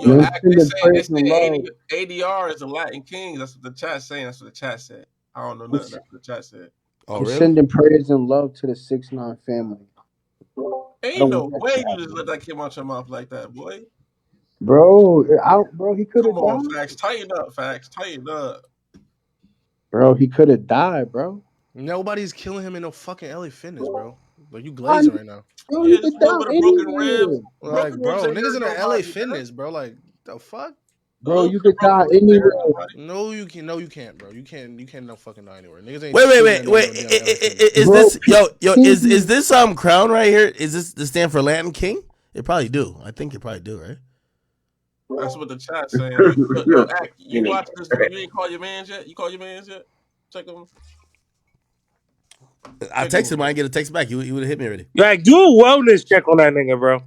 Yo, Act, they say ADR is a Latin king. That's what the chat's saying. That's what the chat said. I don't know nothing. That's what the chat said. Oh, I'm really? sending praise and love to the 6ix9ine family. Ain't no way you just let that kid out your mouth like that, boy. Bro, he could have Come on, died. Facts. Tighten up, Facts. Tighten up. Bro, he could have died, bro. Nobody's killing him in no fucking LA Fitness, bro. Like you glazing right now. Bro, Yeah, he just could a little die bit of broken anywhere. ribs. Like, bro, Broken ribs niggas in ain't the hurt LA nobody, Fitness, bro. Like, the fuck? Bro, you could die anywhere. No, you can. No, you can't, bro. You can't no fucking die anywhere. Niggas ain't. Wait. Is this is this crown right here? Is this stand for Latin King? It probably do. I think it probably do, right? That's what the chat's saying. Yo, Act, you watch this? You ain't call your mans yet? You call your mans yet? Check them. I texted him. I didn't get a text back. He would have hit me already. Like, do a wellness check on that nigga, bro. He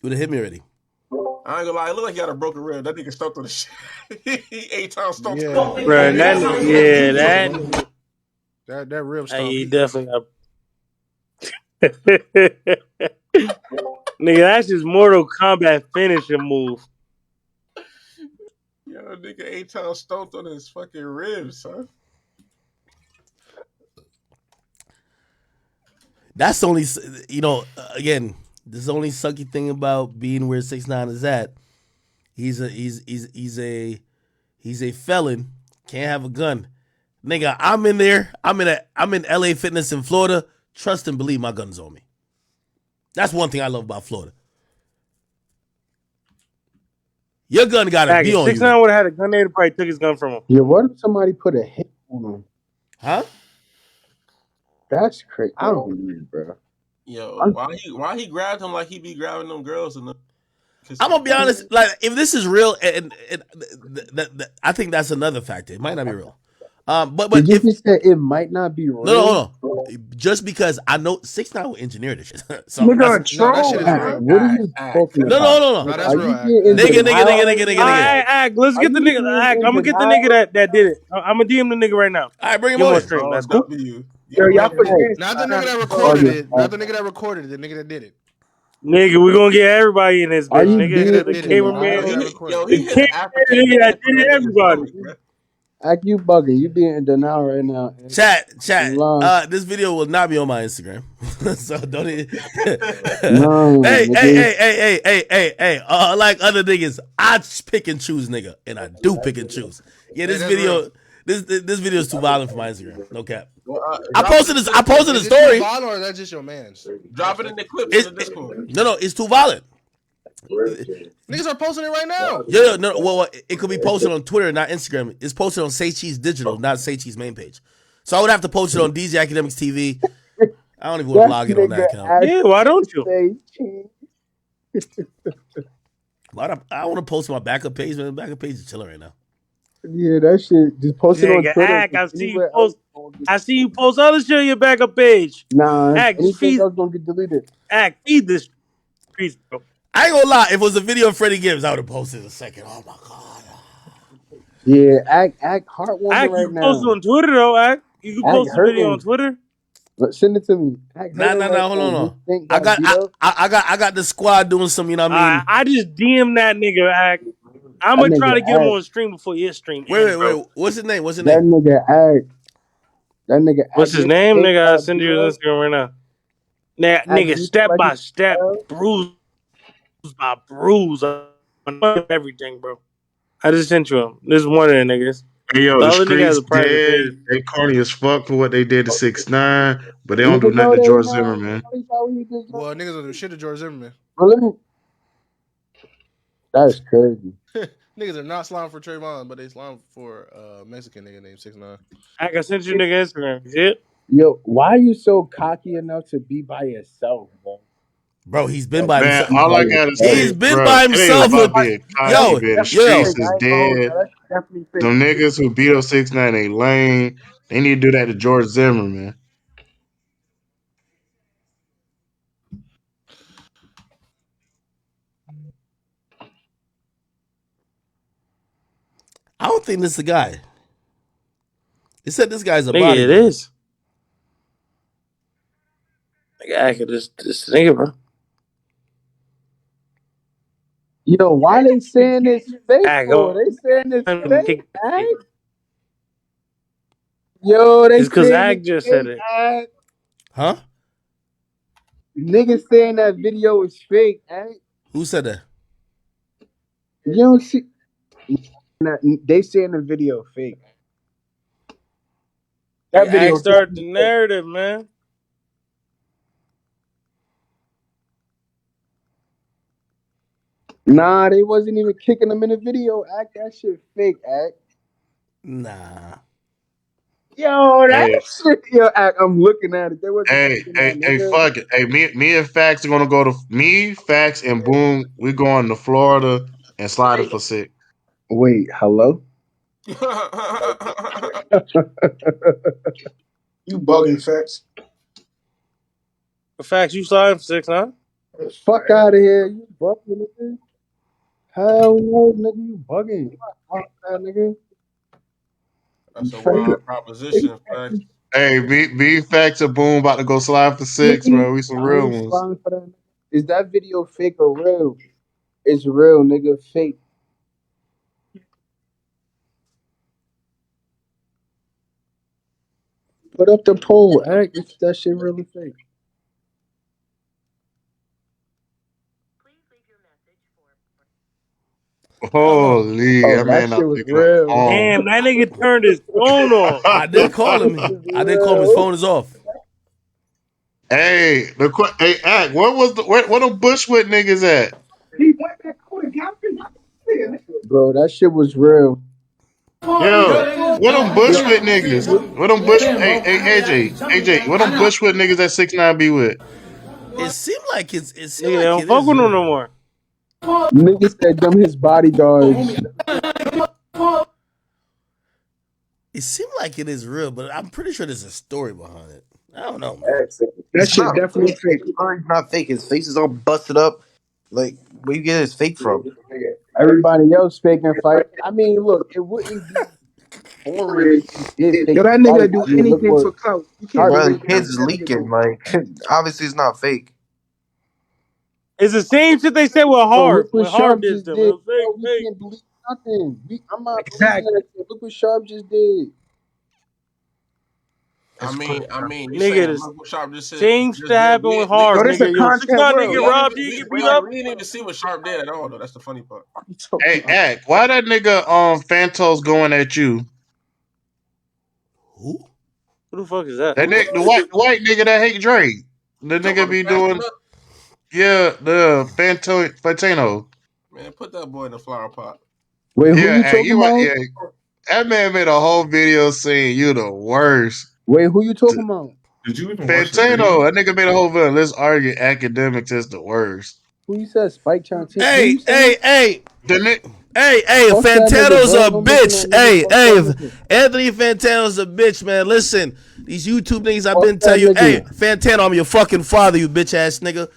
would have hit me already. I ain't gonna lie. It look like he got a broken rib. That nigga stumped on the shit. He 8 times stumped. Yeah. Bro, that rib stomp. He definitely got. Nigga, that's just Mortal Kombat finishing move. Yo, nigga 8 times stumped on his fucking ribs, son. That's the only, again, this is the only sucky thing about being where 6ix9ine is at. He's a felon, can't have a gun. Nigga, I'm in there. I'm in LA Fitness in Florida. Trust and believe my gun's on me. That's one thing I love about Florida. Your gun gotta be on you. 6ix9ine would have had a gun there, he probably took his gun from him. Yeah, what if somebody put a hit on him? Huh? That's crazy. I don't believe it, bro. Yo, why he grabbed him like he be grabbing them girls and I'm gonna be honest. Like, if this is real, and I think that's another factor. It might not be real. But Did you just say it might not be real? No. Just because I know 6ix9ine will engineer this shit. So Look that's- at troll. That shit is real. What are you talking No. about? No, that's Are real. you getting Nigga. Alright, Act, let's get the nigga. Act, I'm gonna get the nigga that did it. I'm gonna DM the nigga right now. Alright, bring him Give him on. a stream. That's cool. Yo, y'all put Hey, not the nigga that recorded it. Not the nigga that recorded it. The nigga that did it. Nigga, we gonna get everybody in this Are bitch. you Nigga, the being- cameraman, Yo, the he hit cameraman, nigga that did it, everybody. Act, you bugging. You being in denial right now. Chat. This video will not be on my Instagram, so don't. No, Hey. Like other niggas, I pick and choose, nigga, and I do pick and choose. Yeah, this video is too violent for my Instagram. No cap. I posted this. I posted a story. Violent or that's just your man's? Drop it in the clips in the Discord. No, it's too violent. Niggas are posting it right now. Yeah, no. Well, it could be posted on Twitter, not Instagram. It's posted on Say Cheese Digital, not Say Cheese main page. So I would have to post it on DJ Academics TV. I don't even want to log in on that account. Yeah, why don't you? I want to post my backup page, man. The backup page is chilling right now. Yeah, that shit. Just post it on Nigga, Twitter. Act, I see you post other shit on your backup page. Nah, Act, anything else gonna get deleted. Act, feed this piece, bro. I ain't gonna lie. If it was a video of Freddie Gibbs, I would have posted in a second. Oh my god. Yeah, act heartwarming Act, right you now. post it on Twitter though. Act, you can Act post the video hurting. on Twitter. But send it to me. Act Nah. hurting right Hold now. on. You think I that beat up? I got the squad doing some. You know what I mean? I just DM that nigga. Act. I'm That gonna try to nigga get him Act. on stream before your stream. Wait. ends, bro. What's his name? That nigga act. That nigga act. What's his You name, think nigga? I'll that send beat you up? his Instagram right now. Nigga, you step like by it- step, bruise by bruise on everything, bro. I just sent you him. This is one of the niggas. Hey, yo, The the other nigga has streets a private dead. page. They corny as fuck for what they did to 6ix9ine, but they don't do Nigga, nothing no, to they George not. Zimmerman. Well, niggas don't do shit to George Zimmerman. Bro, let me. That's crazy. Niggas are not slime for Trayvon, but they slime for a Mexican nigga named 6ix9ine. I sent you nigga Instagram. Shit. Yo, why are you so cocky enough to be by yourself, bro? Bro, he's been by Man, himself. all I gotta say, He's been bro, by it ain't himself. about being cocky, Yo, man. The yo. streets is dead. Them niggas who beat up 6ix9ine ain't lame. They need to do that to George Zimmerman. I don't think this is the guy. They said this guy's a Nigga, body. it is. Nigga, I could just nigga, bro. Yo, why they saying this fake I for? go. They saying this fake, Kick- Ag? Yo, they It's because saying Ag this just fake, said it. Ag. Huh? Niggas saying that video is fake, Ag. Who said that? You don't see. They saying the video fake. That Ag video started the narrative, man. Nah, they wasn't even kicking them in the video. Act that shit fake, Act. Nah. Yo, that shit. Yo, Act. I'm looking at it. They wasn't Hey, kicking hey, that, hey, nigga. fuck it. Hey, me and Fax are gonna go to Fax, and Boom. We going to Florida and sliding for 6. Wait, hello? Hey, You bugging, Facts. The facts you sliding for 6ix9ine? Fuck out of here. You bugging, nigga. Hell no, nigga. You bugging. Fuck that, nigga. That's a wild proposition, Fact. Hey, me, Fax, and Boom about to go slide for 6, bro. We some real ones. Is that video fake or real? It's real, nigga. Fake. Put up the poll, Act. If that shit really fake. Holy, Oh, that that man shit not was picking up real. phone. Damn, that nigga turned his phone off. I did call him. I did call him. His phone is off. Hey, hey, Act, where them Bushwick niggas at? Bro, that shit was real. Yo, where them Bushwick niggas? Where them Hey, AJ, where them Bushwick niggas that 6ix9ine be with? It seemed like it seemed Nigga, like they don't it fuck is with him real. no more. Niggas said them his bodyguards. It seemed like it is real, but I'm pretty sure there's a story behind it. I don't know, man. That shit definitely fake. It's not fake. His face is all busted up. Like, where you get his fake from? Everybody else faking fight. I mean, look, it wouldn't be boring if you did fake Yo, that nigga fight. do I mean, look anything what for clout. You can't Sharp Bro, believe the did. kids is leaking. Like, obviously, it's not fake. It's the same shit they said with Bro, Hard. look what When Hard Sharp did just them. did. It was Bro, fake, we fake. can't believe nothing. I'm not Exactly. believing that shit. Look what Sharp just did. I mean, you Nigga, saying the look what Sharp just said. same shit happened with Yo, Hard, this a nigga. Yo, content 6ix9ine world. didn't get robbed, he didn't get beat up. We didn't even see what Sharp did at all, though. That's the funny part. Hey, Act, why that nigga Fantos going at you? Who? Who the fuck is that? That nigga, the white nigga that hate Drake. The nigga be doing, the Fantano. Man, put that boy in the flower pot. Wait, who Yeah, you hey, talking you about? right, yeah. That man made a whole video saying you the worst. Wait, who you talking about? Did you even watch the Fantano, video? that nigga made a whole video. Let's argue academics is the worst. Who you said Spike Chantino? Hey, hey, The Nick. hey, Fuck that Fantano's nigga, a bro. Don't listen bitch. to that Hey, nigga. Fuck that hey, nigga. Anthony Fantano's a bitch, man. Listen, these YouTube niggas I've Fuck been that telling you, nigga. hey, Fantano, I'm your fucking father, you bitch ass nigga.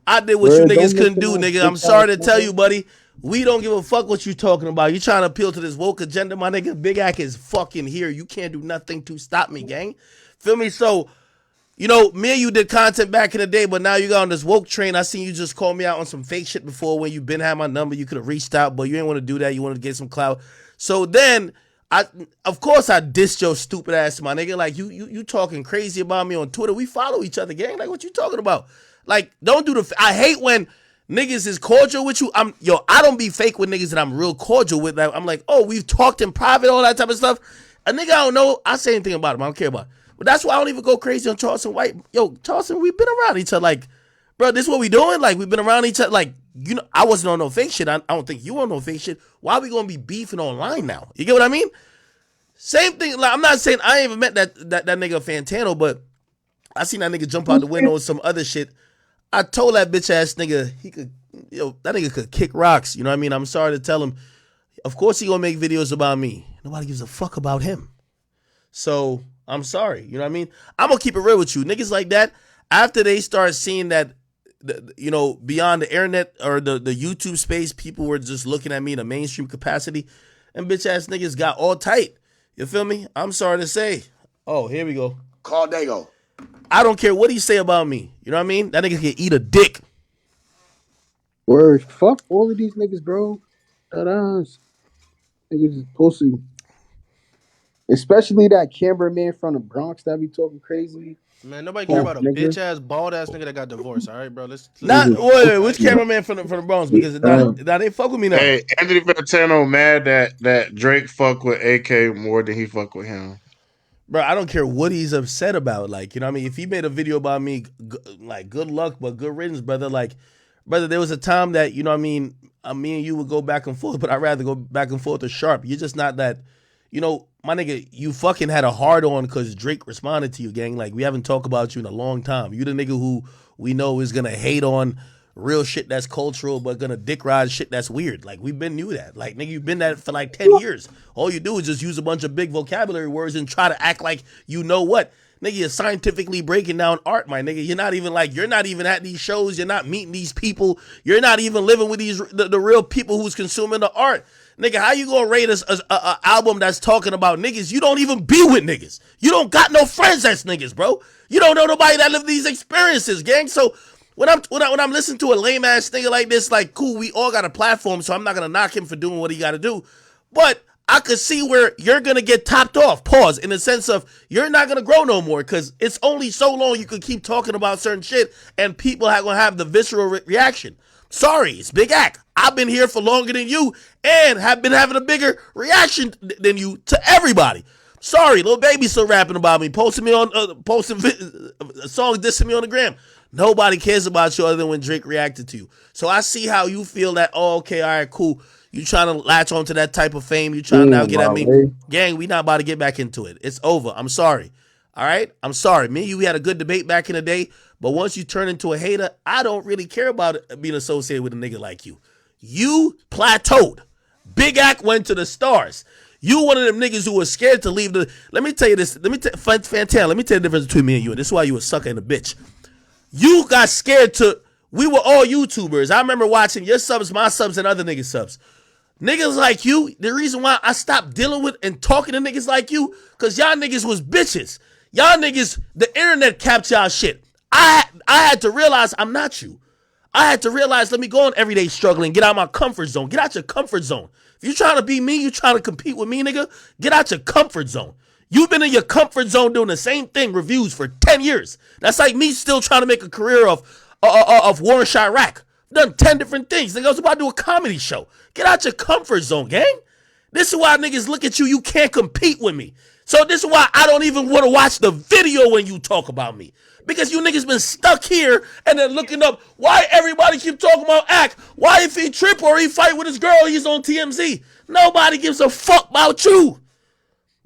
I did what Bro, you don't niggas couldn't listen do, to that nigga. I'm bitch sorry ass to tell nigga. you, buddy. We don't give a fuck what you talking about. You trying to appeal to this woke agenda, my nigga. Big Ack is fucking here. You can't do nothing to stop me, gang. Feel me? So, you know, me and you did content back in the day, but now you got on this woke train. I seen you just call me out on some fake shit before when you been had my number. You could have reached out, but you didn't want to do that. You wanted to get some clout. So then, of course I dissed your stupid ass, my nigga. Like, you talking crazy about me on Twitter. We follow each other, gang. Like, what you talking about? Like, don't do I hate when niggas is cordial with you. I don't be fake with niggas that I'm real cordial with. Like, I'm like, oh, we've talked in private, all that type of stuff. A nigga I don't know, I say anything about him. I don't care about it. But that's why I don't even go crazy on Charleston White. Yo, Charleston, we've been around each other. Like, bro, this is what we doing? Like, we've been around each other. Like, you know, I wasn't on no fake shit. I don't think you on no fake shit. Why are we gonna be beefing online now? You get what I mean? Same thing. Like, I'm not saying I ain't even met that nigga Fantano, but I seen that nigga jump out the window and some other shit. I told that bitch ass nigga that nigga could kick rocks. You know what I mean? I'm sorry to tell him. Of course he gonna make videos about me. Nobody gives a fuck about him. So I'm sorry. You know what I mean? I'm gonna keep it real with you. Niggas like that, after they start seeing that, you know, beyond the internet or the YouTube space, people were just looking at me in a mainstream capacity, and bitch ass niggas got all tight. You feel me? I'm sorry to say. Oh, here we go. Call Dago. I don't care what he say about me. You know what I mean? That nigga can eat a dick. Word. Fuck all of these niggas, bro. That ass. Niggas is pussy. Especially that cameraman from the Bronx that be talking crazy. Man, nobody care about a bitch ass, bald ass nigga that got divorced. All right, bro. Let's wait, which cameraman from the Bronx? Because now they fuck with me now. Hey, Anthony Fantano mad that Drake fuck with AK more than he fuck with him. Bro, I don't care what he's upset about. Like, you know what I mean? If he made a video about me, like, good luck, but good riddance, brother. Like, brother, there was a time that, you know what I mean, me and you would go back and forth, but I'd rather go back and forth with Sharp. You're just not that, you know, my nigga, you fucking had a hard on because Drake responded to you, gang. Like, we haven't talked about you in a long time. You the nigga who we know is going to hate on real shit that's cultural, but gonna dick ride shit that's weird. Like, we've been knew that. Like, nigga, you've been that for like 10 years. All you do is just use a bunch of big vocabulary words and try to act like you know what. Nigga, you're scientifically breaking down art, my nigga. You're not even at these shows. You're not meeting these people. You're not even living with the real people who's consuming the art. Nigga, how you gonna rate a album that's talking about niggas? You don't even be with niggas. You don't got no friends that's niggas, bro. You don't know nobody that live these experiences, gang. So when I'm listening to a lame ass nigga like this, like, cool, we all got a platform, so I'm not gonna knock him for doing what he gotta do. But I could see where you're gonna get topped off, pause, in the sense of you're not gonna grow no more, because it's only so long you could keep talking about certain shit and people are gonna have the visceral reaction. Sorry, it's Big Act. I've been here for longer than you and have been having a bigger reaction than you to everybody. Sorry, Lil Baby still rapping about me, posting songs dissing me on the gram. Nobody cares about you other than when Drake reacted to you. So I see how you feel that, oh, okay, all right, cool. You trying to latch onto that type of fame. You trying to now get at me. Gang, we not about to get back into it. It's over. I'm sorry. All right? I'm sorry. Me and you, we had a good debate back in the day, but once you turn into a hater, I don't really care about being associated with a nigga like you. You plateaued. Big Act went to the stars. You one of them niggas who was scared to leave the... Let me tell you this. Fantano, let me tell you the difference between me and you. And this is why you a sucker and a bitch. You got scared to... We were all YouTubers. I remember watching your subs, my subs, and other niggas' subs. Niggas like you, the reason why I stopped dealing with and talking to niggas like you, because y'all niggas was bitches. Y'all niggas, the internet capped y'all shit. I had to realize I'm not you. I had to realize, let me go on everyday struggling, get out of my comfort zone. Get out your comfort zone. If you trying to be me, you trying to compete with me, nigga, get out your comfort zone. You've been in your comfort zone doing the same thing, reviews, for 10 years. That's like me still trying to make a career of war in Chirac. Done 10 different things. Nigga, I was about to do a comedy show. Get out your comfort zone, gang. This is why niggas look at you. You can't compete with me. So this is why I don't even want to watch the video when you talk about me. Because you niggas been stuck here and then looking up why everybody keep talking about Act. Why if he trip or he fight with his girl, he's on TMZ. Nobody gives a fuck about you.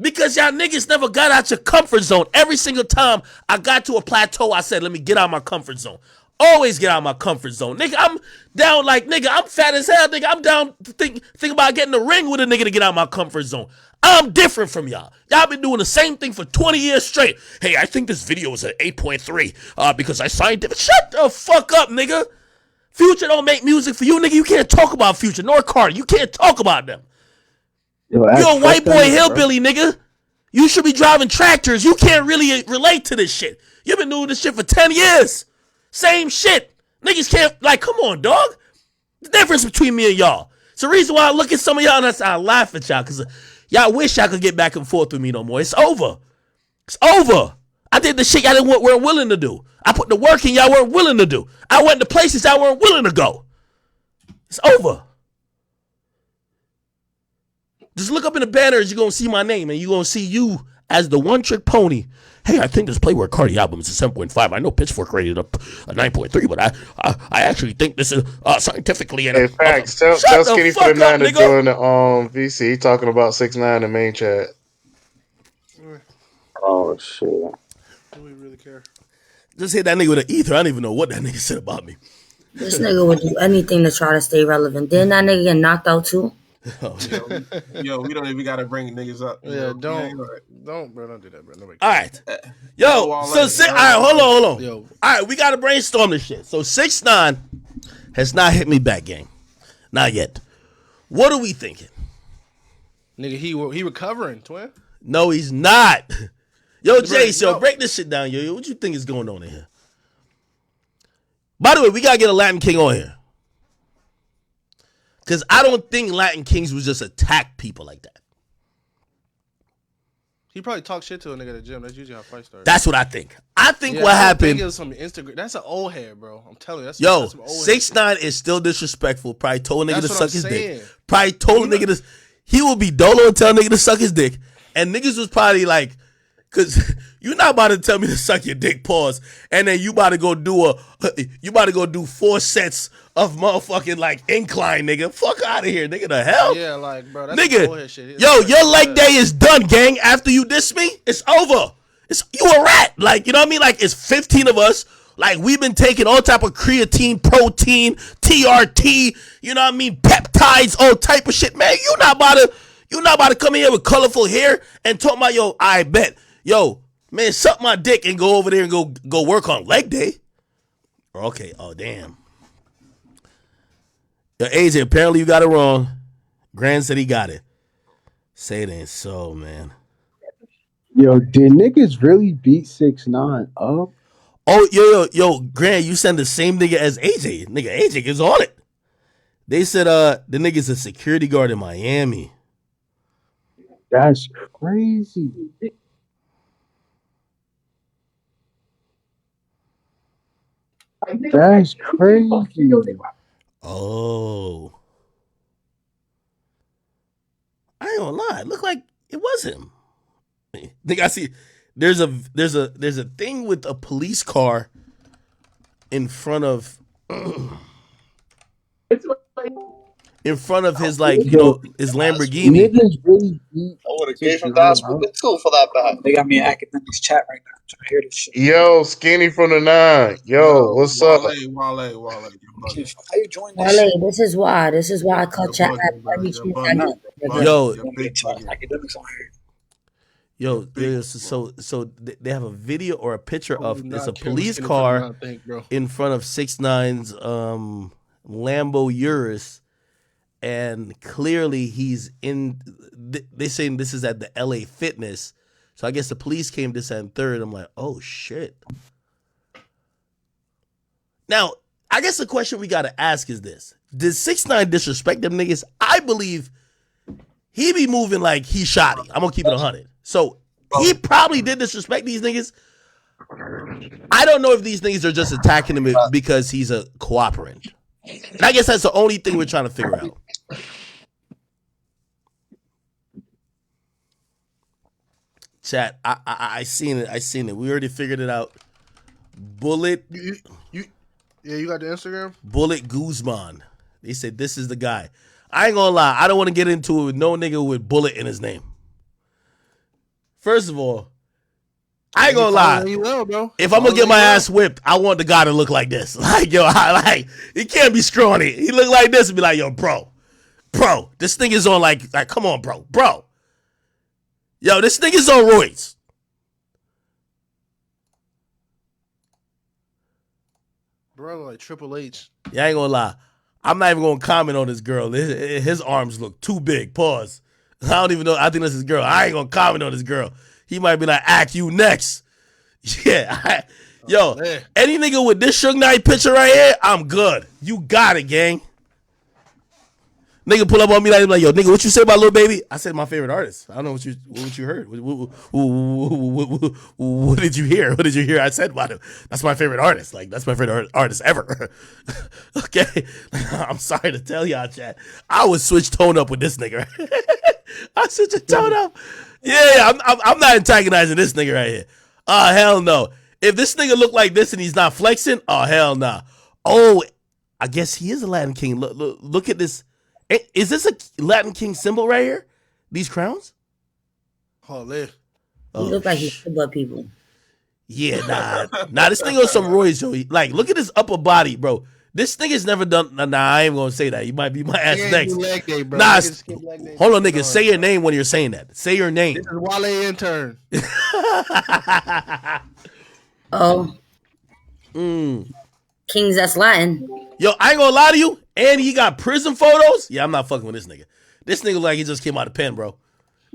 Because y'all niggas never got out your comfort zone. Every single time I got to a plateau, I said, let me get out of my comfort zone. Always get out of my comfort zone. Nigga, I'm down like, nigga, I'm fat as hell, nigga. I'm down to think about getting a ring with a nigga to get out of my comfort zone. I'm different from y'all. Y'all been doing the same thing for 20 years straight. Hey, I think this video is an 8.3 because I signed it. Shut the fuck up, nigga. Future don't make music for you, nigga. You can't talk about Future nor Cardi. You can't talk about them. You're a white boy hillbilly, nigga. You should be driving tractors. You can't really relate to this shit. You've been doing this shit for 10 years. Same shit. Niggas can't, like, come on, dog. The difference between me and y'all. It's the reason why I look at some of y'all and I laugh at y'all, because y'all wish y'all could get back and forth with me no more. It's over. It's over. I did the shit y'all weren't willing to do. I put the work in y'all weren't willing to do. I went to places y'all weren't willing to go. It's over. Just look up in the banners. You're going to see my name, and you're going to see you as the one-trick pony. Hey, I think this Playboy Cardi album is a 7.5. I know Pitchfork rated up a 9.3, but I actually think this is scientifically. Hey, facts. Tell Skinny for the 9 to join the VC. He talking about 6ix9ine in the main chat. Oh shit. Do we really care? Just hit that nigga with an ether. I don't even know what that nigga said about me. This nigga would do anything to try to stay relevant. Didn't that nigga get knocked out too? Yo, we don't even gotta bring niggas up. Yeah, don't, bro. Don't do that, bro. Nobody All right. Yo, all right, hold on. Yo. All right, we got to brainstorm this shit. So 6ix9ine has not hit me back, gang. Not yet. What are we thinking? Nigga, he recovering, twin. No, he's not. Yo, Jace, yo, break this shit down, yo. What you think is going on in here? By the way, we got to get a Latin King on here. Because I don't think Latin Kings would just attack people like that. He probably talked shit to a nigga at the gym. That's usually how fights start. That's what I think. I think what happened. Think some Instagram. That's an old head, bro. I'm telling you. That's some old 6ix9ine head. is still disrespectful. Probably told a nigga to suck his saying. dick. Probably told a nigga to. He will be dolo and tell a nigga to suck his dick. And niggas was probably like, because you're not about to tell me to suck your dick, pause. And then you about to go do 4 sets of motherfucking like incline, nigga. Fuck out of here, nigga. The hell? Yeah, like, bro. That's nigga, bullshit shit. Yo, your leg day is done, gang. After you diss me, it's over. You a rat. Like, you know what I mean? Like, it's 15 of us. Like, we've been taking all type of creatine, protein, TRT, you know what I mean? Peptides, all type of shit. Man, you not about to come in here with colorful hair and talk about, yo, I bet. Yo, man, suck my dick and go over there and go work on leg day. Okay, oh, damn. Yo, AJ, apparently you got it wrong. Grand said he got it. Say it ain't so, man. Yo, did niggas really beat 6ix9ine up? Oh, yo, Grand, you send the same nigga as AJ. Nigga, AJ is on it. They said the nigga's a security guard in Miami. That's crazy. That's crazy. Oh. I ain't gonna lie. It looked like it was him. I think I see there's a thing with a police car in front of his, like, you know, his Lamborghini. Niggas really beat. I would have gave him the hospital too for that bad. They got me in academics chat right now. I'm trying to hear this shit. Yo, Skinny from the 9. Yo, what's up? Wale. How you join this? Wale, this is why I call chat every chance I get. Yo, Academics on here. Yo, so they have a video or a picture of it's a police car in front of 6ix9ine's Lambo Urus, and clearly he's in. They saying this is at the LA Fitness, so I guess the police came this and third. I'm like, oh shit. Now, I guess the question we gotta ask is this: did 6ix9ine disrespect them niggas? I believe he be moving like he shotty. I'm gonna keep it 100. So he probably did disrespect these niggas. I don't know if these niggas are just attacking him because he's a cooperant. And I guess that's the only thing we're trying to figure out. Chat, I seen it. We already figured it out. Bullet. You got the Instagram? Bullet Guzman. They said this is the guy. I ain't gonna lie. I don't want to get into it with no nigga with Bullet in his name. First of all, I ain't gonna lie. If I'm gonna get my ass whipped, I want the guy to look like this. Like, yo, he can't be scrawny. He look like this and be like, yo, bro, this thing is on like, come on, bro. Yo, this thing is on roids. Bro, like Triple H. Yeah, I ain't gonna lie. I'm not even gonna comment on this girl. His arms look too big. Pause. I don't even know. I think that's his girl. I ain't gonna comment on this girl. He might be like, act you next. Yeah. Any nigga with this Suge Knight picture right here, I'm good. You got it, gang. Nigga pull up on me like, yo, nigga, what you say about Lil Baby? I said my favorite artist. I don't know what you heard. What did you hear? What did you hear I said about him? That's my favorite artist. Like, that's my favorite artist ever. Okay? I'm sorry to tell y'all, chat. I would switch tone up with this nigga. I switch a tone up. Yeah, I'm not antagonizing this nigga right here. Oh, hell no. If this nigga look like this and he's not flexing, oh, hell nah. Oh, I guess he is a Latin king. Look at this. Is this a Latin king symbol right here? These crowns? Holy. He look like he's about people. Yeah, nah. This nigga on some roids, Joey. Like, look at his upper body, bro. This nigga's never done. Nah, I ain't gonna say that. He might be my ass next. Day, bro. Nah, hold on, nigga. Say your name when you're saying that. Say your name. This is Wale intern. Oh. Kings that's Latin. Yo, I ain't gonna lie to you. And he got prison photos. Yeah, I'm not fucking with this nigga. This nigga look like he just came out of the pen, bro.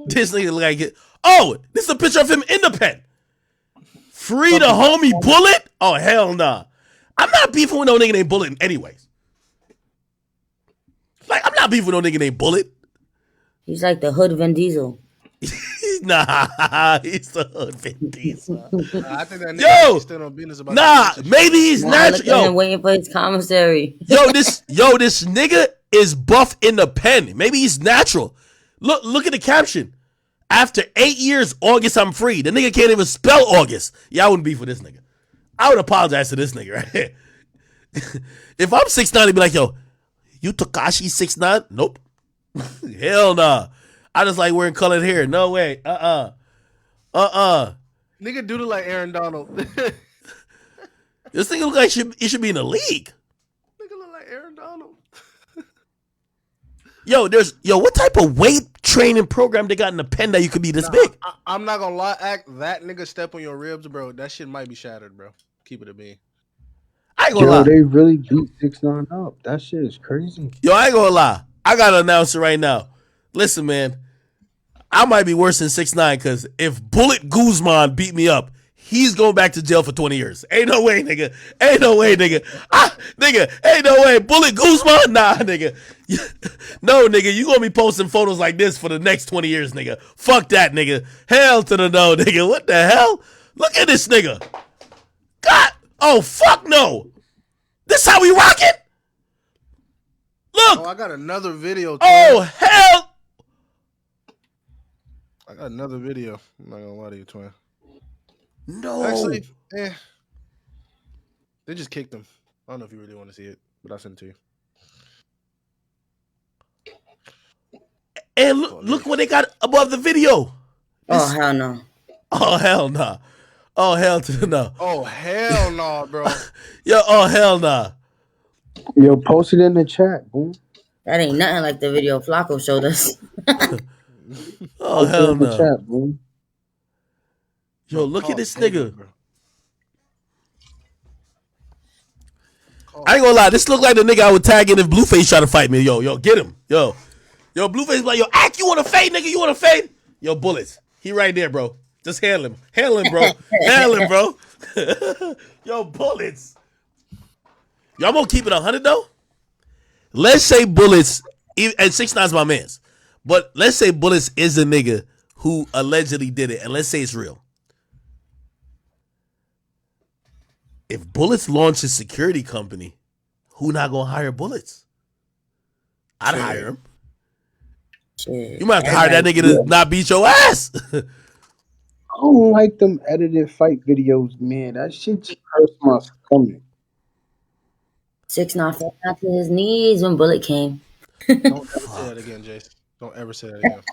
This nigga look like it. Oh, this is a picture of him in the pen. Free the homie Bullet? Oh, hell nah. I'm not beefing with no nigga named Bullet anyways. Like, I'm not beefing with no nigga named Bullet. He's like the hood Vin Diesel. Nah, he's the hood Vin Diesel. I think that nigga still on business about that. Maybe he's natural. Yo, waiting for his commissary. this nigga is buff in the pen. Maybe he's natural. Look at the caption. After 8 years, August, I'm free. The nigga can't even spell August. Yeah, I wouldn't beef with this nigga. I would apologize to this nigga right here. If I'm 6'9", he'd be like, yo, you Tekashi 6'9"? Nope. Hell nah. I just like wearing colored hair. No way. Nigga do look like Aaron Donald. This nigga look like he should be in the league. Nigga look like Aaron Donald. Yo, what type of weight training program they got in the pen that you could be this big? I'm not gonna lie, that nigga step on your ribs, bro. That shit might be shattered, bro. Keep it a bean. I ain't gonna lie. They really beat 6ix9ine up. That shit is crazy. Yo, I ain't gonna lie. I gotta announce it right now. Listen, man, I might be worse than 6ix9ine because if Bullet Guzman beat me up, he's going back to jail for 20 years. Ain't no way, nigga. Ain't no way, nigga. Nigga, ain't no way. Bullet Guzman? Nah, nigga. No, nigga, you gonna be posting photos like this for the next 20 years, nigga. Fuck that, nigga. Hell to the no, nigga. What the hell? Look at this nigga. God. Oh, fuck no. This how we rock it? Look. Oh, I got another video. Oh, hell. I got another video. I'm not gonna lie to you, twin. No. Actually, they just kicked him. I don't know if you really want to see it, but I'll send it to you. And look what they got above the video. Oh, hell no. Oh, hell no. Oh, hell to the no. Oh, hell no, bro. Yo, oh, hell no. Yo, post it in the chat, boom. That ain't nothing like the video Flacco showed us. Oh, hell no. Chat, boom. Yo, look at this nigga. I ain't gonna lie, this look like the nigga I would tag in if Blueface try to fight me. Yo, get him. Yo, Blueface like, yo, Ack, you want to fade, nigga? You want to fade? Yo, Bullets, he right there, bro. Just handle him. Handle him, bro. Handle him, bro. Yo, Bullets. Yo, I'm gonna keep it 100 though. Let's say Bullets, and 6ix9ine's my mans, but let's say Bullets is a nigga who allegedly did it, and let's say it's real. If Bullets launch a security company, who not gonna hire Bullets? I'd hire him. Shit. You might have to hire that nigga to not beat your ass. I don't like them edited fight videos, man. That shit just hurts my stomach. 6ix9ine fell down to his knees when Bullet came. Don't ever say that again, Jace. Don't ever say that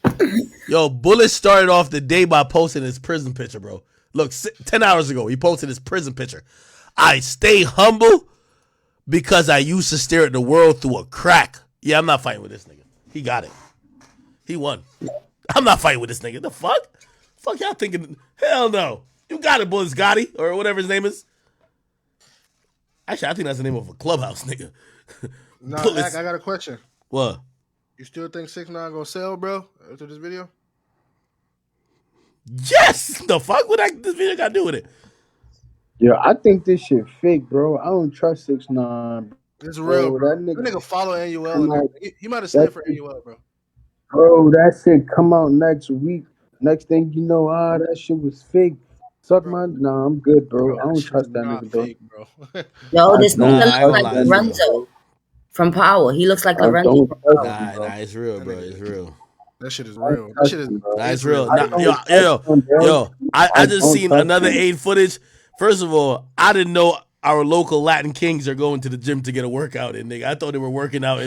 again. Yo, Bullet started off the day by posting his prison picture, bro. Look, 10 hours ago, he posted his prison picture. I stay humble because I used to stare at the world through a crack. Yeah, I'm not fighting with this nigga. He got it. He won. I'm not fighting with this nigga. The fuck? Fuck y'all thinking? Hell no. You got it, Bullets Gotti, or whatever his name is. Actually, I think that's the name of a clubhouse, nigga. Nah, Ack, I got a question. What? You still think 6ix9ine gonna sell, bro, after this video? Yes! The fuck? What this video got to do with it? Yo, I think this shit fake, bro. I don't trust 6ix9ine, It's real, Bro, bro. That nigga follow NUL. come out- He might have slid for that NUL, bro. Bro, that shit come out next week. Next thing you know, that shit was fake. Suck my nah, I'm good, bro. I don't trust that nigga, bro. Bro. Yo, I this don't nigga I ain't looks gonna like lie, it's real. Lorenzo from Power. He looks like I Lorenzo don't from trust Power. him, bro. Nah, it's real, bro. It's real. That shit is I real. That trust shit is. him, bro. Nah, it's It's real. real. Nah, don't yo, trust him, bro. I I just don't seen trust another him. Aid footage. First of all, I didn't know our local Latin Kings are going to the gym to get a workout in, nigga. I thought they were working out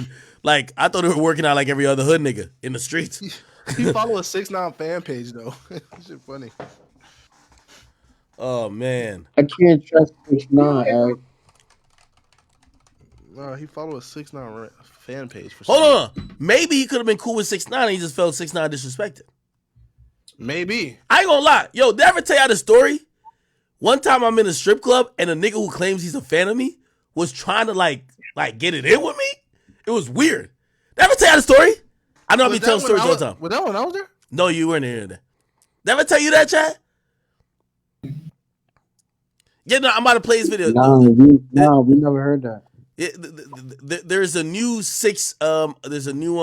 like every other hood nigga in the streets. He follow a 6ix9ine fan page though. That shit funny. Oh man. I can't trust 6ix9ine, Eric. Nah, he follow a 6ix9ine fan page for Hold on. Maybe he could have been cool with 6ix9ine and he just felt 6ix9ine disrespected. Maybe. I ain't gonna lie. Yo, did I ever tell y'all the story? One time I'm in a strip club and a nigga who claims he's a fan of me was trying to like get it in with me. It was weird. Did I ever tell y'all the story? I know I be telling stories all the time. Was that when I was there? No, you weren't here. Did I ever tell you that, Chad? Yeah, no, I'm about to play this video. Nah, we never heard that. There's a new there's a new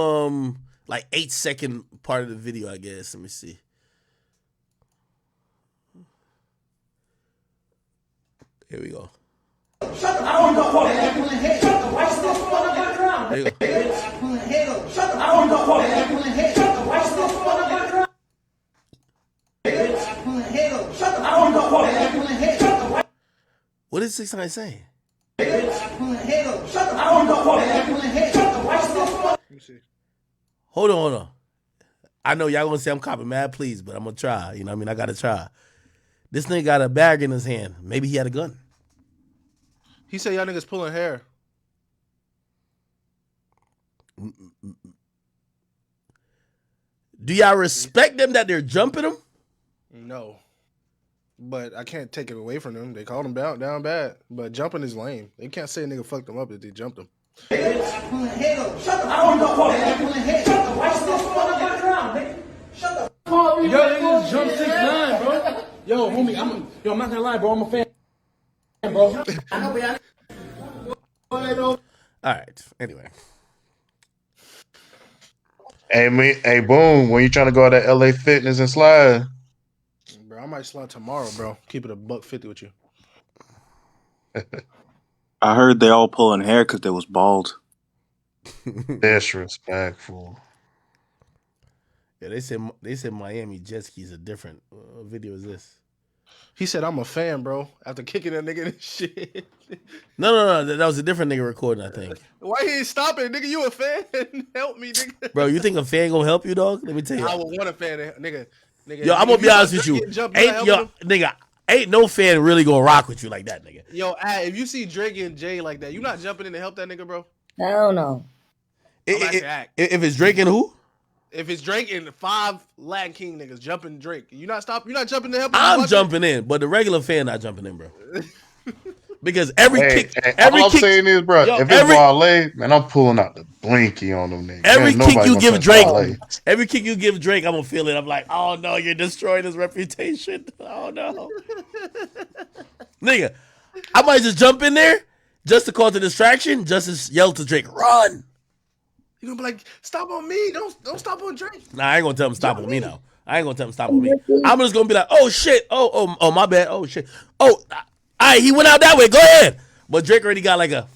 like 8-second part of the video, I guess. Let me see. Here we go. Shut up. I don't know what. Shut up. Why you still falling on the ground? There you go. Shut up. I don't know what. Shut up. Why you still falling on the ground? Shut up. I don't know what. What is 6ix9ine saying? Shut up. I don't know what. Why you still falling? Hold on. I know y'all gonna say I'm copping mad, please, but I'm gonna try. You know what I mean? I gotta try. This nigga got a bag in his hand. Maybe he had a gun. He said y'all niggas pulling hair. Do y'all respect them that they're jumping them? No. But I can't take it away from them. They called him down bad. But jumping is lame. They can't say a nigga fucked them up if they jumped him. Shut up. I don't know what. Shut up. Why you still falling on the ground, nigga? Shut up. Yo, they just jumped 6ix9ine, bro. Yo, homie, I'm not gonna lie, bro. I'm a fan, bro. I know, but All right. Anyway. Hey, boom. When you trying to go out to LA Fitness and slide? Bro, I might slide tomorrow, bro. Keep it $150 with you. I heard they all pulling hair because they was bald. Disrespectful. Yeah, they said Miami jet skis are different. What video is this? He said, I'm a fan, bro. After kicking that nigga in the shit. No. That was a different nigga recording, I think. Why he ain't stopping? Nigga, you a fan? Help me, nigga. Bro, you think a fan gonna help you, dog? Let me tell you. I would want a fan, nigga. Yo, I'm gonna be honest with you. Ain't no fan really gonna rock with you like that, nigga. Yo, if you see Drake and Jay like that, you not jumping in to help that nigga, bro? Hell no. If it's Drake and who? If it's Drake and 5 Latin King niggas jumping Drake, you not jumping to help him? I'm jumping in, but the regular fan not jumping in, bro. Because every kick, all I'm saying is, bro, if it's Wale, man, I'm pulling out the blinky on them niggas. Every Man, kick nobody you gonna give touch Drake, Wale. I'm gonna feel it. I'm like, oh no, you're destroying his reputation. Oh no, nigga, I might just jump in there just to cause a distraction, just to yell to Drake, run. You gonna be like, stop on me, don't stop on Drake. Nah, I ain't gonna tell him stop on me now. I ain't gonna tell him stop on me. I'm just gonna be like, oh shit, oh my bad, oh shit, oh, all right, he went out that way. Go ahead. But Drake already got like a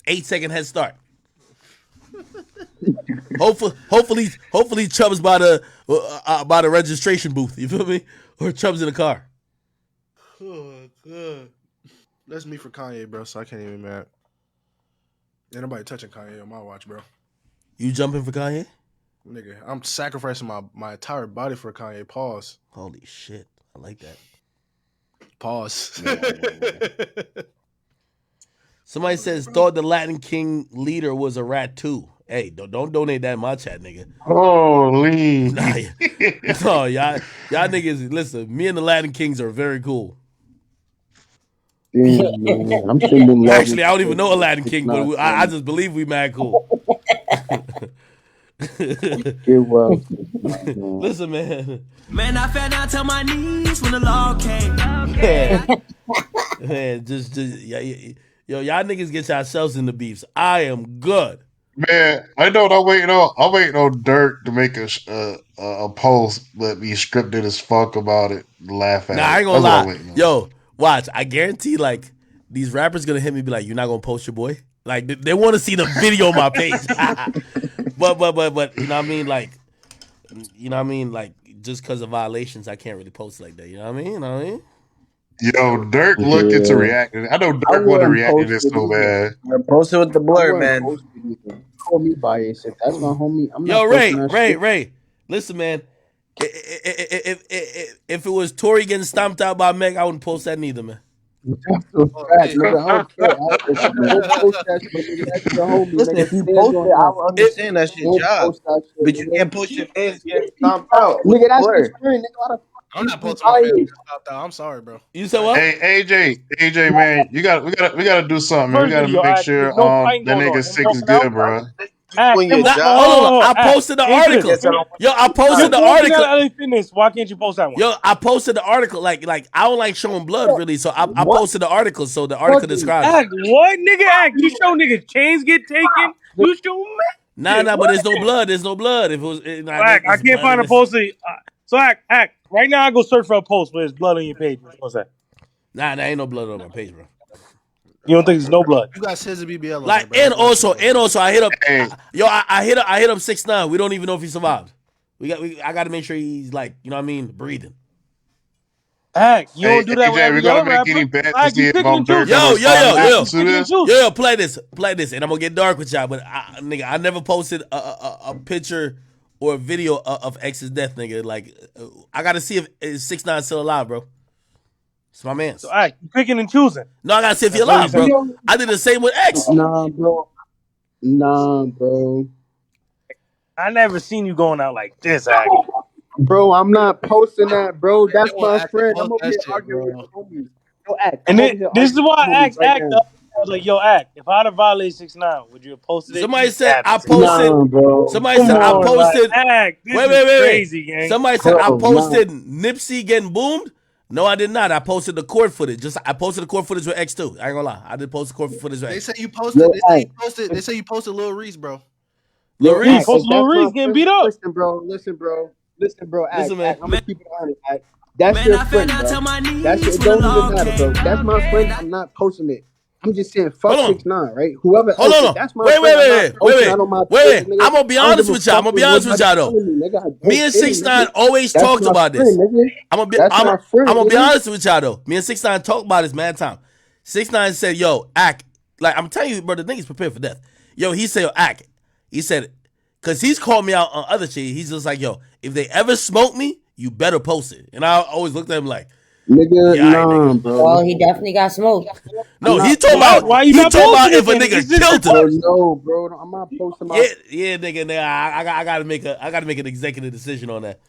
8-second head start. Hopefully Chubb's by the registration booth. You feel me? Or Chubb's in the car. Oh god, that's me for Kanye, bro. So I can't even mad. Ain't nobody touching Kanye on my watch, bro. You jumping for Kanye? Nigga, I'm sacrificing my entire body for Kanye. Pause. Holy shit. I like that. Pause. Somebody says, thought the Latin King leader was a rat too. Hey, don't donate that in my chat, nigga. Holy. No, y'all niggas, listen, me and the Latin Kings are very cool. Yeah, man. I'm sending Actually, I don't even know a Latin King, but I just believe we mad cool. Listen, man. Man, I fell down to my knees when the law came. Man, just Yo, y'all niggas get yourselves in the beefs. I am good. Man, I know. I'm waiting on Dirk to make a post, but be scripted as fuck about it. Laugh at Nah, it. I ain't gonna That's what I'm lie. waiting on. Yo, watch. I guarantee, like, these rappers gonna hit me be like, "You're not gonna post your boy." Like, they want to see the video on my page. but you know what I mean? Like, you know what I mean? Like, just because of violations, I can't really post like that. You know what I mean? You know what I mean? Yo, Dirk looking to react. I know Dirk want to react to this so bad. Post it with the blur, man. Call me biased. If that's my homie, I'm Yo, not posting that shit. Ray. Listen, man. If it was Tory getting stomped out by Meg, I wouldn't post that neither, man. That's a fact, nigga. I don't care. Don't post that shit, nigga. That's your homie. Listen, nigga. if you Stand post on it, that. I'll understand that's your Don't job. post that shit, But you nigga. can't post your fans getting stomped out. Nigga, that's Blur. his friend. Nigga, why the fuck I'm you not posting my biased? family stopped out. I'm sorry, bro. You said what? Hey, AJ, man, we gotta do something, man. We gotta Video, make Act, sure there's no fighting that going on. nigga Him 6 is walking out, good, bro. Act, Doing your him- job. Hold on. I Act, posted the answer article. this. Yo, I posted the Him walking article. out of LA Fitness. Why can't you post that one? Yo, I posted the article. Like I don't like showing blood really, so I posted the article. So the article describes it. Act, what, nigga? Act, you show niggas chains get taken. You show me. Nah, but there's no blood. There's no blood. If it was, Act, I can't find a post. So act. Right now, I go search for a post where there's blood on your page. What's that? Nah, there ain't no blood on my page, bro. You don't think there's no blood? You got Scissor BBL on Like, there, bro. and also, I hit up. I hit up 6ix9ine. We don't even know if he survived. I got to make sure he's like, you know what I mean, breathing. Act, you don't do that with AJ, every we gotta other make any rapper. bets to Act, see you if picking Mo and Dirk choosing. Yo, play this, and I'm gonna get dark with y'all. But nigga, I never posted a picture or a video of X's death, nigga. Like, I gotta see if 6ix9ine still alive, bro. It's my man. So act, you picking and choosing. No, I gotta see if he alive, bro. I did the same with X. Nah, bro. I never seen you going out like this, Act. Bro, I'm not posting that, bro. That's They my won't friend. post I'm over that here shit, arguing bro. with the homies. Yo, Act. And I'm over here this is arguing why with the homies Act right now. I was like, yo, Act, if I'd have violated 6ix9ine, would you have posted it? Somebody You said I savage. posted. Nah, bro. Somebody Come said I on, posted. like, Act, this Wait. is crazy, gang. Somebody said I Bro, posted Nipsey getting boomed. No, I did not. I posted the court footage. I posted the court footage with X too. I ain't gonna lie. I did post the court footage with They X. say you posted. Yo, They say you Act. posted. They say you posted Lil Reese, bro. Lil Reese. Act, Post if Lil that's Reese my getting friend, beat up. Listen, bro. Act, Listen, man. I'm gonna keep it honest, Act. That's your friend, bro. That's it. Don't even matter, bro. That's my friend. I'm not posting it. I'm just saying, fuck Hold on. 6ix9ine, right? Whoever Hold else, on. that's my Wait. friend. I'm not posting that on my page, nigga. I'm gonna be I don't honest give a with y'all. I'm fuck gonna be what honest with y'all nobody though. telling me, nigga. I don't Me and care, 6ix9ine nigga. always That's talked my about this. friend, nigga. That's my friend, I'm gonna be nigga. honest with y'all though. Me and 6ix9ine talked about this mad time. 6ix9ine said, "Yo, Act." Like I'm telling you, bro, the nigga's prepared for death. Yo, he said, "Yo, Act." He said, cause he's called me out on other shit. He's just like, "Yo, if they ever smoke me, you better post it." And I always looked at him like, Nigga, yeah, nah, bro. Well, he definitely got smoked. no, I'm he not talking about Why you he not talking about posting if a it then? nigga It's just killed Bro, him. no, bro. I'm not posting my. Yeah, nigga. I gotta make an executive decision on that.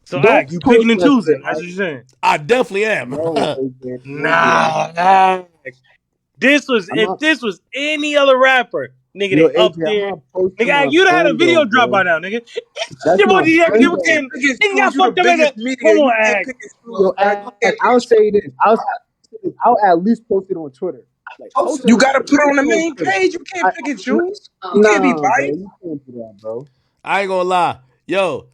So Don't Act, you post picking and that choosing. shit, That's what you're saying. I definitely am. No, AJ. Nah, Act. This was I'm if not- this was any other rapper, nigga, Yo, they up AJ, I'm there. not posting Nigga, Act, my you'd have had a friend, video though, drop bro. by now, nigga. That's Your boy my DJ friend, Kim though. came. Nigga got fucked up at that. Come on, Act. Yo, Act, I'll say this. I'll at least post it on Twitter. Like, post it You on gotta Twitter. put it on the Post it main Twitter. page. You can't pick and choose. You Nah, can't be bro. biased. You can't do that, bro. I ain't gonna lie. Yo,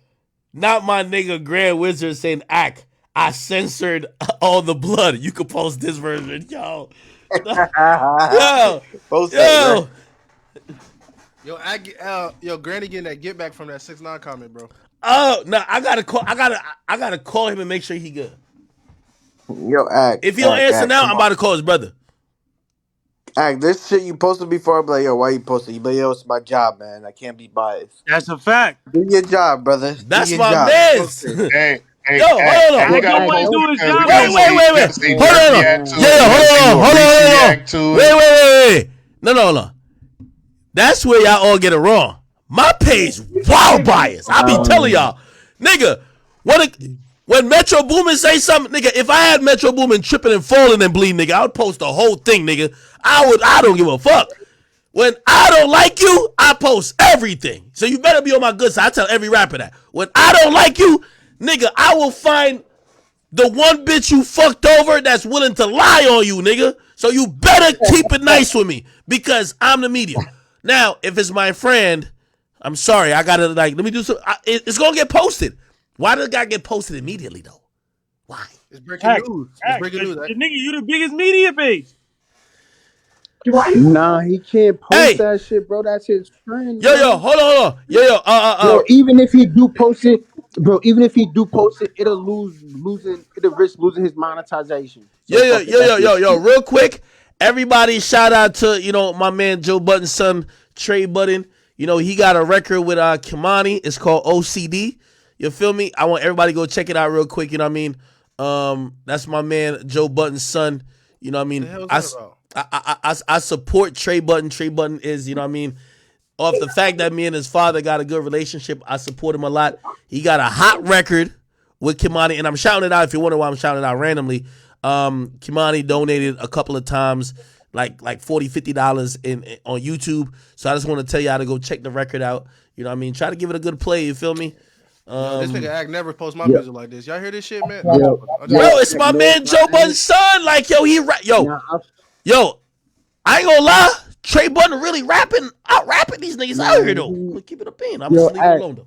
not my nigga Grand Wizard saying Act. I censored all the blood. You could post this version, yo. Post that, Yo. Yo, Granny getting that get back from that 6ix9ine comment, bro. Oh no, I gotta call him and make sure he good. Yo, Act. If he don't answer now, I'm about to call his brother. Act, this shit you posted before, I'm like, yo, why you posting? You be like, yo, it's my job, man. I can't be biased. That's a fact. Do your job, brother. That's Do your my job. man's. Hey, Yo, hold on. you gotta Wait, post do his because job. we gotta Wait. see Hold on. react to it. Yeah, We gotta see hold what on. Reese react to it. Wait. No. That's where y'all all get it wrong. My page, wild bias. I be telling y'all, nigga, when Metro Boomin say something, nigga, if I had Metro Boomin tripping and falling and bleeding, nigga, I would post the whole thing, nigga. I don't give a fuck. When I don't like you, I post everything. So you better be on my good side. I tell every rapper that. When I don't like you, nigga, I will find the one bitch you fucked over that's willing to lie on you, nigga. So you better keep it nice with me because I'm the media. Now, if it's my friend, I'm sorry. I gotta let me do some. It's gonna get posted. Why does it gotta get posted immediately though? Why? It's breaking news. It's breaking news. The nigga, you the biggest media base. Nah, he can't post that shit, bro. That's his friend. Yo, hold on. Yo, even if he do post it, bro, it'll risk losing his monetization. So Yo, real quick. Everybody shout out to, my man Joe Budden's son, Trey Budden. He got a record with Kimani. It's called OCD. You feel me? I want everybody to go check it out real quick, you know what I mean? That's my man Joe Budden's son. You know what I mean? I support Trey Budden. Trey Budden is, you know what I mean? Off the fact that me and his father got a good relationship, I support him a lot. He got a hot record with Kimani, and I'm shouting it out if you wonder why I'm shouting it out randomly. Kimani donated a couple of times, like $40, $50 on YouTube. So I just want to tell y'all to go check the record out. You know what I mean? Try to give it a good play, you feel me? This nigga Act never post my music like this. Y'all hear this shit, man? Bro, it's my man Joe Budden's son. Like, yo, I ain't gonna lie. Trey Budden really out rapping these niggas out here, though. I'm gonna keep it a pin. I'm just leave it alone, though.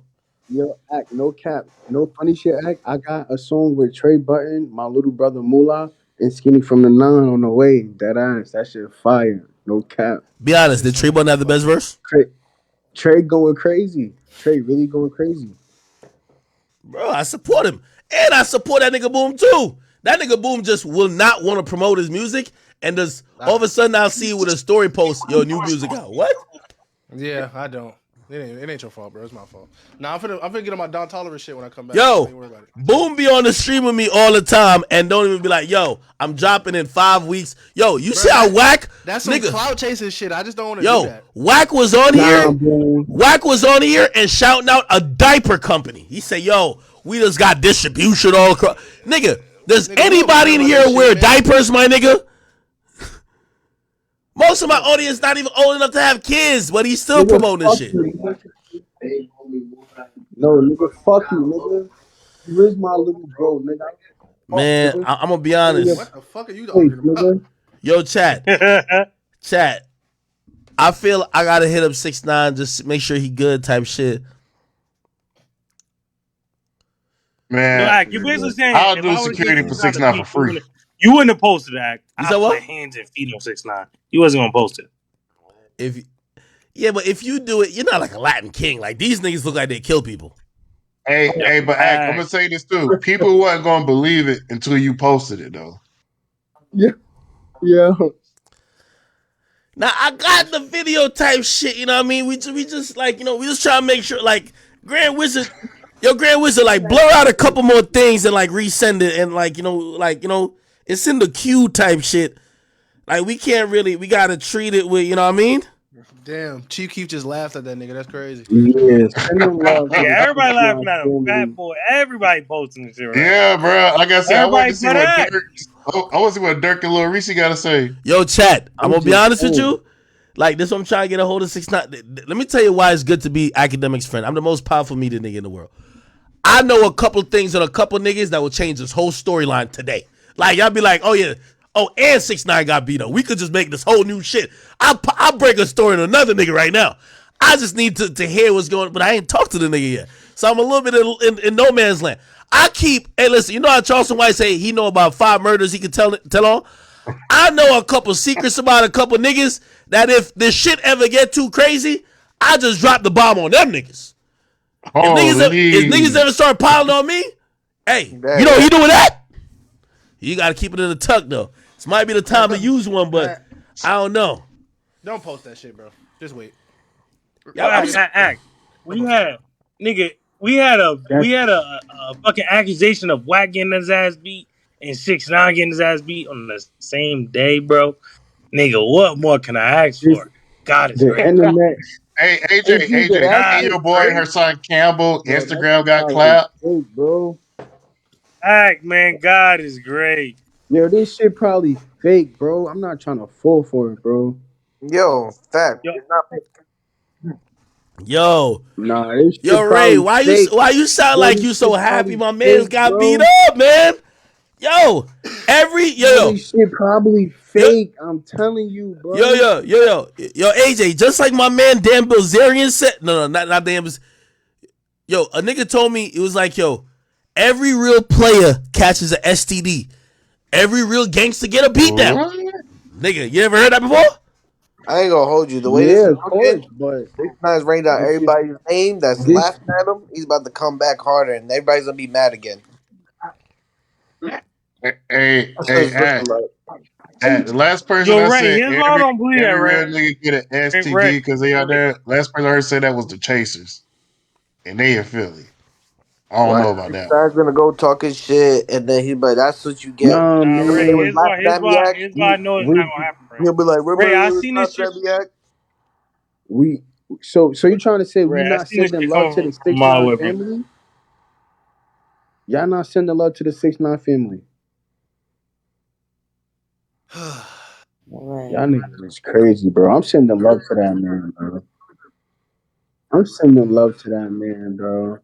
Yo, Act, no cap, no funny shit, Act. I got a song with Trey Budden, my little brother Moolah, and Skinny from the 9 on the way. That ass, that shit fire. No cap. Be honest, did Trey Budden have the best verse? Trey going crazy. Trey really going crazy. Bro, I support him. And I support that nigga Boom, too. That nigga Boom just will not want to promote his music. And just all of a sudden I'll see with a story post, yo, new music out. What? Yeah, I don't. It ain't your fault, bro. It's my fault. Nah, I'm finna get on my Don Toliver shit when I come back. Yo, Don't worry about it. Boom be on the stream with me all the time and don't even be like, yo, I'm dropping in 5 weeks. Yo, you see how Wack? That's some nigga, cloud chasing shit. I just don't want to do that. Wack was on here. Wack was on here and shouting out a diaper company. He said, yo, we just got distribution all across. Nigga, does anybody in here wear diapers, my nigga? Most of my audience not even old enough to have kids, but he's still promoting this shit. No, nigga, fuck you, nigga. You is my little bro, nigga. Man, I'm gonna be honest. What the fuck are you talking about? Yo, chat. I feel I gotta hit up 6ix9ine just to make sure he good type shit. Man, you basically saying I'll do security for 6ix9ine for free. You wouldn't have posted that. You said what? My hands and feet on 6ix9ine. You wasn't gonna post it. But if you do it, you're not like a Latin king. Like these niggas look like they kill people. Hey, but I'm gonna say this too. People wasn't gonna believe it until you posted it, though. Yeah. Now I got the video type shit. You know what I mean? We just like we just try to make sure like Grand Wizard, like blur out a couple more things and like resend it and it's in the queue type shit. Like we gotta treat it with, you know what I mean? Damn, Chief Keef just laughed at that nigga. That's crazy. Yes. Everybody laughing at him. Fat boy. Everybody posting this shit right Yeah, bro. Like I said, I want to see Everybody what Dirk and Lil Reese gotta say. Yo, chat. I'm gonna be honest with you. Like this, I'm trying to get a hold of 6ix9ine. Let me tell you why it's good to be Academic's friend. I'm the most powerful media nigga in the world. I know a couple things on a couple niggas that will change this whole storyline today. Like y'all be like, oh yeah. Oh, and 6ix9ine got beat up. We could just make this whole new shit. I'll break a story to another nigga right now. I just need to hear what's going on, but I ain't talked to the nigga yet. So I'm a little bit in no man's land. Hey, listen, you know how Charleston White say he know about 5 murders he can tell on? I know a couple secrets about a couple niggas that if this shit ever get too crazy, I just drop the bomb on them niggas. If niggas ever start piling on me, hey, you know what he doing that? You got to keep it in the tuck, though. This might be the time to use one, but I don't know. Don't post that shit, bro. Just wait. Act. We had a fucking accusation of Wack getting his ass beat and 6ix9ine getting his ass beat on the same day, bro. Nigga, what more can I ask for? God is great. Internet. Hey, AJ, your boy, her son Campbell, Instagram got clapped. Hey, bro. Act, man, God is great. Yo, this shit probably fake, bro. I'm not trying to fall for it, bro. Yo, fat. Yo, this shit Ray, why fake. you sound like you so happy my man's got bro. beat up, man? Yo, All this shit probably fake. I'm telling you, bro. Yo, AJ, just like my man Dan Bilzerian said, no, not Dan. Yo, a nigga told me, it was like, yo, every real player catches a STD. Every real gangster get a beat down. Nigga, you ever heard that before? I ain't gonna hold you. The way Yeah, this of course, but 6ix9ine's rained out everybody's name that's laughing at him. He's about to come back harder, and everybody's gonna be mad again. Hey, That's what it's looking like. the last person Yo, I Ray, said his law don't believe that, every Ray. real nigga get an Hey, STD Ray. because they out there. Last person I heard say that was the Chasers, and they in Philly. I don't know about that. 6ix9ine's gonna go talking shit, and then he'll be like, "That's what you get." nah, Remember Ray, they was here's why laughing at me, Act? here's why I know it's not gonna happen, Ray. He'll be like, "Remember Ray, I they was seen this laughing shit. at me, Act?" So you trying to say we Ray, I not seen this sending shit love to come the from a mile 6ix9ine away, bro. family? Y'all not sending love to the 6ix9ine family? Y'all niggas is crazy, bro. I'm sending love to that man, bro. I'm sending love to that man, bro.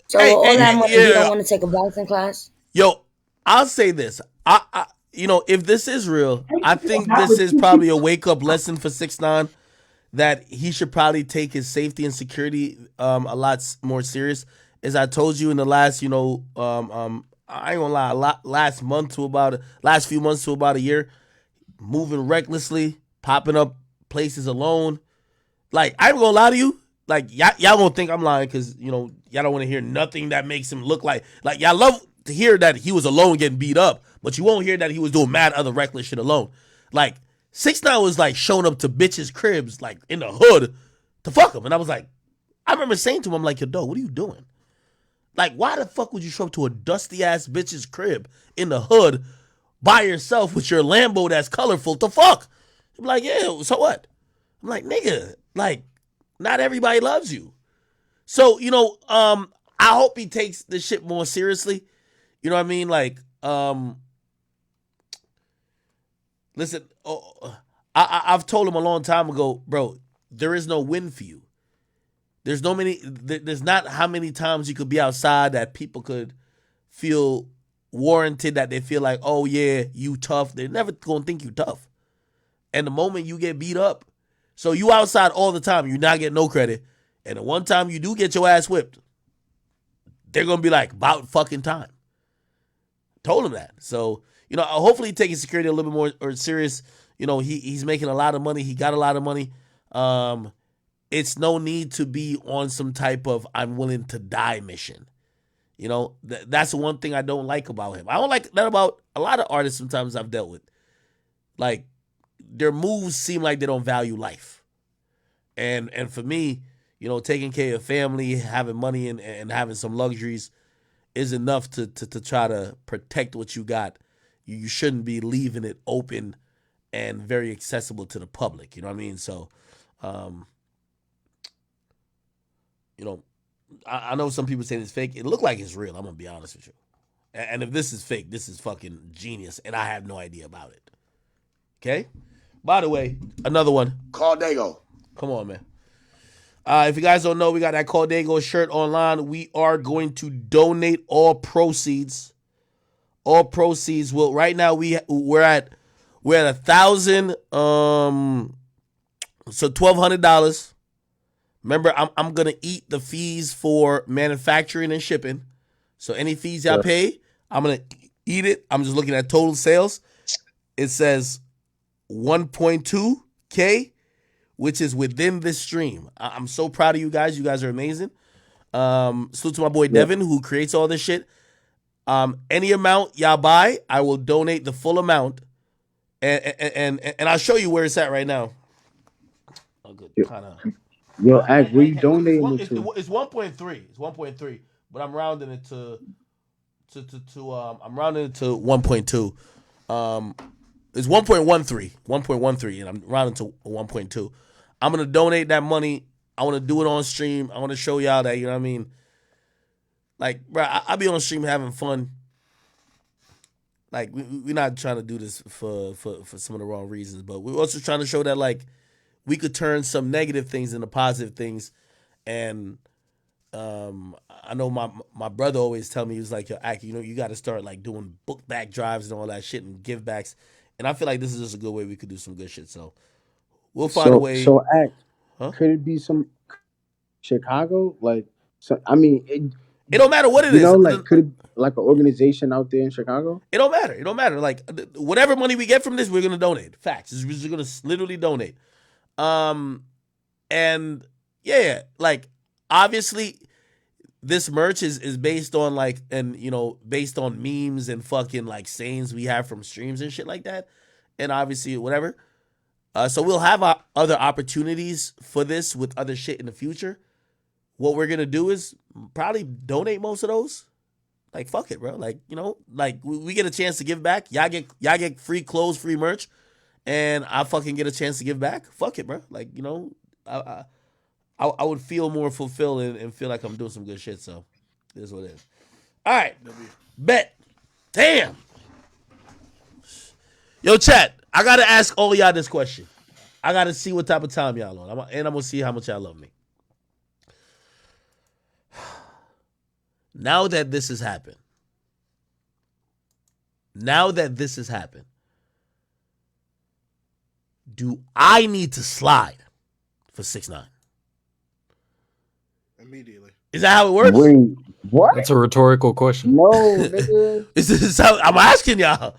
So with all that money, you yeah. don't want to take a boxing class? Yo, I'll say this. I if this is real, I think this is probably a wake up lesson for 6ix9ine that he should probably take his safety and security a lot more serious. As I told you in the last, I ain't gonna lie, last few months to about a year, moving recklessly, popping up places alone. Like, I ain't gonna lie to you. Like, y'all gonna think I'm lying because, y'all don't want to hear nothing that makes him look like y'all love to hear that he was alone getting beat up, but you won't hear that he was doing mad other reckless shit alone. Like, 6ix9ine was like showing up to bitches' cribs, like in the hood, to fuck them. And I was like, I remember saying to him, I'm like, yo, dog, what are you doing? Like, why the fuck would you show up to a dusty ass bitch's crib in the hood by yourself with your Lambo that's colorful to fuck? I'm like, yeah, so what? I'm like, nigga, like, not everybody loves you. So, I hope he takes this shit more seriously. You know what I mean? Like, listen, I've told him a long time ago, bro, there is no win for you. There's not how many times you could be outside that people could feel warranted, that they feel like, oh yeah, you tough. They're never gonna think you tough. And the moment you get beat up, so you outside all the time, you not get no credit. And the one time you do get your ass whipped, they're gonna be like, about fucking time. Told him that. So, hopefully he takes his security a little bit more or serious. He's making a lot of money. He got a lot of money. It's no need to be on some type of I'm willing to die mission. That's the one thing I don't like about him. I don't like that about a lot of artists sometimes I've dealt with. Like, their moves seem like they don't value life. And for me, taking care of family, having money and having some luxuries is enough to try to protect what you got. You shouldn't be leaving it open and very accessible to the public. You know what I mean? So, I know some people say it's fake. It looked like it's real. I'm going to be honest with you. And if this is fake, this is fucking genius. And I have no idea about it. Okay? By the way, another one. Call Dago. Come on, man. If you guys don't know, we got that Call Dago shirt online. We are going to donate all proceeds. All proceeds. Well, right now we're at 1,000. So $1,200. Remember, I'm gonna eat the fees for manufacturing and shipping. So any fees y'all pay, I'm gonna eat it. I'm just looking at total sales. It says 1.2K, which is within this stream. I'm so proud of you guys. You guys are amazing. Salute to my boy Devin, who creates all this shit. Any amount y'all buy, I will donate the full amount, and I'll show you where it's at right now. Oh, good, kind of. Yo, Act, where you donating it to? It's 1.3. It's 1.3, but I'm rounding it to I'm rounding it to 1.2. It's 1.13. 1.13, and I'm rounding to 1.2. I'm gonna donate that money. I want to do it on stream. I want to show y'all that, you know what I mean? Like, bro, I be on stream having fun. Like, we're not trying to do this for some of the wrong reasons, but we're also trying to show that, like, we could turn some negative things into positive things, and I know my brother always tell me, he was like, yo, Ak, you got to start like doing book back drives and all that shit and give backs. And I feel like this is just a good way we could do some good shit. So we'll find a way. So Act, Huh? could it be some Chicago? Like, so I mean, It don't matter what it you is. know, like could it like an organization out there in Chicago? It don't matter. It don't matter. Like whatever money we get from this, we're gonna donate. Facts. We're just gonna literally donate. And yeah, like obviously this merch is based on like, and based on memes and fucking like sayings we have from streams and shit like that, and obviously whatever. So we'll have other opportunities for this with other shit in the future. What we're gonna do is probably donate most of those. Like fuck it, bro. Like like we get a chance to give back. Y'all get free clothes, free merch, and I fucking get a chance to give back. Fuck it, bro. Like I would feel more fulfilled and feel like I'm doing some good shit. So this is what it is. All right, bet. Damn. Yo, chat. I gotta ask all y'all this question. I gotta see what type of time y'all on, and I'm gonna see how much y'all love me. Now that this has happened, do I need to slide for 6ix9ine? Immediately. Is that how it works? Wait, what? That's a rhetorical question. No, nigga. Is this how I'm asking y'all?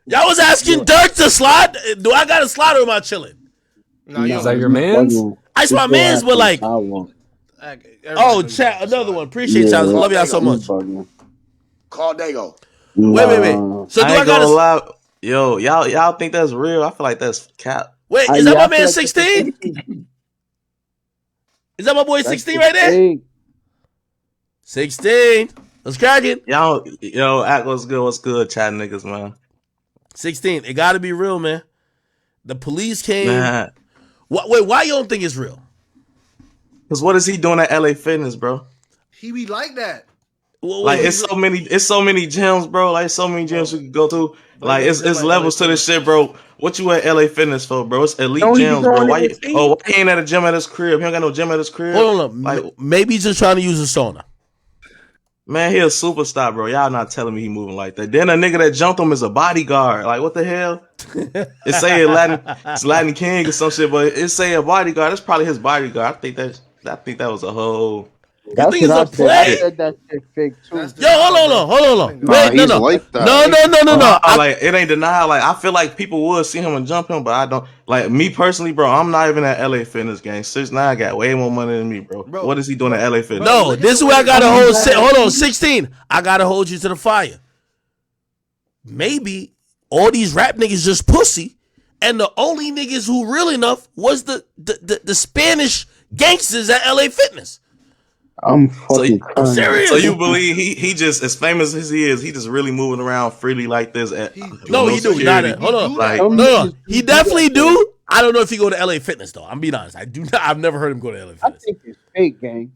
Y'all was asking Dirk to slide. Do I gotta slide or am I chilling? No, Is that your man's? It's my man's, but like, oh, chat, another one. Appreciate y'all. Love y'all so much. Call Dago. Wait. So do I gotta lie? Yo, y'all think that's real? I feel like that's cap. wait? Is that my man 16? Is that my boy 16 right there? 16. Let's crack it. Yo, Act, what's good, chat niggas, man. 16. It gotta be real, man. The police came. Man. Wait, why you don't think it's real? Cause what is he doing at LA Fitness, bro? He be like that. Like it's so many gyms, bro. Like so many gyms you can go to. Like it's levels to this shit, bro. What you at LA Fitness for, bro? It's elite gyms, bro. Why he ain't at a gym at his crib? He don't got no gym at his crib. Hold on, like maybe he's just trying to use a sauna. Man, he a superstar, bro. Y'all not telling me he moving like that. Then a nigga that jumped him is a bodyguard. Like what the hell? It say it's Latin King or some shit, but it say a bodyguard. That's probably his bodyguard. I think that was a whole. That's think it's what a play? I said that shit fake too. Yo, hold on. Wait, he's no. like that. No. Like it ain't denial. Like I feel like people would see him and jump him, but I don't. Like me personally, bro. I'm not even at LA Fitness gang. 6ix9ine got way more money than me, bro. What is he doing at LA Fitness? No, this is where I gotta hold on, 16. I gotta hold you to the fire. Maybe all these rap niggas just pussy, and the only niggas who real enough was the Spanish gangsters at LA Fitness. I'm fucking crying. serious. So you believe he just as famous as he is, he just really moving around freely like this? No, he do. Hold on. Like, No, he definitely do. I don't know if he go to LA Fitness though. I'm being honest. I've never heard him go to LA I Fitness. think it's fake, gang.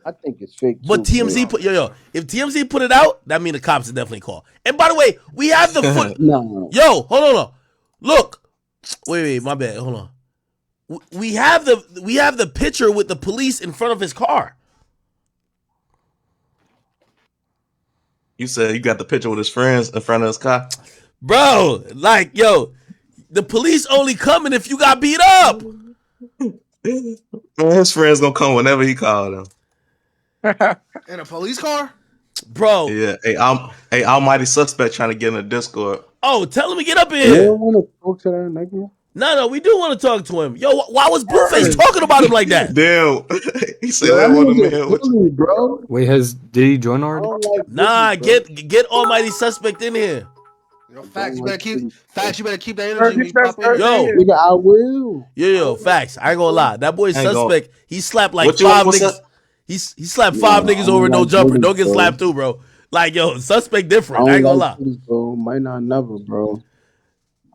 I think it's fake. But too, TMZ bro. put if TMZ put it out, that means the cops are definitely call. And by the way, we have the foot. No. Yo, hold on. Look, wait, my bad. Hold on. We have the picture with the police in front of his car. you said you got the picture with his friends in front of his car, Bro, like, yo, the police only coming if you got beat up. Man, his friends gonna come whenever he call them. In a police car? Bro. Yeah. Hey, Almighty Suspect trying to get in the Discord. Oh, tell him to get up in You here. don't want to talk to that nigga? No, we do want to talk to him. Yo, why was Blueface talking about him like that? Damn. He said Yo, that that one of nigga man. bully, bro. Wait, did he join already? I don't like Nah, bully, bro. get Almighty Suspect in here. Yo, Facts, you better keep that energy when you pop in. Yo, Nigga, I will. Yo, facts. I ain't gonna lie. That boy Suspect, he slapped like What you- 5 what's niggas. up? He slapped 5 Yeah, niggas I over don't no like jumper. bullies, Don't get bro. slapped too, bro. Like, yo, Suspect different. I ain't gonna lie. Bullies, bro. Might not never, bro.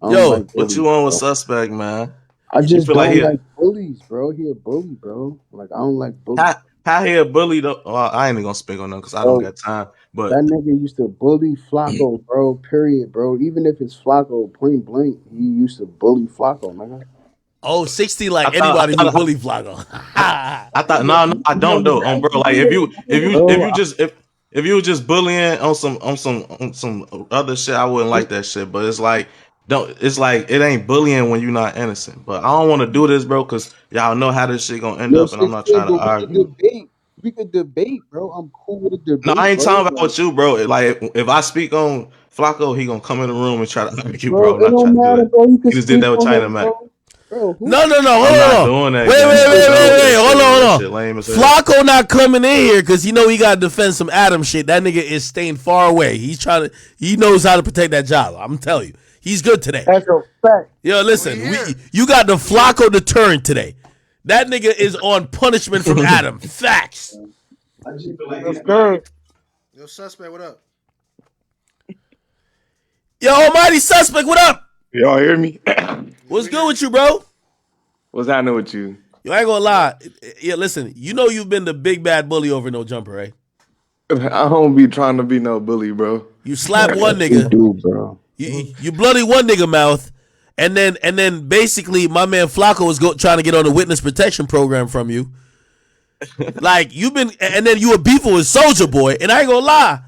I don't Yo, like What bullies, you on with bro. Suspect, man? I just feel don't like like, he- bullies, bro. He a bully, bro. Like, I don't like bullies. How he a bully though? Well, I ain't even gonna speak on them because I don't got time. But That nigga used to bully Flacco, bro. Period, bro. Even if it's Flacco, point blank, he used to bully Flacco, nigga. Oh, 60 like anybody who bully Flacco. I thought no, I don't though, bro. Like if you were just bullying on some other shit, I wouldn't like that shit. But it's like it ain't bullying when you're not innocent. But I don't want to do this, bro, because y'all know how this shit gonna end up, and I'm not trying to argue. We could debate, bro. I'm cool with a debate. No, I ain't bro. talking about with you, bro. Like if I speak on Flacco, he gonna come in the room and try to argue, Bro, bro. it don't matter, bro. You can He just did that with speak on China him, Mac. bro. No, hold not on. doing that, Wait, gang. hold Shit on. lame as hell. Flacco not coming in here because you know he got to defend some Adam shit. That nigga is staying far away. He knows how to protect that job. I'm telling you, he's good today. That's a fact. Yo, listen, you got the Flacco deterrent today. That nigga is on punishment from Adam. Facts. Yo, suspect, what up? Yo, Almighty Suspect, what up? Y'all hear me? What's good with you, bro? What's happening with you? Yo, I ain't gonna lie. Yeah, listen, you know you've been the big bad bully over No Jumper, right? I don't be trying to be no bully, bro. You slap one nigga. You do, bro. You bloody one nigga mouth, and then basically my man Flacco was trying to get on the witness protection program from you. Like and then you were beefing with Soldier Boy, and I ain't gonna lie,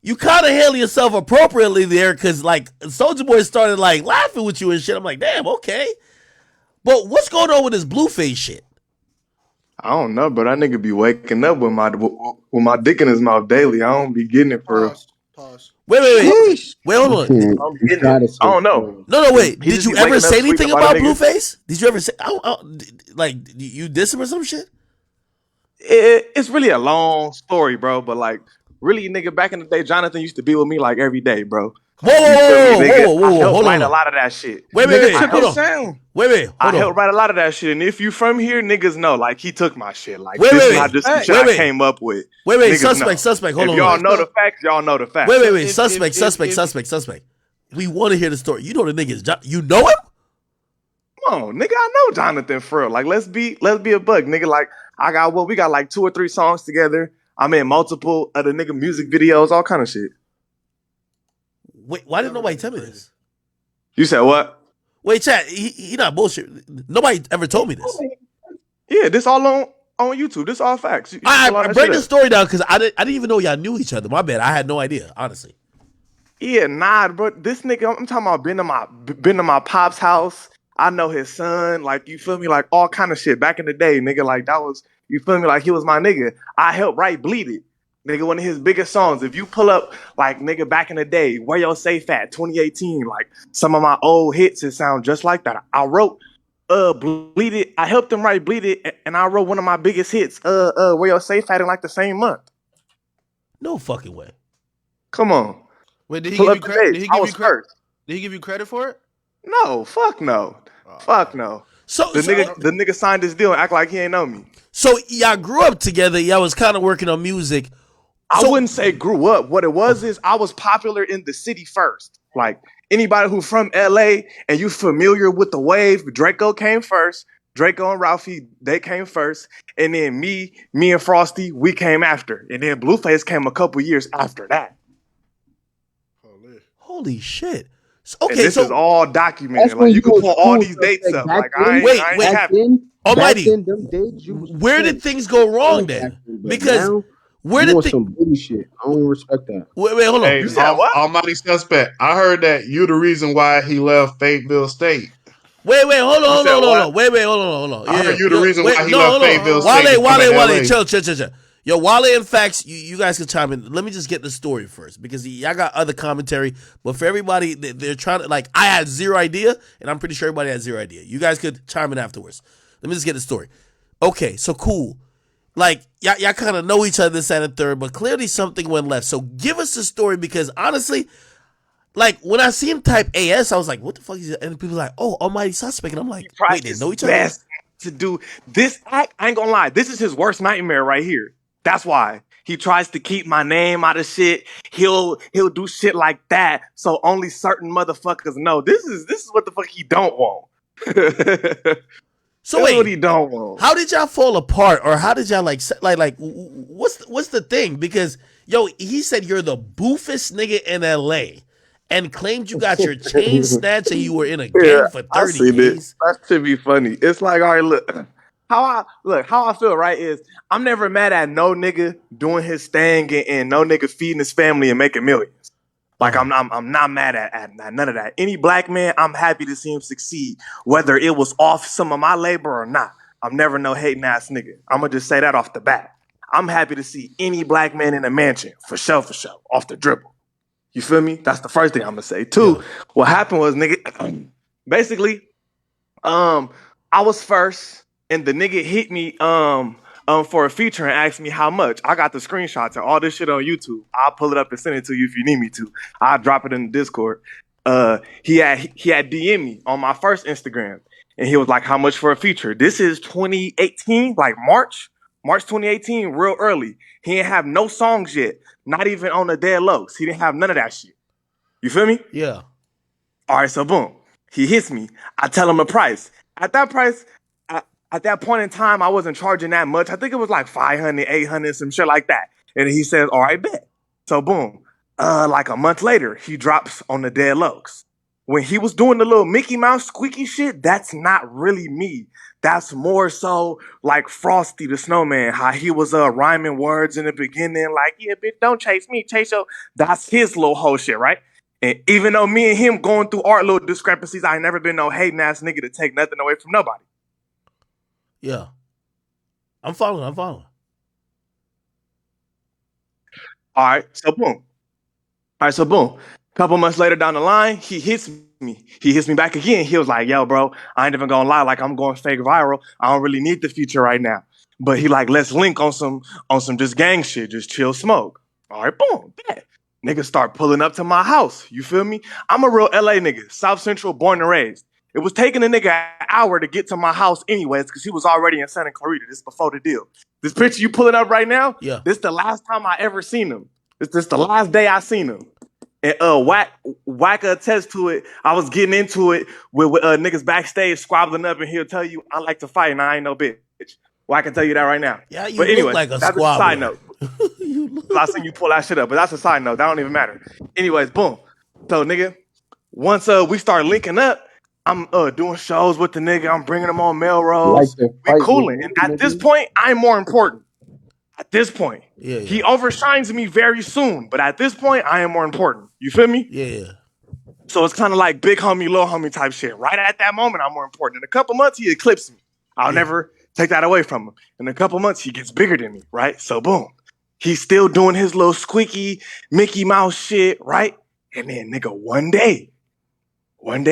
you kind of handle yourself appropriately there, because like Soldier Boy started like laughing with you and shit. I'm like, damn, okay, but what's going on with this Blueface shit? I don't know, but that nigga be waking up with my dick in his mouth daily. I don't be getting it for real. Wait, hold on. I don't know. No, wait. He Did just you be ever waking up say tweaking anything about about a nigga. Blueface? Did you ever say like you diss him or some shit? It's really a long story, bro. But like, really, nigga, back in the day, Jonathan used to be with me like every day, bro. Whoa, I helped hold write on. a lot of that shit. Wait, I hold helped- on. Wait, I hold on. helped write a lot of that shit, and if you from here, niggas know, like he took my shit. Like Wait, this wait, is not wait. just some Hey, shit wait, I wait. came up with. Wait, Niggas know. suspect, hold if on. y'all know the facts, y'all know the facts. Wait, suspect. We want to hear the story. You know the niggas. You know him? Come on, nigga, I know Jonathan for real. Like, let's be a buck, nigga. Like, we got like 2 or 3 songs together. I'm in multiple of the nigga music videos, all kind of shit. Wait, why didn't nobody tell me this? You said what? Wait, chat. He not bullshit. Nobody ever told me this. Yeah, this all on YouTube. This all facts. I break the story down because I didn't even know y'all knew each other. My bad. I had no idea, honestly. Yeah, nah, bro. This nigga, I'm talking about been to my pop's house. I know his son. Like, you feel me? Like, all kind of shit. Back in the day, nigga, like, that was, you feel me? Like, he was my nigga. I helped write Bleed It. Nigga, one of his biggest songs. If you pull up, like, nigga, back in the day, Where Your Safe At, 2018, like, some of my old hits, it sound just like that. I wrote Bleed It. I helped him write Bleed It, and I wrote one of my biggest hits, Where Your Safe At, in like the same month. No fucking way. Come on. Wait, did he Pull give up you the credit? page. Did he I give was you credit? first. Did he give you credit for it? No, fuck no. Fuck no. The nigga signed this deal and act like he ain't know me. So y'all grew up together. Y'all was kind of working on music. I wouldn't say grew up. What it was is I was popular in the city first. Like anybody who from LA and you familiar with the wave, Draco came first. Draco and Ralphie, they came first. And then me and Frosty, we came after. And then Blueface came a couple years after that. Holy shit. And this is all documented. Like you can pull all these dates up. Like I ain't happy. Almighty, them days, you was where did things go wrong then? Because where did some bully shit? I don't respect that. Wait, hold on. Hey, Almighty Suspect. I heard that you the reason why he left Fayetteville State. Wait, hold on. Wait, hold on. I heard you the reason why he left Fayetteville State. Wale, chill. Yo, Wale and Facts, you guys can chime in. Let me just get the story first because y'all got other commentary. But for everybody, they're trying to, like, I had zero idea, and I'm pretty sure everybody had zero idea. You guys could chime in afterwards. Let me just get the story. Okay, so cool. Like, y'all kind of know each other, this and the third, but clearly something went left. So give us the story because honestly, like, when I see him type AS, I was like, what the fuck is it? And people are like, oh, Almighty Suspect. And I'm like, wait, they know each other? Best to do this act, I ain't gonna lie. This is his worst nightmare right here. That's why he tries to keep my name out of shit. He'll do shit like that so only certain motherfuckers know. This is what the fuck he don't want. So That's wait, what he don't want. How did y'all fall apart, or how did y'all like what's the thing? Because yo, he said you're the boofest nigga in LA, and claimed you got your chain snatched and you were in a Yeah, gang for I 30 seen it. days. That should be funny. It's like, all right, look. How I feel, right, is I'm never mad at no nigga doing his thing and no nigga feeding his family and making millions. Like I'm not mad at none of that. Any black man, I'm happy to see him succeed, whether it was off some of my labor or not. I'm never no hating ass nigga. I'm gonna just say that off the bat. I'm happy to see any black man in a mansion, for sure, off the dribble. You feel me? That's the first thing I'm gonna say. Two, what happened was, nigga, basically, I was first. And the nigga hit me for a feature and asked me how much. I got the screenshots and all this shit on YouTube. I'll pull it up and send it to you if you need me to. I'll drop it in the Discord. He had DM me on my first Instagram, and he was like, "How much for a feature?" This is 2018, like March 2018, real early. He didn't have no songs yet, not even on the Dead Lows. He didn't have none of that shit. You feel me? Yeah. All right, so boom, he hits me. I tell him the price. At that price. At that point in time, I wasn't charging that much. I think it was like 500, 800, some shit like that. And he says, all right, bet. So boom, like a month later, he drops on the Dead Lows. When he was doing the little Mickey Mouse squeaky shit, that's not really me. That's more so like Frosty the Snowman, how he was rhyming words in the beginning, like, yeah, bitch, don't chase me, chase your. That's his little whole shit, right? And even though me and him going through our little discrepancies, I ain't never been no hating ass nigga to take nothing away from nobody. Yeah. I'm following. All right, so boom. Couple months later down the line, he hits me. He hits me back again. He was like, yo, bro, I ain't even gonna lie, like I'm going fake viral. I don't really need the feature right now. But he like, let's link on some just gang shit, just chill smoke. All right, boom, bet. Niggas start pulling up to my house. You feel me? I'm a real LA nigga, South Central, born and raised. It was taking a nigga an hour to get to my house anyways, because he was already in Santa Clarita. This before the deal. This picture you pulling up right now, this the last time I ever seen him. This the last day I seen him. And Whack attest to it. I was getting into it with niggas backstage squabbling up, and he'll tell you, I like to fight and I ain't no bitch. Well, I can tell you that right now. Yeah, you but look anyway, like a that's squabbler. a side note. I seen you pull that shit up, but that's a side note. That don't even matter. Anyways, boom. So, nigga, once we start linking up, I'm doing shows with the nigga. I'm bringing him on Melrose. We cooling. And at this point, I'm more important. At this point. Yeah. He overshines me very soon. But at this point, I am more important. You feel me? Yeah. So it's kind of like big homie, little homie type shit. Right at that moment, I'm more important. In a couple months, he eclipsed me. I'll never take that away from him. In a couple months, he gets bigger than me, right? So boom. He's still doing his little squeaky Mickey Mouse shit, right? And then, nigga, one day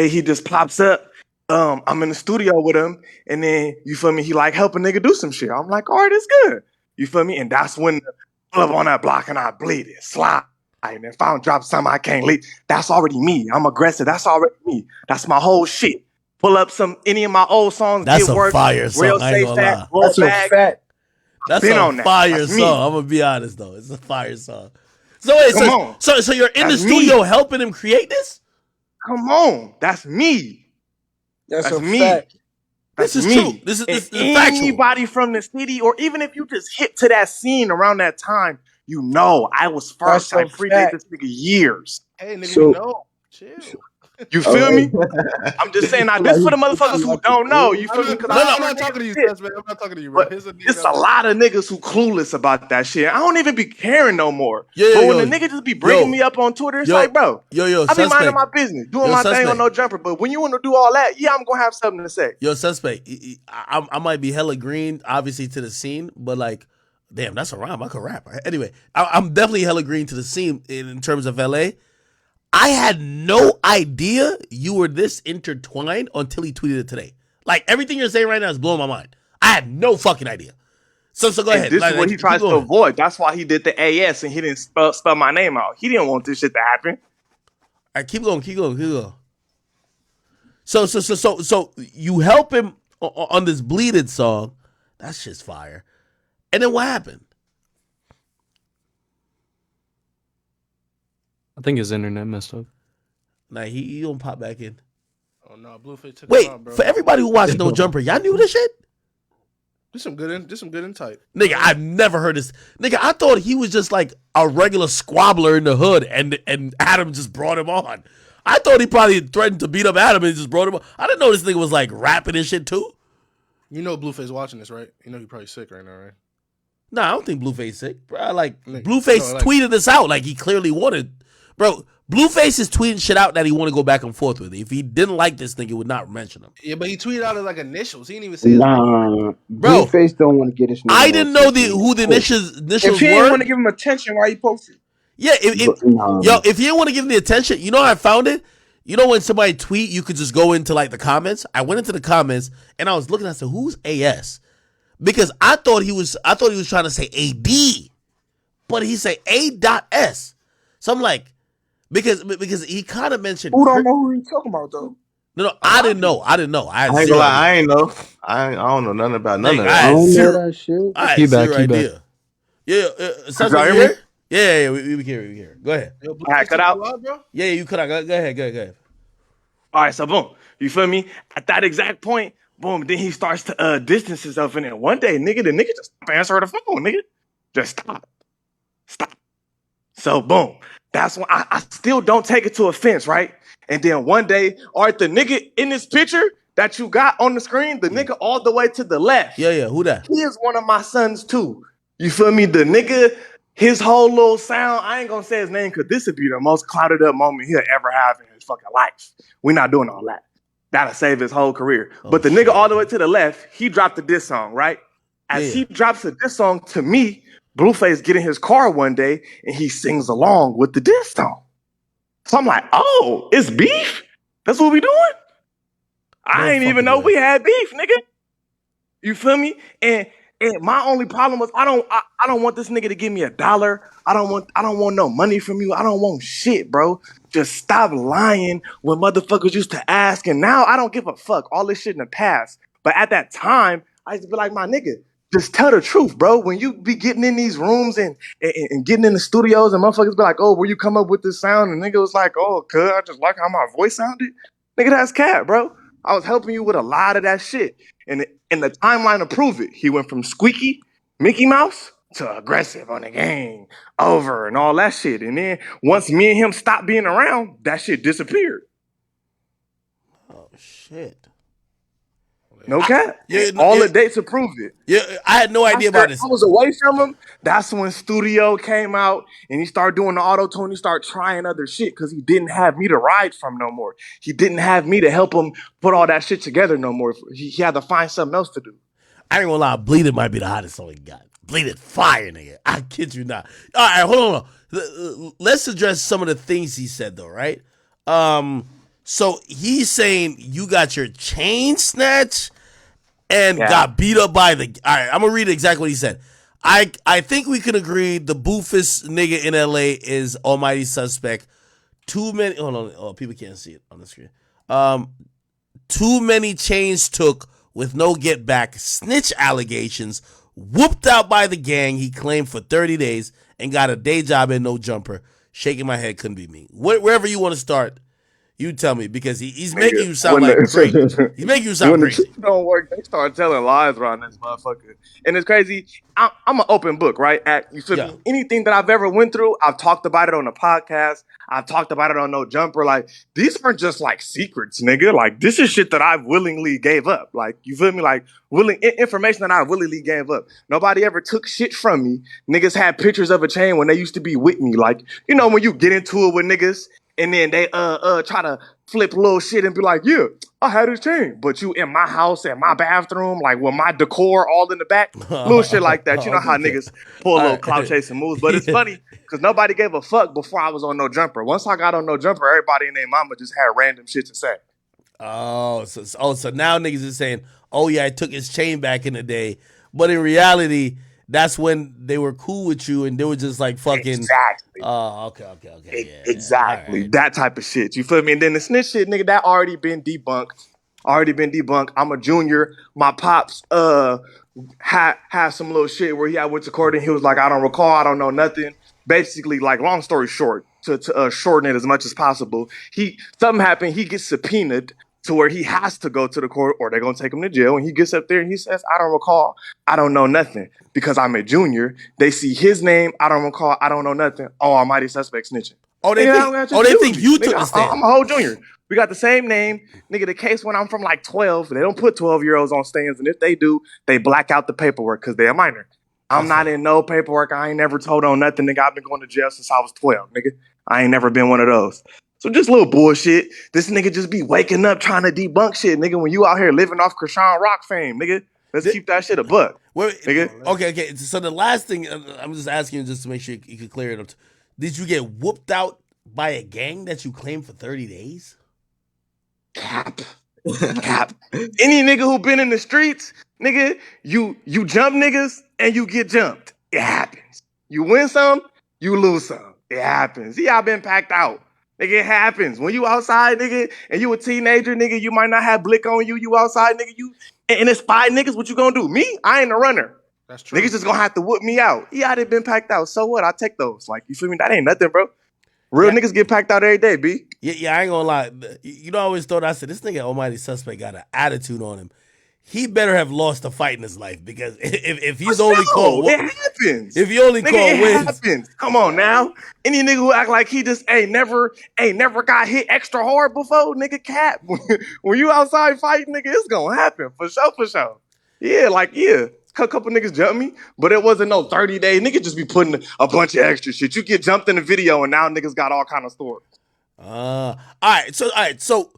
he just pops up. I'm in the studio with him, and then, you feel me, he like help a nigga do some shit. I'm like, all right, it's good. You feel me? And that's when the pull up on that block and I bleed it, slide. And if I don't drop something I can't leave, that's already me. I'm aggressive. That's already me. That's my whole shit. Pull up any of my old songs. That's get a work, fire song. real I ain't safe gonna fat, lie. roll That's bag. a fat. That's Been a on that. fire That's song. me. I'm gonna be honest though. It's a fire song. So wait, Come on. so you're in That's the studio me. helping him create this? Come on. That's me. That's a me. fact. This is me. true. This is factual. Anybody from the city, or even if you just hit to that scene around that time, you know I was first. I predate this nigga years. Hey, nigga, So- we know. Chill. You feel me? I'm just saying, now this for the motherfuckers who don't know. You feel me? I'm not talking to you, Sess, man. I'm not talking to you, bro. But it's a lot of niggas who clueless about that shit. I don't even be caring no more. Yeah, but when yo. the nigga just be bringing me up on Twitter, it's like, bro, I be suspect. minding my business, doing Yo, my thing suspect. on no jumper. But when you want to do all that, yeah, I'm gonna have something to say. Yo, suspect. I might be hella green, obviously, to the scene, but like, damn, that's a rhyme. I could rap. Anyway, I'm definitely hella green to the scene in terms of LA. I had no idea you were this intertwined until he tweeted it today. Like, everything you're saying right now is blowing my mind. I had no fucking idea. So go ahead. This is what he tries to avoid. That's why he did the AS and he didn't spell my name out. He didn't want this shit to happen. All right, keep going. So you help him on this Bleeded song. That's just fire. And then what happened? I think his internet messed up. Nah, he don't pop back in. Oh no, Blueface took Wait, him out, bro. for everybody who watched No Jumper, y'all knew this shit? Just some good insight. Nigga, I've never heard this. Nigga, I thought he was just like a regular squabbler in the hood, and Adam just brought him on. I thought he probably threatened to beat up Adam and just brought him on. I didn't know this nigga was like rapping and shit too. You know Blueface watching this, right? You know he's probably sick right now, right? Nah, I don't think Blueface sick. Bro, like Blueface tweeted this out like he clearly wanted. Bro, Blueface is tweeting shit out that he want to go back and forth with. If he didn't like this nigga, would not mention him. Yeah, but he tweeted out his like initials. He didn't even say his Nah, bro. Blueface don't want to get his name. I didn't know who the initials If he were. didn't want to give him attention, why he posted? Yeah, if you didn't want to give him the attention, you know how I found it? You know when somebody tweet, you could just go into like the comments? I went into the comments and I was looking, I said, who's AS? Because I thought he was trying to say AD, but he said A.S. So I'm like, because he kind of mentioned Who don't know who he's talking about though? No, I didn't know. I didn't know. I ain't gonna lie, I ain't know. I don't know nothing about none of that. I don't know that shit. I had Keep back, zero keep idea. back. Yeah, Y'all hear me? Yeah, we can hear you. Go ahead. Yo, All right, cut out. Yeah, you cut out. Go ahead. All right, so boom, you feel me? At that exact point, boom, then he starts to distance himself, and then one day, the nigga just stop answering the phone, nigga. Just stop. So boom, that's when I still don't take it to offense, right? And then one day, all right, the nigga in this picture that you got on the screen, the nigga all the way to the left. Yeah, who that? He is one of my sons too. You feel me? The nigga, his whole little sound, I ain't gonna say his name because this would be the most clouded up moment he'll ever have in his fucking life. We're not doing all that. That'll save his whole career. But the nigga all the way to the left, he dropped a diss song, right? As he drops a diss song to me, Blueface get in his car one day and he sings along with the diss song. So I'm like, oh, it's beef? That's what we doing? I ain't even know we had beef, nigga. You feel me? And my only problem was I don't want this nigga to give me $1. I don't want no money from you. I don't want shit, bro. Just stop lying when motherfuckers used to ask. And now I don't give a fuck. All this shit in the past. But at that time, I used to be like, my nigga, just tell the truth, bro. When you be getting in these rooms and getting in the studios and motherfuckers be like, oh, where you come up with this sound? And nigga was like, oh, cuz I just like how my voice sounded. Nigga, that's cat, bro. I was helping you with a lot of that shit. And the timeline to prove it, he went from squeaky, Mickey Mouse, to aggressive on the game, over and all that shit. And then once me and him stopped being around, that shit disappeared. Oh, shit. No cap. Yeah, all the dates to prove it. Yeah, I had no idea about this. I was away from him. That's when Studio came out and he started doing the auto-tune. He started trying other shit because he didn't have me to ride from no more. He didn't have me to help him put all that shit together no more. He had to find something else to do. I ain't gonna lie, Bleeded might be the hottest song he got. Bleeded fire, nigga. I kid you not. All right, hold on. Let's address some of the things he said though, right? So he's saying you got your chain snatched and got beat up by the. All right, I'm gonna read exactly what he said. I think we can agree the boofest nigga in LA is Almighty Suspect. Too many. Hold on. Oh, people can't see it on the screen. Too many chains took with no get back. Snitch allegations. Whooped out by the gang. He claimed for 30 days and got a day job in No Jumper. Shaking my head couldn't be me. Wherever you want to start, you tell me because he's making you sound like crazy. He's making you sound crazy. When the don't work, they start telling lies around this motherfucker. And it's crazy. I'm an open book, right? You feel me? Anything that I've ever went through, I've talked about it on the podcast. I've talked about it on No Jumper. Like, these aren't just like secrets, nigga. Like, this is shit that I willingly gave up. Like, you feel me? Like, information that I willingly gave up. Nobody ever took shit from me. Niggas had pictures of a chain when they used to be with me. Like, you know, when you get into it with niggas and then they try to flip little shit and be like, yeah, I had his chain. But you in my house, in my bathroom, like with my decor all in the back. Little shit like that. You know how niggas pull a little clout chasing moves. But it's funny because nobody gave a fuck before I was on No Jumper. Once I got on No Jumper, everybody and their mama just had random shit to say. So now niggas is saying, oh yeah, I took his chain back in the day. But in reality, that's when they were cool with you and they were just like fucking. Exactly. Oh, okay. Yeah, exactly. Right. That type of shit. You feel me? And then the snitch shit, nigga, that already been debunked. I'm a junior. My pops had some little shit where he went to court and he was like, I don't recall. I don't know nothing. Basically, like, long story short, to shorten it as much as possible, something happened. He gets subpoenaed to where he has to go to the court or they're going to take him to jail. And he gets up there and he says, I don't recall. I don't know nothing because I'm a junior. They see his name. I don't recall. I don't know nothing. Oh, almighty suspect snitching. Oh, they think you took the stand. I'm a whole junior. We got the same name. Nigga, the case when I'm from like 12, they don't put 12-year-olds on stands. And if they do, they black out the paperwork because they're a minor. I'm not in no paperwork. I ain't never told on nothing, nigga. I've been going to jail since I was 12, nigga. I ain't never been one of those. So just little bullshit. This nigga just be waking up trying to debunk shit, nigga, when you out here living off Krishan Rock fame, nigga. Let's keep that shit a buck, nigga. Okay. So the last thing, I'm just asking you just to make sure you can clear it up. Did you get whooped out by a gang that you claimed for 30 days? Cap. Any nigga who been in the streets, nigga, you jump niggas and you get jumped. It happens. You win some, you lose some. It happens. See, I've been packed out. Nigga, it happens. When you outside, nigga, and you a teenager, nigga, you might not have blick on you. You outside, nigga, and it's 5 niggas. What you gonna do? Me? I ain't a runner. That's true. Niggas just gonna have to whoop me out. Yeah, I done been packed out. So what? I take those. Like, you feel me? That ain't nothing, bro. Real niggas get packed out every day, B. Yeah, I ain't gonna lie. You know, I always thought, I said, this nigga Almighty Suspect got an attitude on him. He better have lost a fight in his life because if he's only called, it happens. If he only nigga, called it wins, happens. Come on now. Any nigga who act like he just ain't never got hit extra hard before, nigga, cap. When you outside fighting, nigga, it's gonna happen for sure. Yeah, a couple niggas jumped me, but it wasn't no 30-day. Nigga just be putting a bunch of extra shit. You get jumped in the video, and now niggas got all kind of stories. All right. So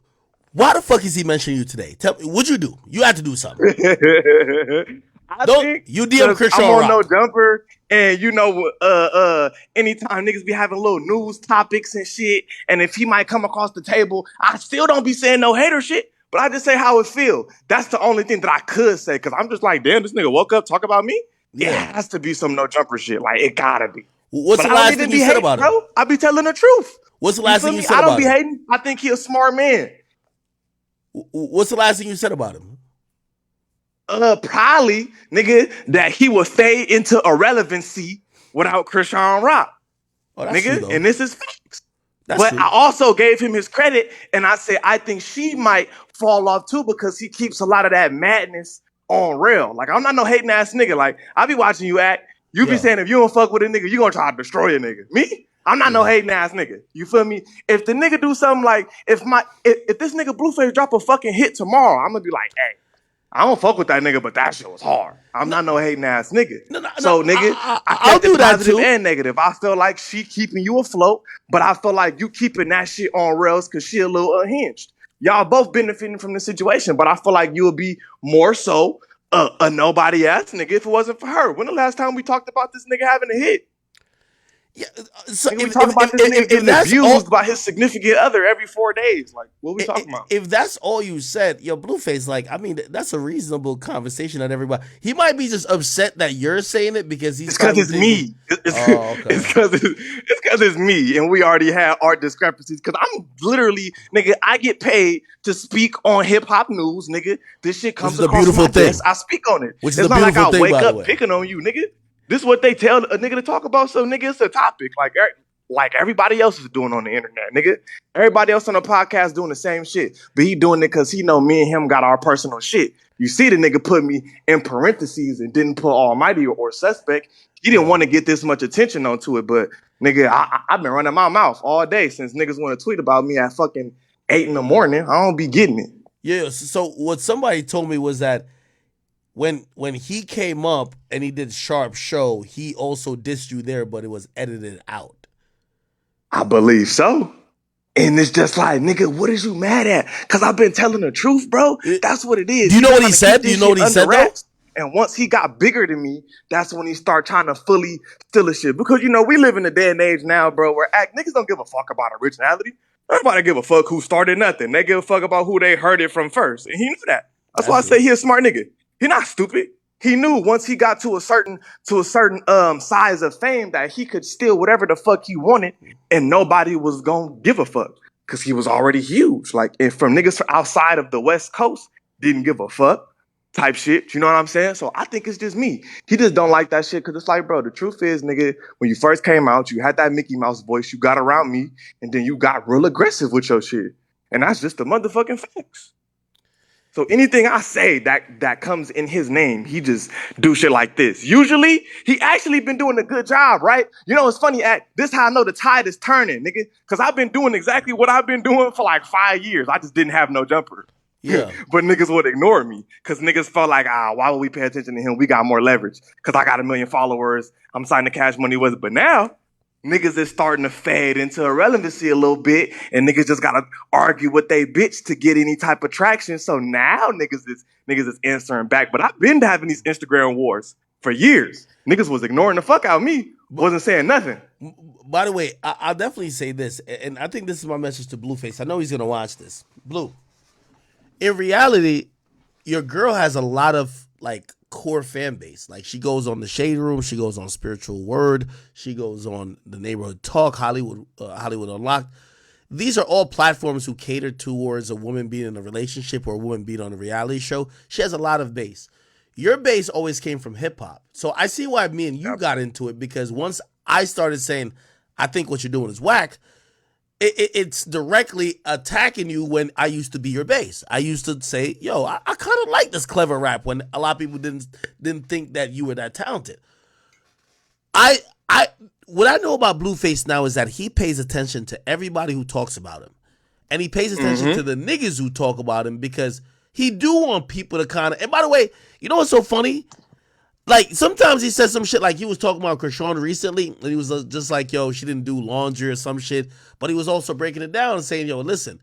why the fuck is he mentioning you today? Tell me, what'd you do? You had to do something. I think you DM Krishan I'm on Rock. No Jumper, and you know, anytime niggas be having little news topics and shit, and if he might come across the table, I still don't be saying no hater shit, but I just say how it feel. That's the only thing that I could say, because I'm just like, damn, this nigga woke up, talk about me? Yeah. It has to be some No Jumper shit. Like, it gotta be. What's But the I don't last even thing be you said hating, about him? bro. I be telling the truth. What's the last feel thing you me? said I don't about be him? hating. I think he a smart man. What's the last thing you said about him? Probably, nigga, that he would fade into irrelevancy without Krishan Rock. Oh, that's nigga, true, though. and this is facts. That's But true. I also gave him his credit, and I said I think she might fall off too because he keeps a lot of that madness on real. Like, I'm not no hating ass nigga. Like, I be watching you act. You be saying if you don't fuck with a nigga, you gonna try to destroy a nigga. Me? I'm not no hating ass nigga. You feel me? If the nigga do something like, if this nigga Blueface drop a fucking hit tomorrow, I'm gonna be like, hey, I don't fuck with that nigga, but that shit was hard. I'm not no hating ass nigga. So nigga, I'll do that positive too. and negative. I feel like she keeping you afloat, but I feel like you keeping that shit on rails because she a little unhinged. Y'all both benefiting from the situation, but I feel like you would be more so a nobody ass nigga if it wasn't for her. When the last time we talked about this nigga having a hit? Yeah, so we talk about this nigga getting abused by his significant other every 4 days. Like, what we talking about? If that's all you said, yo, Blueface, like, I mean, that's a reasonable conversation that everybody. He might be just upset that you're saying it because he's. It's because it's me. It's because it's me, and we already had our discrepancies. Because I'm literally, nigga, I get paid to speak on hip hop news, nigga. This shit comes Which is a across beautiful my thing. desk. I speak on it. Which is It's a not like beautiful I thing, wake by the up way. picking on you, nigga. This is what they tell a nigga to talk about. So, nigga, it's a topic. Like everybody else is doing on the internet, nigga. Everybody else on the podcast doing the same shit. But he doing it because he know me and him got our personal shit. You see the nigga put me in parentheses and didn't put Almighty or Suspect. He didn't want to get this much attention onto it. But, nigga, I've been running my mouth all day since niggas want to tweet about me at fucking 8 in the morning. I don't be getting it. Yeah. So what somebody told me was that when he came up and he did Sharp Show, he also dissed you there, but it was edited out. I believe so. And it's just like, nigga, what is you mad at? Because I've been telling the truth, bro. That's what it is. Do you know what he trying to said? keep Do you this know what shit he said, under though? wraps. And once he got bigger than me, that's when he started trying to fully steal his shit. Because, you know, we live in a day and age now, bro, where niggas don't give a fuck about originality. Everybody give a fuck who started nothing. They give a fuck about who they heard it from first. And he knew that. That's why I say he a smart nigga. He not stupid. He knew once he got to a certain size of fame that he could steal whatever the fuck he wanted and nobody was gonna give a fuck because he was already huge. Like, and from niggas from outside of the West Coast didn't give a fuck type shit. You know what I'm saying? So I think it's just me. He just don't like that shit because it's like, bro, the truth is, nigga, when you first came out, you had that Mickey Mouse voice, you got around me, and then you got real aggressive with your shit. And that's just the motherfucking facts. So anything I say that comes in his name, he just do shit like this. Usually, he actually been doing a good job, right? You know, it's funny, this how I know the tide is turning, nigga. Because I've been doing exactly what I've been doing for like 5 years. I just didn't have no jumper. Yeah. But niggas would ignore me because niggas felt like, why would we pay attention to him? We got more leverage because I got 1 million followers. I'm signing to Cash Money with it. But now, niggas is starting to fade into irrelevancy a little bit, and niggas just gotta argue with they bitch to get any type of traction. So now niggas is answering back. But I've been having these Instagram wars for years. Niggas was ignoring the fuck out of me, wasn't saying nothing. By the way, I'll definitely say this, and I think this is my message to Blueface. I know he's gonna watch this. Blue, in reality, your girl has a lot of like core fan base. Like she goes on the Shade Room, she goes on Spiritual Word, she goes on the Neighborhood Talk, Hollywood Unlocked. These are all platforms who cater towards a woman being in a relationship or a woman being on a reality show. She has a lot of base. Your base always came from hip hop. So I see why me and you got into it, because once I started saying, I think what you're doing is whack, it's directly attacking you when I used to be your base. I used to say, yo, I kind of like this clever rap when a lot of people didn't think that you were that talented. What I know about Blueface now is that he pays attention to everybody who talks about him. And he pays attention to the niggas who talk about him, because he do want people to kind of, and by the way, you know what's so funny? Like, sometimes he says some shit, like he was talking about Krishan recently, and he was just like, yo, she didn't do laundry or some shit, but he was also breaking it down and saying, yo, listen,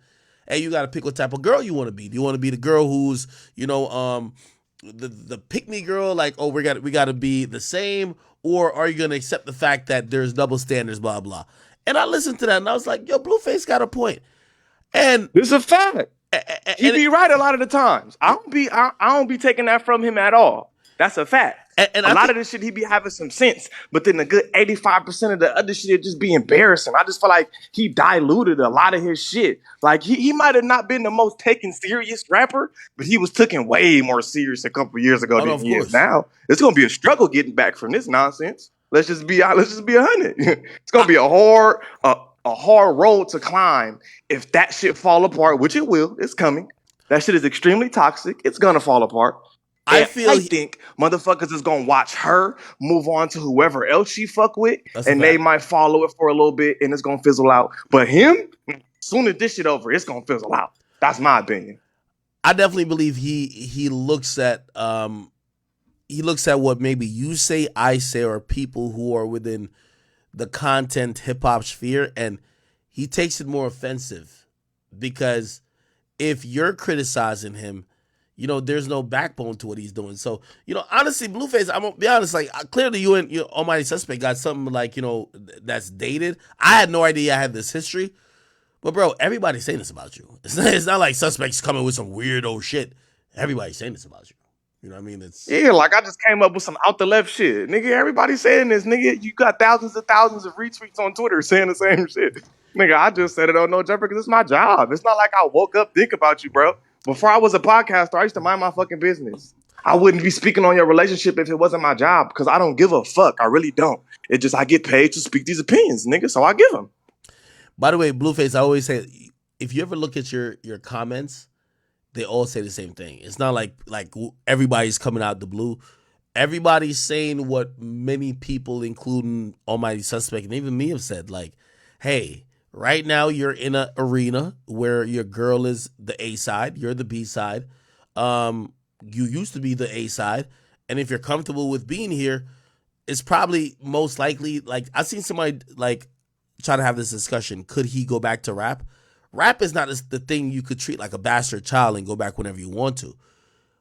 hey, you got to pick what type of girl you want to be. Do you want to be the girl who's, you know, the pick-me girl, like, oh, we got to be the same, or are you going to accept the fact that there's double standards, blah, blah. And I listened to that, and I was like, yo, Blueface got a point. And this is a fact. He be right a lot of the times. I don't be taking that from him at all. That's a fact. And a lot of this shit, he be having some sense, but then a good 85% of the other shit just be embarrassing. I just feel like he diluted a lot of his shit. Like he might have not been the most taken serious rapper, but he was taken way more serious a couple years ago than he is now. It's gonna be a struggle getting back from this nonsense. Let's just be 100. It's gonna be a hard road to climb if that shit fall apart, which it will. It's coming. That shit is extremely toxic. It's gonna fall apart. I think motherfuckers is gonna watch her move on to whoever else she fuck with, and they might follow it for a little bit, and it's gonna fizzle out. But him, soon as this shit over, it's gonna fizzle out. That's my opinion. I definitely believe he looks at what maybe you say, I say, or people who are within the content hip hop sphere, and he takes it more offensive, because if you're criticizing him, you know, there's no backbone to what he's doing. So, you know, honestly, Blueface, I'm gonna be honest, like, clearly you and your Almighty Suspect got something like, you know, that's dated. I had no idea I had this history, but bro, everybody's saying this about you. It's not like Suspect's coming with some weirdo shit. Everybody's saying this about you. You know what I mean? Yeah, like I just came up with some out the left shit. Nigga, everybody's saying this. Nigga, you got thousands of retweets on Twitter saying the same shit. Nigga, I just said it on No Jumper because it's my job. It's not like I woke up think about you, bro. Before I was a podcaster, I used to mind my fucking business. I wouldn't be speaking on your relationship if it wasn't my job, because I don't give a fuck. I really don't. It just, I get paid to speak these opinions, nigga, so I give them. By the way, Blueface, I always say, if you ever look at your comments, they all say the same thing. It's not like everybody's coming out the blue. Everybody's saying what many people, including Almighty Suspect and even me, have said, like, hey, right now you're in an arena where your girl is the A side, you're the B side. You used to be the A side, and if you're comfortable with being here, it's probably most likely, like, I've seen somebody like try to have this discussion. Could he go back to rap? Rap is not the thing you could treat like a bastard child and go back whenever you want to.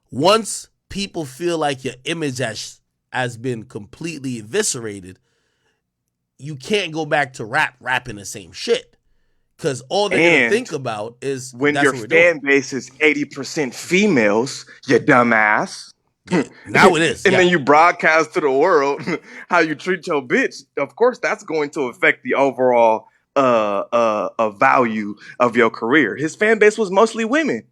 Once people feel like your image has been completely eviscerated, you can't go back to rapping the same shit. Because all they're going to think about is when your fan base is 80% females, you dumbass. Now it is. And then you broadcast to the world how you treat your bitch. Of course, that's going to affect the overall value of your career. His fan base was mostly women.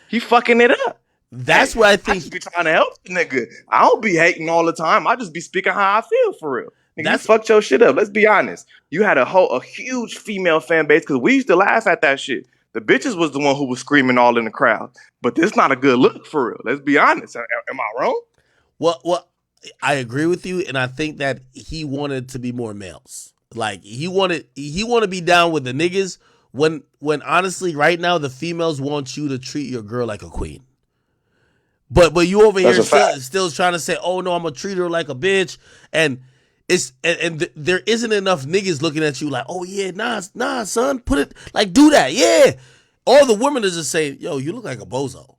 He fucking it up. That's what I think. I just be trying to help the nigga. I don't be hating all the time. I just be speaking how I feel for real. Nigga, you fucked your shit up. Let's be honest. You had a huge female fan base because we used to laugh at that shit. The bitches was the one who was screaming all in the crowd. But this not a good look for real. Let's be honest. Am I wrong? Well, I agree with you, and I think that he wanted to be more males. Like he wanted to be down with the niggas when honestly right now the females want you to treat your girl like a queen. But you over here still trying to say, oh no, I'm gonna treat her like a bitch, and there isn't enough niggas looking at you like, oh yeah, nah, son, put it like do that, yeah. All the women are just saying, yo, you look like a bozo.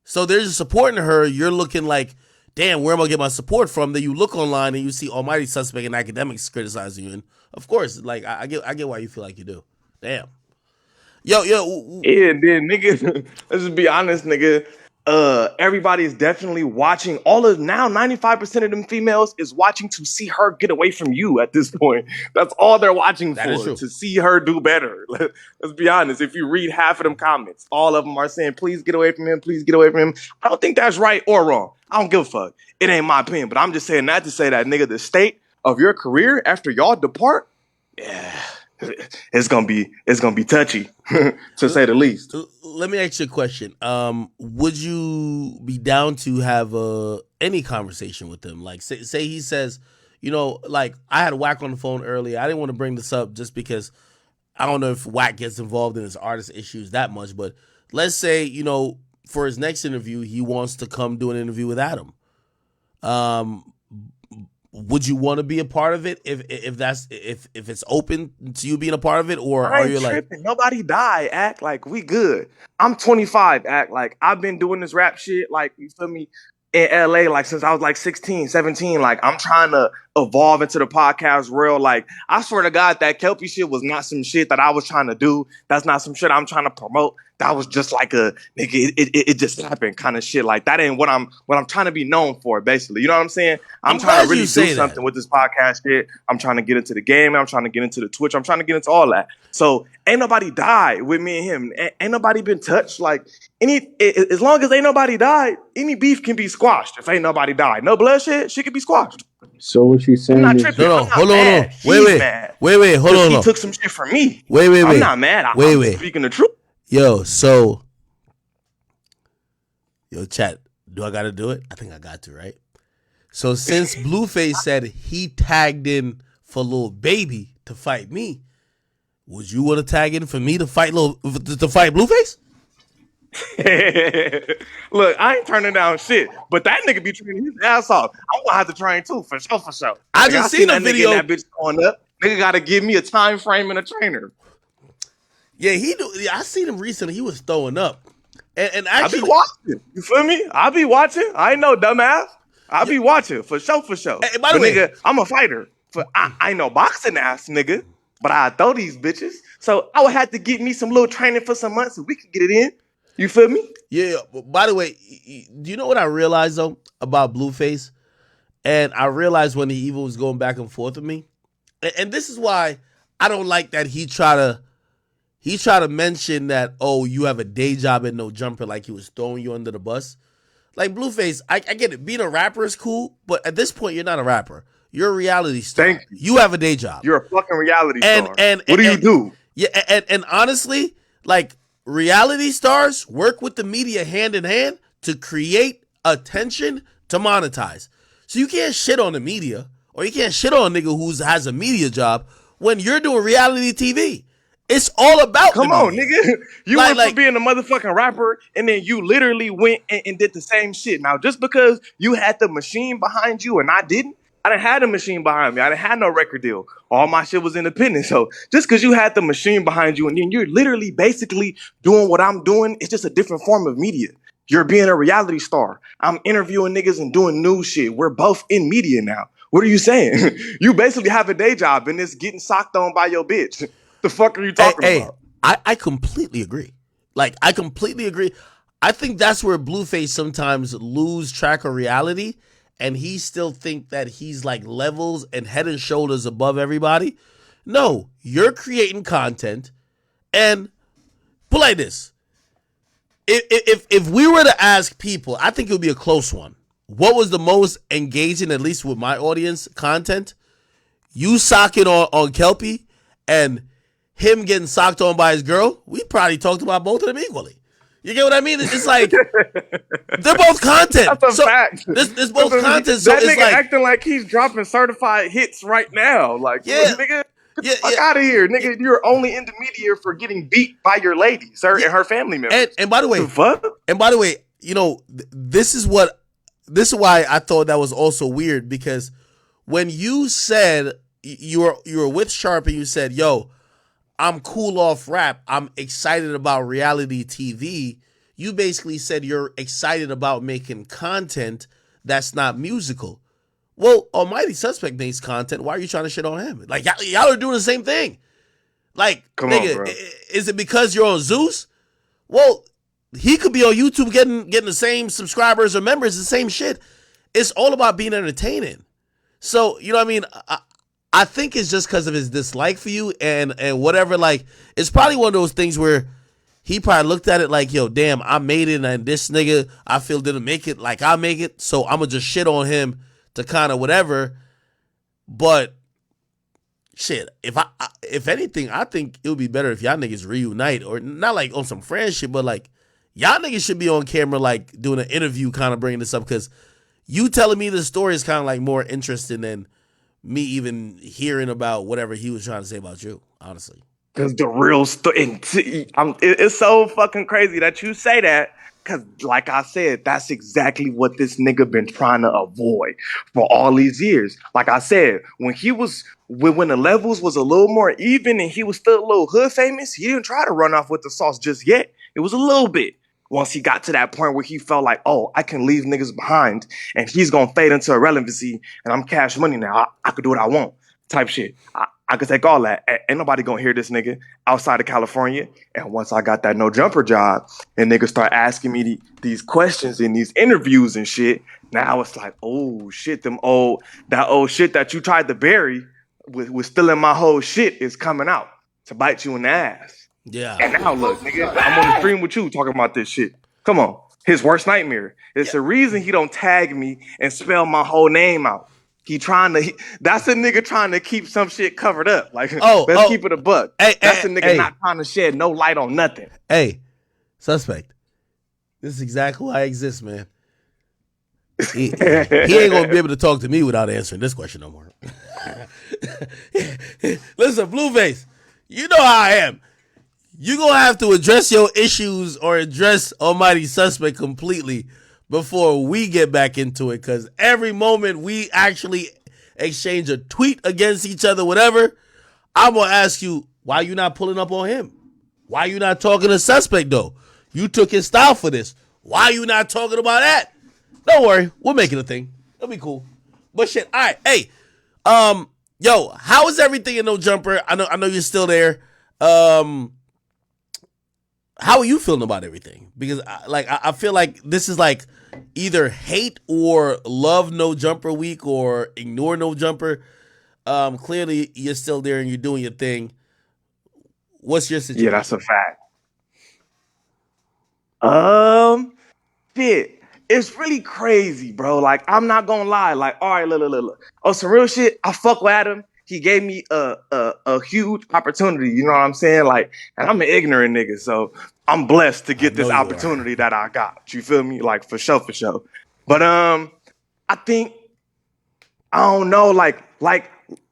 So they're just supporting her. You're looking like, damn, where am I gonna get my support from? Then you look online and you see Almighty Suspect and academics criticizing you, and of course, like I get why you feel like you do. Damn. Yo. Yeah, and then nigga, let's just be honest, nigga. Everybody is definitely watching. 95% of them females is watching to see her get away from you at this point. That's all they're watching for, to see her do better. Let's be honest. If you read half of them comments, all of them are saying, please get away from him, please get away from him. I don't think that's right or wrong. I don't give a fuck. It ain't my opinion, but I'm just saying that to say that, nigga, the state of your career after y'all depart, yeah, it's gonna be touchy, to say the least. Let me ask you a question. Would you be down to have any conversation with him? Like, say he says, you know, like I had Wack on the phone earlier. I didn't want to bring this up just because I don't know if Wack gets involved in his artist issues that much. But let's say, you know, for his next interview, he wants to come do an interview with Adam. Would you want to be a part of it if it's open to you being a part of it, or are you tripping. Like nobody died? Act like we good. I'm 25. Act like I've been doing this rap shit. Like you feel me in LA like since I was like 16, 17. Like I'm trying to evolve into the podcast world. Like I swear to God, that Kelpie shit was not some shit that I was trying to do. That's not some shit I'm trying to promote. That was just like a nigga. It just happened kind of shit. Like that ain't what I'm trying to be known for. Basically, you know what I'm saying? I'm trying to really do something with this podcast shit. I'm trying to get into the game. I'm trying to get into the Twitch. I'm trying to get into all that. So ain't nobody died with me and him. Ain't nobody been touched. Like as long as ain't nobody died, any beef can be squashed. If ain't nobody died, no bloodshed, shit can be squashed. So what you saying? I'm not tripping. No, hold on. Wait, hold on. He took some shit from me. Wait. I'm not mad. I'm speaking the truth. Yo, chat, do I gotta do it? I think I got to, right? So since Blueface said he tagged in for Lil Baby to fight me, would you want to tag in for me to fight Blueface? Look, I ain't turning down shit, but that nigga be training his ass off. I'm gonna have to train too, for sure. I just seen a video. That bitch going up. Nigga gotta give me a time frame and a trainer. Yeah, he do. Yeah, I seen him recently. He was throwing up, and actually, I be watching. You feel me? I be watching. I ain't no dumbass. I be watching for sure. Hey, by the way, nigga, I'm a fighter. I know boxing ass nigga, but I throw these bitches. So I would have to get me some little training for some months so we can get it in. You feel me? Yeah. By the way, do you know what I realized though about Blueface? And I realized when he even was going back and forth with me, and this is why I don't like that he tried to mention that, oh, you have a day job and no jumper, like he was throwing you under the bus. Like Blueface, I get it. Being a rapper is cool, but at this point, you're not a rapper. You're a reality star. Thank you. You have a day job. You're a fucking reality star. And what do you do? Yeah, and honestly, like reality stars work with the media hand in hand to create attention to monetize. So you can't shit on the media, or you can't shit on a nigga who has a media job when you're doing reality TV. It's all about Come on, nigga. You went from being a motherfucking rapper, and then you literally went and did the same shit. Now, just because you had the machine behind you and I didn't have a machine behind me. I didn't have no record deal. All my shit was independent. So just because you had the machine behind you and then you're literally basically doing what I'm doing, it's just a different form of media. You're being a reality star. I'm interviewing niggas and doing news shit. We're both in media now. What are you saying? You basically have a day job and it's getting socked on by your bitch. The fuck are you talking about? I completely agree. Like, I completely agree. I think that's where Blueface sometimes lose track of reality, and he still think that he's like levels and head and shoulders above everybody. No, you're creating content, and put like this. If we were to ask people, I think it would be a close one. What was the most engaging, at least with my audience, content? You socking on Kelpie, and him getting socked on by his girl, we probably talked about both of them equally. You get what I mean? It's like they're both content. That's a fact. This both content. So that it's nigga like acting like he's dropping certified hits right now. Like, Yeah. nigga, get the fuck out of here, nigga. You're only intermediate for getting beat by your lady, sir, and her family members. And by the way, you know, this is why I thought that was also weird, because when you said you were with Sharp and you said, "Yo, I'm cool off rap. I'm excited about reality TV." You basically said you're excited about making content that's not musical. Well, Almighty Suspect makes content. Why are you trying to shit on him? Like, y'all are doing the same thing. Like, Come nigga, on, bro. is it because you're on Zeus? Well, he could be on YouTube getting the same subscribers or members, the same shit. It's all about being entertaining. So, you know what I mean? I think it's just because of his dislike for you and whatever. Like, it's probably one of those things where he probably looked at it like, yo, damn, I made it, and this nigga I feel didn't make it like I make it, so I'm going to just shit on him to kind of whatever. But shit, if anything, I think it would be better if y'all niggas reunite, or not like on some friendship, but like y'all niggas should be on camera, like doing an interview, kind of bringing this up, because you telling me the story is kind of like more interesting than me even hearing about whatever he was trying to say about you, honestly. Because the real story, it's so fucking crazy that you say that. Because, like I said, that's exactly what this nigga been trying to avoid for all these years. Like I said, when the levels was a little more even and he was still a little hood famous, he didn't try to run off with the sauce just yet. It was a little bit. Once he got to that point where he felt like, oh, I can leave niggas behind and he's going to fade into irrelevancy and I'm cash money now. I could do what I want type shit. I could take all that. Ain't nobody going to hear this nigga outside of California. And once I got that No Jumper job and niggas start asking me these questions in these interviews and shit, now it's like, oh shit, that old shit that you tried to bury with stealing my whole shit is coming out to bite you in the ass. Yeah. And now look, nigga, I'm on the stream with you talking about this shit. Come on. His worst nightmare. It's the reason he don't tag me and spell my whole name out. That's a nigga trying to keep some shit covered up. Like, let's keep it a buck. That's a nigga not trying to shed no light on nothing. Hey, Suspect. This is exactly why I exist, man. He ain't gonna be able to talk to me without answering this question no more. Listen, Blueface, you know how I am. You gonna have to address your issues or address Almighty Suspect completely before we get back into it, because every moment we actually exchange a tweet against each other, whatever, I'm gonna ask you, why you not pulling up on him? Why you not talking to Suspect though? You took his style for this. Why you not talking about that? Don't worry, we'll make it a thing. It'll be cool. But shit, all right, hey, yo, how is everything in No Jumper? I know you're still there. How are you feeling about everything? Because I feel like this is like either hate or love No Jumper week or ignore No Jumper. Clearly you're still there and you're doing your thing. What's your situation? Yeah, that's a fact. Shit. It's really crazy, bro. Like, I'm not gonna lie. Like, all right, look. Oh, some real shit. I fuck with Adam. He gave me a huge opportunity. You know what I'm saying? Like, and I'm an ignorant nigga, so I'm blessed to get this opportunity that I got. You feel me? Like, for sure. But I think, I don't know, like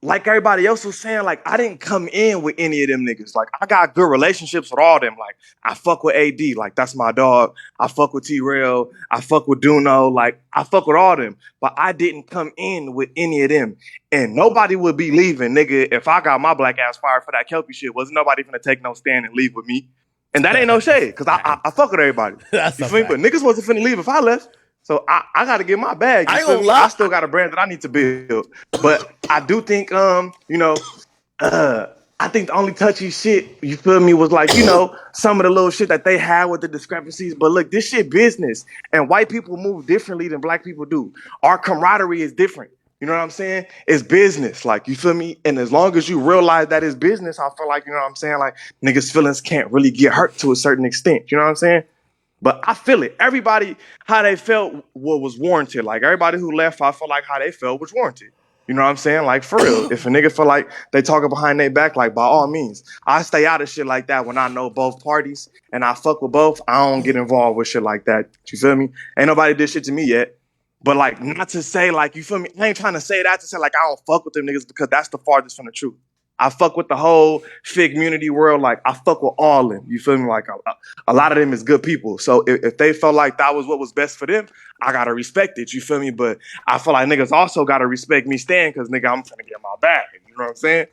everybody else was saying, like, I didn't come in with any of them niggas. Like, I got good relationships with all them. Like, I fuck with AD, like, that's my dog. I fuck with T-Rail. I fuck with Duno. Like, I fuck with all them. But I didn't come in with any of them. And nobody would be leaving, nigga, if I got my black ass fired for that Kelpie shit. Wasn't nobody finna take no stand and leave with me. And that ain't no shade, because I fuck with everybody. You feel me? But niggas wasn't finna leave if I left. So I got to get my bag. I ain't gonna lie. I still got a brand that I need to build. But I do think, I think the only touchy shit, you feel me, was like, some of the little shit that they had with the discrepancies. But look, this shit business. And white people move differently than black people do. Our camaraderie is different. You know what I'm saying? It's business. Like, you feel me? And as long as you realize that it's business, I feel like, you know what I'm saying? Like, niggas' feelings can't really get hurt to a certain extent. You know what I'm saying? But I feel it. Everybody, how they felt was warranted. Like, everybody who left, I felt like how they felt was warranted. You know what I'm saying? Like, for real. If a nigga feel like they talking behind their back, like, by all means. I stay out of shit like that when I know both parties and I fuck with both. I don't get involved with shit like that. You feel me? Ain't nobody did shit to me yet. But, like, not to say, like, you feel me? I ain't trying to say that to say, like, I don't fuck with them niggas because that's the farthest from the truth. I fuck with the whole Fig community world. Like, I fuck with all of them. You feel me? Like, a lot of them is good people. So if they felt like that was what was best for them, I gotta respect it. You feel me? But I feel like niggas also gotta respect me staying because, nigga, I'm trying to get my bag. You know what I'm saying?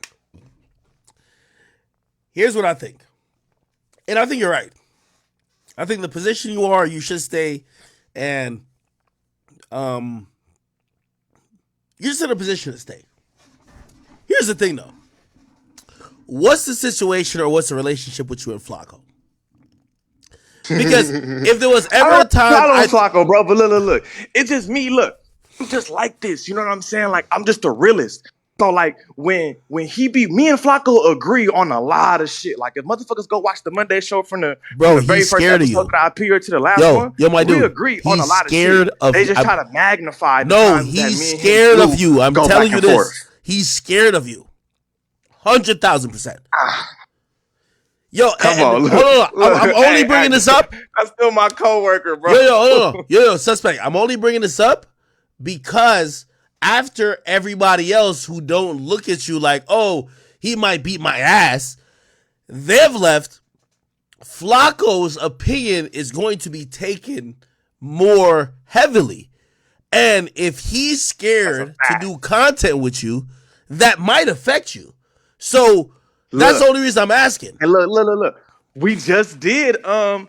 Here's what I think. And I think you're right. I think the position you are, you should stay. And you're just in a position to stay. Here's the thing, though. What's the situation or what's the relationship with you and Flacco? Because if there was ever a time, I don't Flacco, bro. But look, it's just me. Look, I'm just like this. You know what I'm saying? Like, I'm just a realist. So, like, when he be, me and Flacco agree on a lot of shit. Like, if motherfuckers go watch the Monday show from the very first episode that I appeared to the last one, my dude, we agree on a lot of shit. They just try to magnify. No, he's scared of you. I'm telling you this. He's scared of you. 100,000%. Yo, come on. Hold on. I'm only bringing this up. That's still my coworker, bro. Yo, suspect. I'm only bringing this up because after everybody else who don't look at you like, oh, he might beat my ass, they've left. Flacco's opinion is going to be taken more heavily. And if he's scared to do content with you, that might affect you. So that's the only reason I'm asking. And look. We just did a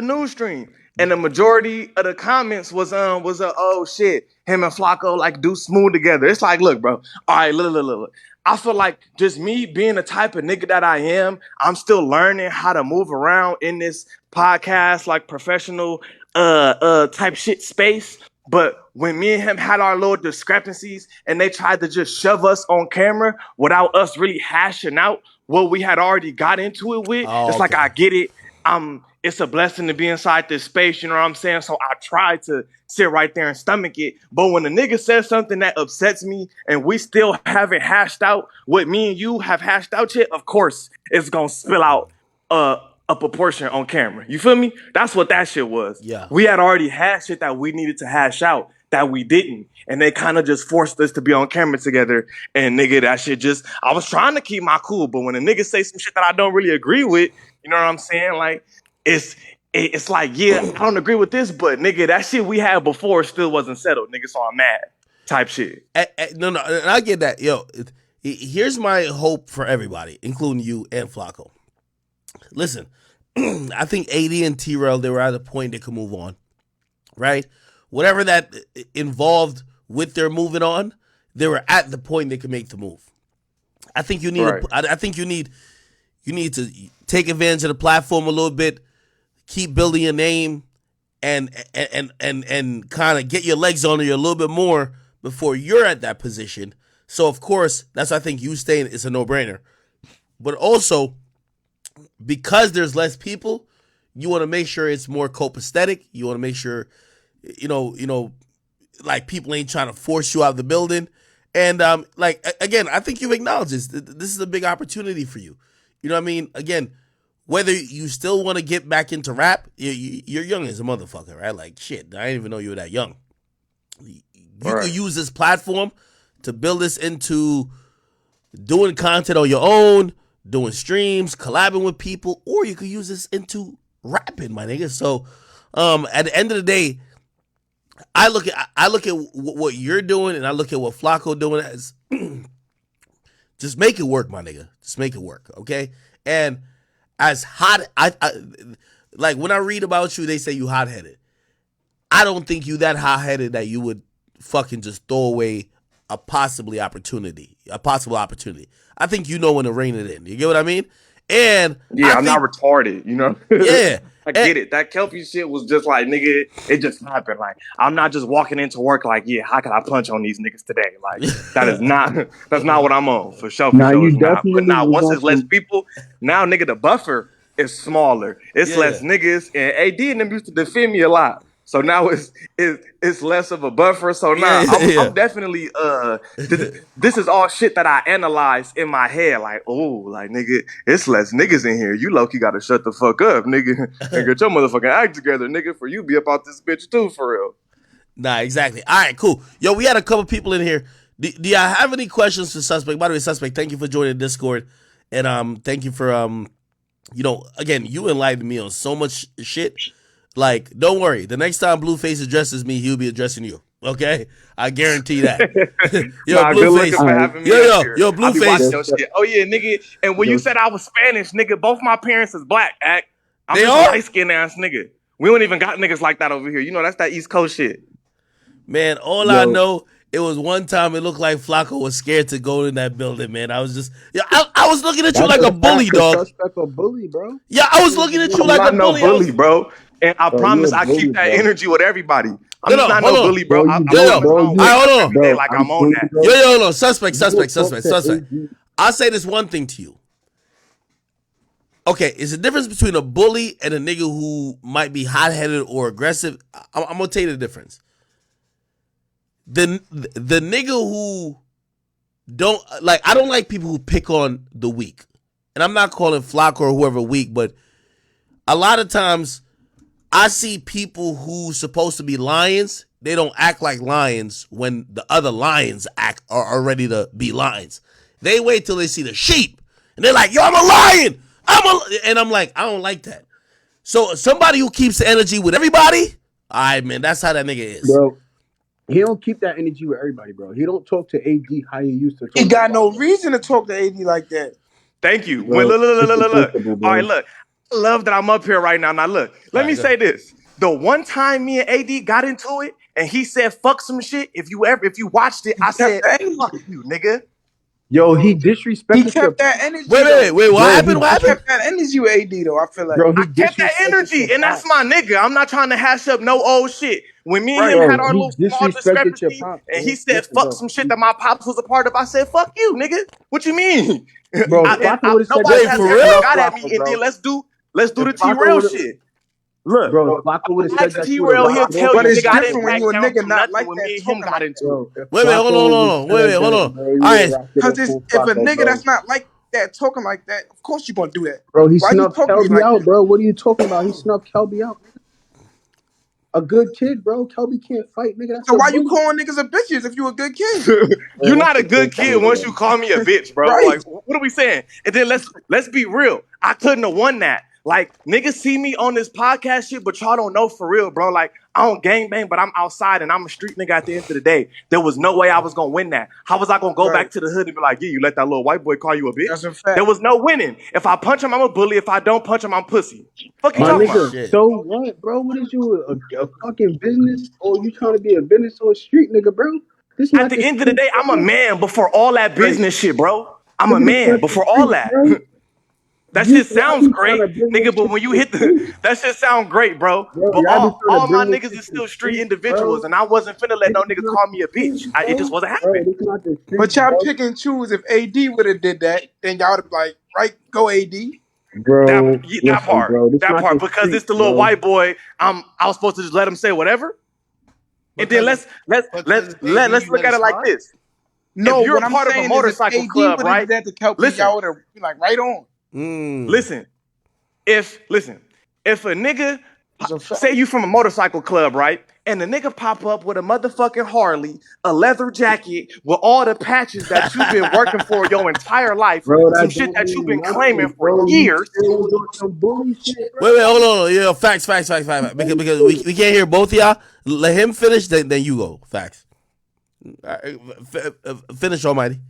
news stream, and the majority of the comments was oh shit, him and Flacco like do smooth together. It's like, look, bro. All right, look. I feel like just me being the type of nigga that I am, I'm still learning how to move around in this podcast, like professional type shit space. But when me and him had our little discrepancies and they tried to just shove us on camera without us really hashing out what we had already got into it with, it's like, I get it. It's a blessing to be inside this space, you know what I'm saying? So I tried to sit right there and stomach it. But when a nigga says something that upsets me and we still haven't hashed out what me and you have hashed out yet, of course it's gonna spill out a proportion on camera. You feel me? That's what that shit was. Yeah. We had already had shit that we needed to hash out that we didn't. And they kind of just forced us to be on camera together. And nigga, that shit just, I was trying to keep my cool, but when a nigga say some shit that I don't really agree with, you know what I'm saying? Like, it's like, yeah, I don't agree with this, but nigga, that shit we had before still wasn't settled. Nigga, so I'm mad type shit. No, and I get that. Yo, here's my hope for everybody, including you and Flacco. Listen, I think AD and T-Rail, they were at a point they could move on, right? Whatever that involved with their moving on, they were at the point they could make the move. I think you need. Right. I think you need to take advantage of the platform a little bit, keep building your name, and kind of get your legs on you a little bit more before you're at that position. So of course, that's why I think you staying is a no-brainer. But also, because there's less people, you want to make sure it's more copacetic. You want to make sure, you know, like people ain't trying to force you out of the building. And like again, I think you've acknowledged this. This is a big opportunity for you. You know what I mean? Again, whether you still want to get back into rap, you're young as a motherfucker, right? Like shit, I didn't even know you were that young. You could use this platform to build this into doing content on your own, doing streams, collabing with people, or you could use this into rapping, my nigga. So at the end of the day, I look at what you're doing and I look at what Flacco doing as just make it work, my nigga. Just make it work, okay? And as hot, I like when I read about you, they say you hot-headed. I don't think you that hot-headed that you would fucking just throw away a possible opportunity. I think you know when to rein it in. You get what I mean? And yeah, I'm not retarded, you know? Yeah. I get it. That Kelpie shit was just like, nigga, it just happened. Like, I'm not just walking into work like, yeah, how can I punch on these niggas today? Like, that's not what I'm on, for sure. Nah, sure you it's not. definitely But now, was once on it's less some- people, now, nigga, the buffer is smaller. It's less niggas, and AD and them used to defend me a lot. So now it's less of a buffer. So now I'm definitely this is all shit that I analyze in my head. Like, oh, like nigga, it's less niggas in here. You low-key gotta shut the fuck up, nigga, and get your motherfucking act together, nigga, for you be up out this bitch too, for real. Nah, exactly. All right, cool. Yo, we had a couple people in here. Do y'all have any questions for Suspect? By the way, Suspect, thank you for joining the Discord, and thank you for again, you enlightened me on so much shit. Like, don't worry. The next time Blueface addresses me, he'll be addressing you. Okay? I guarantee that. Yo, nah, good looking for having me up here. Yo, Blueface. Oh, yeah, nigga. And when you said I was Spanish, nigga, both my parents is black, act. I'm just a light-skinned ass nigga. We don't even got niggas like that over here. You know, that's that East Coast shit. Man, all I know, it was one time it looked like Flacco was scared to go in that building, man. I was just, I was looking at you like a bully, dog. Suspect a bully, bro. Yeah, I was looking at you like a bully. No bully, bro. And I promise I keep that energy with everybody. I'm not no bully, bro. I'm hold on. Like I'm on that. Yo, no, suspect. I'll say this one thing to you. Okay, it's a difference between a bully and a nigga who might be hot-headed or aggressive. I'm gonna tell you the difference. The nigga who don't like, I don't like people who pick on the weak. And I'm not calling Flacco or whoever weak, but a lot of times I see people who supposed to be lions, they don't act like lions when the other lions are ready to be lions. They wait till they see the sheep and they're like, yo, I'm a lion. And I'm like, I don't like that. So somebody who keeps the energy with everybody, all right, man, that's how that nigga is. Bro, he don't keep that energy with everybody, bro. He don't talk to AD how he used to talk. He got no reason to talk to AD like that. Thank you. Bro, look. All right, look. I love that I'm up here right now. Now, look, let me say this. The one time me and AD got into it and he said, fuck some shit, if you watched it, I said, fuck you, nigga. Yo, he disrespected. He kept that energy. Wait, what happened? He kept that energy with AD, though, I feel like. Bro, I kept that energy, and that's my nigga. I'm not trying to hash up no old shit. When me and him had our little small discrepancy, and he said, fuck some shit that my pops was a part of, I said, fuck you, nigga. What you mean? Bro, nobody has ever got at me, and then let's do the T-Rail shit. Look, bro, Flacco would have said that. T-Rail, he'll tell you, it's nigga, I different when you a nigga not like when that. me and him got into it. Wait, hold on. All right. Because if a nigga that's not like that, talking like that, of course you gonna do that. Bro, he snuffed Kelby out, bro. What are you talking about? He snuffed Kelby out. A good kid, bro. Kelby can't fight, nigga. So why you calling niggas a bitches if you a good kid? You're not a good kid once you call me a bitch, bro. Right. Like, what are we saying? And then let's be real. I couldn't have won that. Like, niggas see me on this podcast shit, but y'all don't know for real, bro. Like, I don't gangbang, but I'm outside and I'm a street nigga at the end of the day. There was no way I was gonna win that. How was I gonna go back to the hood and be like, yeah, you let that little white boy call you a bitch? That's a fact. There was no winning. If I punch him, I'm a bully. If I don't punch him, I'm pussy. Fuck you My talking nigga, about? so what, bro? What is you, a fucking business? Or you trying to be a business or a street nigga, bro? This At the end of the day, I'm a man before all that business shit, bro. I'm a man before all that. That shit sounds great, nigga, but when you hit that shit sound great, bro. But all my niggas is still street individuals, and I wasn't finna let no niggas call me a bitch. It just wasn't happening. But y'all pick and choose. If AD would have did that, then y'all would have like, right, go AD. Bro, That part, because it's the little white boy. I was supposed to just let him say whatever. And then let's look at it like this. No, if you're what a I'm part of a saying motorcycle is if club, AD right? That to Kelby, y'all would have been like, right on. Listen, if a nigga say you from a motorcycle club, right? And the nigga pop up with a motherfucking Harley, a leather jacket with all the patches that you've been working for your entire life, bro, some shit that you've been claiming for years. Wait, hold on. Yeah, facts. Because we can't hear both of y'all. Let him finish, then you go. Facts. Finish, Almighty.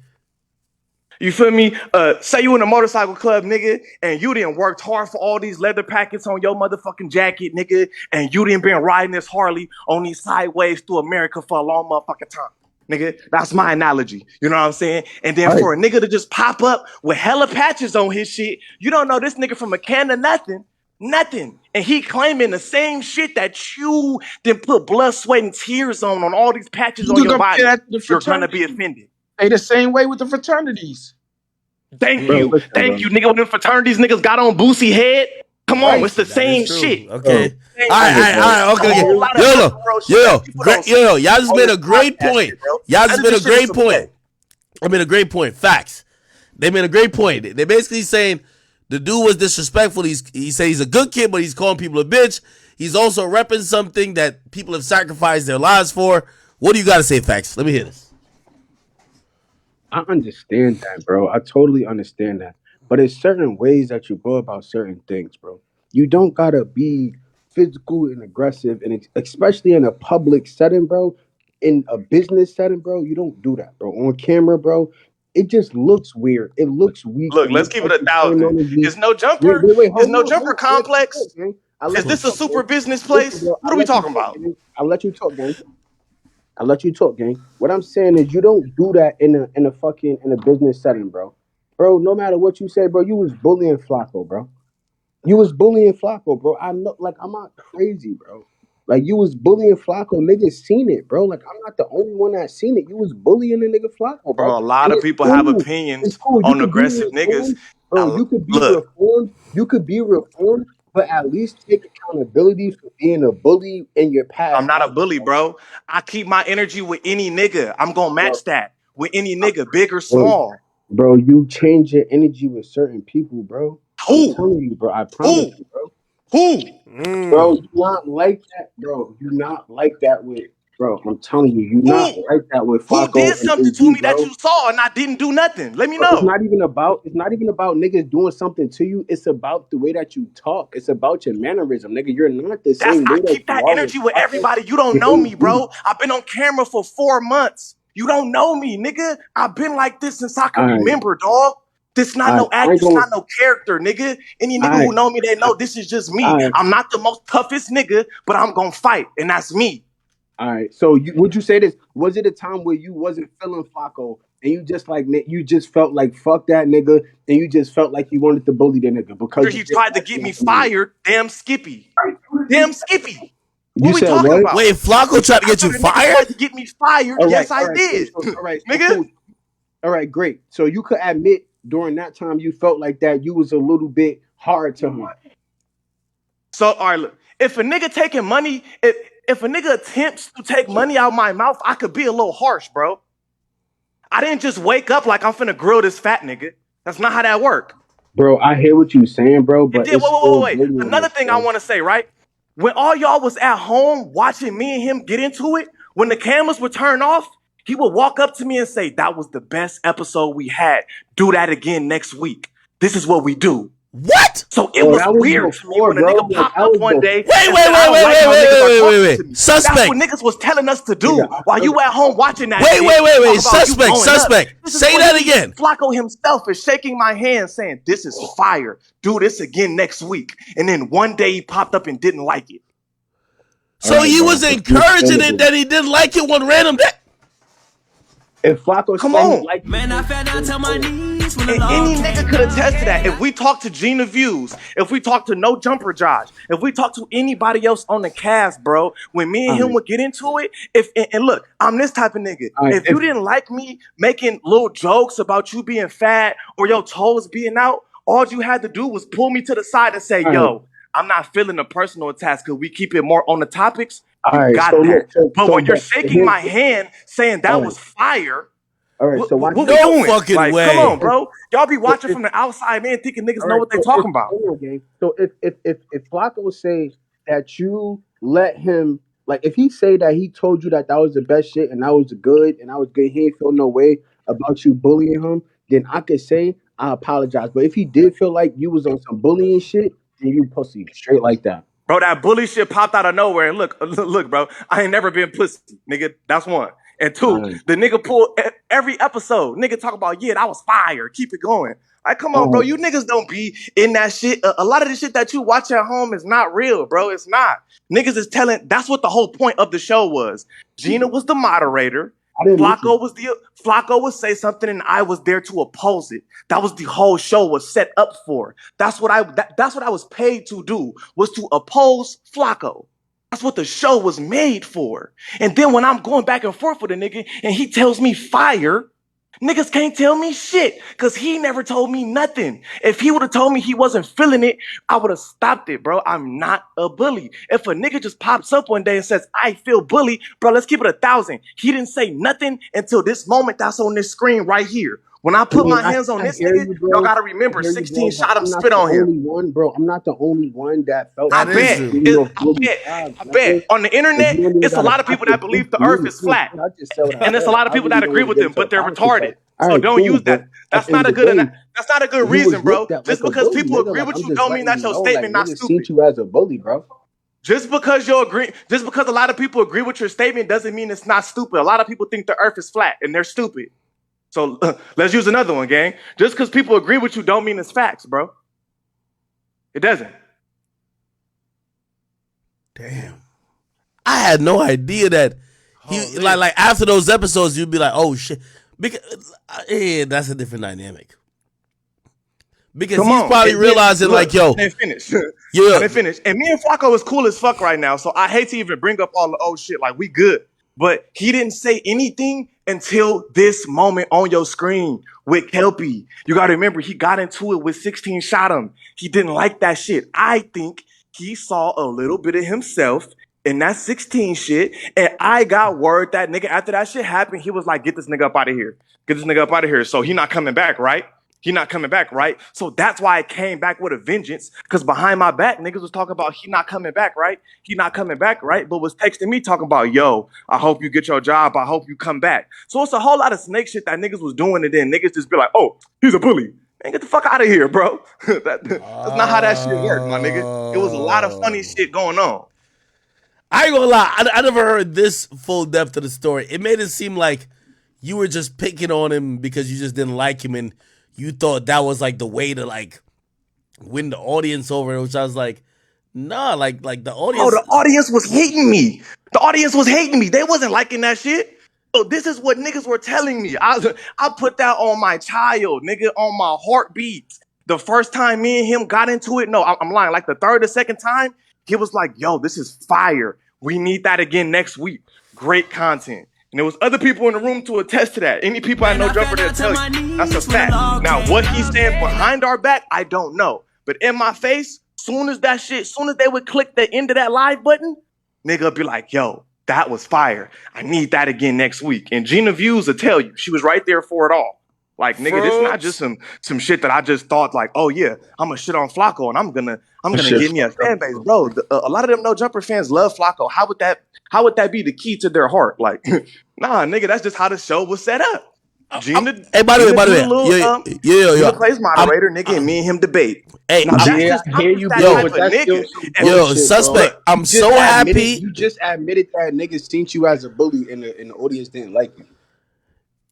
You feel me? Say you in a motorcycle club, nigga, and you done worked hard for all these leather packets on your motherfucking jacket, nigga, and you done been riding this Harley on these sideways through America for a long motherfucking time. Nigga, that's my analogy. You know what I'm saying? And then for a nigga to just pop up with hella patches on his shit, you don't know this nigga from a can of nothing. And he claiming the same shit that you then put blood, sweat, and tears on all these patches on your body. You're gonna be offended. They the same way with the fraternities. Thank you, nigga. When the fraternities niggas got on Boosie head, Come on, it's the same shit. Okay. Same All right. shit. Okay. A whole lot of Yo, bro shit. People don't y'all just on made this a great podcast point. shit, bro. Y'all None just of made a this shit great is a point. play. I made a great point. Facts. They made a great point. They're basically saying the dude was disrespectul. He said he's a good kid, but he's calling people a bitch. He's also repping something that people have sacrificed their lives for. What do you got to say, Facts? Let me hear this. I understand that, bro. I totally understand that. But there's certain ways that you go about certain things, bro. You don't gotta be physical and aggressive, and especially in a public setting, bro. In a business setting, bro, you don't do that, bro. On camera, bro, it just looks weird. It looks weak. Look, It let's looks keep like it you're playing 1,000. on the Is no Wait, jumper? wait, wait, Is hold no on, jumper hold on. I let you complex? talk, gang. I Is let you this a talk, super gang. business Listen, place? bro. What are we talking about? I'll let you talk, gang. I'll let you talk, gang. What I'm saying is you don't do that in a business setting, bro. Bro, no matter what you say, bro, you was bullying Flacco, bro. You was bullying Flacco, bro. I know, like, I'm not crazy, bro. Like, you was bullying Flacco. Niggas seen it, bro. Like, I'm not the only one that seen it. You was bullying the nigga Flacco, bro. Bro, a lot And of it's people have cool. It's opinions cool. You on could be aggressive niggas. reformed, bro. You could be Look, reformed. You could be reformed, but at least take accountability for being a bully in your I'm past not a life, bully, bro. I keep my energy with any nigga. I'm gonna bro. match that with any nigga, big or Bro, small. bro, you change your energy with certain people, bro. I'm Who? telling you, bro. I promise Who? you, bro. Bro, Mm. you not like that, bro. You not like that with, bro. I'm telling you, you not Who? like that with Who Flacco did and something to AD, me that bro. you saw and I didn't do nothing? Let me Bro, know. it's not even about niggas doing something to you. It's about the way that you talk. It's about your mannerism, nigga. You're not the same way I that keep you that are with energy with Flacco everybody. You don't and know me, AD. bro. I've been on camera for 4 months. You don't know me, nigga. I've been like this since I can All right, remember, dog. This not all right. no I act. ain't This gonna. not no character, nigga. Any nigga All right, who know me, they know this is just me. all right, I'm not the most toughest nigga, but I'm gonna fight, and that's me. all right. So, would you say this? Was it a time where you wasn't feeling Flacco and you just like you just felt like fuck that nigga, and you just felt like you wanted to bully the nigga because After you he didn't tried to like get him me as a man? fired, damn Skippy. Damn Skippy. What You we said talking what? about? Wait, Flacco tried to get After you the nigga fired? tried to get me fired, yes, I All right, cool. did. So, all right, so Nigga, cool. All right, great. So you could admit during that time you felt like that you was a little bit hard to him. so all right, look, if a nigga taking money, if a nigga attempts to take money out my mouth, I could be a little harsh, bro. I didn't just wake up like I'm finna grill this fat nigga. That's not how that work. Bro, I hear what you saying, bro, And but then it's still wait. Another bullying, thing I bro. want to say, right? When all y'all was at home watching me and him get into it, when the cameras were turned off, he would walk up to me and say, "That was the best episode we had. Do that again next week. This is what we do." What? So it Bro, was that was weird to me before, when a bro. nigga Like popped that up was one day Wait, and wait, said, "I don't like how niggas are talking to me." That's Suspect. what niggas was telling us to do nigga, while you at home watching that Wait, shit. wait, wait, wait. Talk about you Suspect, blowing up. suspect. This is Say what that he- again. Flacco himself is shaking my hand saying, "This is fire. Do this again next week." And then one day he popped up and didn't like it. So he was encouraging it that he didn't like it one random day. If Flacco Come said he on. liked Man, it, I fell down to my knees when and any nigga could attest to that. If we talk to Gina Views, if we talk to No Jumper Josh, if we talk to anybody else on the cast, bro, when me and him would get into it, and look, I'm this type of nigga. If you didn't like me making little jokes about you being fat or your toes being out, all you had to do was pull me to the side and say, "Yo, I'm not feeling the personal attacks because we keep it more on the topics." All You right, got so that. look, But when you're but shaking my hand saying that all right. was fire, All right, so watch what this. we doing? fucking Like, way. come on, bro. Y'all be So watching if- from the outside, man, thinking niggas all know right, what they so talking about. hold on, gang. So if Flacco say that you let him, like, if he say that he told you that was the best shit and that was good and that was good, he ain't feel no way about you bullying him, then I could say I apologize. But if he did feel like you was on some bullying shit, then you pussy straight like that. Bro, that bully shit popped out of nowhere. And look, bro, I ain't never been pussy, nigga. That's one. And two, the nigga pulled every episode. Nigga talk about, yeah, that was fire. Keep it going. Like, come on, bro. You niggas don't be in that shit. A lot of the shit that you watch at home is not real, bro. It's not. Niggas is telling, that's what the whole point of the show was. Gina was the moderator. Flacco would say something and I was there to oppose it. That was the whole show was set up for. That's what I was paid to do, was to oppose Flacco. That's what the show was made for. And then when I'm going back and forth with a nigga and he tells me fire, Niggas can't tell me shit because he never told me nothing. If he would have told me he wasn't feeling it, I would have stopped it, bro. I'm not a bully. If a nigga just pops up one day and says, I feel bullied, bro, let's keep it 1,000. He didn't say nothing until this moment that's on this screen right here. When I put my hands on this nigga, y'all gotta remember, 16 shot him, spit on him. Bro, I'm not the only one that felt. I bet. I bet. On the internet, it's a lot of people that believe the earth is flat. And there's a lot of people that agree with him, but they're retarded. So don't use that. That's not a good reason, bro. Just because people agree with you don't mean that your statement not stupid. You as a bully, bro. Just because a lot of people agree with your statement doesn't mean it's not stupid. A lot of people think the earth is flat and they're stupid. So let's use another one, gang. Just because people agree with you don't mean it's facts, bro. It doesn't. Damn. I had no idea that he like after those episodes you'd be like, oh shit. Because that's a different dynamic. Because he's probably realizing like, yo, they finished. Yeah, they finished. And me and Flacco is cool as fuck right now. So I hate to even bring up all the old shit. Like, we good. But he didn't say anything until this moment on your screen with Kelpie. You got to remember, he got into it with 16 shot him. He didn't like that shit. I think he saw a little bit of himself in that 16 shit. And I got word that nigga, after that shit happened, he was like, get this nigga up out of here. Get this nigga up out of here. So he not coming back, right? He not coming back, right? So that's why I came back with a vengeance. Because behind my back, niggas was talking about he not coming back, right? He not coming back, right? But was texting me talking about, yo, I hope you get your job. I hope you come back. So it's a whole lot of snake shit that niggas was doing. And then niggas just be like, oh, he's a bully. Man, get the fuck out of here, bro. That's not how that shit worked, my nigga. It was a lot of funny shit going on. I ain't gonna lie. I never heard this full depth of the story. It made it seem like you were just picking on him because you just didn't like him and you thought that was like the way to like win the audience over, which I was like, nah, like the audience. Oh, the audience was hating me. The audience was hating me. They wasn't liking that shit. So this is what niggas were telling me. I put that on my child, nigga, on my heartbeat. The first time me and him got into it, no, I'm lying. Like the third or second time, he was like, yo, this is fire. We need that again next week. Great content. And there was other people in the room to attest to that. Any people I know Jumper that'll tell you. That's a fact. Now, what he's saying behind our back, I don't know. But in my face, soon as they would click the end of that live button, nigga would be like, yo, that was fire. I need that again next week. And Gina Views will tell you, she was right there for it all. Like, nigga, this is not just some shit that I just thought like, oh yeah, I'm gonna shit on Flacco and I'm gonna get me a fan base, bro. A lot of them No Jumper fans love Flacco. How would that be the key to their heart? Like, nah, nigga, that's just how the show was set up. Gina, hey, by the way, Gina plays moderator, nigga, and me and him debate. Hey, suspect. I'm so happy. You just admitted that niggas seen you as a bully and the audience didn't like you.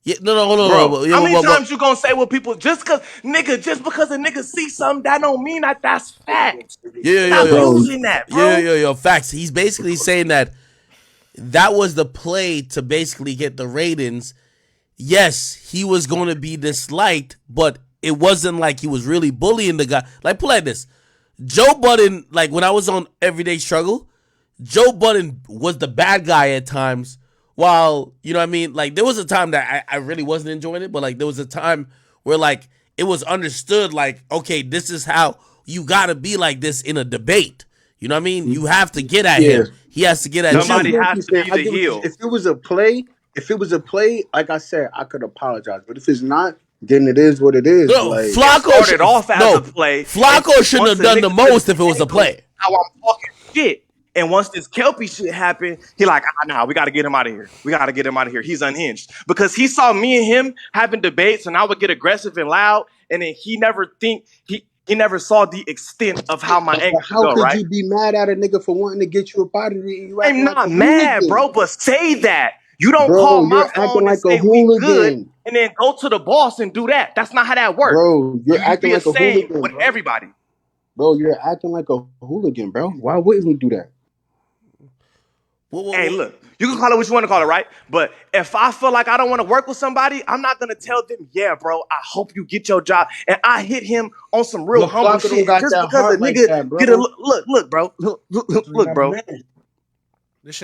Yeah, no, bro. How many times you gonna say what people just because a nigga see something that don't mean that that's fact. Yo, facts. He's basically saying that was the play to basically get the ratings. Yes, he was going to be disliked, but it wasn't like he was really bullying the guy. Like, put it like this. Joe Budden, like when I was on Everyday Struggle, Joe Budden was the bad guy at times. While, you know what I mean? Like, there was a time that I really wasn't enjoying it, but like there was a time where like it was understood like, okay, this is how you gotta be like this in a debate. You know what I mean? You have to get at him. He has to get at somebody you. Has to be the heel. If it was a play, like I said, I could apologize. But if it's not, then it is what it is. No, like, Flacco started off as a play. Flacco shouldn't have done the most if it was a play. How I'm talking shit. And once this Kelpie shit happened, he like, nah, we got to get him out of here. We got to get him out of here. He's unhinged. Because he saw me and him having debates and I would get aggressive and loud. And then he never saw the extent of how my anger could go, right? How could you be mad at a nigga for wanting to get you up out of there? I'm not mad, bro, but say that. You don't call my phone and say we good and then go to the boss and do that. That's not how that works. Bro, you're acting like a hooligan with everybody. Bro, you're acting like a hooligan, bro. Why wouldn't we do that? Hey, look, you can call it what you want to call it, right? But if I feel like I don't want to work with somebody, I'm not going to tell them, yeah, bro, I hope you get your job. And I hit him on some real humble shit just because the nigga get a look, bro. Look, bro.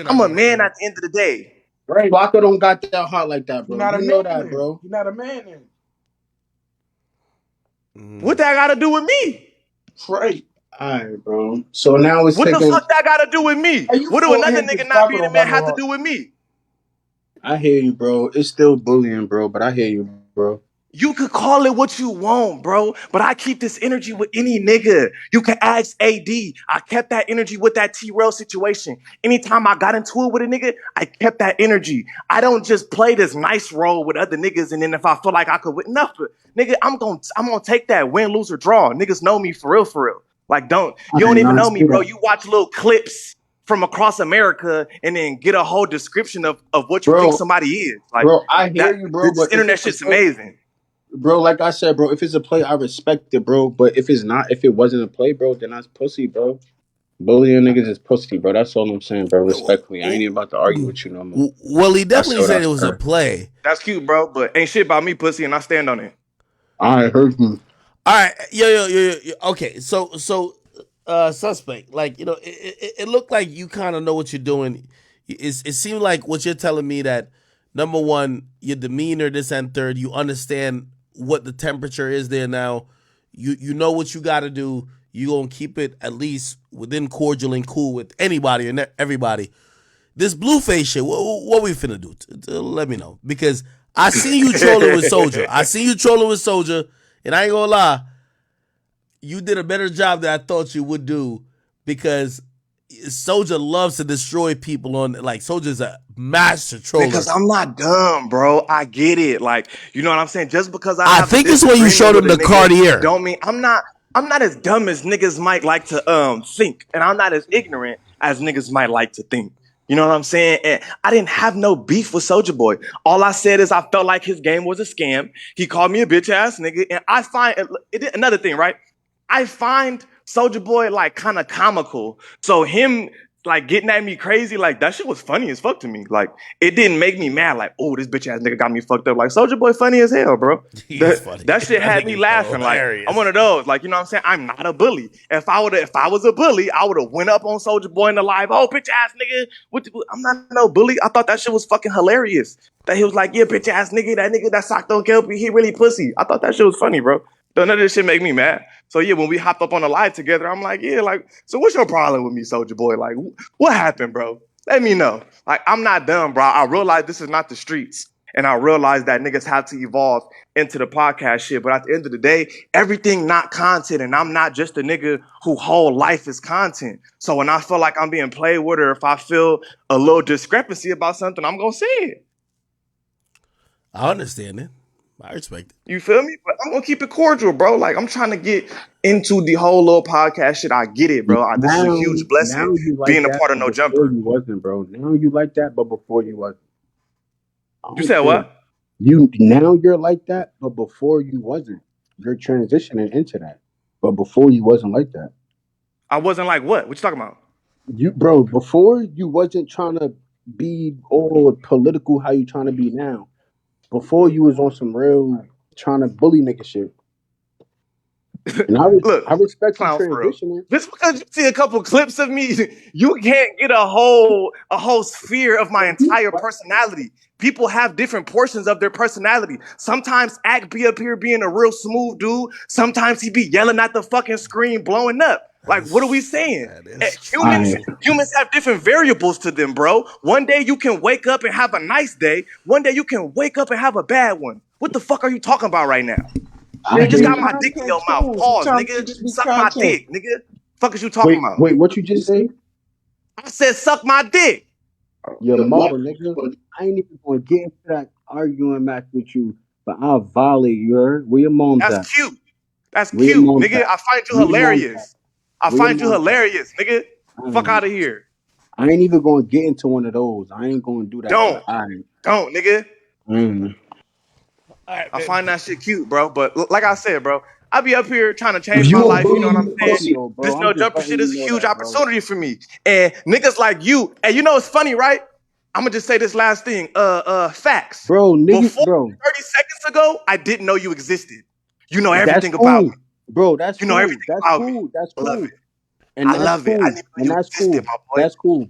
I'm a man at the end of the day. Right. Flocko don't got that heart like that, bro. You're not a You know man. that, Then. bro. You're not a man. Then. What that got to do with me? Right. All right, bro. So now it's What taking. the fuck that got to do with me? Hey, you What do fought another him 'cause nigga not Flocko being a don't man got no have to heart. do with me? I hear you, bro. It's still bullying, bro. But I hear you, bro. You could call it what you want, bro, but I keep this energy with any nigga. You can ask AD. I kept that energy with that T-Rail situation. Anytime I got into it with a nigga, I kept that energy. I don't just play this nice role with other niggas, and then if I feel like I could win, nothing, nigga, I'm gonna take that win, lose, or draw. Niggas know me for real, for real. Like, you don't even know me, bro. You watch little clips from across America and then get a whole description of what you think somebody is. Like, bro, I hear you, bro. This But internet shit's amazing. Bro, like I said, bro, if it's a play, I respect it, bro. But if it wasn't a play, bro, then that's pussy, bro. Bullying niggas is pussy, bro. That's all I'm saying, bro. Respectfully, I ain't even about to argue with you no more. Well, he definitely said it was a play. That's cute, bro, but ain't shit about me, pussy, and I stand on it. I heard you. All right, yo. Okay, so, suspect, like, you know, it looked like you kind of know what you're doing. It seemed like what you're telling me that, number one, your demeanor, this and third, you understand what the temperature is there now. You know what you got to do. You gonna keep it at least within cordial and cool with anybody and everybody. This Blueface shit, what we finna do? Let me know, because I seen you trolling with Soulja. And I ain't gonna lie, you did a better job than I thought you would do, because Soulja loves to destroy people on, like, Soulja's a master troller. Because I'm not dumb, bro. I get it. Like, you know what I'm saying? Just because I think it's when you showed him the Cartier. Don't mean I'm not as dumb as niggas might like to think. And I'm not as ignorant as niggas might like to think. You know what I'm saying? And I didn't have no beef with Soulja Boy. All I said is I felt like his game was a scam. He called me a bitch ass nigga. And I find another thing, right? I find Soulja Boy like kind of comical. So him like getting at me crazy, like that shit was funny as fuck to me. Like, it didn't make me mad. Like, oh, this bitch ass nigga got me fucked up. Like, Soulja Boy funny as hell, bro. That shit had me laughing. Like, I'm one of those. Like, you know what I'm saying? I'm not a bully. If I was a bully, I would have went up on Soulja Boy in the live. Oh, bitch ass nigga. I'm not no bully. I thought that shit was fucking hilarious. That he was like, yeah, bitch ass nigga. That nigga that sock don't kill me. He really pussy. I thought that shit was funny, bro. None of this shit make me mad. So yeah, when we hopped up on the live together, I'm like, yeah, like, so what's your problem with me, Soulja Boy? Like, what happened, bro? Let me know. Like, I'm not dumb, bro. I realize this is not the streets. And I realize that niggas have to evolve into the podcast shit. But at the end of the day, everything not content. And I'm not just a nigga who whole life is content. So when I feel like I'm being played with, or if I feel a little discrepancy about something, I'm going to say it. I understand it. I respect it. You feel me? But I'm gonna keep it cordial, bro. Like, I'm trying to get into the whole little podcast shit. I get it, bro. This is a huge blessing being a part of No Jumper. You wasn't, bro. Now you like that, but before you wasn't. You said what? Now you're like that, but before you wasn't. You're transitioning into that, but before you wasn't like that. I wasn't like what? What you talking about? Bro, before you wasn't trying to be all political how you trying to be now. Before you was on some real trying to bully nigga shit. And I respect the transition. Just because you see a couple clips of me, you can't get a whole sphere of my entire personality. People have different portions of their personality. Sometimes Act be up here being a real smooth dude. Sometimes he be yelling at the fucking screen, blowing up. Like, what are we saying? Humans have different variables to them, bro. One day you can wake up and have a nice day. One day you can wake up and have a bad one. What the fuck are you talking about right now? You just got my dick in your mouth. Pause, nigga. Suck my dick, nigga. Fuck is you talking about? Wait, what you just say? I said suck my dick. Your mother, nigga. I ain't even gonna get into that arguing match with you, but I'll volley you. Where your mom's at? That's cute. That's cute, nigga. I find you hilarious. I find you hilarious, nigga. Fuck out of here. I ain't even gonna get into one of those. I ain't gonna do that. Don't, nigga. I find that shit cute, bro. But like I said, bro, I be up here trying to change my life. You know what I'm saying? This No Jumper shit is a huge opportunity for me. And niggas like you, and you know it's funny, right? I'm gonna just say this last thing. Facts. Bro, niggas, Before 30 seconds ago, I didn't know you existed. You know everything about me. Bro, that's you know everything that's about cool. me. That's cool. I love it. And I love it. I didn't know you existed, my boy. That's cool.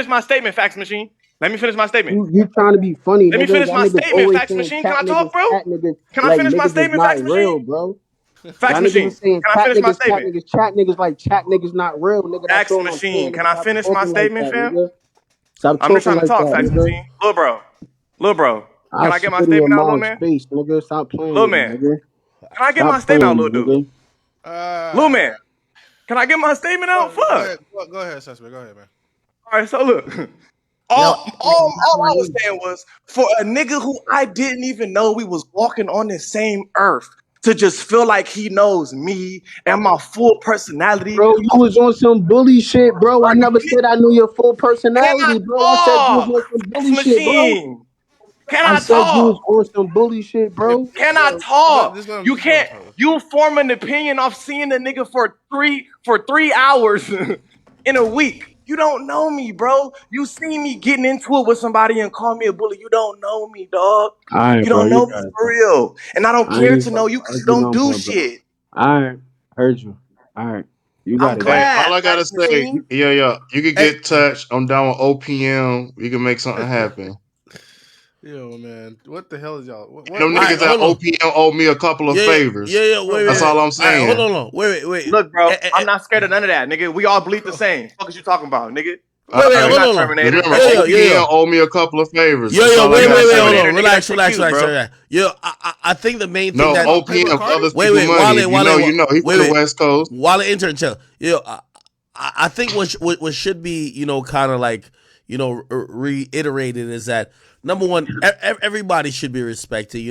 finish my statement, Fax Machine. Let me finish my statement. You trying to be funny, Let me nigga. finish Y'all my niggas statement, always Fax saying Machine. cat Can I niggas, talk, bro? cat niggas. Can I Like finish my niggas is statement, not Fax real, Machine? bro. Fax Y'all niggas Machine. is saying Can I cat finish my niggas, cat statement? niggas, chat niggas like chat niggas not real, nigga. That's Fax all I'm Machine. saying, Can nigga. I Stop finish my talking like statement, that, fam? nigga. Stop I'm just talking trying to like talk, that, Fax nigga. Machine. Lil bro. I Can I get my spit in your statement out, little mom's man? face, nigga. Stop playing Little with me, man. nigga. Can I get my Stop statement out, playing little with dude? me, nigga. Little man. Can I get my statement out? Go Fuck. ahead, go ahead, Suspect. Go ahead, man. All right, so look. All I was saying was for a nigga who I didn't even know we was walking on the same earth to just feel like he knows me and my full personality. Bro, you was on some bully shit, bro. I never said I knew your full Can I personality, bro. I said you was talk? on some Fax bully shit, bro. Machine. Can I I said you was talk? on some bully shit, bro. Can I talk? You can't. You form an opinion off seeing a nigga for 3 hours in a week. You don't know me, bro. You see me getting into it with somebody and call me a bully. You don't know me, dog. All right, You bro. don't You know me got it, for bro. real. And I don't I ain't care even to about know to you because you argue don't no do more, bro. shit. All right, heard you. All right, you I'm got it, Hey, bro. glad, all I gotta Fax say, Machine. yeah, you can Hey, get touched. I'm down with OPM. We can make something happen. Yo, man, what the hell is y'all? What? Them niggas at OPM owe me a couple of favors. Wait, That's all I'm saying. Hold on. Wait. Look, bro, I'm not scared of none of that, nigga. We all bleed the same. What is you talking about, nigga? Hold on. Remember, OPM owe me a couple of favors. Wait, hold on. Relax. Yo, I think the main thing that OPM others people money. You know, he from the West Coast. While intern chill. Yo, I think what should be, kind of like, reiterated is that number one, everybody should be respected.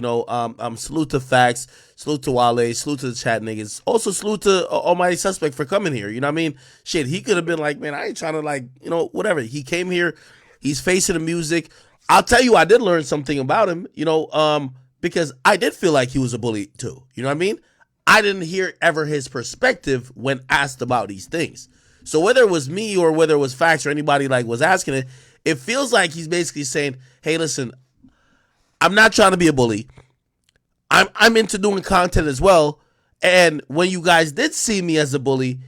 Salute to Facts, salute to Wale, salute to the chat niggas. Also salute to Almighty Suspect for coming here. You know what I mean? Shit, he could have been like, man, I ain't trying to whatever. He came here. He's facing the music. I'll tell you, I did learn something about him, because I did feel like he was a bully too. You know what I mean? I didn't hear ever his perspective when asked about these things. So whether it was me or whether it was Facts or anybody was asking it, it feels like he's basically saying, hey, listen, I'm not trying to be a bully. I'm into doing content as well. And when you guys did see me as a bully,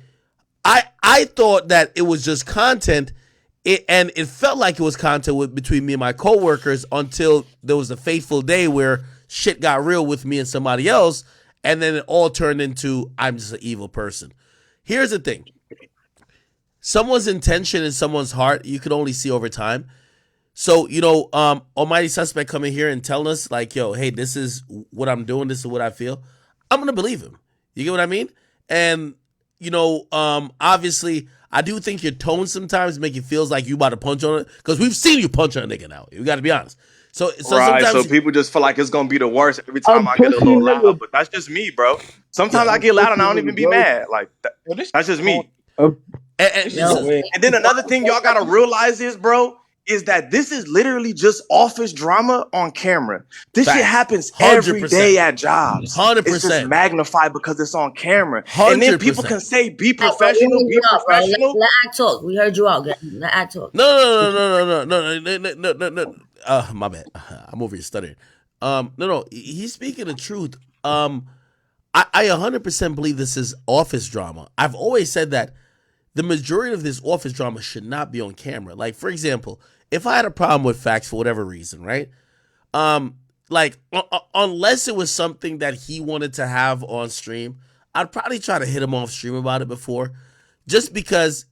I thought that it was just content. And it felt like it was content between me and my coworkers until there was a fateful day where shit got real with me and somebody else. And then it all turned into I'm just an evil person. Here's the thing. Someone's intention and someone's heart, you can only see over time. So, Almighty Suspect coming here and telling us yo, hey, this is what I'm doing. This is what I feel. I'm going to believe him. You get what I mean? And, obviously, I do think your tone sometimes make it feels like you about to punch on it. Because we've seen you punch on a nigga now. You got to be honest. So sometimes people just feel like it's going to be the worst every time I get a little loud. But that's just me, bro. Sometimes I get loud and I don't even be mad. That's just me. And then another thing y'all gotta realize is that this is literally just office drama on camera. This shit happens every 100%. day at jobs. 100%. It's just magnified because it's on camera. 100%. And then people can say, be professional, be professional. Let Act talk. We heard you out. Let Act talk. No. My bad. I'm over here stuttering. No. He's speaking the truth. I 100% believe this is office drama. I've always said that the majority of this office drama should not be on camera. Like, for example, if I had a problem with Facts for whatever reason, right? Unless it was something that he wanted to have on stream, I'd probably try to hit him off stream about it before. Just because,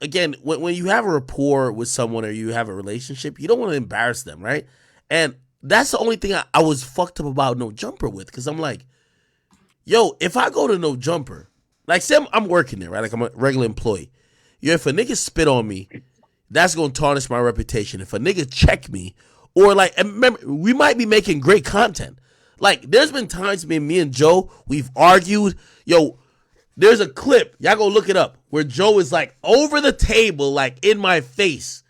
again, when you have a rapport with someone or you have a relationship, you don't want to embarrass them, right? And that's the only thing I was fucked up about No Jumper with. Because I'm like, yo, if I go to No Jumper, say I'm working there, right? I'm a regular employee. If a nigga spit on me, that's going to tarnish my reputation. If a nigga check me, or and remember, we might be making great content. There's been times me and Joe, we've argued. Yo, there's a clip, y'all go look it up, where Joe is over the table, in my face,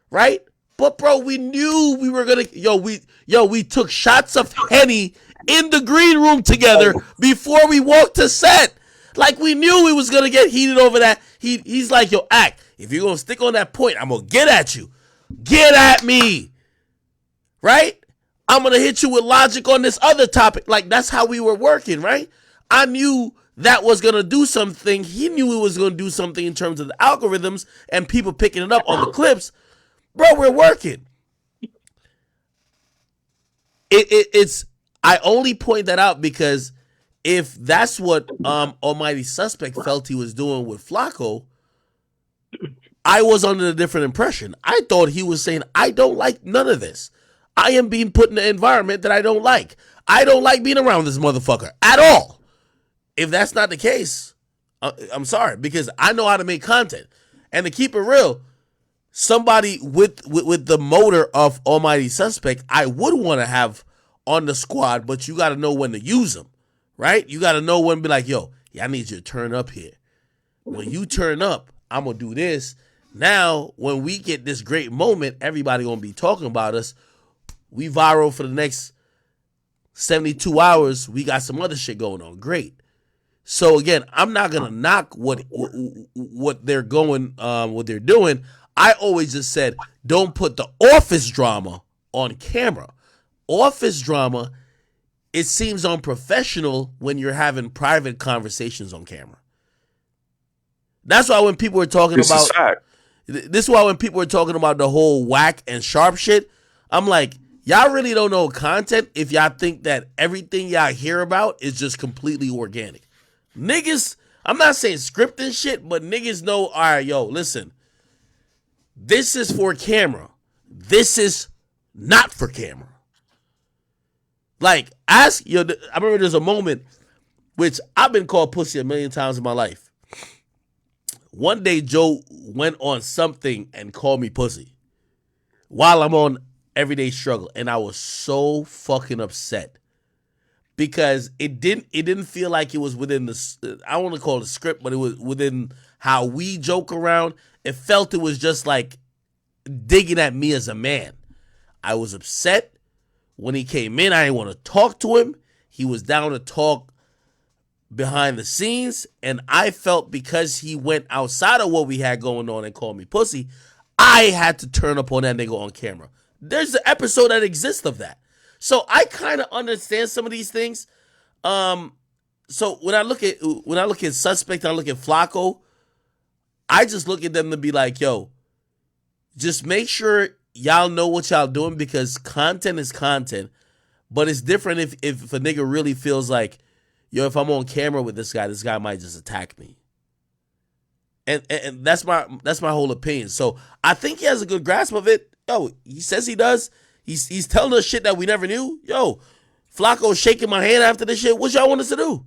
right? But bro, we knew we were going to, we took shots of Henny in the green room together before we walked to set. We knew we was going to get heated over that. He's like, yo, Act, if you're going to stick on that point, I'm going to get at you. Get at me. Right? I'm going to hit you with logic on this other topic. That's how we were working, right? I knew that was going to do something. He knew it was going to do something in terms of the algorithms and people picking it up on the clips. Bro, we're working. I only point that out because if that's what Almighty Suspect felt he was doing with Flacco, I was under a different impression. I thought he was saying, I don't like none of this. I am being put in an environment that I don't like. I don't like being around this motherfucker at all. If that's not the case, I'm sorry, because I know how to make content. And to keep it real, somebody with the motor of Almighty Suspect, I would want to have on the squad, but you got to know when to use them. Right? You got to know when to be like, yo, I need you to turn up here. When you turn up, I'm going to do this. Now, when we get this great moment, everybody going to be talking about us. We viral for the next 72 hours. We got some other shit going on. Great. So, again, I'm not going to knock what they're going, what they're doing. I always just said, don't put the office drama on camera. Office drama, it seems unprofessional when you're having private conversations on camera. That's why when people were talking about the whole whack and sharp shit, I'm like, Y'all really don't know content if y'all think that everything y'all hear about is just completely organic. Niggas, I'm not saying scripting shit, but niggas know, all right, yo, listen. This is for camera. This is not for camera. Like, I remember there's a moment which I've been called pussy a million times in my life. One day, Joe went on something and called me pussy while I'm on Everyday Struggle, and I was so fucking upset because it didn't feel like it was within the, I don't want to call it a script, but it was within how we joke around. It felt it was just like digging at me as a man. I was upset when he came in. I didn't want to talk to him. He was down to talk behind the scenes, and I felt because he went outside of what we had going on and called me pussy, I had to turn up on that nigga on camera. There's an episode that exists of that. So I kind of understand some of these things. So when I look at Suspect, I look at Flacco, I just look at them to be like, yo, just make sure y'all know what y'all doing, because content is content. But it's different if a nigga really feels like, yo, if I'm on camera with this guy might just attack me. And that's my whole opinion. So I think he has a good grasp of it. Yo, he says he does. He's telling us shit that we never knew. Yo, Flacco shaking my hand after this shit. What y'all want us to do?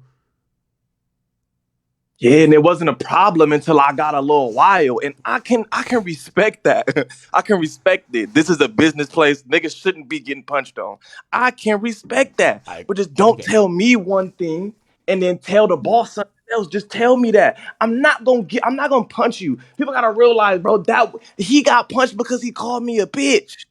Yeah, and it wasn't a problem until I got a little wild, and I can respect that. I can respect it. This is a business place. Niggas shouldn't be getting punched on. I can respect that, but just don't tell me one thing and then tell the boss something else. Just tell me that. I'm not gonna punch you. People gotta realize, bro, that he got punched because he called me a bitch.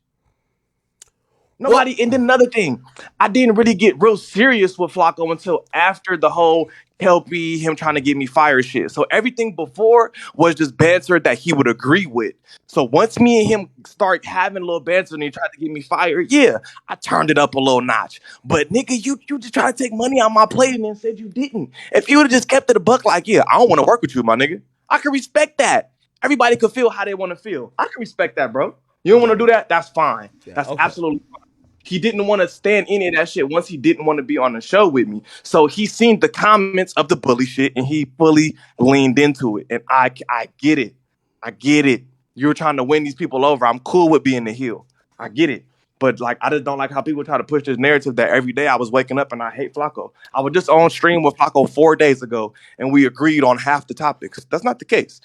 Nobody, and then another thing, I didn't really get real serious with Flacco until after the whole Kelpie, him trying to get me fired shit. So everything before was just banter that he would agree with. So once me and him start having a little banter and he tried to get me fired, yeah, I turned it up a little notch. But nigga, you just try to take money on my plate and then said you didn't. If you would have just kept it a buck like, yeah, I don't want to work with you, my nigga. I can respect that. Everybody could feel how they want to feel. I can respect that, bro. You don't want to do that? That's fine. That's absolutely fine. He didn't want to stand any of that shit once he didn't want to be on the show with me. So he seen the comments of the bully shit and he fully leaned into it. And I get it. I get it. You were trying to win these people over. I'm cool with being the heel. I get it. But like, I just don't like how people try to push this narrative that every day I was waking up and I hate Flacco. I was just on stream with Flacco 4 days ago and we agreed on half the topics. That's not the case.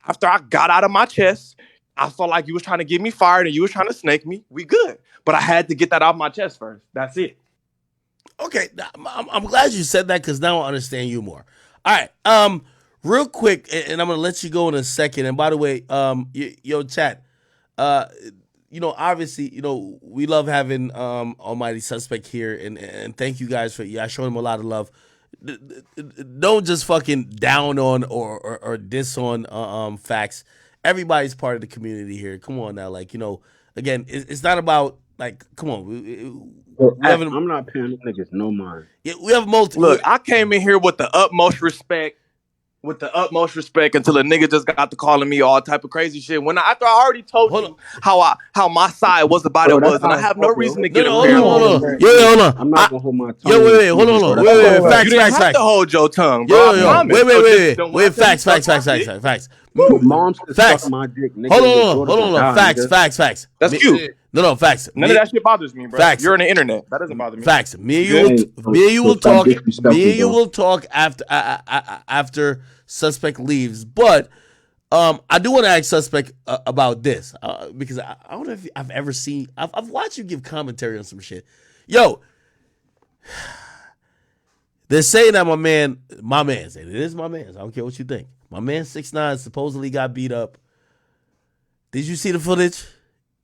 After I got out of my chest, I felt like you was trying to get me fired and you was trying to snake me. We good. But I had to get that off my chest first. That's it. Okay, I'm glad you said that because now I understand you more. All right, real quick, and I'm gonna let you go in a second. And by the way, yo, chat, obviously, we love having Almighty Suspect here, and thank you guys for showing him a lot of love. Don't just fucking down on or diss on Facts. Everybody's part of the community here. Come on now, again, it's not about come on. I'm not paying niggas no mind. Yeah, we have multiple. Look, I came in here with the utmost respect. Until a nigga just got to calling me all type of crazy shit. After I already told you how my side was about it was, and I have no reason to get hold on. I'm not gonna hold my tongue. Wait, hold on. Wait, facts. You didn't have to hold your tongue, bro. Wait, facts. Moms can suck my dick, nigga. Hold on. Facts. That's cute. No, facts. None of that shit bothers me, bro. Facts. You're on the internet. That doesn't bother me. Facts. Me and you will talk. Me and you will talk after Suspect leaves. But I do want to ask Suspect about this because I don't know if I've ever seen. I've watched you give commentary on some shit. Yo, they're saying that my man, it is my man. I don't care what you think. My man 6ix9ine supposedly got beat up. Did you see the footage?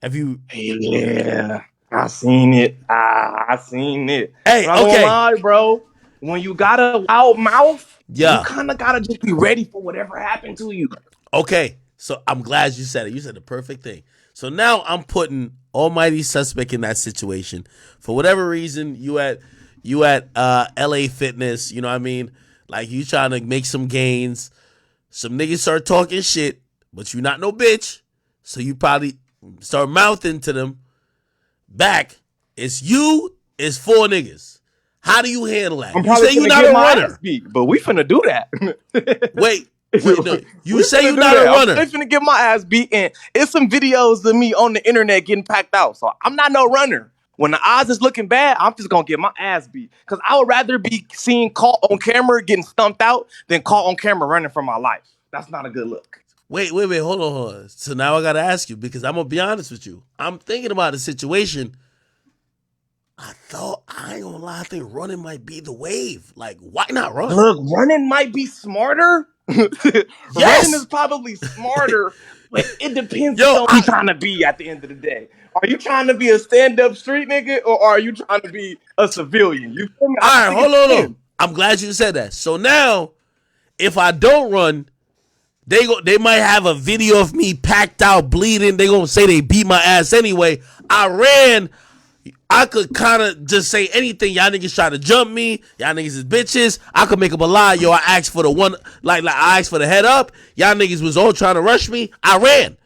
Have you? Yeah, I seen it. I seen it. Hey, I'm okay, gonna lie, bro. When you got a loud mouth, yeah, you kind of gotta just be ready for whatever happened to you. Okay, so I'm glad you said it. You said the perfect thing. So now I'm putting Almighty Suspect in that situation. For whatever reason, you at LA Fitness, you know what I mean? Like you trying to make some gains. Some niggas start talking shit, but you not no bitch. So you probably start mouthing to them back. It's you. It's 4 niggas. How do you handle that? I'm You probably say you're gonna not get a my runner. ass beat, but we finna do that. Wait, no. You We say finna you're do not that. a runner. I'm finna get my ass beat, and it's some videos of me on the internet getting packed out. So I'm not no runner. When the odds is looking bad, I'm just gonna get my ass beat. Cause I would rather be seen caught on camera getting stumped out than caught on camera running for my life. That's not a good look. Wait, hold on. So now I gotta ask you, because I'm gonna be honest with you. I'm thinking about the situation. I ain't gonna lie, I think running might be the wave. Like, why not run? Look, running might be smarter. Running is probably smarter, but it depends on what you're trying to be at the end of the day. Are you trying to be a stand-up street nigga, or are you trying to be a civilian? You feel me? All right, hold on. I'm glad you said that. So now, if I don't run, they might have a video of me packed out, bleeding. They gonna say they beat my ass anyway. I ran. I could kind of just say anything. Y'all niggas try to jump me. Y'all niggas is bitches. I could make up a lie. Yo, I asked for the one, like I asked for the head up. Y'all niggas was all trying to rush me. I ran.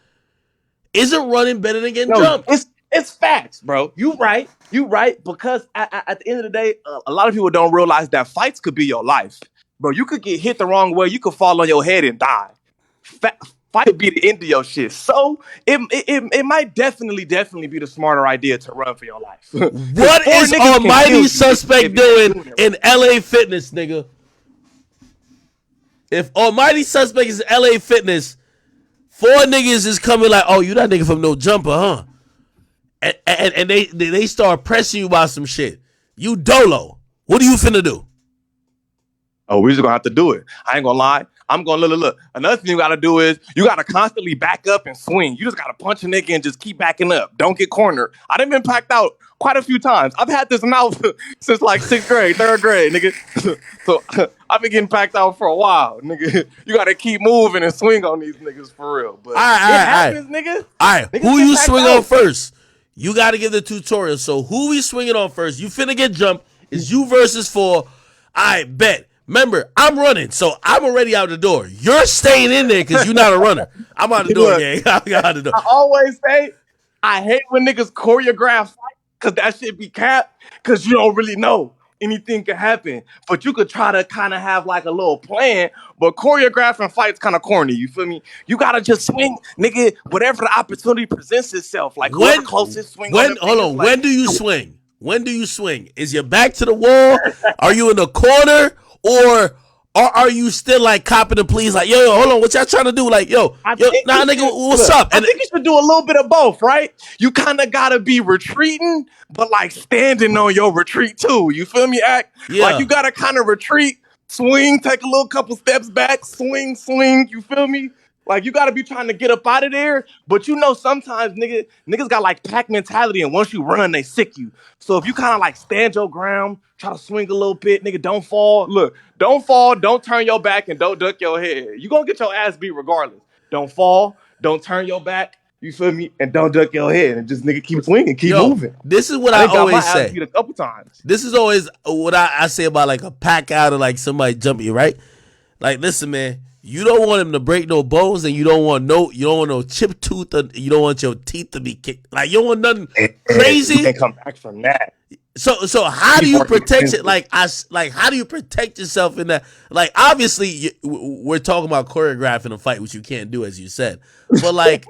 Isn't running better than getting jumped? It's facts, bro. You right. Because at the end of the day, a lot of people don't realize that fights could be your life, bro. You could get hit the wrong way. You could fall on your head and die. Fight could be the end of your shit. So it might definitely be the smarter idea to run for your life. What is Almighty Suspect doing in LA Fitness, nigga? If Almighty Suspect is LA Fitness, 4 niggas is coming like, oh, you that nigga from No Jumper, huh? And they start pressing you about some shit. You dolo. What are you finna do? Oh, we just gonna have to do it. I ain't gonna lie. I'm gonna look. Another thing you gotta do is you gotta constantly back up and swing. You just gotta punch a nigga and just keep backing up. Don't get cornered. I done been packed out quite a few times. I've had this mouth since like 6th grade, 3rd grade, nigga. So I've been getting packed out for a while, nigga. You gotta keep moving and swing on these niggas for real. But it happens, nigga. All right, Niggas who get you packed swing out. on first? You gotta give the tutorial. So who we swinging on first? You finna get jumped. It's you versus 4. I bet. Remember, I'm running, so I'm already out the door. You're staying in there because you're not a runner. I'm out the door, gang. I'm out the door. I always say, I hate when niggas choreograph fight because that shit be cap because you don't really know. Anything can happen. But you could try to kind of have like a little plan, but choreographing fights kind of corny. You feel me? You got to just swing, nigga, whatever the opportunity presents itself. Like whoever closest swing on them Hold niggas, on. like, When do you swing? When do you swing? Is your back to the wall? Are you in the corner? Or are you still like copping the please? Like, yo, hold on, what y'all trying to do? Like, nah, nigga, what's up? I think you should do a little bit of both, right? You kind of got to be retreating, but like standing on your retreat too. You feel me, Act? Yeah. Like you got to kind of retreat, swing, take a little couple steps back, swing. You feel me? Like you got to be trying to get up out of there, but you know sometimes niggas got like pack mentality, and once you run, they sick you. So if you kind of like stand your ground, try to swing a little bit, nigga, don't fall. Look, don't fall, don't turn your back, and don't duck your head. You gonna get your ass beat regardless. Don't fall, don't turn your back, you feel me, and don't duck your head, and just nigga keep swinging, keep moving. This is what I got my always ass say. beat a couple times. This is always what I say about like a pack out or like somebody jump you, right? Like, listen, man. You don't want him to break no bones, and you don't want no chip tooth, or you don't want your teeth to be kicked. Like, you don't want nothing crazy. You can't come back from that. So how do you protect it? Like, how do you protect yourself in that? Like, obviously, we're talking about choreographing a fight, which you can't do, as you said. But like,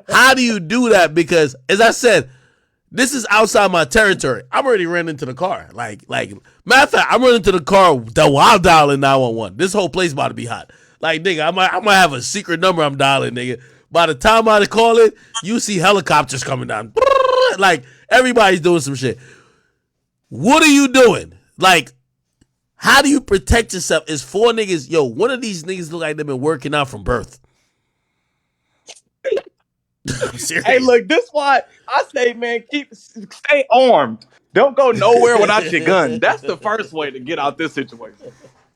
how do you do that? Because, as I said, this is outside my territory. I'm already running into the car. Like, matter of fact, I'm running to the car while I'm dialing 911. This whole place about to be hot. Like, nigga, I might have a secret number I'm dialing, nigga. By the time I call it, you see helicopters coming down. Like, everybody's doing some shit. What are you doing? Like, how do you protect yourself? Is 4 niggas, yo, one of these niggas look like they've been working out from birth. I'm serious. Hey, look, this why I say, man, stay armed. Don't go nowhere without your gun. That's the first way to get out this situation.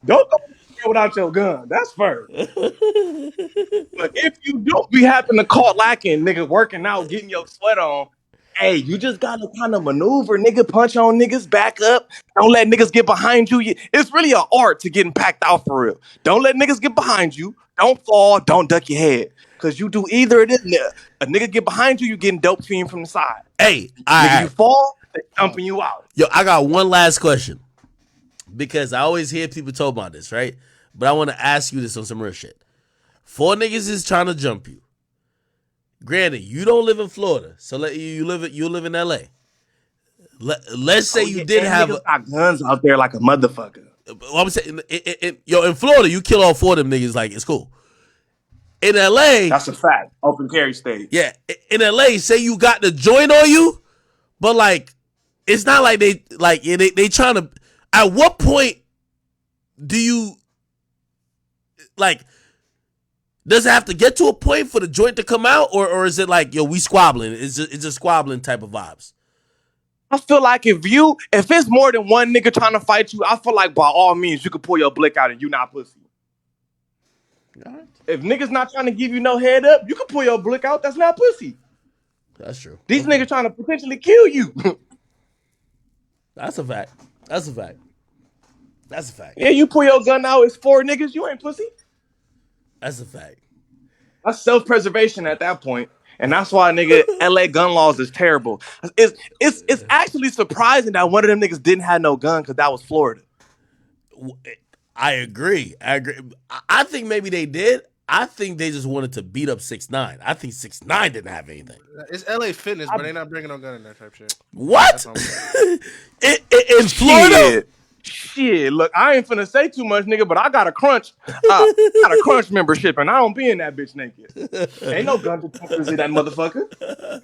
Don't go nowhere without your gun. That's first. But if you do be happen to caught lacking, nigga, working out, getting your sweat on, hey, you just gotta kind of maneuver, nigga, punch on niggas, back up. Don't let niggas get behind you. It's really an art to getting packed out for real. Don't let niggas get behind you. Don't fall. Don't duck your head. Because you do either of this, a nigga get behind you, you getting dope fiend from the side. Hey, nigga, you fall, They dumping you out. Yo, I got one last question because I always hear people talk about this, right? But I want to ask you this on some real shit. 4 niggas is trying to jump you. Granted, you don't live in Florida, so you live in LA. Let's say you did have got guns out there like a motherfucker. I'm saying, in Florida, you kill all 4 of them niggas, like it's cool. In LA, that's a fact. Open carry state. Yeah, in LA, say you got the joint on you, but like, it's not like they trying to. At what point do you like? Does it have to get to a point for the joint to come out, or is it like, yo, we squabbling? It's a squabbling type of vibes. I feel like if it's more than one nigga trying to fight you, I feel like by all means you could pull your blick out and you not pussy. Right. If niggas not trying to give you no head up, you can pull your blick out. That's not pussy. That's true. These niggas trying to potentially kill you. That's a fact. That's a fact. That's a fact. Yeah, you pull your gun out, it's 4 niggas, you ain't pussy. That's a fact. That's self-preservation at that point. And that's why, nigga, LA gun laws is terrible. It's actually surprising that one of them niggas didn't have no gun because that was Florida. I agree. I think maybe they did. I think they just wanted to beat up 6ix9ine. I think 6ix9ine didn't have anything. It's LA Fitness, but they not bringing no gun in there type shit. What? In Florida? Shit, look, I ain't finna say too much, nigga, but I got a crunch. Got a crunch membership, and I don't be in that bitch naked. Ain't no gun detectors in that motherfucker.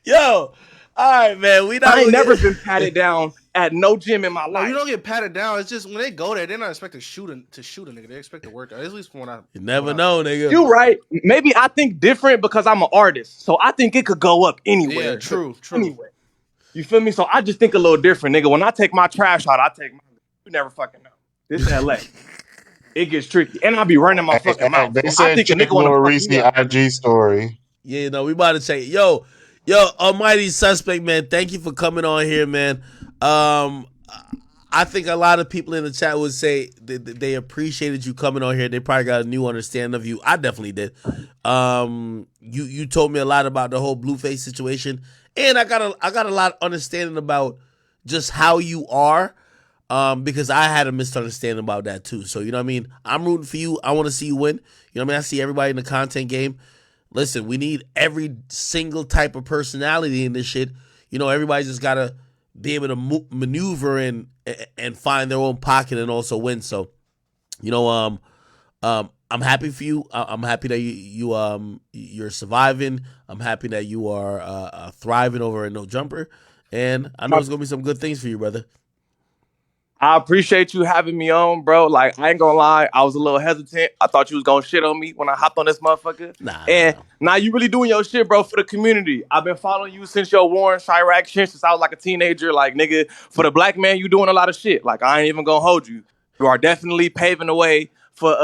Yo, all right, man. I ain't never been patted down at no gym in my life. No, you don't get patted down. It's just when they go there, they're not expected to shoot a nigga. They expect to work out. At least from when I. You never know, nigga. You right. Maybe I think different because I'm an artist, so I think it could go up anywhere. Yeah, true. Anyway. You feel me? So I just think a little different, nigga. When I take my trash out, I take my. You never fucking know. This is LA. It gets tricky, and I be running my fucking mouth. They So I said think a check nigga wanna Lil fuck Reese me up. IG story. Yeah, no, we about to check it. Yo, Almighty Suspect, man. Thank you for coming on here, man. I think a lot of people in the chat would say that they appreciated you coming on here. They probably got a new understanding of you. I definitely did. You told me a lot about the whole Blueface situation, and I got a lot of understanding about just how you are. Because I had a misunderstanding about that too. So, you know what I mean? I'm rooting for you. I want to see you win. You know what I mean? I see everybody in the content game. Listen, we need every single type of personality in this shit. You know, everybody just got to be able to maneuver and find their own pocket and also win. So, you know, I'm happy for you. I'm happy that you're surviving. I'm happy that you are thriving over at No Jumper. And I know there's going to be some good things for you, brother. I appreciate you having me on, bro. Like, I ain't gonna lie, I was a little hesitant. I thought you was gonna shit on me when I hopped on this motherfucker. Now you really doing your shit, bro, for the community. I've been following you since your Warren Chirac shit, since I was like a teenager. Like, nigga, for the black man, you doing a lot of shit. Like, I ain't even gonna hold you. You are definitely paving the way for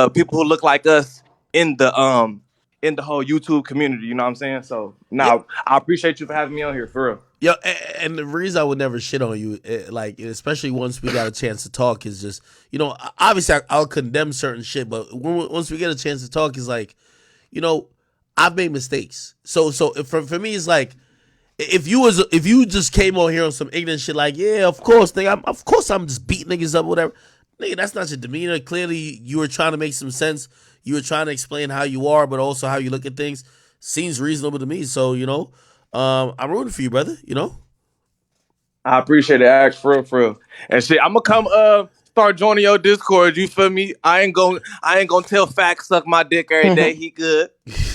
people who look like us in the whole YouTube community. You know what I'm saying? So now I appreciate you for having me on here, for real. Yo, and the reason I would never shit on you, like, especially once we got a chance to talk, is just, you know, obviously I'll condemn certain shit, but once we get a chance to talk, is like, you know, I've made mistakes. So for me, it's like, if you just came on here on some ignorant shit, like, yeah, of course, nigga, I'm just beating niggas up, whatever. Nigga, that's not your demeanor. Clearly, you were trying to make some sense. You were trying to explain how you are, but also how you look at things. Seems reasonable to me. So, you know, I'm rooting for you, brother. You know, I appreciate it, Ax, for real. And shit, I'm gonna come start joining your Discord. You feel me? I ain't gonna tell Fact suck my dick every day. He good.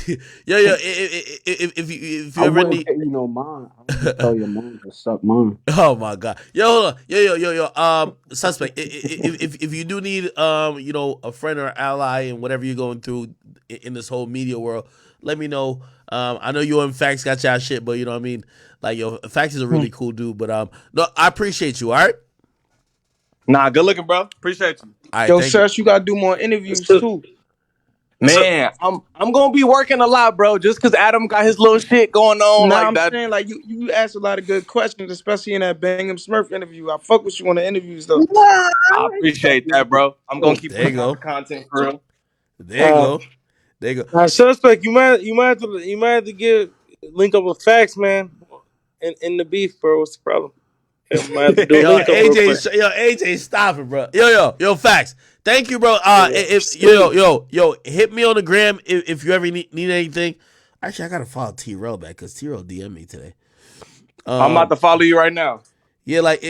Yo, if you I ever wouldn't need, tell you no mine. I wouldn't tell your mom to suck mine. oh my god, yo, hold on. Yo, Suspect. If you do need you know, a friend or ally in whatever you're going through in this whole media world, let me know. I know you and Facts got y'all shit, but you know what I mean? Like, yo, Facts is a really cool dude, but no, I appreciate you, all right? Nah, good looking, bro. Appreciate you. All right, Yo, thank Search, you gotta do more interviews too. Man, I'm gonna be working a lot, bro, just cause Adam got his little shit going on Nah, like I'm that. saying, like, you asked a lot of good questions, especially in that Bangham Smurf interview. I fuck with you on the interviews though. I appreciate that, bro. I'm gonna keep There you putting out go. the content for real. There you go. There you go. Suspect, you might have to get link up with Facts, man. in the beef, bro. What's the problem? Yeah, might have to do a Yo, link up real quick. AJ, stop it, bro. Yo, facts. Thank you, bro. If hit me on the gram if you ever need anything. Actually, I gotta follow T-Rail back because T-Rail DM me today. I'm about to follow you right now. Yeah, like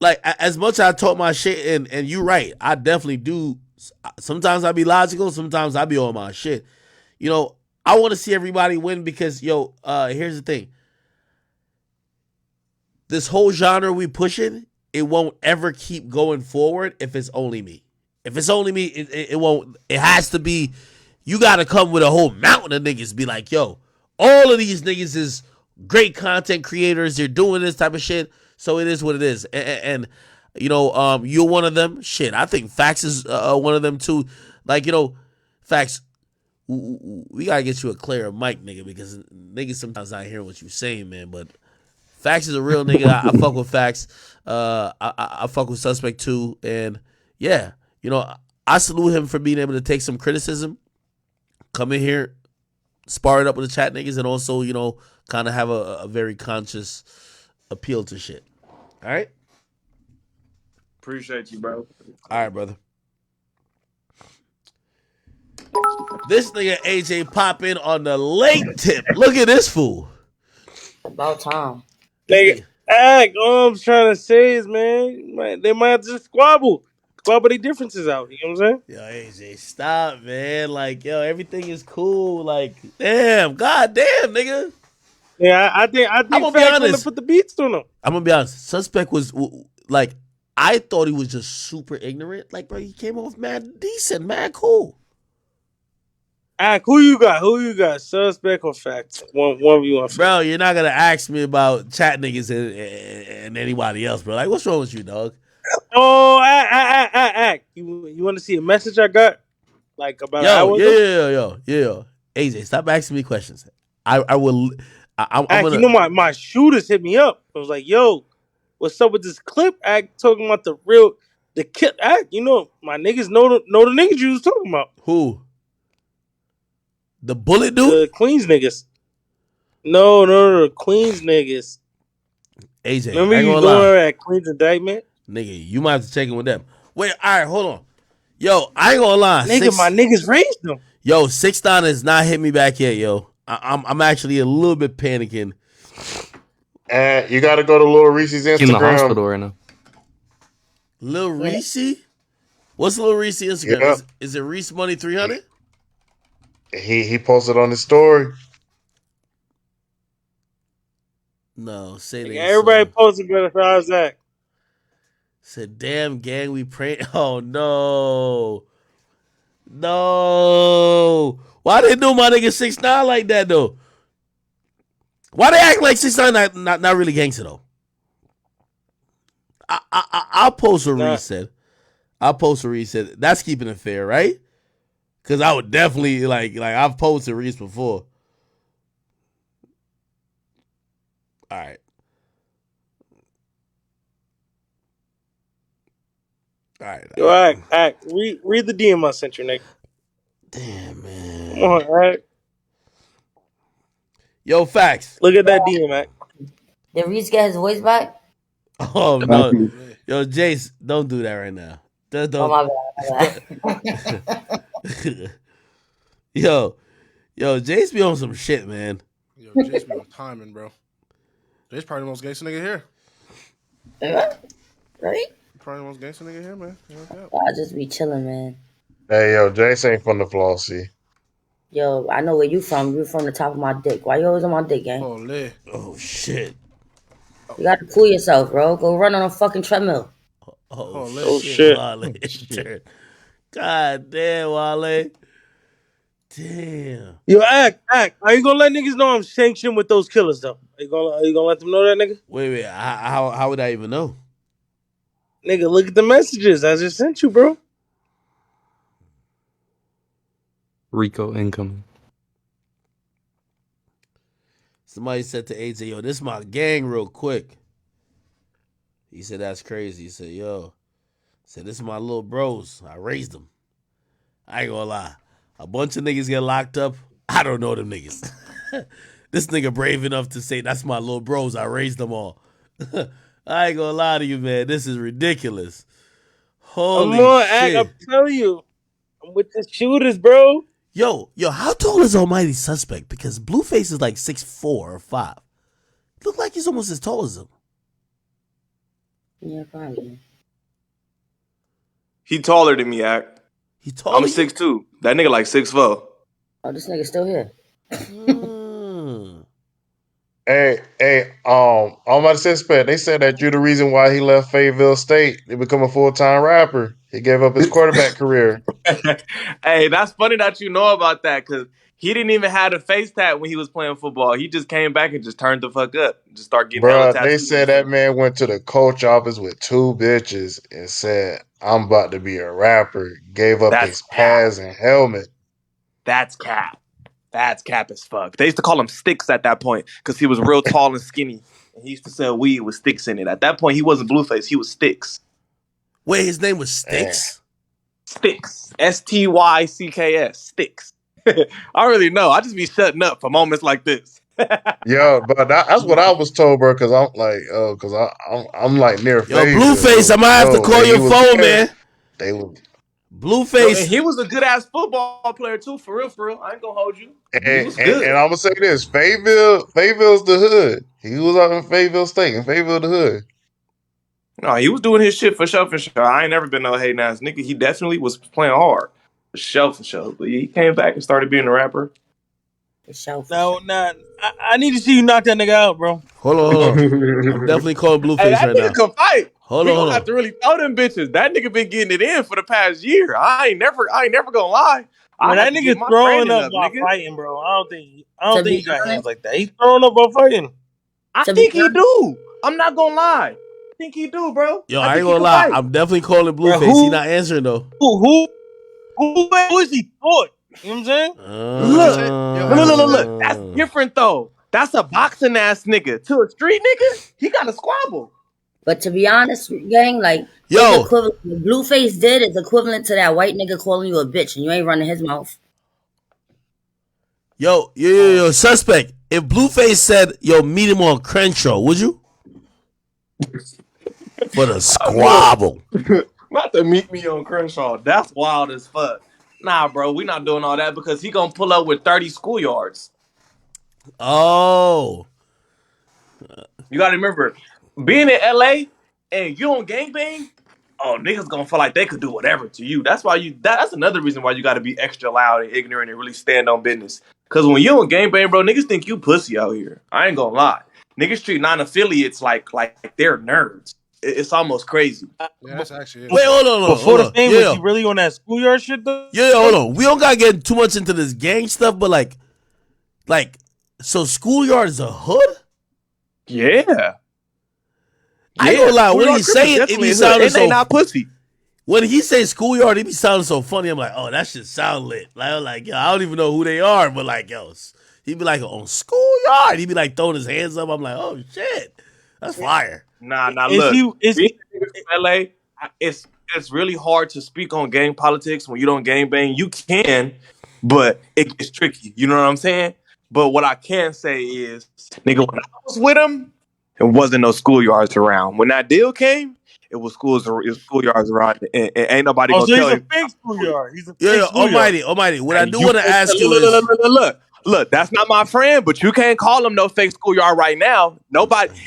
like as much as I talk my shit, and you right, I definitely do. Sometimes I be logical, sometimes I be on my shit. I want to see everybody win because here's the thing. This whole genre we pushing, it won't ever keep going forward if it's only me. If it's only me, it won't. It has to be. You got to come with a whole mountain of niggas. Be like, yo, all of these niggas is great content creators. They're doing this type of shit. So it is what it is. And you're one of them. Shit, I think Fax is one of them too. Like, Fax, we got to get you a clearer mic, nigga, because niggas sometimes not hearing what you saying, man. But Fax is a real nigga. I fuck with Fax. I fuck with Suspect too. And yeah, I salute him for being able to take some criticism, come in here, spar it up with the chat niggas, and also, kind of have a very conscious appeal to shit. All right? Appreciate you, bro. All right, brother. This nigga AJ pop in on the late tip. Look at this fool. About time. All I'm trying to say is, man, they might have to just squabble their differences out. You know what I'm saying? Yo, AJ, stop, man. Like, yo, everything is cool. Like, damn, goddamn, nigga. Yeah, I think I'm gonna be Fax wanna honest. put the beats on him. I'm gonna be honest. Suspect was like, I thought he was just super ignorant. Like, bro, he came off mad decent, mad cool. Who you got? Suspect or Fax? One view on. Bro, you're not gonna ask me about chat niggas and anybody else, bro. Like, what's wrong with you, dog? Oh, Act. You want to see a message I got? Like about an hour ago? Yo. AJ, stop asking me questions. I will. I'm Act, gonna. my shooters hit me up. I was like, yo, what's up with this clip? Act talking about the kid. Act, my niggas know the niggas you was talking about. Who? The bullet dude? The Queens niggas. No, the Queens niggas. AJ, remember I ain't you gonna going lie. at Queens Indictment? Nigga, you might have to check in with them. Wait, all right, hold on. Yo, I ain't gonna lie. Nigga, my niggas raised them. Yo, 6ix9ine has not hit me back yet, yo. I'm actually a little bit panicking. You got to go to Lil Reese's Instagram. In the hospital right now. Lil Reese? What's Lil Reese Instagram? Yeah. Is it Reese Money 300? He posted on his story. No, say they. Everybody posted better for Zach. Said, damn, gang, we pray. Oh, no. Why they do my nigga 6ix9ine like that, though? Why they act like 6ix9ine not really gangster, though? I'll post what Reese said. That's keeping it fair, right? Because I would definitely, like I've posted Reese before. All right. All right. Yo, Act. Read the DM I sent you, nigga. Damn, man. Come on, Act. Yo, Fax. Look at that DM, Act. Did Reese get his voice back? Oh, no. Yo, Jace, don't do that right now. Just don't. Oh, my bad. Yo, Jace be on some shit, man. Yo, Jace be on timing, bro. Jace probably the most gangster nigga here. Right? Probably the most gangster nigga here, man. I just be chilling, man. Hey, yo, Jace ain't from the Flossy. Yo, I know where you from. You from the top of my dick. Why you always on my dick, gang? Oh, shit. You got to cool yourself, bro. Go run on a fucking treadmill. Oh shit. Wale. God damn, Wale. Damn. Yo, Act. Are you gonna let niggas know I'm sanctioned with those killers, though? Are you gonna let them know that, nigga? Wait. How would I even know? Nigga, look at the messages I just sent you, bro. Rico incoming. Somebody said to AJ, yo, this is my gang real quick. He said, that's crazy. He said, yo. He said, this is my little bros. I raised them. I ain't gonna lie. A bunch of niggas get locked up. I don't know them niggas. This nigga brave enough to say that's my little bros. I raised them all. I ain't gonna lie to you, man. This is ridiculous. Holy Come on, shit. I'm telling you. I'm with the shooters, bro. Yo, how tall is Almighty Suspect? Because Blueface is like 6'4" or 5. Look like he's almost as tall as him. Yeah, probably. He taller than me, Act. He taller. I'm 6'2". That nigga like 6'4". Oh, this nigga still here. Hey, Almighty Suspect, they said that you're the reason why he left Fayetteville State to become a full-time rapper. He gave up his quarterback career. Hey, that's funny that you know about that, because he didn't even have a face tat when he was playing football. He just came back and just turned the fuck up. Just start getting hella Bruh, they tattoos. said that man went to the coach office with 2 bitches and said, I'm about to be a rapper. Gave up That's his pads and helmet. That's cap. That's cap as fuck. They used to call him Sticks at that point because he was real tall and skinny. And he used to sell weed with sticks in it. At that point, he wasn't Blueface. He was Sticks. Wait, his name was Sticks? Sticks. STYCKS. Sticks. I really know. I just be shutting up for moments like this. Yo, but that's what I was told, bro. Because I'm like, I'm like near. Yo, Blueface, I might have to call your phone, man. They was Blueface. And he was a good ass football player too, for real, for real. I ain't gonna hold you. He was and good. I'm gonna say this: Fayetteville's the hood. He was out in Fayetteville State, and Fayetteville the hood. No, he was doing his shit for sure, for sure. I ain't never been no hating ass nigga. He definitely was playing hard. For sure. But he came back and started being a rapper. No, I need to see you knock that nigga out, bro. Hold on. I'm definitely calling Blueface Hey, that right nigga now. can fight. Hold we on. gonna have to really throw them bitches. That nigga been getting it in for the past year. I ain't never gonna lie. When that nigga throwing up while fighting, bro, I don't think he got hands like that. He's throwing up while fighting. I think he do. I'm not gonna lie. I think he do, bro. Yo, I ain't gonna lie. I'm definitely calling Blueface. He not answering though. Who is he for? You know what I'm saying? Look. That's different though. That's a boxing ass nigga. To a street nigga, he got a squabble. But to be honest, gang, like, what Blueface did is equivalent to that white nigga calling you a bitch and you ain't running his mouth. Yo, Suspect. If Blueface said, yo, meet him on Crenshaw, would you? For the squabble. About to meet me on Crenshaw. That's wild as fuck. Nah, bro, we not doing all that because he gonna pull up with 30 schoolyards. Oh. You gotta remember, being in LA and you don't gangbang, niggas gonna feel like they could do whatever to you. That's why that's another reason why you gotta be extra loud and ignorant and really stand on business. Cause when you don't gangbang, bro, niggas think you pussy out here. I ain't gonna lie. Niggas treat non-affiliates like they're nerds. It's almost crazy. Yeah, that's actually it. Wait, hold on. Before the thing, was he really on that schoolyard shit though? Yeah, hold on. We don't gotta get too much into this gang stuff, but like, so schoolyard is a hood? Yeah. I ain't gonna lie. When he say it be sounding so. They not pussy. When he say schoolyard, it be sounding so funny. I'm like, oh, that shit sound lit. Like, yo, I don't even know who they are, but like, yo, he be like on schoolyard. He be like throwing his hands up. I'm like, oh shit, that's fire. Nah. Look, being in LA, it's really hard to speak on gang politics when you don't gang bang. You can, but it's tricky. You know what I'm saying? But what I can say is, nigga, when I was with him, it wasn't no schoolyards around. When that deal came, it was schoolyards around, and ain't nobody gonna tell he's you. a fake schoolyard. He's a fake Almighty. What I do want to ask you is, look, that's not my friend, but you can't call him no fake schoolyard right now.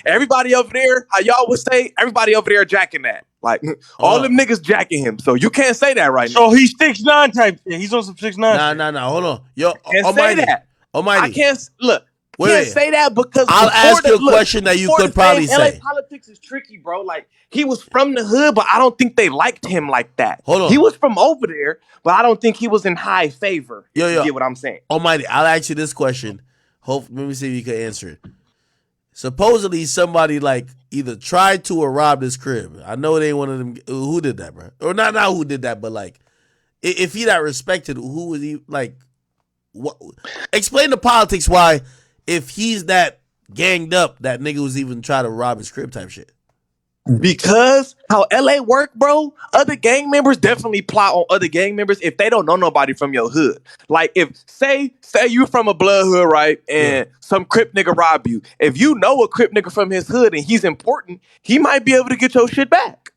Everybody over there, how y'all would say, everybody over there jacking that. Like, all them niggas jacking him, so you can't say that right now. So he's 6'9" type shit. He's on some 6'9". Nah. Hold on. Yo, Can't Almighty. say that. Almighty. I can't look. Wait. Can't say that because I'll ask you a question that you could probably say. LA politics is tricky, bro. Like, he was from the hood, but I don't think they liked him like that. Hold on. He was from over there, but I don't think he was in high favor. Yo. You get what I'm saying? Almighty, I'll ask you this question. Let me see if you can answer it. Supposedly somebody like either tried to or robbed his crib. I know they ain't one of them. Who did that, bro? Or not who did that, but like, if he that respected, who was he? Like, what? Explain the politics. Why, if he's that ganged up, that nigga was even trying to rob his crib type shit. Because how LA work, bro, other gang members definitely plot on other gang members if they don't know nobody from your hood. Like if say you from a blood hood, right? And some Crip nigga rob you. If you know a Crip nigga from his hood and he's important, he might be able to get your shit back.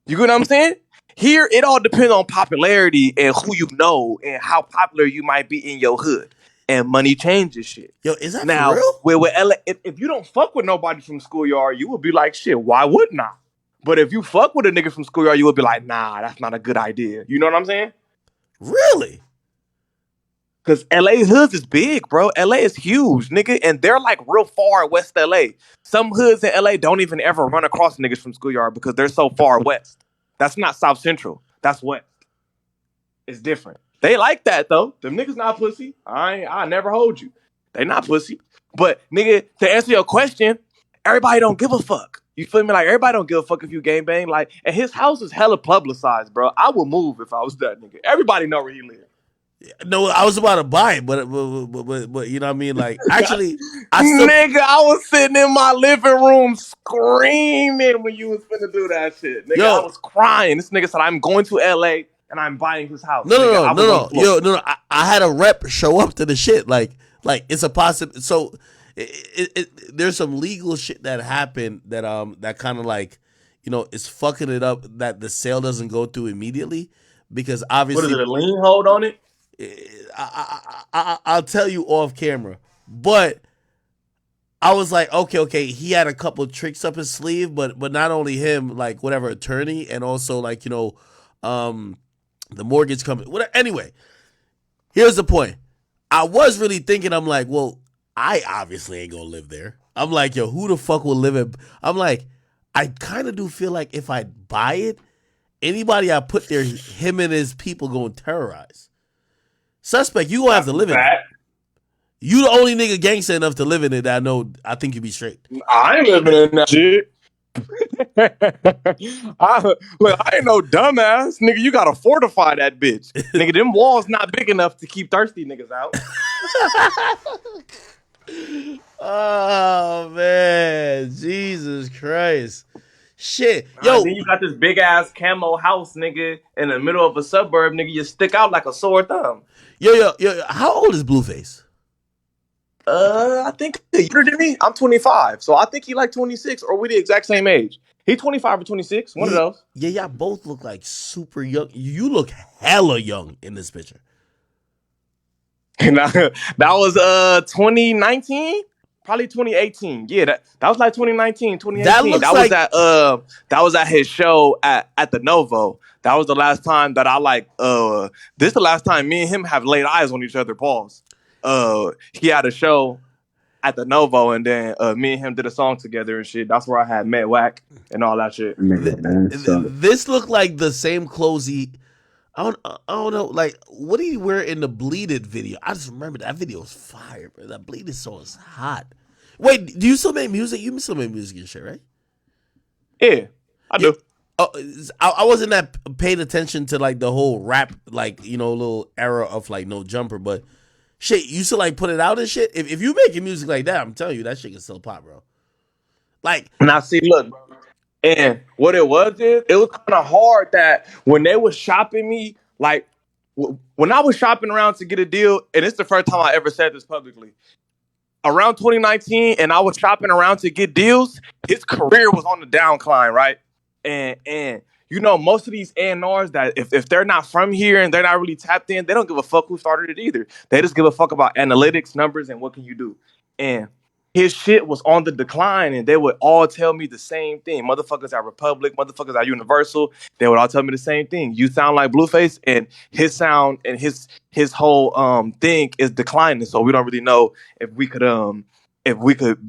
You get what I'm saying? Here, it all depends on popularity and who you know and how popular you might be in your hood. And money changes shit. Yo, is that now, for real? With LA, if you don't fuck with nobody from Schoolyard, you would be like, shit, why wouldn't I? But if you fuck with a nigga from Schoolyard, you would be like, nah, that's not a good idea. You know what I'm saying? Really? Because LA hoods is big, bro. LA is huge, nigga. And they're like real far west LA. Some hoods in LA don't even ever run across niggas from Schoolyard because they're so far west. That's not South Central. That's west. It's different. They like that though. Them niggas not pussy. I never hold you. They not pussy. But nigga, to answer your question, everybody don't give a fuck. You feel me? Like everybody don't give a fuck if you gangbang. Like, and his house is hella publicized, bro. I would move if I was that nigga. Everybody know where he live. No, I was about to buy it, but you know what I mean? Like, actually, nigga, I was sitting in my living room screaming when you was finna do that shit. Nigga, I was crying. This nigga said, I'm going to LA and I'm buying his house. No. I had a rep show up to the shit. Like it's a possible. So there's some legal shit that happened that kind of like, you know, is fucking it up that the sale doesn't go through immediately because obviously. What is it, a lien hold on it? I'll tell you off camera, but I was like, okay, he had a couple of tricks up his sleeve, but not only him, like whatever attorney, and also like, you know, the mortgage company. Anyway, here's the point. I was really thinking, I'm like, well, I obviously ain't gonna live there. I'm like, yo, who the fuck will live in? I'm like, I kind of do feel like if I buy it, anybody I put there, him and his people gonna terrorize. Suspect, you gonna have to live in it. You the only nigga gangster enough to live in it that I know. I think you be straight. I ain't living in that shit. I ain't no dumbass. Nigga, you gotta fortify that bitch. Nigga, them walls not big enough to keep thirsty niggas out. Oh, man. Jesus Christ. Shit. Yo. Then you got this big ass camo house, nigga, in the middle of a suburb, nigga. You stick out like a sore thumb. Yo. How old is Blueface? I think younger than me. I'm 25, so I think he like 26, or we the exact same age. He 25 or 26, one of those. Yeah, y'all both look like super young. You look hella young in this picture. That was 2019, probably 2018. Yeah, that was like 2019, 2018. That was at his show at the Novo. That was the last time that I this is the last time me and him have laid eyes on each other. Pause. He had a show at the Novo, and then me and him did a song together and shit. That's where I had met Wack and all that shit. This looked like the same clothes he. I don't know. Like, what did he wear in the Bleeded video? I just remember that video was fire, bro. That Bleeded song is hot. Wait, do you still make music? You still make music and shit, right? Yeah, I do. Oh, I wasn't that paying attention to like the whole rap, like, you know, little era of like No Jumper, but shit, you still like put it out and shit. If you making music like that, I'm telling you, that shit can still pop, bro. Like, now see, look, and what it was kind of hard that when they was shopping me, like when I was shopping around to get a deal, and it's the first time I ever said this publicly. Around 2019, and I was shopping around to get deals. His career was on the downcline, right? And you know, most of these A&Rs that if they're not from here and they're not really tapped in, they don't give a fuck who started it either. They just give a fuck about analytics, numbers, and what can you do. And his shit was on the decline, and they would all tell me the same thing. Motherfuckers at Republic, motherfuckers at Universal, they would all tell me the same thing. You sound like Blueface, and his sound and his whole thing is declining. So we don't really know if we could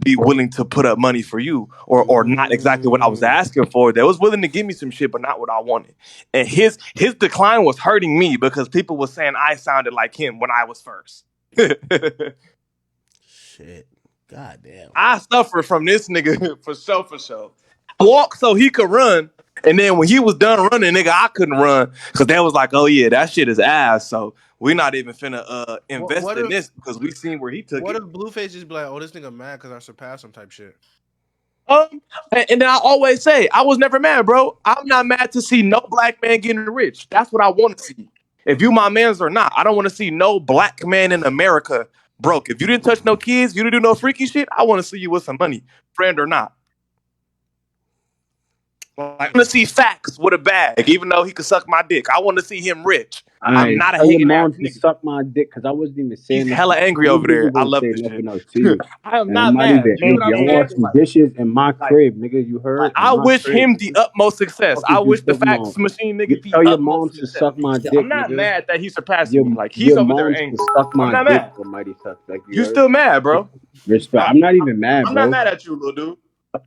be willing to put up money for you, or not exactly what I was asking for. They was willing to give me some shit, but not what I wanted. And his decline was hurting me because people were saying I sounded like him when I was first. Shit. God damn. I suffered from this nigga for sure. I walked so he could run, and then when he was done running, nigga, I couldn't run because they was like, oh yeah, that shit is ass. So we're not even finna invest in this because we seen where he took it. What if Blueface just be like, oh, this nigga mad because I surpassed him type shit? And then I always say, I was never mad, bro. I'm not mad to see no black man getting rich. That's what I want to see. If you my mans or not, I don't want to see no black man in America broke. If you didn't touch no kids, you didn't do no freaky shit, I want to see you with some money, friend or not. I want to see Facts with a bag, even though he could suck my dick. I want to see him rich. I'm not a tell your hating ass mom to nigga. suck my dick because I wasn't even saying. He's hella angry over there. I love this shit. I am not mad. You know what I'm I want saying? some dishes in my crib, nigga. You heard? I wish him the utmost success. I wish the Facts machine nigga the tell your mom utmost to success. suck my dick. I'm not nigga. mad that he surpassed me. Like he's over there angry. Suck my I'm not dick, mad. Almighty suspect. You still mad, bro? Respect. I'm not even mad, I'm bro. not mad at you, little dude.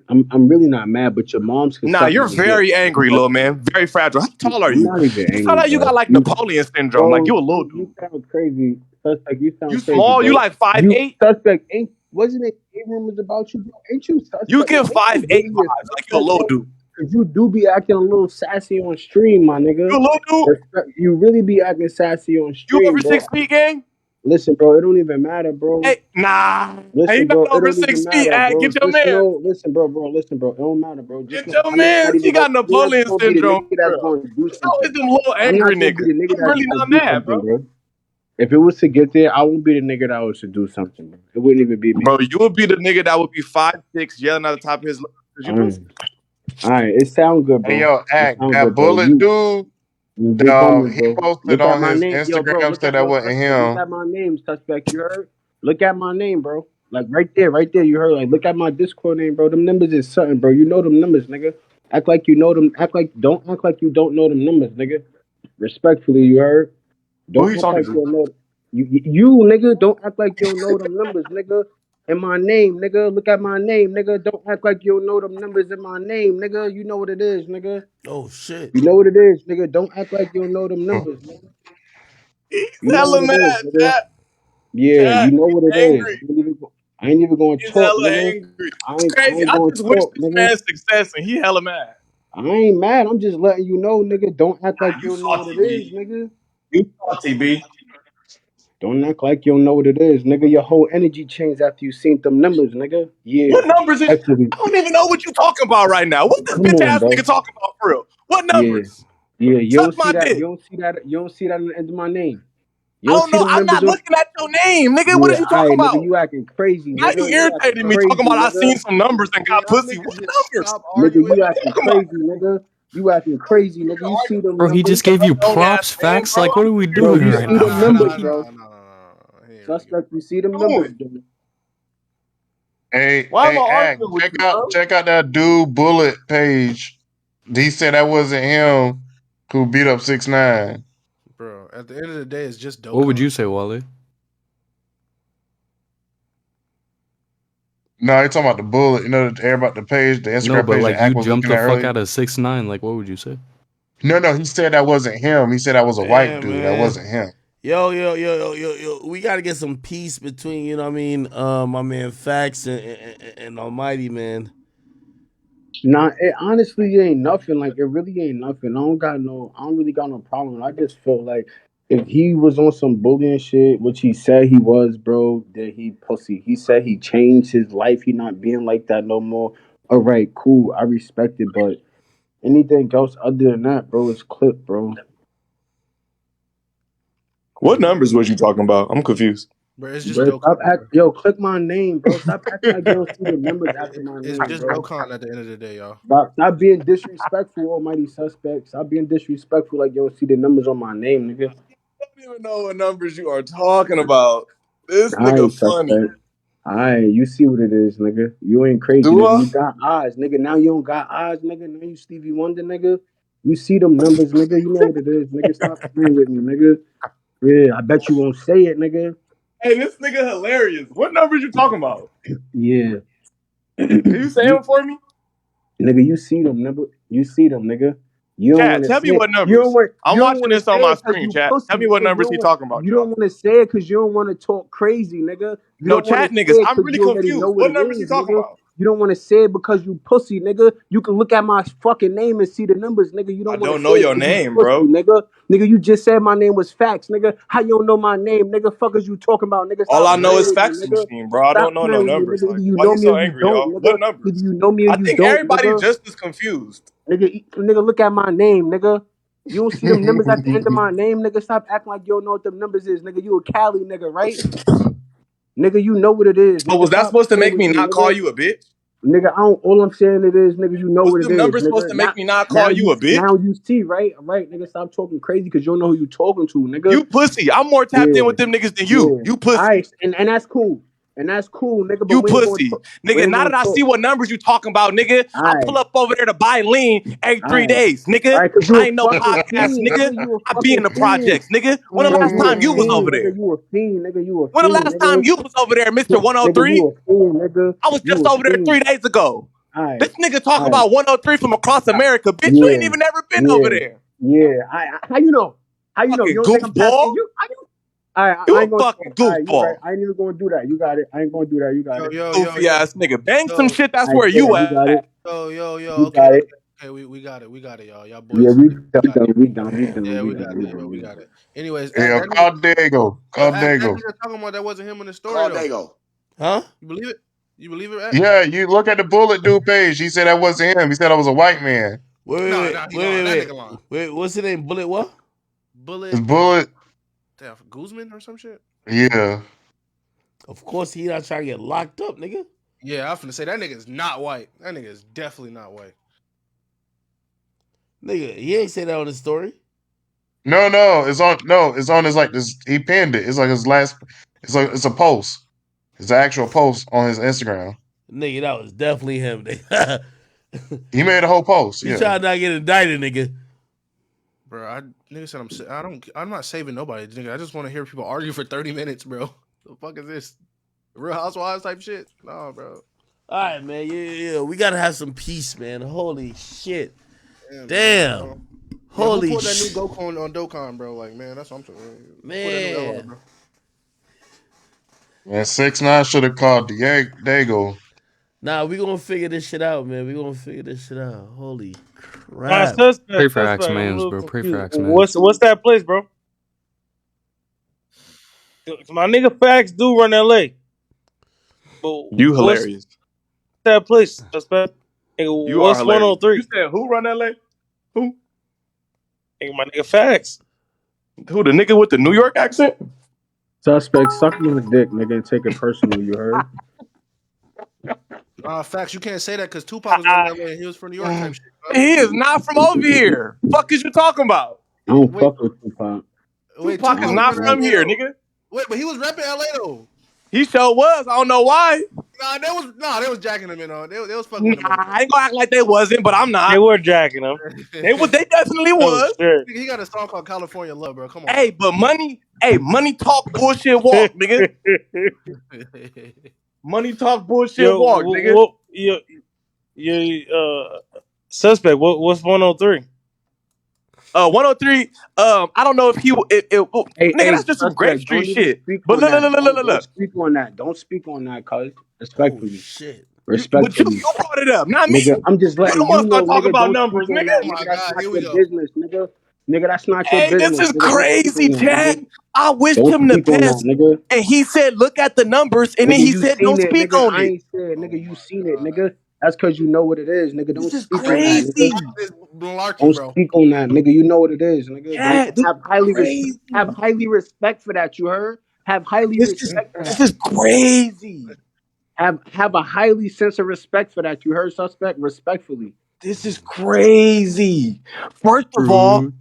I'm really not mad, but your mom's can Nah, suck you're my very dick. angry, little man. Very fragile. How tall are I'm you? not even angry. You sound like you got like Napoleon syndrome. Like you a little dude. You sound crazy. Suspect, you sound You crazy. small? Bro. You like 5'8"? Suspect, wasn't it 8 rumors about you? Bro? Ain't you suspect? You give 5'8" vibes like you a little dude. Cause you do be acting a little sassy on stream, my nigga. You a little dude? You really be acting sassy on stream. You over bro. 6 feet, gang? Listen, bro, it don't even matter, bro. Hey, nah. Listen, Ain't bro, nothing over it don't 6 even feet. matter, bro. Get your man. Listen, bro. Listen, bro. It don't matter, bro. Get your man. He got Napoleon syndrome, bro. It's always them little angry niggas. I'm really not mad, bro. If it was to get there, I won't be the nigga that was to do something, bro. It wouldn't even be me. Bro, you would be the nigga that would be 5'6", yelling at the top of his lungs. All right, it sounds good, bro. Hey, yo, Act, that good, bullet dude, he posted on his name. Instagram said that wasn't him. Look at my name, suspect. You heard? Look at my name, bro. Like right there. You heard? Like look at my Discord name, bro. Them numbers is something, bro. You know them numbers, nigga. Act like you know them. Don't act like you don't know them numbers, nigga. Respectfully, you heard? Don't act like you don't know. You nigga, don't act like you don't know them numbers, nigga. In my name, nigga. Look at my name, nigga. Don't act like you don't know them numbers in my name, nigga. You know what it is, nigga. Oh shit. You know what it is, nigga. Don't act like you don't know them numbers, nigga. You know what it is, nigga. Yeah, you know what it is. I ain't even gonna talk, hella nigga. angry. I It's ain't crazy. I gonna just wish talk, this nigga. man success and he hella mad. I ain't mad. I'm just letting you know, nigga. Don't act like you don't know what it is, nigga. You salty, B. Don't act like you don't know what it is, nigga. Your whole energy changed after you seen them numbers, nigga. Yeah. What numbers is? I don't even know what you talking about right now. What this bitch ass nigga talking about for real? What numbers? Yeah. You don't Suck see my that. dick. You don't see that. You don't see that in the end of my name. I don't know. I'm not looking at your name, nigga. What are you talking about? Nigga, you acting crazy, Now nigga. you irritated me talking about I seen some numbers and got pussy. What numbers? Nigga, you acting crazy, nigga. You acting crazy, nigga. You see them Bro, he just gave you props, Facts. Like, what are we doing you right see now? them numbers, bro. Suspect, you see them numbers, bro. Hey, Why am I Act, arguing with you, bro? check out that dude Bullet page. He said that wasn't him who beat up 6ix9ine. Bro, at the end of the day, it's just dope. What would you say, Wale? No, you're talking about the Bullet. You know, everybody the page, the Instagram No, but page like that Act you was jumped looking the at fuck earlier. out of 6ix9ine. Like, what would you say? No, he said that wasn't him. He said that was a white dude. Man. That wasn't him. Yo. We gotta get some peace between, you know what I mean, my man Facts and Almighty, man. Nah, it honestly ain't nothing. Like it really ain't nothing. I don't really got no problem. I just feel like if he was on some bullying shit, which he said he was, bro, then he pussy. He said he changed his life. He not being like that no more. All right, cool. I respect it, but anything else other than that, bro, is clip, bro. What numbers was you talking about? I'm confused. Bro, it's just Bro, Dokkan. yo, click my name, bro. Stop acting like you don't see the numbers after my It's name, just bro. Dokkan at the end of the day, y'all. Stop being disrespectful, almighty suspect. Stop being disrespectful like you don't see the numbers on my name, nigga. I don't even know what numbers you are talking about. This All right, nigga funny. suspect. All right, you see what it is, nigga. You ain't crazy, Do nigga. I? You got eyes, nigga. Now you don't got eyes, nigga. Now you Stevie Wonder, nigga. You see them numbers, nigga. You know what it is, nigga. Stop playing with me, nigga. Yeah, I bet you won't say it, nigga. Hey, this nigga hilarious. What numbers you talking about? Yeah. Can you say them for me? Nigga, you see them, nigga. You see them, nigga. You don't Chat, want to tell say me what it. numbers. I'm watching this on my screen, chat. Tell me what numbers he talking about, You don't want to say it because you don't want to talk crazy, nigga. You No, don't want chat to say niggas. it I'm because really you already know confused. what What it numbers he is, talking nigga. about? You don't want to say it because you pussy, nigga. You can look at my fucking name and see the numbers, nigga. You I don't want to don't know say it your 'cause you name, pussy, bro. nigga. Nigga, you just said my name was Facts, nigga. How you don't know my name, nigga? Fuck is you talking about, nigga? All Stop I know playing is with me, fax nigga. machine, bro. I Stop don't know no playing with me, numbers. nigga. Like, Either you why know you me so or you angry, don't, y'all? What nigga. numbers? Either you know me or I you think don't, everybody nigga. just as confused. Nigga, look at my name, nigga. You don't see them numbers at the end of my name, nigga. Stop acting like you don't know what them numbers is, nigga. You a Cali nigga, right? Nigga, you know what it is, So nigga. was that Stop supposed to playing make with me me, not call nigga. you a bitch? Nigga, all I'm saying it is, nigga, you know Was what it them is, numbers supposed nigga. to make me not call you a bitch? Now you see, right? All right, nigga, stop talking crazy because you don't know who you talking to, nigga. You pussy. I'm more tapped in with them niggas than you. Yeah. You All pussy. right, and that's cool. And that's cool, nigga, but You we ain't gonna pussy. talk. We Nigga, ain't now gonna that I talk. see what numbers you talking about, nigga, All I right. pull up over there to buy lean every 3 Alright. days, nigga. Alright, cause you I a ain't no fucking podcast, fiend, nigga. nigga. You a I be in fucking the fiend. projects, nigga. When the Bro, last you a time you was fiend, over nigga. there? You a fiend, nigga. You a When the fiend, last time nigga. you was over there, Mr. Nigga, 103? you a fiend, nigga. I was You just a over there fiend. 3 days ago. Alright. This nigga talk Alright. about 103 from across America. Bitch, you ain't Yeah. even ever been over Yeah. there. Yeah. How you know? How you know? You Fucking don't think I'm tapped goofball. in? Alright, You I a ain't gonna fucking talk. Alright, you right. goofball. I ain't even gonna do that. You got it. I ain't gonna do that. You got it. Goofy ass nigga. Bang some shit, that's Alright, where yeah, you you got it. at. Yo, You okay, got it. okay, we got it, y'all. Y'all Yeah, boys. we Got it. done. Yeah, We we got it. done. We got it. Anyways, Yeah, that call nigga, Diego. Call that Diego. nigga talking about that wasn't him in the story Call though. Dago. Huh? You believe it? You believe it? Yeah, you look at the Bullet Dude page. He said that wasn't him. He said I was a white man. Wait, Nah, wait, he lying. That nigga lying. wait. What's his name? Bullet what? Bullet. It's Bullet. Damn, Guzman or some shit. Yeah. Of course, he not trying to get locked up, nigga. Yeah, I'm finna say that nigga is not white. That nigga is definitely not white. Nigga, he ain't say that on his story. No, it's on his like this. He pinned it. It's like his last. It's a post. It's an actual post on his Instagram. Nigga, that was definitely him. Nigga. He made a whole post. He Yeah. trying to not get indicted, nigga. Bro, nigga said I'm not saving nobody, nigga. I just want to hear people argue for 30 minutes, bro. The fuck is this? Real Housewives type shit? Nah, bro. All right, man. Yeah. We gotta have some peace, man. Holy shit. Damn. Yeah, Holy who put that shit. new Dokkan on Dokkan, bro? Like, man, that's what I'm saying. Man. And 6ix9ine should have called Diego. Nah, we gonna figure this shit out, man. We gonna figure this shit out. Holy Nah, crap. Pray for suspect. I'm a X-Mans, little bro. Pray for confused. X-Mans. What's that place, bro? My nigga Facts do run LA. But You what's hilarious. that place, suspect? Nigga, You what's are hilarious. 103? You said who run LA? Who? Nigga, my nigga Facts. Who, the nigga with the New York accent? Suspect, suck my dick, nigga, and take it personal. You heard? Facts, you can't say that because Tupac was in LA and he was from New York type shit. Bro. He is not from over here. Fuck is you talking about? I don't fuck with Tupac. Tupac is not from here, nigga. Wait, but he was repping LA though. He sure was. I don't know why. They was jacking him in on. They was fucking with him. I ain't gonna act like they wasn't, but I'm not. They were jacking him. They definitely was. Shit. He got a song called California Love, bro. Come on. Hey, but money talk, bullshit walk, nigga. Money talk, bullshit walk, nigga. Suspect, what's 103? 103. I don't know if he. Nigga, that's just some Grape Street shit. But look. Don't speak on that. Don't speak on that, cuz. Respectfully. Shit. Respectfully. But you brought it up, not me. Nigga, I'm just letting You you don't know, want to talk nigga, about don't numbers, speak on nigga. that. Oh my Nigga, that's God, not here we your go. business, nigga. Nigga, that's not your Hey, business. this is nigga. Don't crazy, speak on that, Chad. nigga. I wished Don't him the speak on that, best, nigga. and he said, "Look at the numbers," and then Nigga, he you said, seen "Don't it, speak nigga. on I it." ain't said, nigga, you seen it, nigga. That's because you know what it is, nigga. Don't This is speak on that, crazy. nigga. This malarkey, Don't bro. speak on that, nigga. You know what it is, nigga. Chad, this Have is highly crazy. have highly respect for that. You heard? Have highly respect for that. This is crazy. Have a highly sense of respect for that. You heard, suspect? Respectfully. This is crazy. First of all,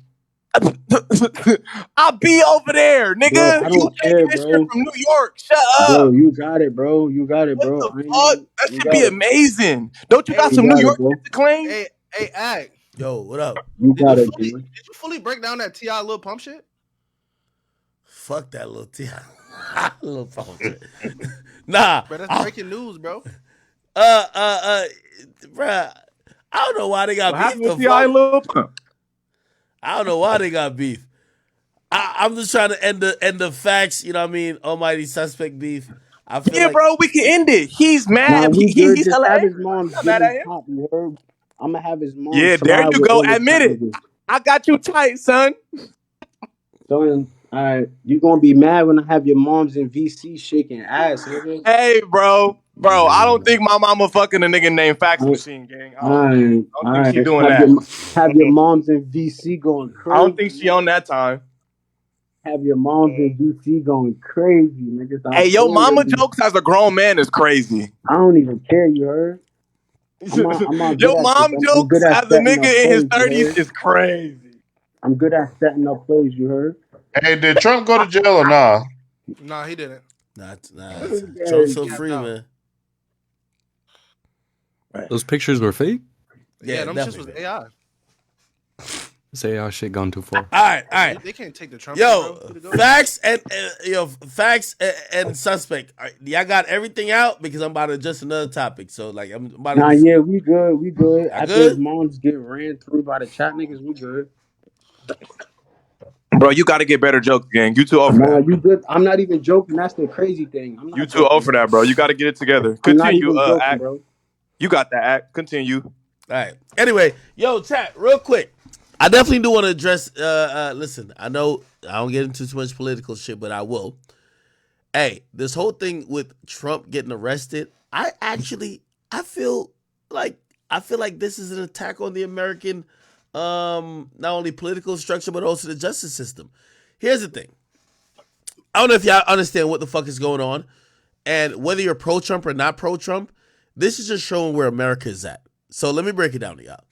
I'll be over there, nigga. Bro, I You don't taking care, this shit bro. from New York. Shut Bro, up. you got it, bro. You got it, bro. What I ain't the fuck? even, That you should got be it. amazing. Don't you got You some New got it, York bro. shit to claim? Hey, Ag. Yo, what up? You Did got you it, fully, dude. did you fully break down that T.I. Lil Pump shit? Fuck that little T. Little phone shit. Nah. Bro, that's breaking news, bro. Bruh. I don't know why they got What beef. happened with T.I. Lil Pump? I don't know why they got beef. I'm just trying to end the facts, you know what I mean? Almighty Suspect beef. I feel Yeah, like bro, we can end it. He's Nah, mad. we good. He's Just hella have angry. his mom I'm not give mad me at him. pop. You heard? I'm gonna have his mom Yeah, there slide you with go. all the Admit chat it. niggas. I got you tight, son. So, alright, you gonna be mad when I have your moms in VC shaking ass, nigga? Hey, bro, I don't think my mama fucking a nigga named Fax Machine, gang. I don't think she doing that. Have your moms in VC going I don't crazy. think she on that time. Have your moms in VC going crazy, nigga. Hey, yo, mama jokes as a grown man is crazy. I don't even care. You heard? I'm not good Yo, at mom this. I'm jokes good at as a setting up nigga in his plays. You 30s heard? is crazy. I'm good at setting up plays. You heard? Hey, did Trump go to jail or nah? Nah, he didn't. Nah. Trump's so free, man. Those pictures were fake? Yeah, them shits was AI. This AI shit gone too far. All right. They can't take the Trump. Yo, facts and suspect. All right, y'all got everything out because I'm about to adjust another topic. So like I'm about to. Nah, yeah, we good. We good. Y'all After good? his moms get ran through by the chat niggas, we good. Bro, you got to get better jokes, gang. You too old for Nah, that. you good. I'm not even joking. That's the crazy thing. I'm not You too old for that, bro. You got to get it together. I'm not Continue, even joking, act. bro. You got that, act. Continue. All right. Anyway, yo, chat, real quick. I definitely do want to address. Listen, I know I don't get into too much political shit, but I will. Hey, this whole thing with Trump getting arrested, I feel like this is an attack on the American, not only political structure but also the justice system. Here's the thing. I don't know if y'all understand what the fuck is going on, and whether you're pro-Trump or not pro-Trump, this is just showing where America is at. So let me break it down to y'all.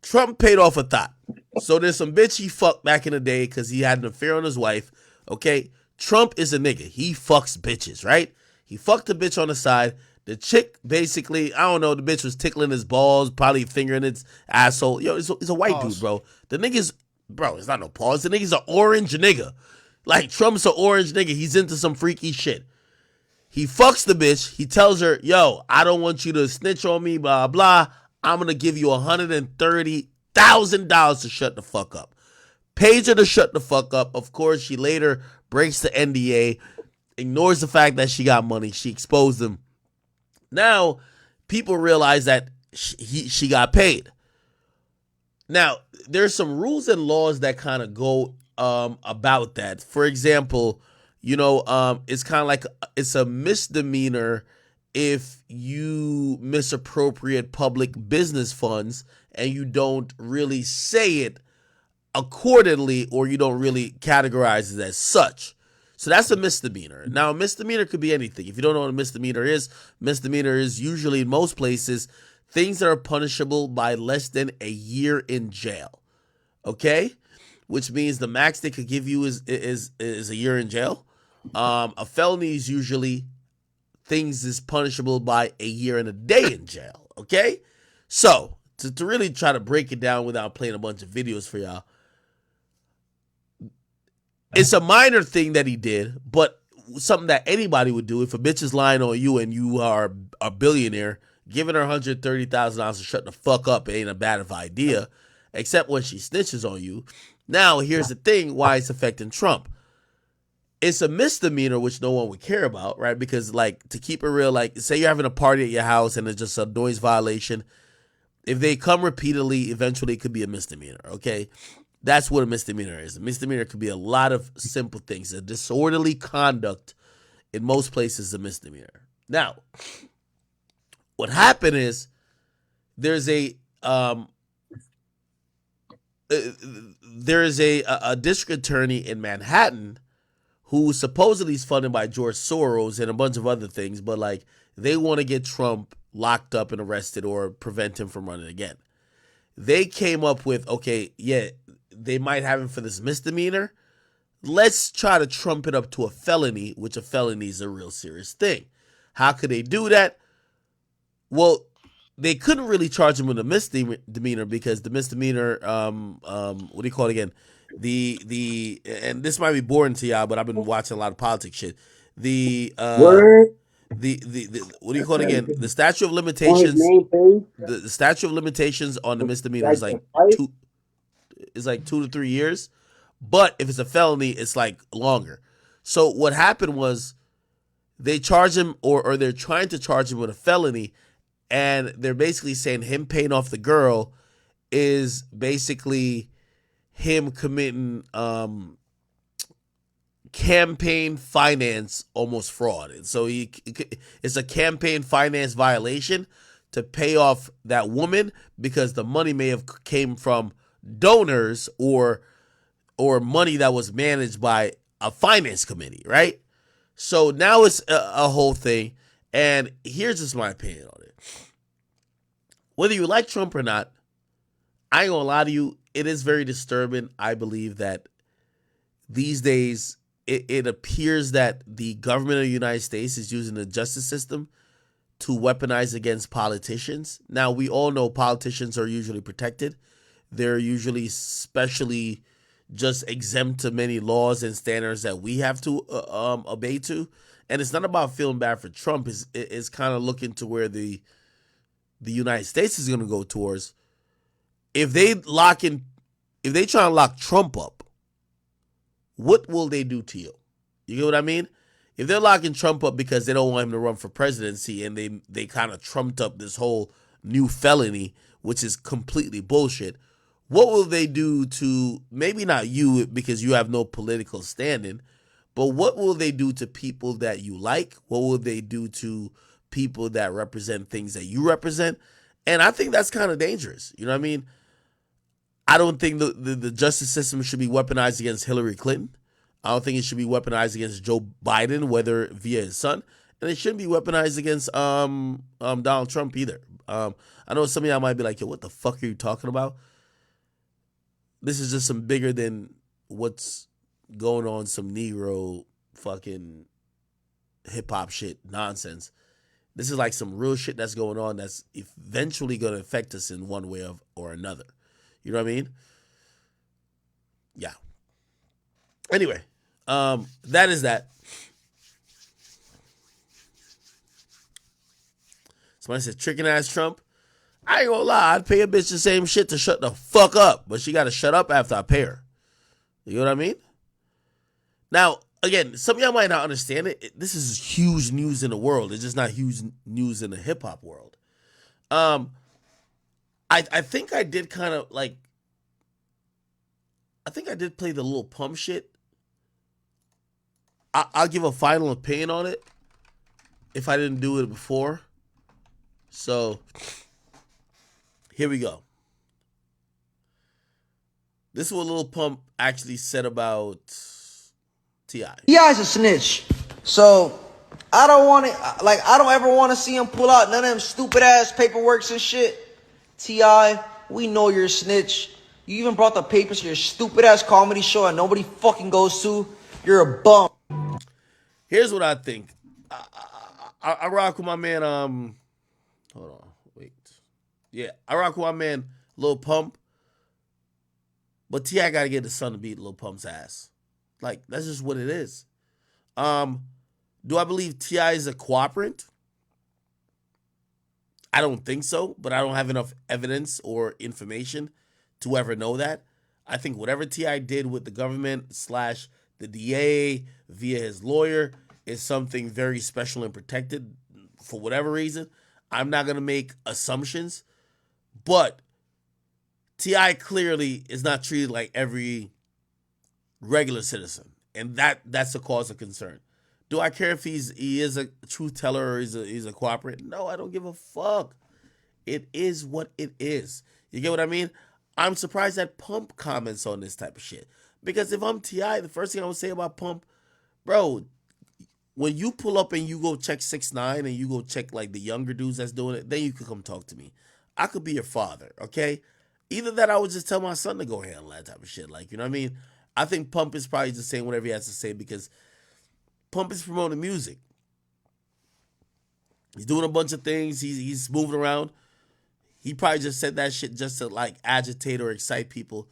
Trump paid off a thought. So there's some bitch he fucked back in the day because he had an affair on his wife. Okay? Trump is a nigga. He fucks bitches, right? He fucked a bitch on the side. The chick basically, I don't know, the bitch was tickling his balls, probably fingering its asshole. Yo, it's a white dude, bro. The nigga's, bro, it's not no pause. The nigga's an orange nigga. Like, Trump's an orange nigga. He's into some freaky shit. He fucks the bitch. He tells her, yo, I don't want you to snitch on me, blah, blah. I'm going to give you $130,000 to shut the fuck up. Pays her to shut the fuck up. Of course, she later breaks the NDA, ignores the fact that she got money. She exposed him. Now, people realize that she got paid. Now, there's some rules and laws that kind of go about that. For example, you know, it's kind of like it's a misdemeanor if you misappropriate public business funds and you don't really say it accordingly, or you don't really categorize it as such. So that's a misdemeanor. Now, a misdemeanor could be anything. If you don't know what a misdemeanor is usually in most places things that are punishable by less than a year in jail. Okay? Which means the max they could give you is a year in jail. A felony is usually things is punishable by a year and a day in jail. Okay? So, to really try to break it down without playing a bunch of videos for y'all, it's a minor thing that he did, but something that anybody would do. If a bitch is lying on you and you are a billionaire, giving her $130,000 to shut the fuck up ain't a bad idea, except when she snitches on you. Now, here's the thing why it's affecting Trump. It's a misdemeanor, which no one would care about, right? Because, like, to keep it real, like, say you're having a party at your house and it's just a noise violation. If they come repeatedly, eventually it could be a misdemeanor, okay? That's what a misdemeanor is. A misdemeanor could be a lot of simple things. A disorderly conduct in most places is a misdemeanor. Now, what happened is there's a district attorney in Manhattan who supposedly is funded by George Soros and a bunch of other things, but like they want to get Trump locked up and arrested or prevent him from running again. They came up with, okay, yeah, they might have him for this misdemeanor. Let's try to trump it up to a felony, which a felony is a real serious thing. How could they do that? Well, they couldn't really charge him with a misdemeanor because the misdemeanor, what do you call it again? And this might be boring to y'all, but I've been watching a lot of politics shit. The what do you call it again? The statute of limitations. The statute of limitations on the misdemeanor is like 2 to 3 years, but if it's a felony, it's like longer. So what happened was they charge him or they're trying to charge him with a felony, and they're basically saying him paying off the girl is basically him committing campaign finance almost fraud. And so it's a campaign finance violation to pay off that woman because the money may have came from donors or money that was managed by a finance committee, right? So now it's a whole thing, and here's just my opinion on it. Whether you like Trump or not, I ain't gonna lie to you, it is very disturbing. I believe that these days it appears that the government of the United States is using the justice system to weaponize against politicians. Now, we all know politicians are usually protected. They're usually specially just exempt to many laws and standards that we have to obey to. And it's not about feeling bad for Trump. It's kind of looking to where the United States is going to go towards. If they try to lock Trump up, what will they do to you? You get what I mean? If they're locking Trump up because they don't want him to run for presidency and they kind of trumped up this whole new felony, which is completely bullshit, what will they do to, maybe not you because you have no political standing, but what will they do to people that you like? What will they do to people that represent things that you represent? And I think that's kind of dangerous. You know what I mean? I don't think the justice system should be weaponized against Hillary Clinton. I don't think it should be weaponized against Joe Biden, whether via his son. And it shouldn't be weaponized against Donald Trump either. I know some of y'all might be like, yo, what the fuck are you talking about? This is just some bigger than what's going on, some Negro fucking hip-hop shit nonsense. This is like some real shit that's going on that's eventually going to affect us in one way or another. You know what I mean? Yeah. Anyway, that is that. Somebody said, tricking ass Trump. I ain't gonna lie, I'd pay a bitch the same shit to shut the fuck up, but she gotta shut up after I pay her. You know what I mean? Now, again, some of y'all might not understand it. This is huge news in the world. It's just not huge news in the hip hop world. I think I did kind of like, I think I did play the Lil Pump shit. I'll give a final opinion on it if I didn't do it before. So, here we go. This is what Lil Pump actually said about T.I. T.I.'s a snitch. So, I don't ever want to see him pull out none of them stupid ass paperworks and shit. T.I., we know you're a snitch. You even brought the papers to your stupid ass comedy show and nobody fucking goes to. You're a bum. Here's what I think. I rock with my man, hold on, wait. Yeah, I rock with my man Lil Pump. But T.I. gotta get the son to beat Lil Pump's ass. Like, that's just what it is. Do I believe T.I. is a cooperant? I don't think so, but I don't have enough evidence or information to ever know that. I think whatever T.I. did with the government / the DA via his lawyer is something very special and protected for whatever reason. I'm not going to make assumptions, but T.I. clearly is not treated like every regular citizen, and that's a cause of concern. Do I care if he is a truth teller or he's a cooperant? No, I don't give a fuck. It is what it is. You get what I mean? I'm surprised that Pump comments on this type of shit. Because if I'm T.I., the first thing I would say about Pump, bro, when you pull up and you go check 6ix9ine and you go check like the younger dudes that's doing it, then you could come talk to me. I could be your father, okay? Either that, I would just tell my son to go handle that type of shit. Like, you know what I mean? I think Pump is probably just saying whatever he has to say because Pump is promoting music. He's doing a bunch of things. He's moving around. He probably just said that shit just to like agitate or excite people.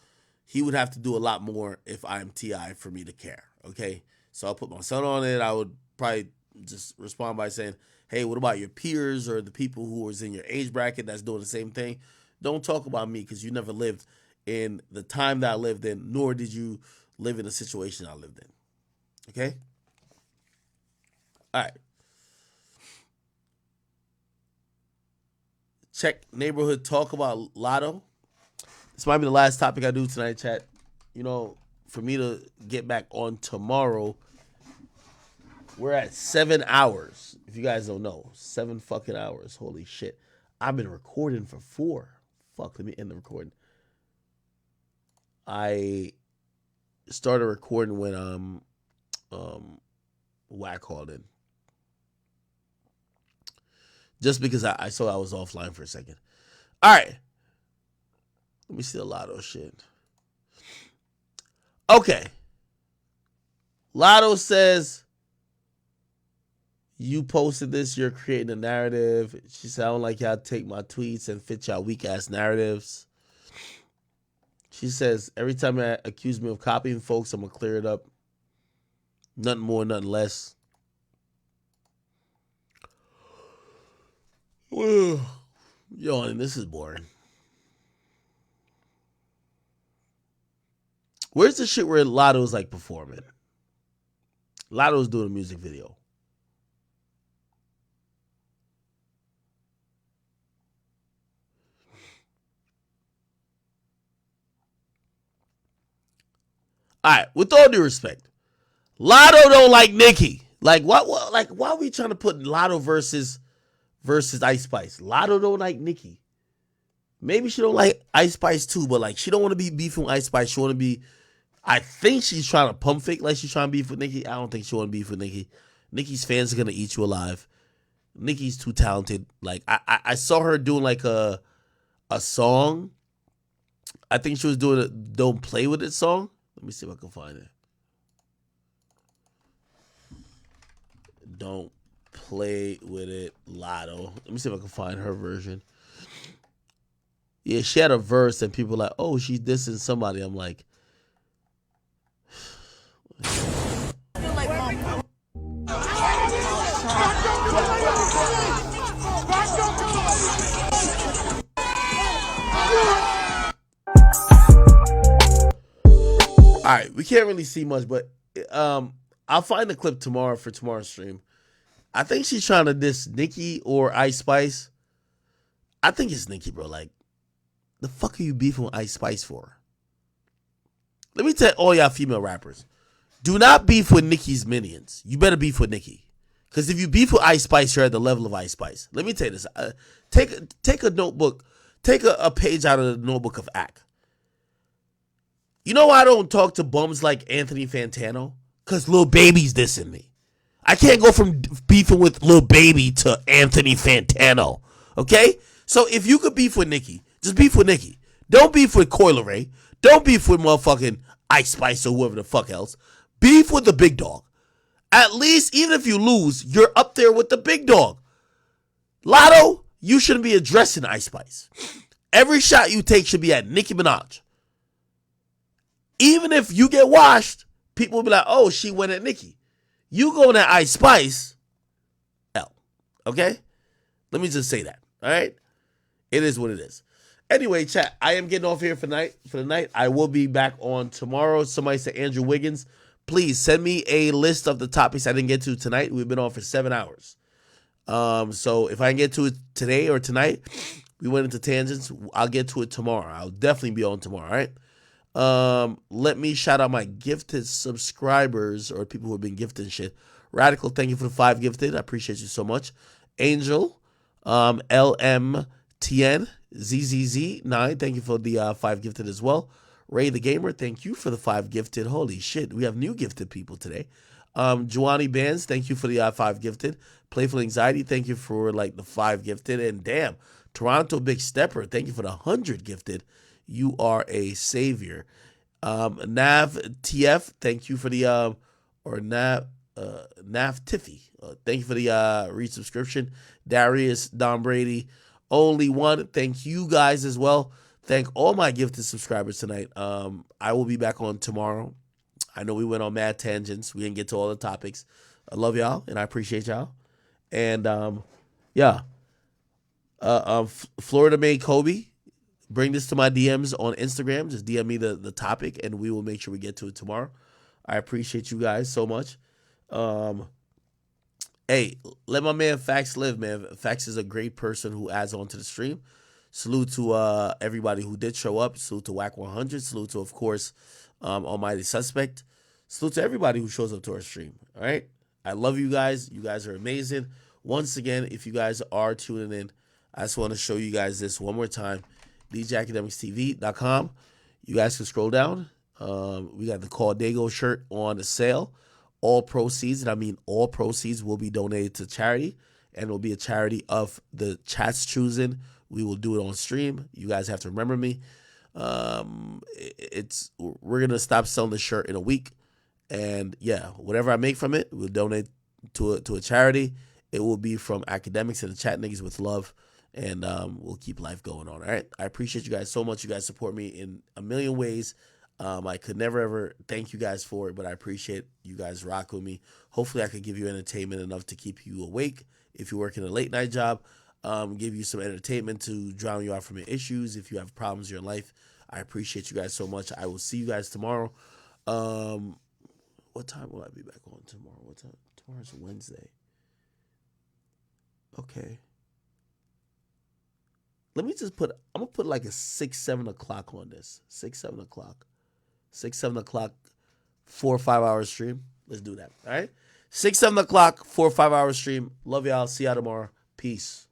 He would have to do a lot more if I'm T.I. for me to care, okay? So I'll put my son on it. I would probably just respond by saying, hey, what about your peers or the people who was in your age bracket that's doing the same thing? Don't talk about me because you never lived in the time that I lived in, nor did you live in the situation I lived in, okay? All right. check neighborhood talk about Lotto. This might be the last topic I do tonight, chat. You know, for me to get back on tomorrow, we're at 7 hours. If you guys don't know, 7 fucking hours. Holy shit. I've been recording for 4. Fuck, let me end the recording. I started recording when Wack called in. Just because I saw I was offline for a second. All right. Let me see the Lotto shit. Okay. Lotto says, you posted this, you're creating a narrative. She said, I don't like y'all take my tweets and fit y'all weak ass narratives. She says, every time you accuse me of copying folks, I'm going to clear it up. Nothing more, nothing less. Yo, and this is boring. Where's the shit where Lotto's like performing? Lotto's doing a music video. All right, with all due respect, Lotto don't like Nicki. Like why are we trying to put Lotto versus Ice Spice? Lotto don't like Nicki. Maybe she don't like Ice Spice too, but like she don't want to be beefing with Ice Spice. She want to be. I think she's trying to pump fake like she's trying to beef with Nicki. I don't think she want to beef with Nicki. Nicki's fans are gonna eat you alive. Nicki's too talented. Like I saw her doing like a song. I think she was doing a "Don't Play With It" song. Let me see if I can find it. Don't play with it, Lotto. Let me see if I can find her version. Yeah, she had a verse and people were like, oh, she's dissing somebody. I'm like, all right, we can't really see much, but I'll find the clip tomorrow for tomorrow's stream. I think she's trying to diss Nicki or Ice Spice. I think it's Nicki, bro. Like, the fuck are you beefing with Ice Spice for? Let me tell all y'all female rappers, do not beef with Nicki's minions. You better beef with Nicki. Because if you beef with Ice Spice, you're at the level of Ice Spice. Let me tell you this. Take a notebook. Take a page out of the notebook of Ack. You know why I don't talk to bums like Anthony Fantano? Because Lil Baby's dissing me. I can't go from beefing with Lil Baby to Anthony Fantano. Okay? So if you could beef with Nicki, just beef with Nicki. Don't beef with Coi Leray. Don't beef with motherfucking Ice Spice or whoever the fuck else. Beef with the big dog. At least, even if you lose, you're up there with the big dog. Lotto, you shouldn't be addressing Ice Spice. Every shot you take should be at Nicki Minaj. Even if you get washed, people will be like, oh, she went at Nicki. You going at Ice Spice, L. Okay? Let me just say that. All right? It is what it is. Anyway, chat, I am getting off here for the night. I will be back on tomorrow. Somebody said Andrew Wiggins. Please send me a list of the topics I didn't get to tonight. We've been on for 7 hours. So if I can get to it today or tonight, we went into tangents. I'll get to it tomorrow. I'll definitely be on tomorrow, all right? Let me shout out my gifted subscribers or people who have been gifted shit. Radical, thank you for the 5 gifted. I appreciate you so much. Angel, LMTN, ZZZ9, thank you for the 5 gifted as well. Ray the Gamer, thank you for the 5 gifted. Holy shit, we have new gifted people today. Joanie Bands, thank you for the 5 gifted. Playful Anxiety, thank you for like the 5 gifted. And damn, Toronto Big Stepper, thank you for the 100 gifted. You are a savior. Nav TF, thank you for the Nav Tiffy. Thank you for the resubscription. Darius, Don Brady, Only One, thank you guys as well. Thank all my gifted subscribers tonight. I will be back on tomorrow. I know we went on mad tangents. We didn't get to all the topics. I love y'all and I appreciate y'all. And Florida May Kobe, bring this to my DMs on Instagram. Just DM me the topic and we will make sure we get to it tomorrow. I appreciate you guys so much. Hey, let my man Fax live, man. Fax is a great person who adds on to the stream. Salute to everybody who did show up. Salute to Whack 100. Salute to, of course, Almighty Suspect. Salute to everybody who shows up to our stream. All right? I love you guys. You guys are amazing. Once again, if you guys are tuning in, I just want to show you guys this one more time. DJAcademicstv.com. You guys can scroll down. We got the Call Dago shirt on the sale. All proceeds, and I mean all proceeds, will be donated to charity, and it will be a charity of the chat's choosing. We will do it on stream. You guys have to remember me. We're gonna stop selling the shirt in a week, and yeah, whatever I make from it, we'll donate to a charity. It will be from academics and the chat niggas with love, and we'll keep life going on. All right, I appreciate you guys so much. You guys support me in a million ways. I could never ever thank you guys for it, but I appreciate you guys rock with me. Hopefully I could give you entertainment enough to keep you awake if you're working a late night job, give you some entertainment to drown you out from your issues if you have problems in your life. I appreciate you guys so much. I will see you guys tomorrow. What time will I be back on tomorrow? What time? Tomorrow's Wednesday. Okay. Let me just I'm going to put like a 6, 7 o'clock on this. 6, 7 o'clock. 6, 7 o'clock, 4 or 5 hour stream. Let's do that. All right. 6, 7 o'clock, 4 or 5 hour stream. Love y'all. See y'all tomorrow. Peace.